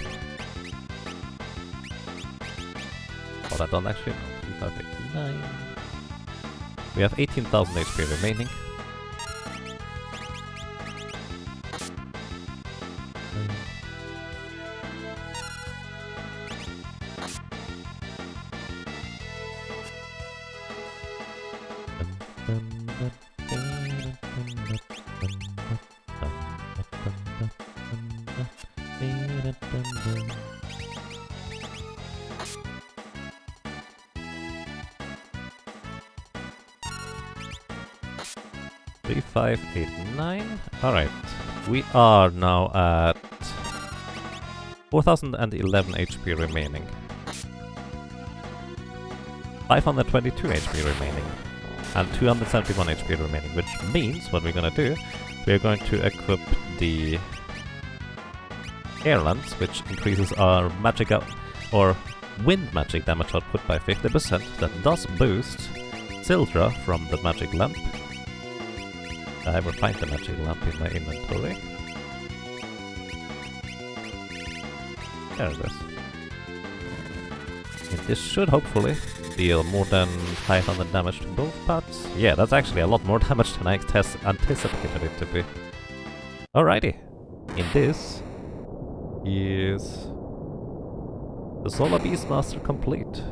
Speaker 1: But I don't actually know. 3589. We have 18,000 HP remaining. Three, 5, 8, 9. Alright, we are now at 4011 HP remaining. 522 HP remaining. And 271 HP remaining, which means what we're gonna do, we're going to equip the Air Lance, which increases our magic or wind magic damage output by 50%. That does boost Sildra from the magic lamp. I will find the magic lamp in my inventory. There it is. And this should hopefully deal more than 500 damage to both parts. Yeah, that's actually a lot more damage than I anticipated it to be. Alrighty. In this is the Solar Beastmaster complete.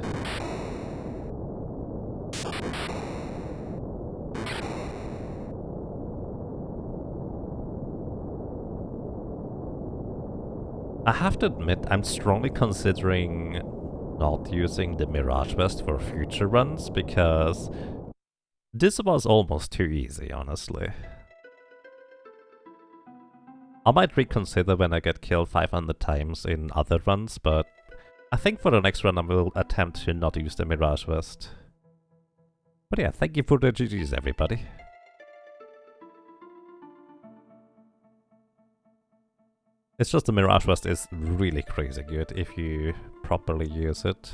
Speaker 1: I have to admit, I'm strongly considering not using the Mirage Vest for future runs, because this was almost too easy, honestly. I might reconsider when I get killed 500 times in other runs, but I think for the next run I will attempt to not use the Mirage Vest. But yeah, thank you for the GGs, everybody. It's just the Mirage Vest is really crazy good if you properly use it.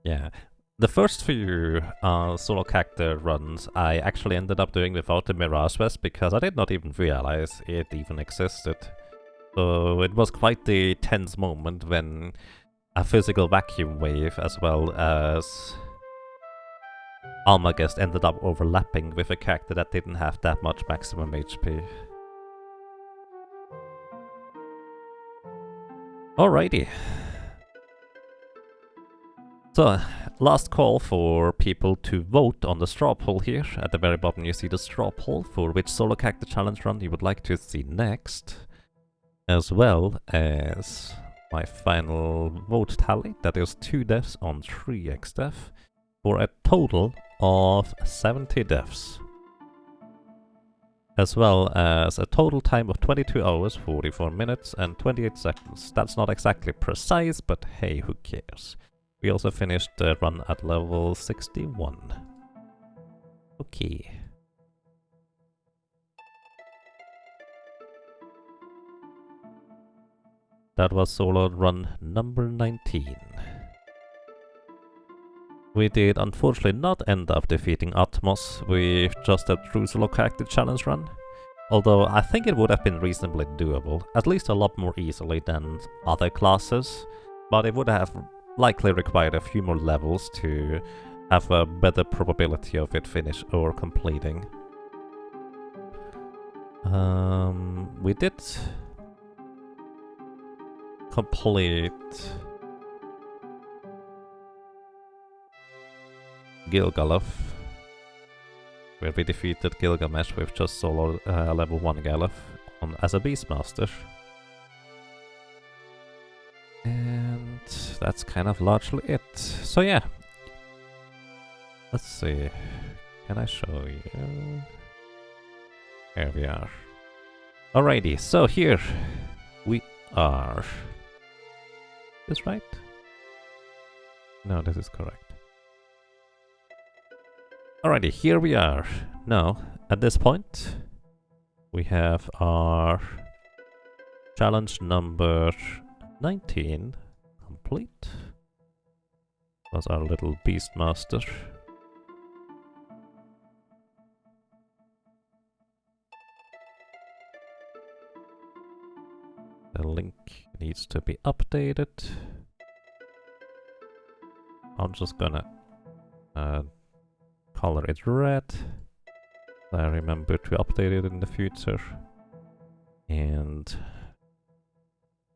Speaker 1: Yeah, the first few solo character runs I actually ended up doing without the Mirage Vest because I did not even realize it even existed. So it was quite the tense moment when a physical vacuum wave as well as Almagest ended up overlapping with a character that didn't have that much maximum HP. Alrighty. So, last call for people to vote on the straw poll here. At the very bottom you see the straw poll for which solo character challenge run you would like to see next. As well as my final vote tally, that is 2 deaths on 3 XDeath, for a total of 70 deaths. As well as a total time of 22 hours, 44 minutes and 28 seconds. That's not exactly precise, but hey, who cares? We also finished the run at level 61. Okay. That was solo run number 19. We did unfortunately not end up defeating Atmos with just a true solo character challenge run. Although I think it would have been reasonably doable, at least a lot more easily than other classes. But it would have likely required a few more levels to have a better probability of it finish or completing. We did complete Gilgaluf, where we defeated Gilgamesh with just solo level 1 Galuf as a Beastmaster. And that's kind of largely it. So yeah. Let's see. Can I show you? Here we are. Alrighty, so here we are. Is this right? No, this is correct. Alrighty, here we are. Now, at this point, we have our challenge number 19 complete. Was our little Beastmaster. The link needs to be updated. I'm just gonna color it red. I remember to update it in the future. And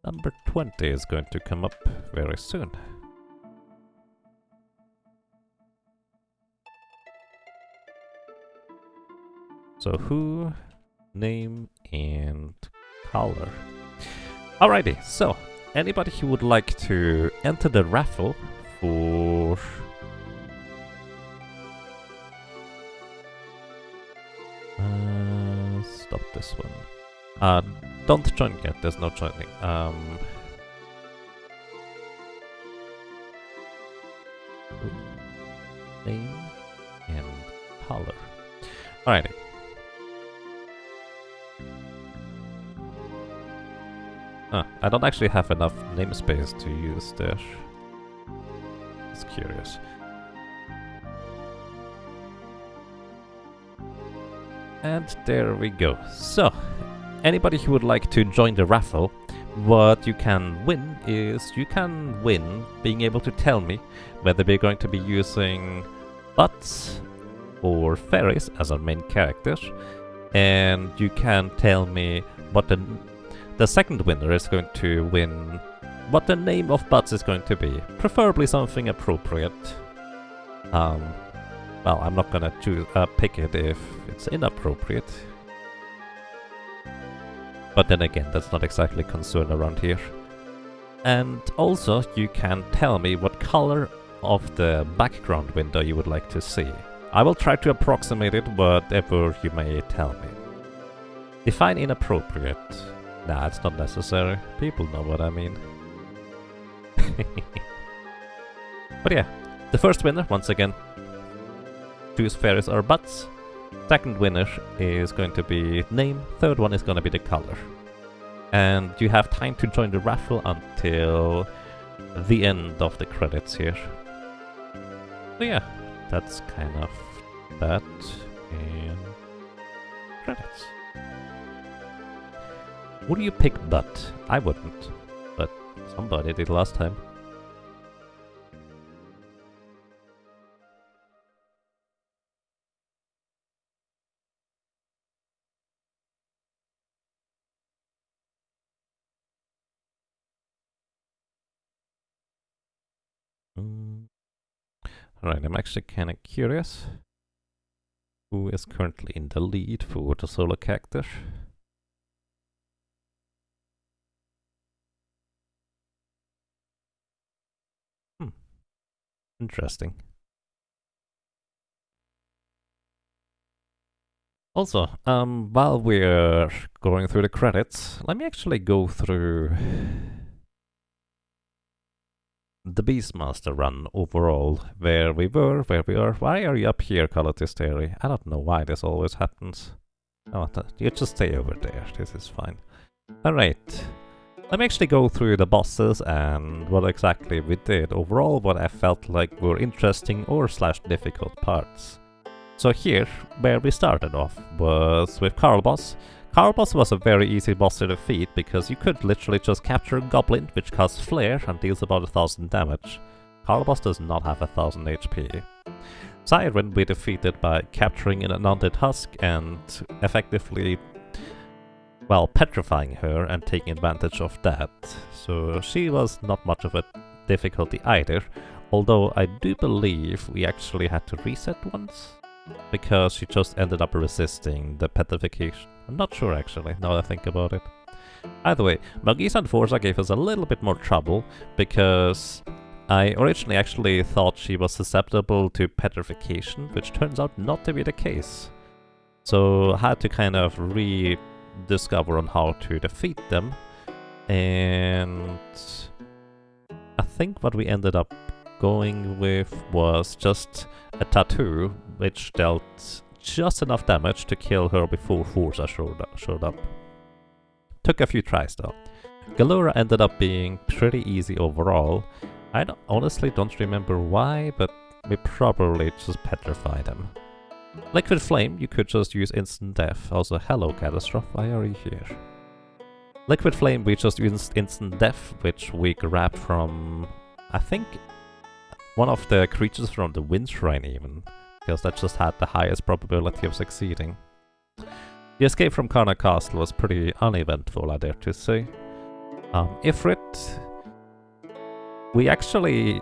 Speaker 1: number 20 is going to come up very soon. So who, name, and color. Alrighty, so anybody who would like to enter the raffle for stop this one. Don't join yet, there's no joining. Name and color. Alrighty. I don't actually have enough namespace to use there. It's curious. And there we go. So, anybody who would like to join the raffle, what you can win is you can win being able to tell me whether we're going to be using Butts or Fairies as our main characters, and you can tell me what the second winner is going to win, what the name of Butts is going to be, preferably something appropriate. Well, I'm not gonna pick it if it's inappropriate. But then again, that's not exactly concern around here. And also, you can tell me what color of the background window you would like to see. I will try to approximate it, whatever you may tell me. Define inappropriate. Nah, it's not necessary. People know what I mean. But yeah, the first winner, once again, choose fairies or butts. Second winner is going to be name. Third one is going to be the color. And you have time to join the raffle until the end of the credits here. So yeah, that's kind of that in credits. Would you pick butt? I wouldn't, but somebody did last time. Alright, I'm actually kind of curious who is currently in the lead for the solo character. Interesting. Also, while we're going through the credits, let me actually go through the Beastmaster run overall, where we were, where we are. Why are you up here, Colotis Theory? I don't know why this always happens. Oh, you just stay over there, this is fine. Alright, let me actually go through the bosses and what exactly we did overall, what I felt like were interesting or slash difficult parts. So here, where we started off, was with Carl Boss. Carl Boss was a very easy boss to defeat because you could literally just capture a goblin which casts flare and deals about 1000 damage. Carl Boss does not have 1000 HP. Siren we defeated by capturing an undead husk and effectively, well, petrifying her and taking advantage of that. So she was not much of a difficulty either, although I do believe we actually had to reset once, because she just ended up resisting the petrification. I'm not sure actually, now that I think about it. Either way, Magis and Forza gave us a little bit more trouble, because I originally actually thought she was susceptible to petrification, which turns out not to be the case. So I had to kind of rediscover on how to defeat them, and I think what we ended up going with was just a tattoo, which dealt just enough damage to kill her before Forza showed up. Took a few tries though. Galura ended up being pretty easy overall. I honestly don't remember why, but we probably just petrified him. Liquid Flame, you could just use instant death. Also, hello Catastrophe, why are you here? Liquid Flame, we just used instant death, which we grabbed from, I think, one of the creatures from the Wind Shrine even, because that just had the highest probability of succeeding. The escape from Karna Castle was pretty uneventful, I dare to say. Ifrit, we actually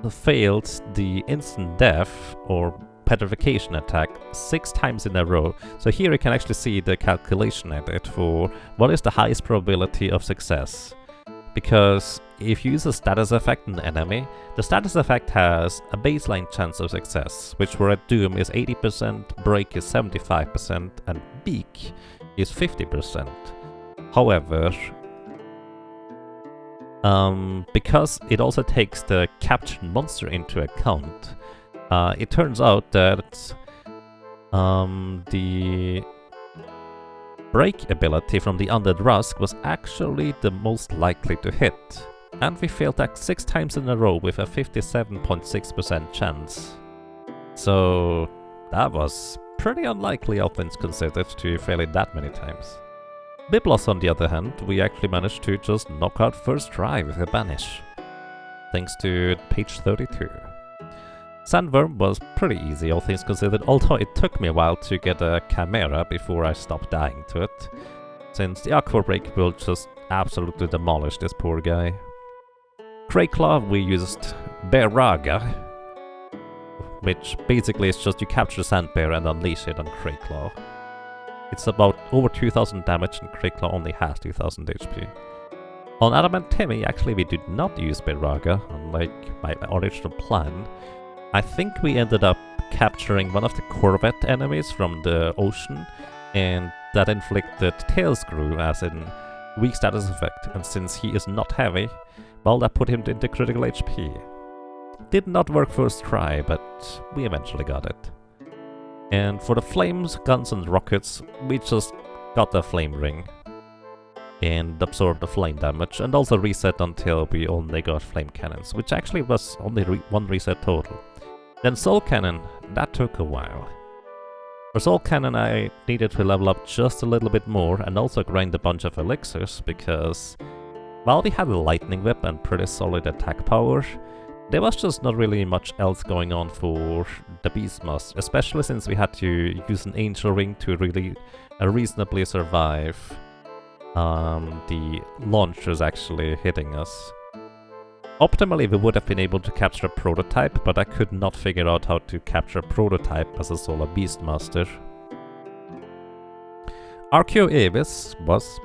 Speaker 1: failed the instant death or petrification attack 6 times in a row. So here you can actually see the calculation I did for what is the highest probability of success. Because if you use a status effect on an enemy, the status effect has a baseline chance of success, which for a Doom is 80%, Break is 75%, and Beak is 50%. However, because it also takes the captured monster into account, it turns out that the break ability from the Undead Rusk was actually the most likely to hit, and we failed that 6 times in a row with a 57.6% chance. So that was pretty unlikely, all things considered, to fail it that many times. Biblos, on the other hand, we actually managed to just knock out first try with a banish, thanks to page 32. Sandworm was pretty easy, all things considered, although it took me a while to get a Chimera before I stopped dying to it, since the Aqua Break will just absolutely demolish this poor guy. Crayclaw, we used Bearaga, which basically is just you capture Sand Bear and unleash it on Crayclaw. It's about over 2000 damage and Crayclaw only has 2000 HP. On Adamant Timmy, actually we did not use Biraga, unlike my original plan. I think we ended up capturing one of the Corvette enemies from the ocean, and that inflicted tail screw as in weak status effect, and since he is not heavy, well, that put him into critical HP. Did not work first try, but we eventually got it. And for the flames, guns and rockets, we just got the flame ring and absorbed the flame damage, and also reset until we only got flame cannons, which actually was only one reset total. Then soul cannon, that took a while. For soul cannon I needed to level up just a little bit more and also grind a bunch of elixirs, because while we had a lightning whip and pretty solid attack power, there was just not really much else going on for the Beastmaster, especially since we had to use an angel ring to really reasonably survive the launchers actually hitting us. Optimally we would have been able to capture a prototype, but I could not figure out how to capture a prototype as a solo Beastmaster. Archeo Avis was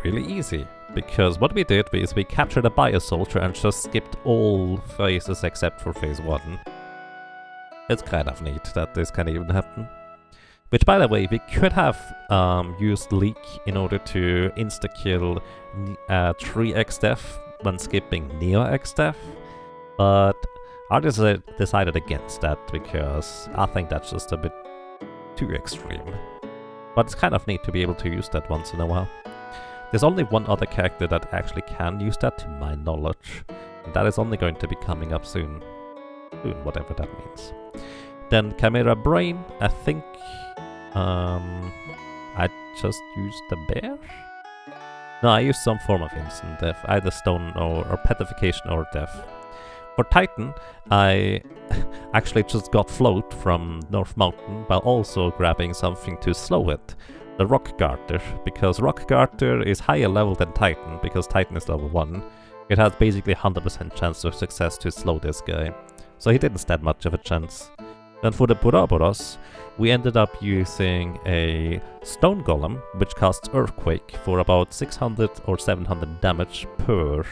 Speaker 1: really easy, because what we did is we captured a bio-soldier and just skipped all phases except for phase 1. It's kind of neat that this can even happen. Which, by the way, we could have used Leak in order to insta-kill 3x Def when skipping Neo X Def, but I decided against that because I think that's just a bit too extreme. But it's kind of neat to be able to use that once in a while. There's only one other character that actually can use that to my knowledge, and that is only going to be coming up soon. Soon, whatever that means. Then Chimera Brain, I think I just used the bear? No, I used some form of instant death, either stone or petrification or death. For Titan, I actually just got float from North Mountain while also grabbing something to slow it. The Rock Garter, because Rock Garter is higher level than Titan, because Titan is level 1. It has basically 100% chance of success to slow this guy, so he didn't stand much of a chance. Then for the Buraboros, we ended up using a Stone Golem, which casts Earthquake for about 600 or 700 damage per.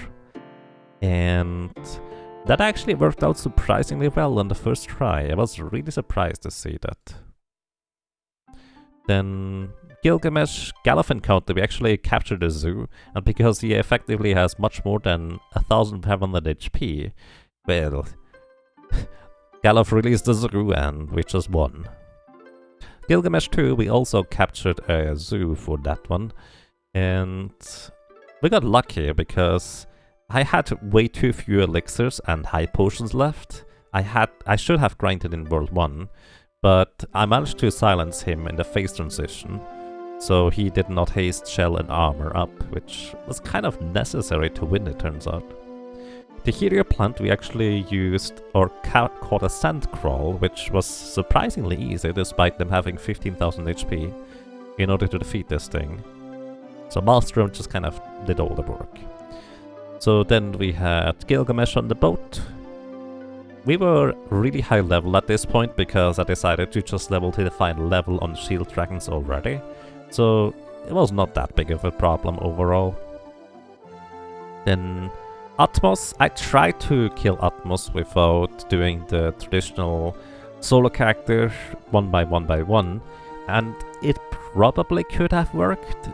Speaker 1: And that actually worked out surprisingly well on the first try. I was really surprised to see that. Then Gilgamesh, Galaf Encounter, we actually captured a zoo, and because he effectively has much more than 1500 HP, well, Galaf released the zoo and we just won. Gilgamesh 2, we also captured a zoo for that one, and we got lucky because I had way too few elixirs and high potions left. I should have grinded in World 1, but I managed to silence him in the phase transition, so he did not haste shell and armor up, which was kind of necessary to win, it turns out. The Helio plant we actually used or caught a sand crawl, which was surprisingly easy despite them having 15,000 HP in order to defeat this thing. So Maelstrom just kind of did all the work. So then we had Gilgamesh on the boat. We were really high level at this point because I decided to just level to the final level on shield dragons already. So it was not that big of a problem overall. Then Atmos, I tried to kill Atmos without doing the traditional solo character one by one, and it probably could have worked,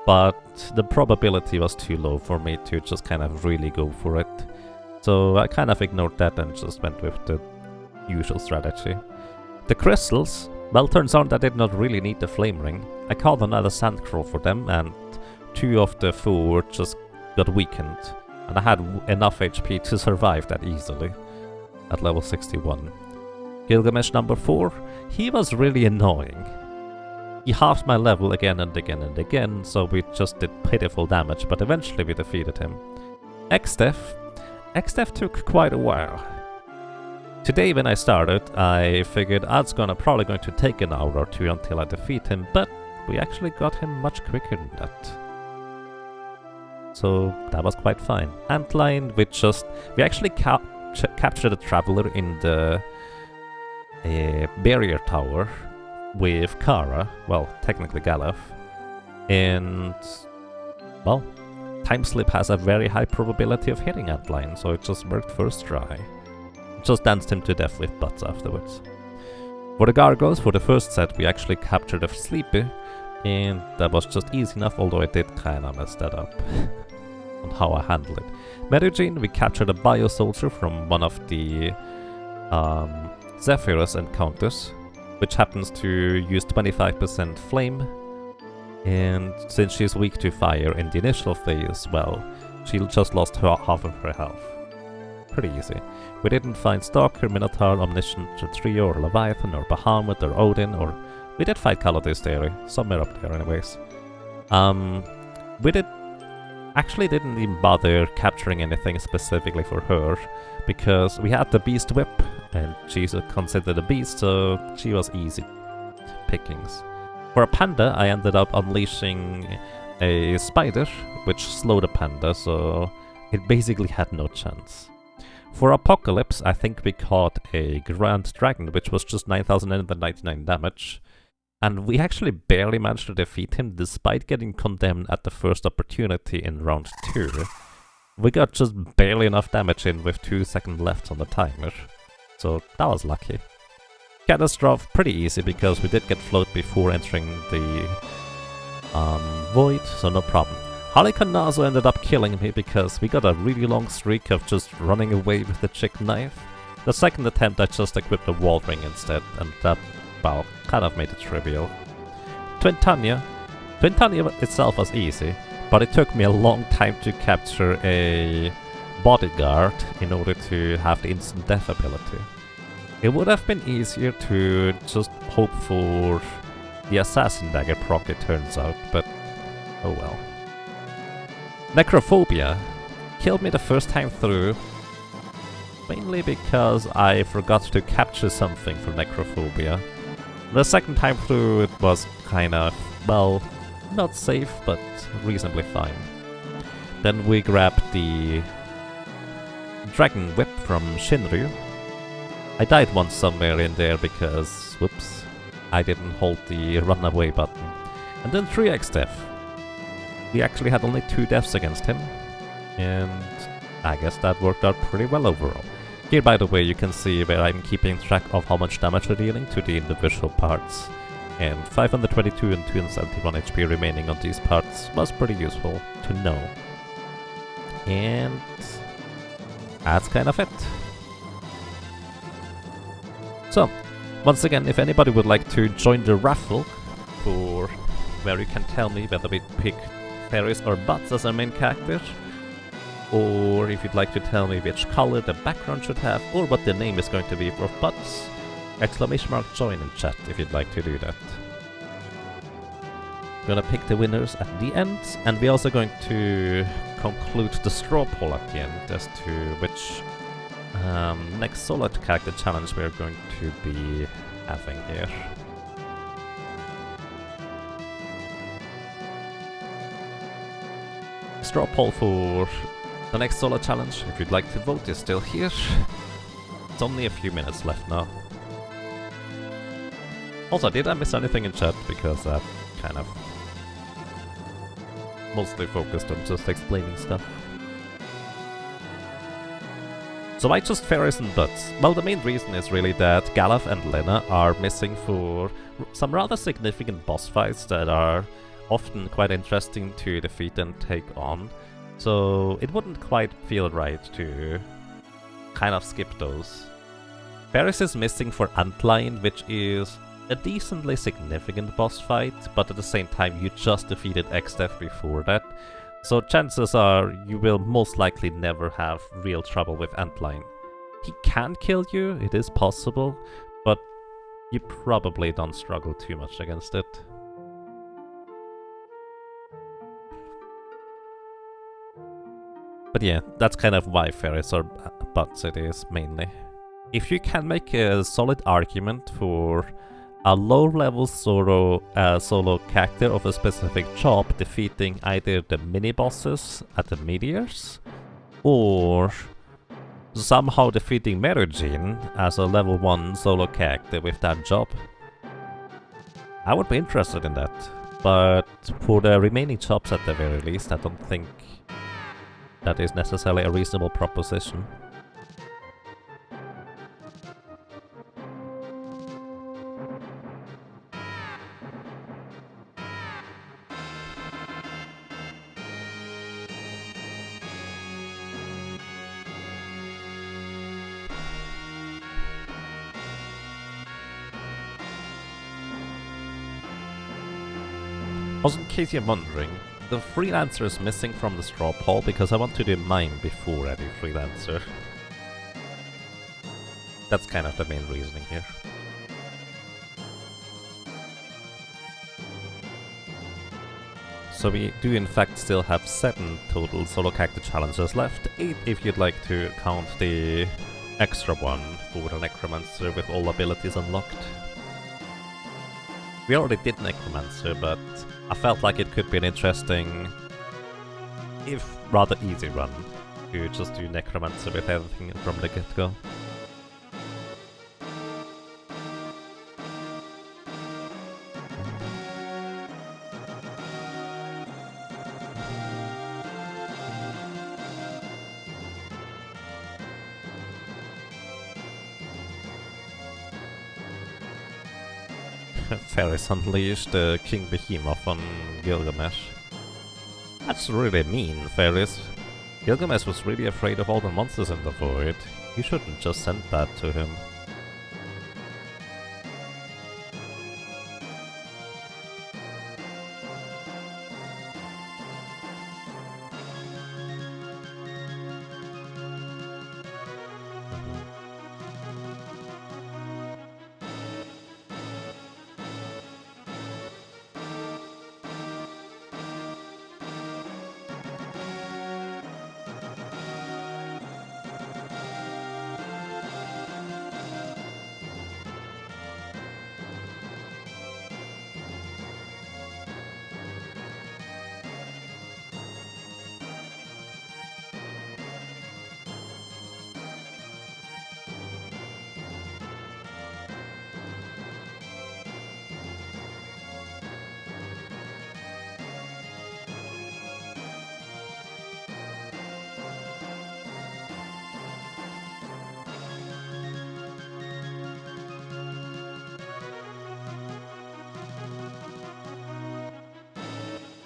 Speaker 1: but the probability was too low for me to just kind of really go for it. So I kind of ignored that and just went with the usual strategy. The crystals, well, turns out I did not really need the flame ring. I called another sandcrawl for them, and 2 of the 4 just got weakened. And I had enough HP to survive that easily at level 61. Gilgamesh number 4, he was really annoying. He halved my level again and again and again, so we just did pitiful damage, but eventually we defeated him. X-Def took quite a while. Today when I started, I figured it's probably going to take an hour or 2 until I defeat him, but we actually got him much quicker than that. So that was quite fine. Antlion, we actually captured a traveler in the barrier tower with Kara, well, technically Galaf, and well, Time Slip has a very high probability of hitting Antline, so it just worked first try. Just danced him to death with butts afterwards. For the Gargoyles, for the first set, we actually captured a Sleepy, and that was just easy enough, although I did kinda mess that up on how I handled it. Medellin, we captured a Bio Soldier from one of the Zephyrus encounters, which happens to use 25% flame, and since she's weak to fire in the initial phase, well, she just lost half of her health. Pretty easy. We didn't find Stalker, Minotaur, Omniscient, Trio, or Leviathan, or Bahamut, or Odin, or... We did fight Calidus Theory, somewhere up there anyways. We actually didn't even bother capturing anything specifically for her, because we had the Beast Whip, and she's considered a beast, so she was easy pickings. For a Panda, I ended up unleashing a Spider, which slowed a Panda, so it basically had no chance. For Apocalypse, I think we caught a Grand Dragon, which was just 9,999 damage. And we actually barely managed to defeat him, despite getting condemned at the first opportunity in round 2. We got just barely enough damage in with 2 seconds left on the timer. So that was lucky. Catastrophe, pretty easy, because we did get float before entering the void, so no problem. Harlequin Nazo ended up killing me because we got a really long streak of just running away with the chick knife. The second attempt I just equipped the wall ring instead, and that, well, kind of made it trivial. Twin Tanya itself was easy, but it took me a long time to capture a bodyguard in order to have the instant death ability. It would have been easier to just hope for the Assassin Dagger proc, it turns out, but oh well. Necrophobia killed me the first time through, mainly because I forgot to capture something for Necrophobia. The second time through it was kind of, well, not safe, but reasonably fine. Then we grabbed the Dragon Whip from Shinryu. I died once somewhere in there because, whoops, I didn't hold the runaway button. And then 3x death. We actually had only 2 deaths against him, and I guess that worked out pretty well overall. Here, by the way, you can see where I'm keeping track of how much damage we're dealing to the individual parts. And 522 and 271 HP remaining on these parts was pretty useful to know. And that's kind of it. So, once again, if anybody would like to join the raffle, for where you can tell me whether we pick Ferris or Butts as our main character, or if you'd like to tell me which color the background should have, or what the name is going to be for Butts, !join in chat if you'd like to do that. We're gonna pick the winners at the end, and we're also going to conclude the straw poll at the end as to which next solo character challenge we're going to be having here. Straw poll for the next solo challenge, if you'd like to vote, is still here. It's only a few minutes left now. Also, did I miss anything in chat? Because that kind of mostly focused on just explaining stuff. So why just Ferris and Butts? Well, the main reason is really that Galaf and Lena are missing for some rather significant boss fights that are often quite interesting to defeat and take on. So it wouldn't quite feel right to kind of skip those. Ferris is missing for Antline, which is a decently significant boss fight, but at the same time you just defeated X-Death before that. So chances are you will most likely never have real trouble with Antline. He can kill you, it is possible, but you probably don't struggle too much against it. But yeah, that's kind of why Ferris or Butts it is, mainly. If you can make a solid argument for a low-level solo character of a specific job defeating either the mini-bosses at the Meteors, or somehow defeating Merugene as a level 1 solo character with that job, I would be interested in that. But for the remaining jobs at the very least, I don't think that is necessarily a reasonable proposition. Also, in case you're wondering, the freelancer is missing from the straw poll because I want to do mine before I do freelancer. That's kind of the main reasoning here. So we do in fact still have 7 total solo character challenges left, 8 if you'd like to count the extra one for the Necromancer with all abilities unlocked. We already did Necromancer, but I felt like it could be an interesting, if rather easy run, to just do Necromancer with everything from the get-go. Ferris unleashed King Behemoth on Gilgamesh. That's really mean, Ferris. Gilgamesh was really afraid of all the monsters in the void. You shouldn't just send that to him.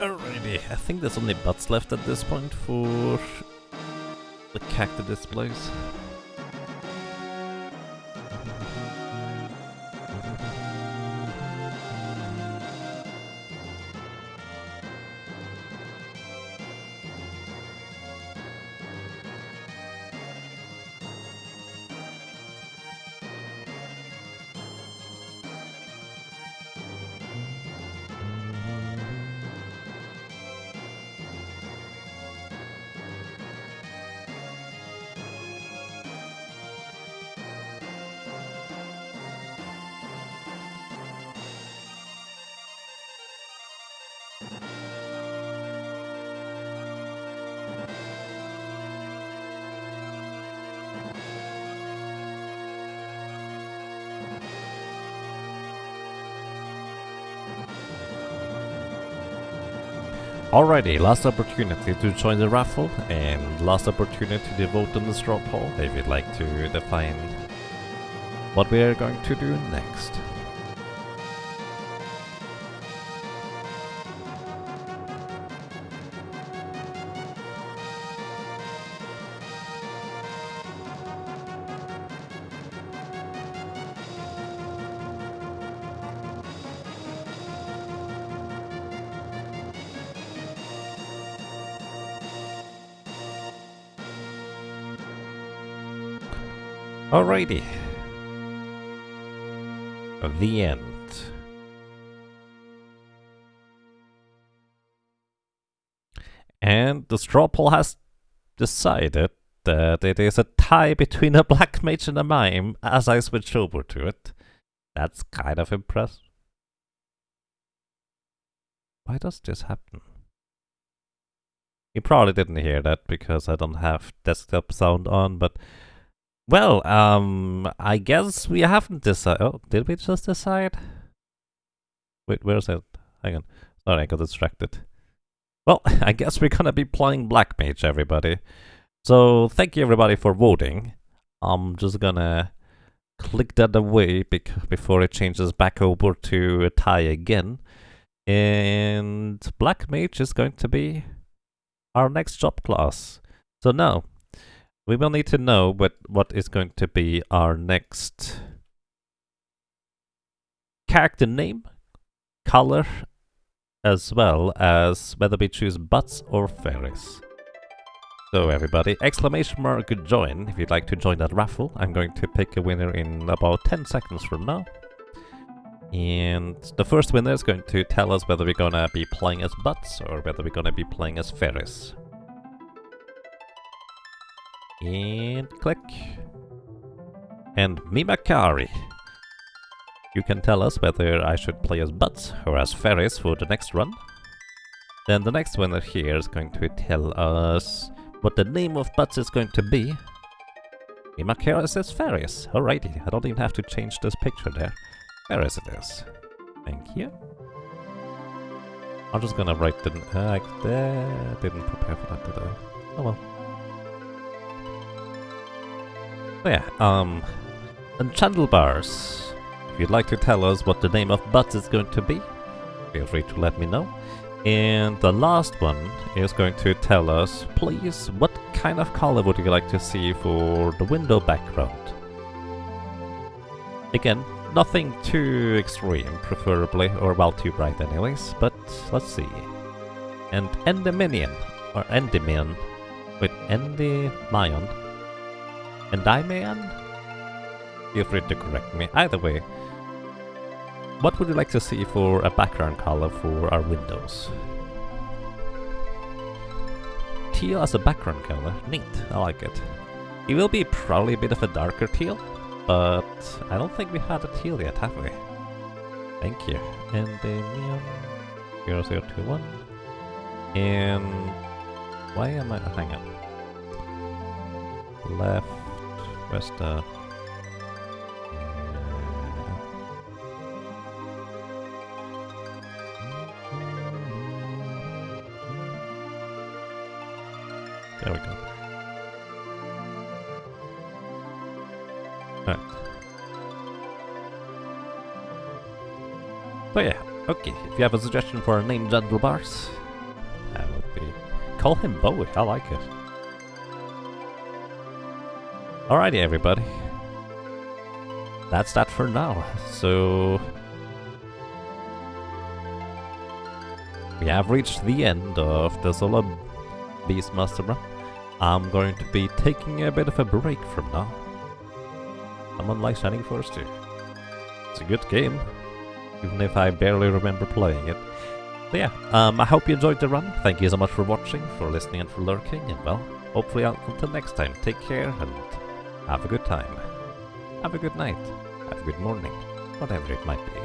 Speaker 1: Alrighty, I think there's only butts left at this point for the character displays. Alrighty, last opportunity to join the raffle, and last opportunity to vote on the straw poll if you'd like to define what we are going to do next. Alrighty. The end. And the straw poll has decided that it is a tie between a black mage and a mime as I switch over to it. That's kind of impressive. Why does this happen? You probably didn't hear that because I don't have desktop sound on, but well, I guess we haven't decided. Oh, did we just decide? Wait, where's it? Hang on. Sorry, I got distracted. Well, I guess we're gonna be playing Black Mage, everybody. So, thank you everybody for voting. I'm just gonna click that away before it changes back over to a tie again. And Black Mage is going to be our next job class. So now, we will need to know what is going to be our next character name, color, as well as whether we choose butts or fairies. So everybody, exclamation mark join if you'd like to join that raffle. I'm going to pick a winner in about 10 seconds from now. And the first winner is going to tell us whether we're gonna be playing as butts or whether we're gonna be playing as fairies. And click. And Mimakari. You can tell us whether I should play as butts or as fairies for the next run. Then the next winner here is going to tell us what the name of butts is going to be. Mimakari says fairies. Alrighty, I don't even have to change this picture there. Fairies it is. Thank you. I'm just gonna write the... I didn't prepare for that, did I? Oh well. So yeah, enchantment bars. If you'd like to tell us what the name of butts is going to be, feel free to let me know. And the last one is going to tell us, please, what kind of color would you like to see for the window background? Again, nothing too extreme, preferably, or well, too bright anyways, but let's see. And Endymion, or Endymion, with Endymion, feel free to correct me. Either way, what would you like to see for a background color for our windows? Teal as a background color, neat, I like it. It will be probably a bit of a darker teal, but I don't think we had a teal yet, have we? Thank you. And the neon 0021. And why am I... hang on. Left, where's the... There we go. Right. So yeah, okay, if you have a suggestion for a name, Gentlebars, that would be... Call him Bowie, I like it. Alrighty everybody. That's that for now, so... We have reached the end of the solo Beastmaster run. I'm going to be taking a bit of a break from now. Someone likes Shining Force too. It's a good game, even if I barely remember playing it. But yeah, I hope you enjoyed the run. Thank you so much for watching, for listening and for lurking, and well, hopefully until next time, take care and have a good time. Have a good night, have a good morning, whatever it might be.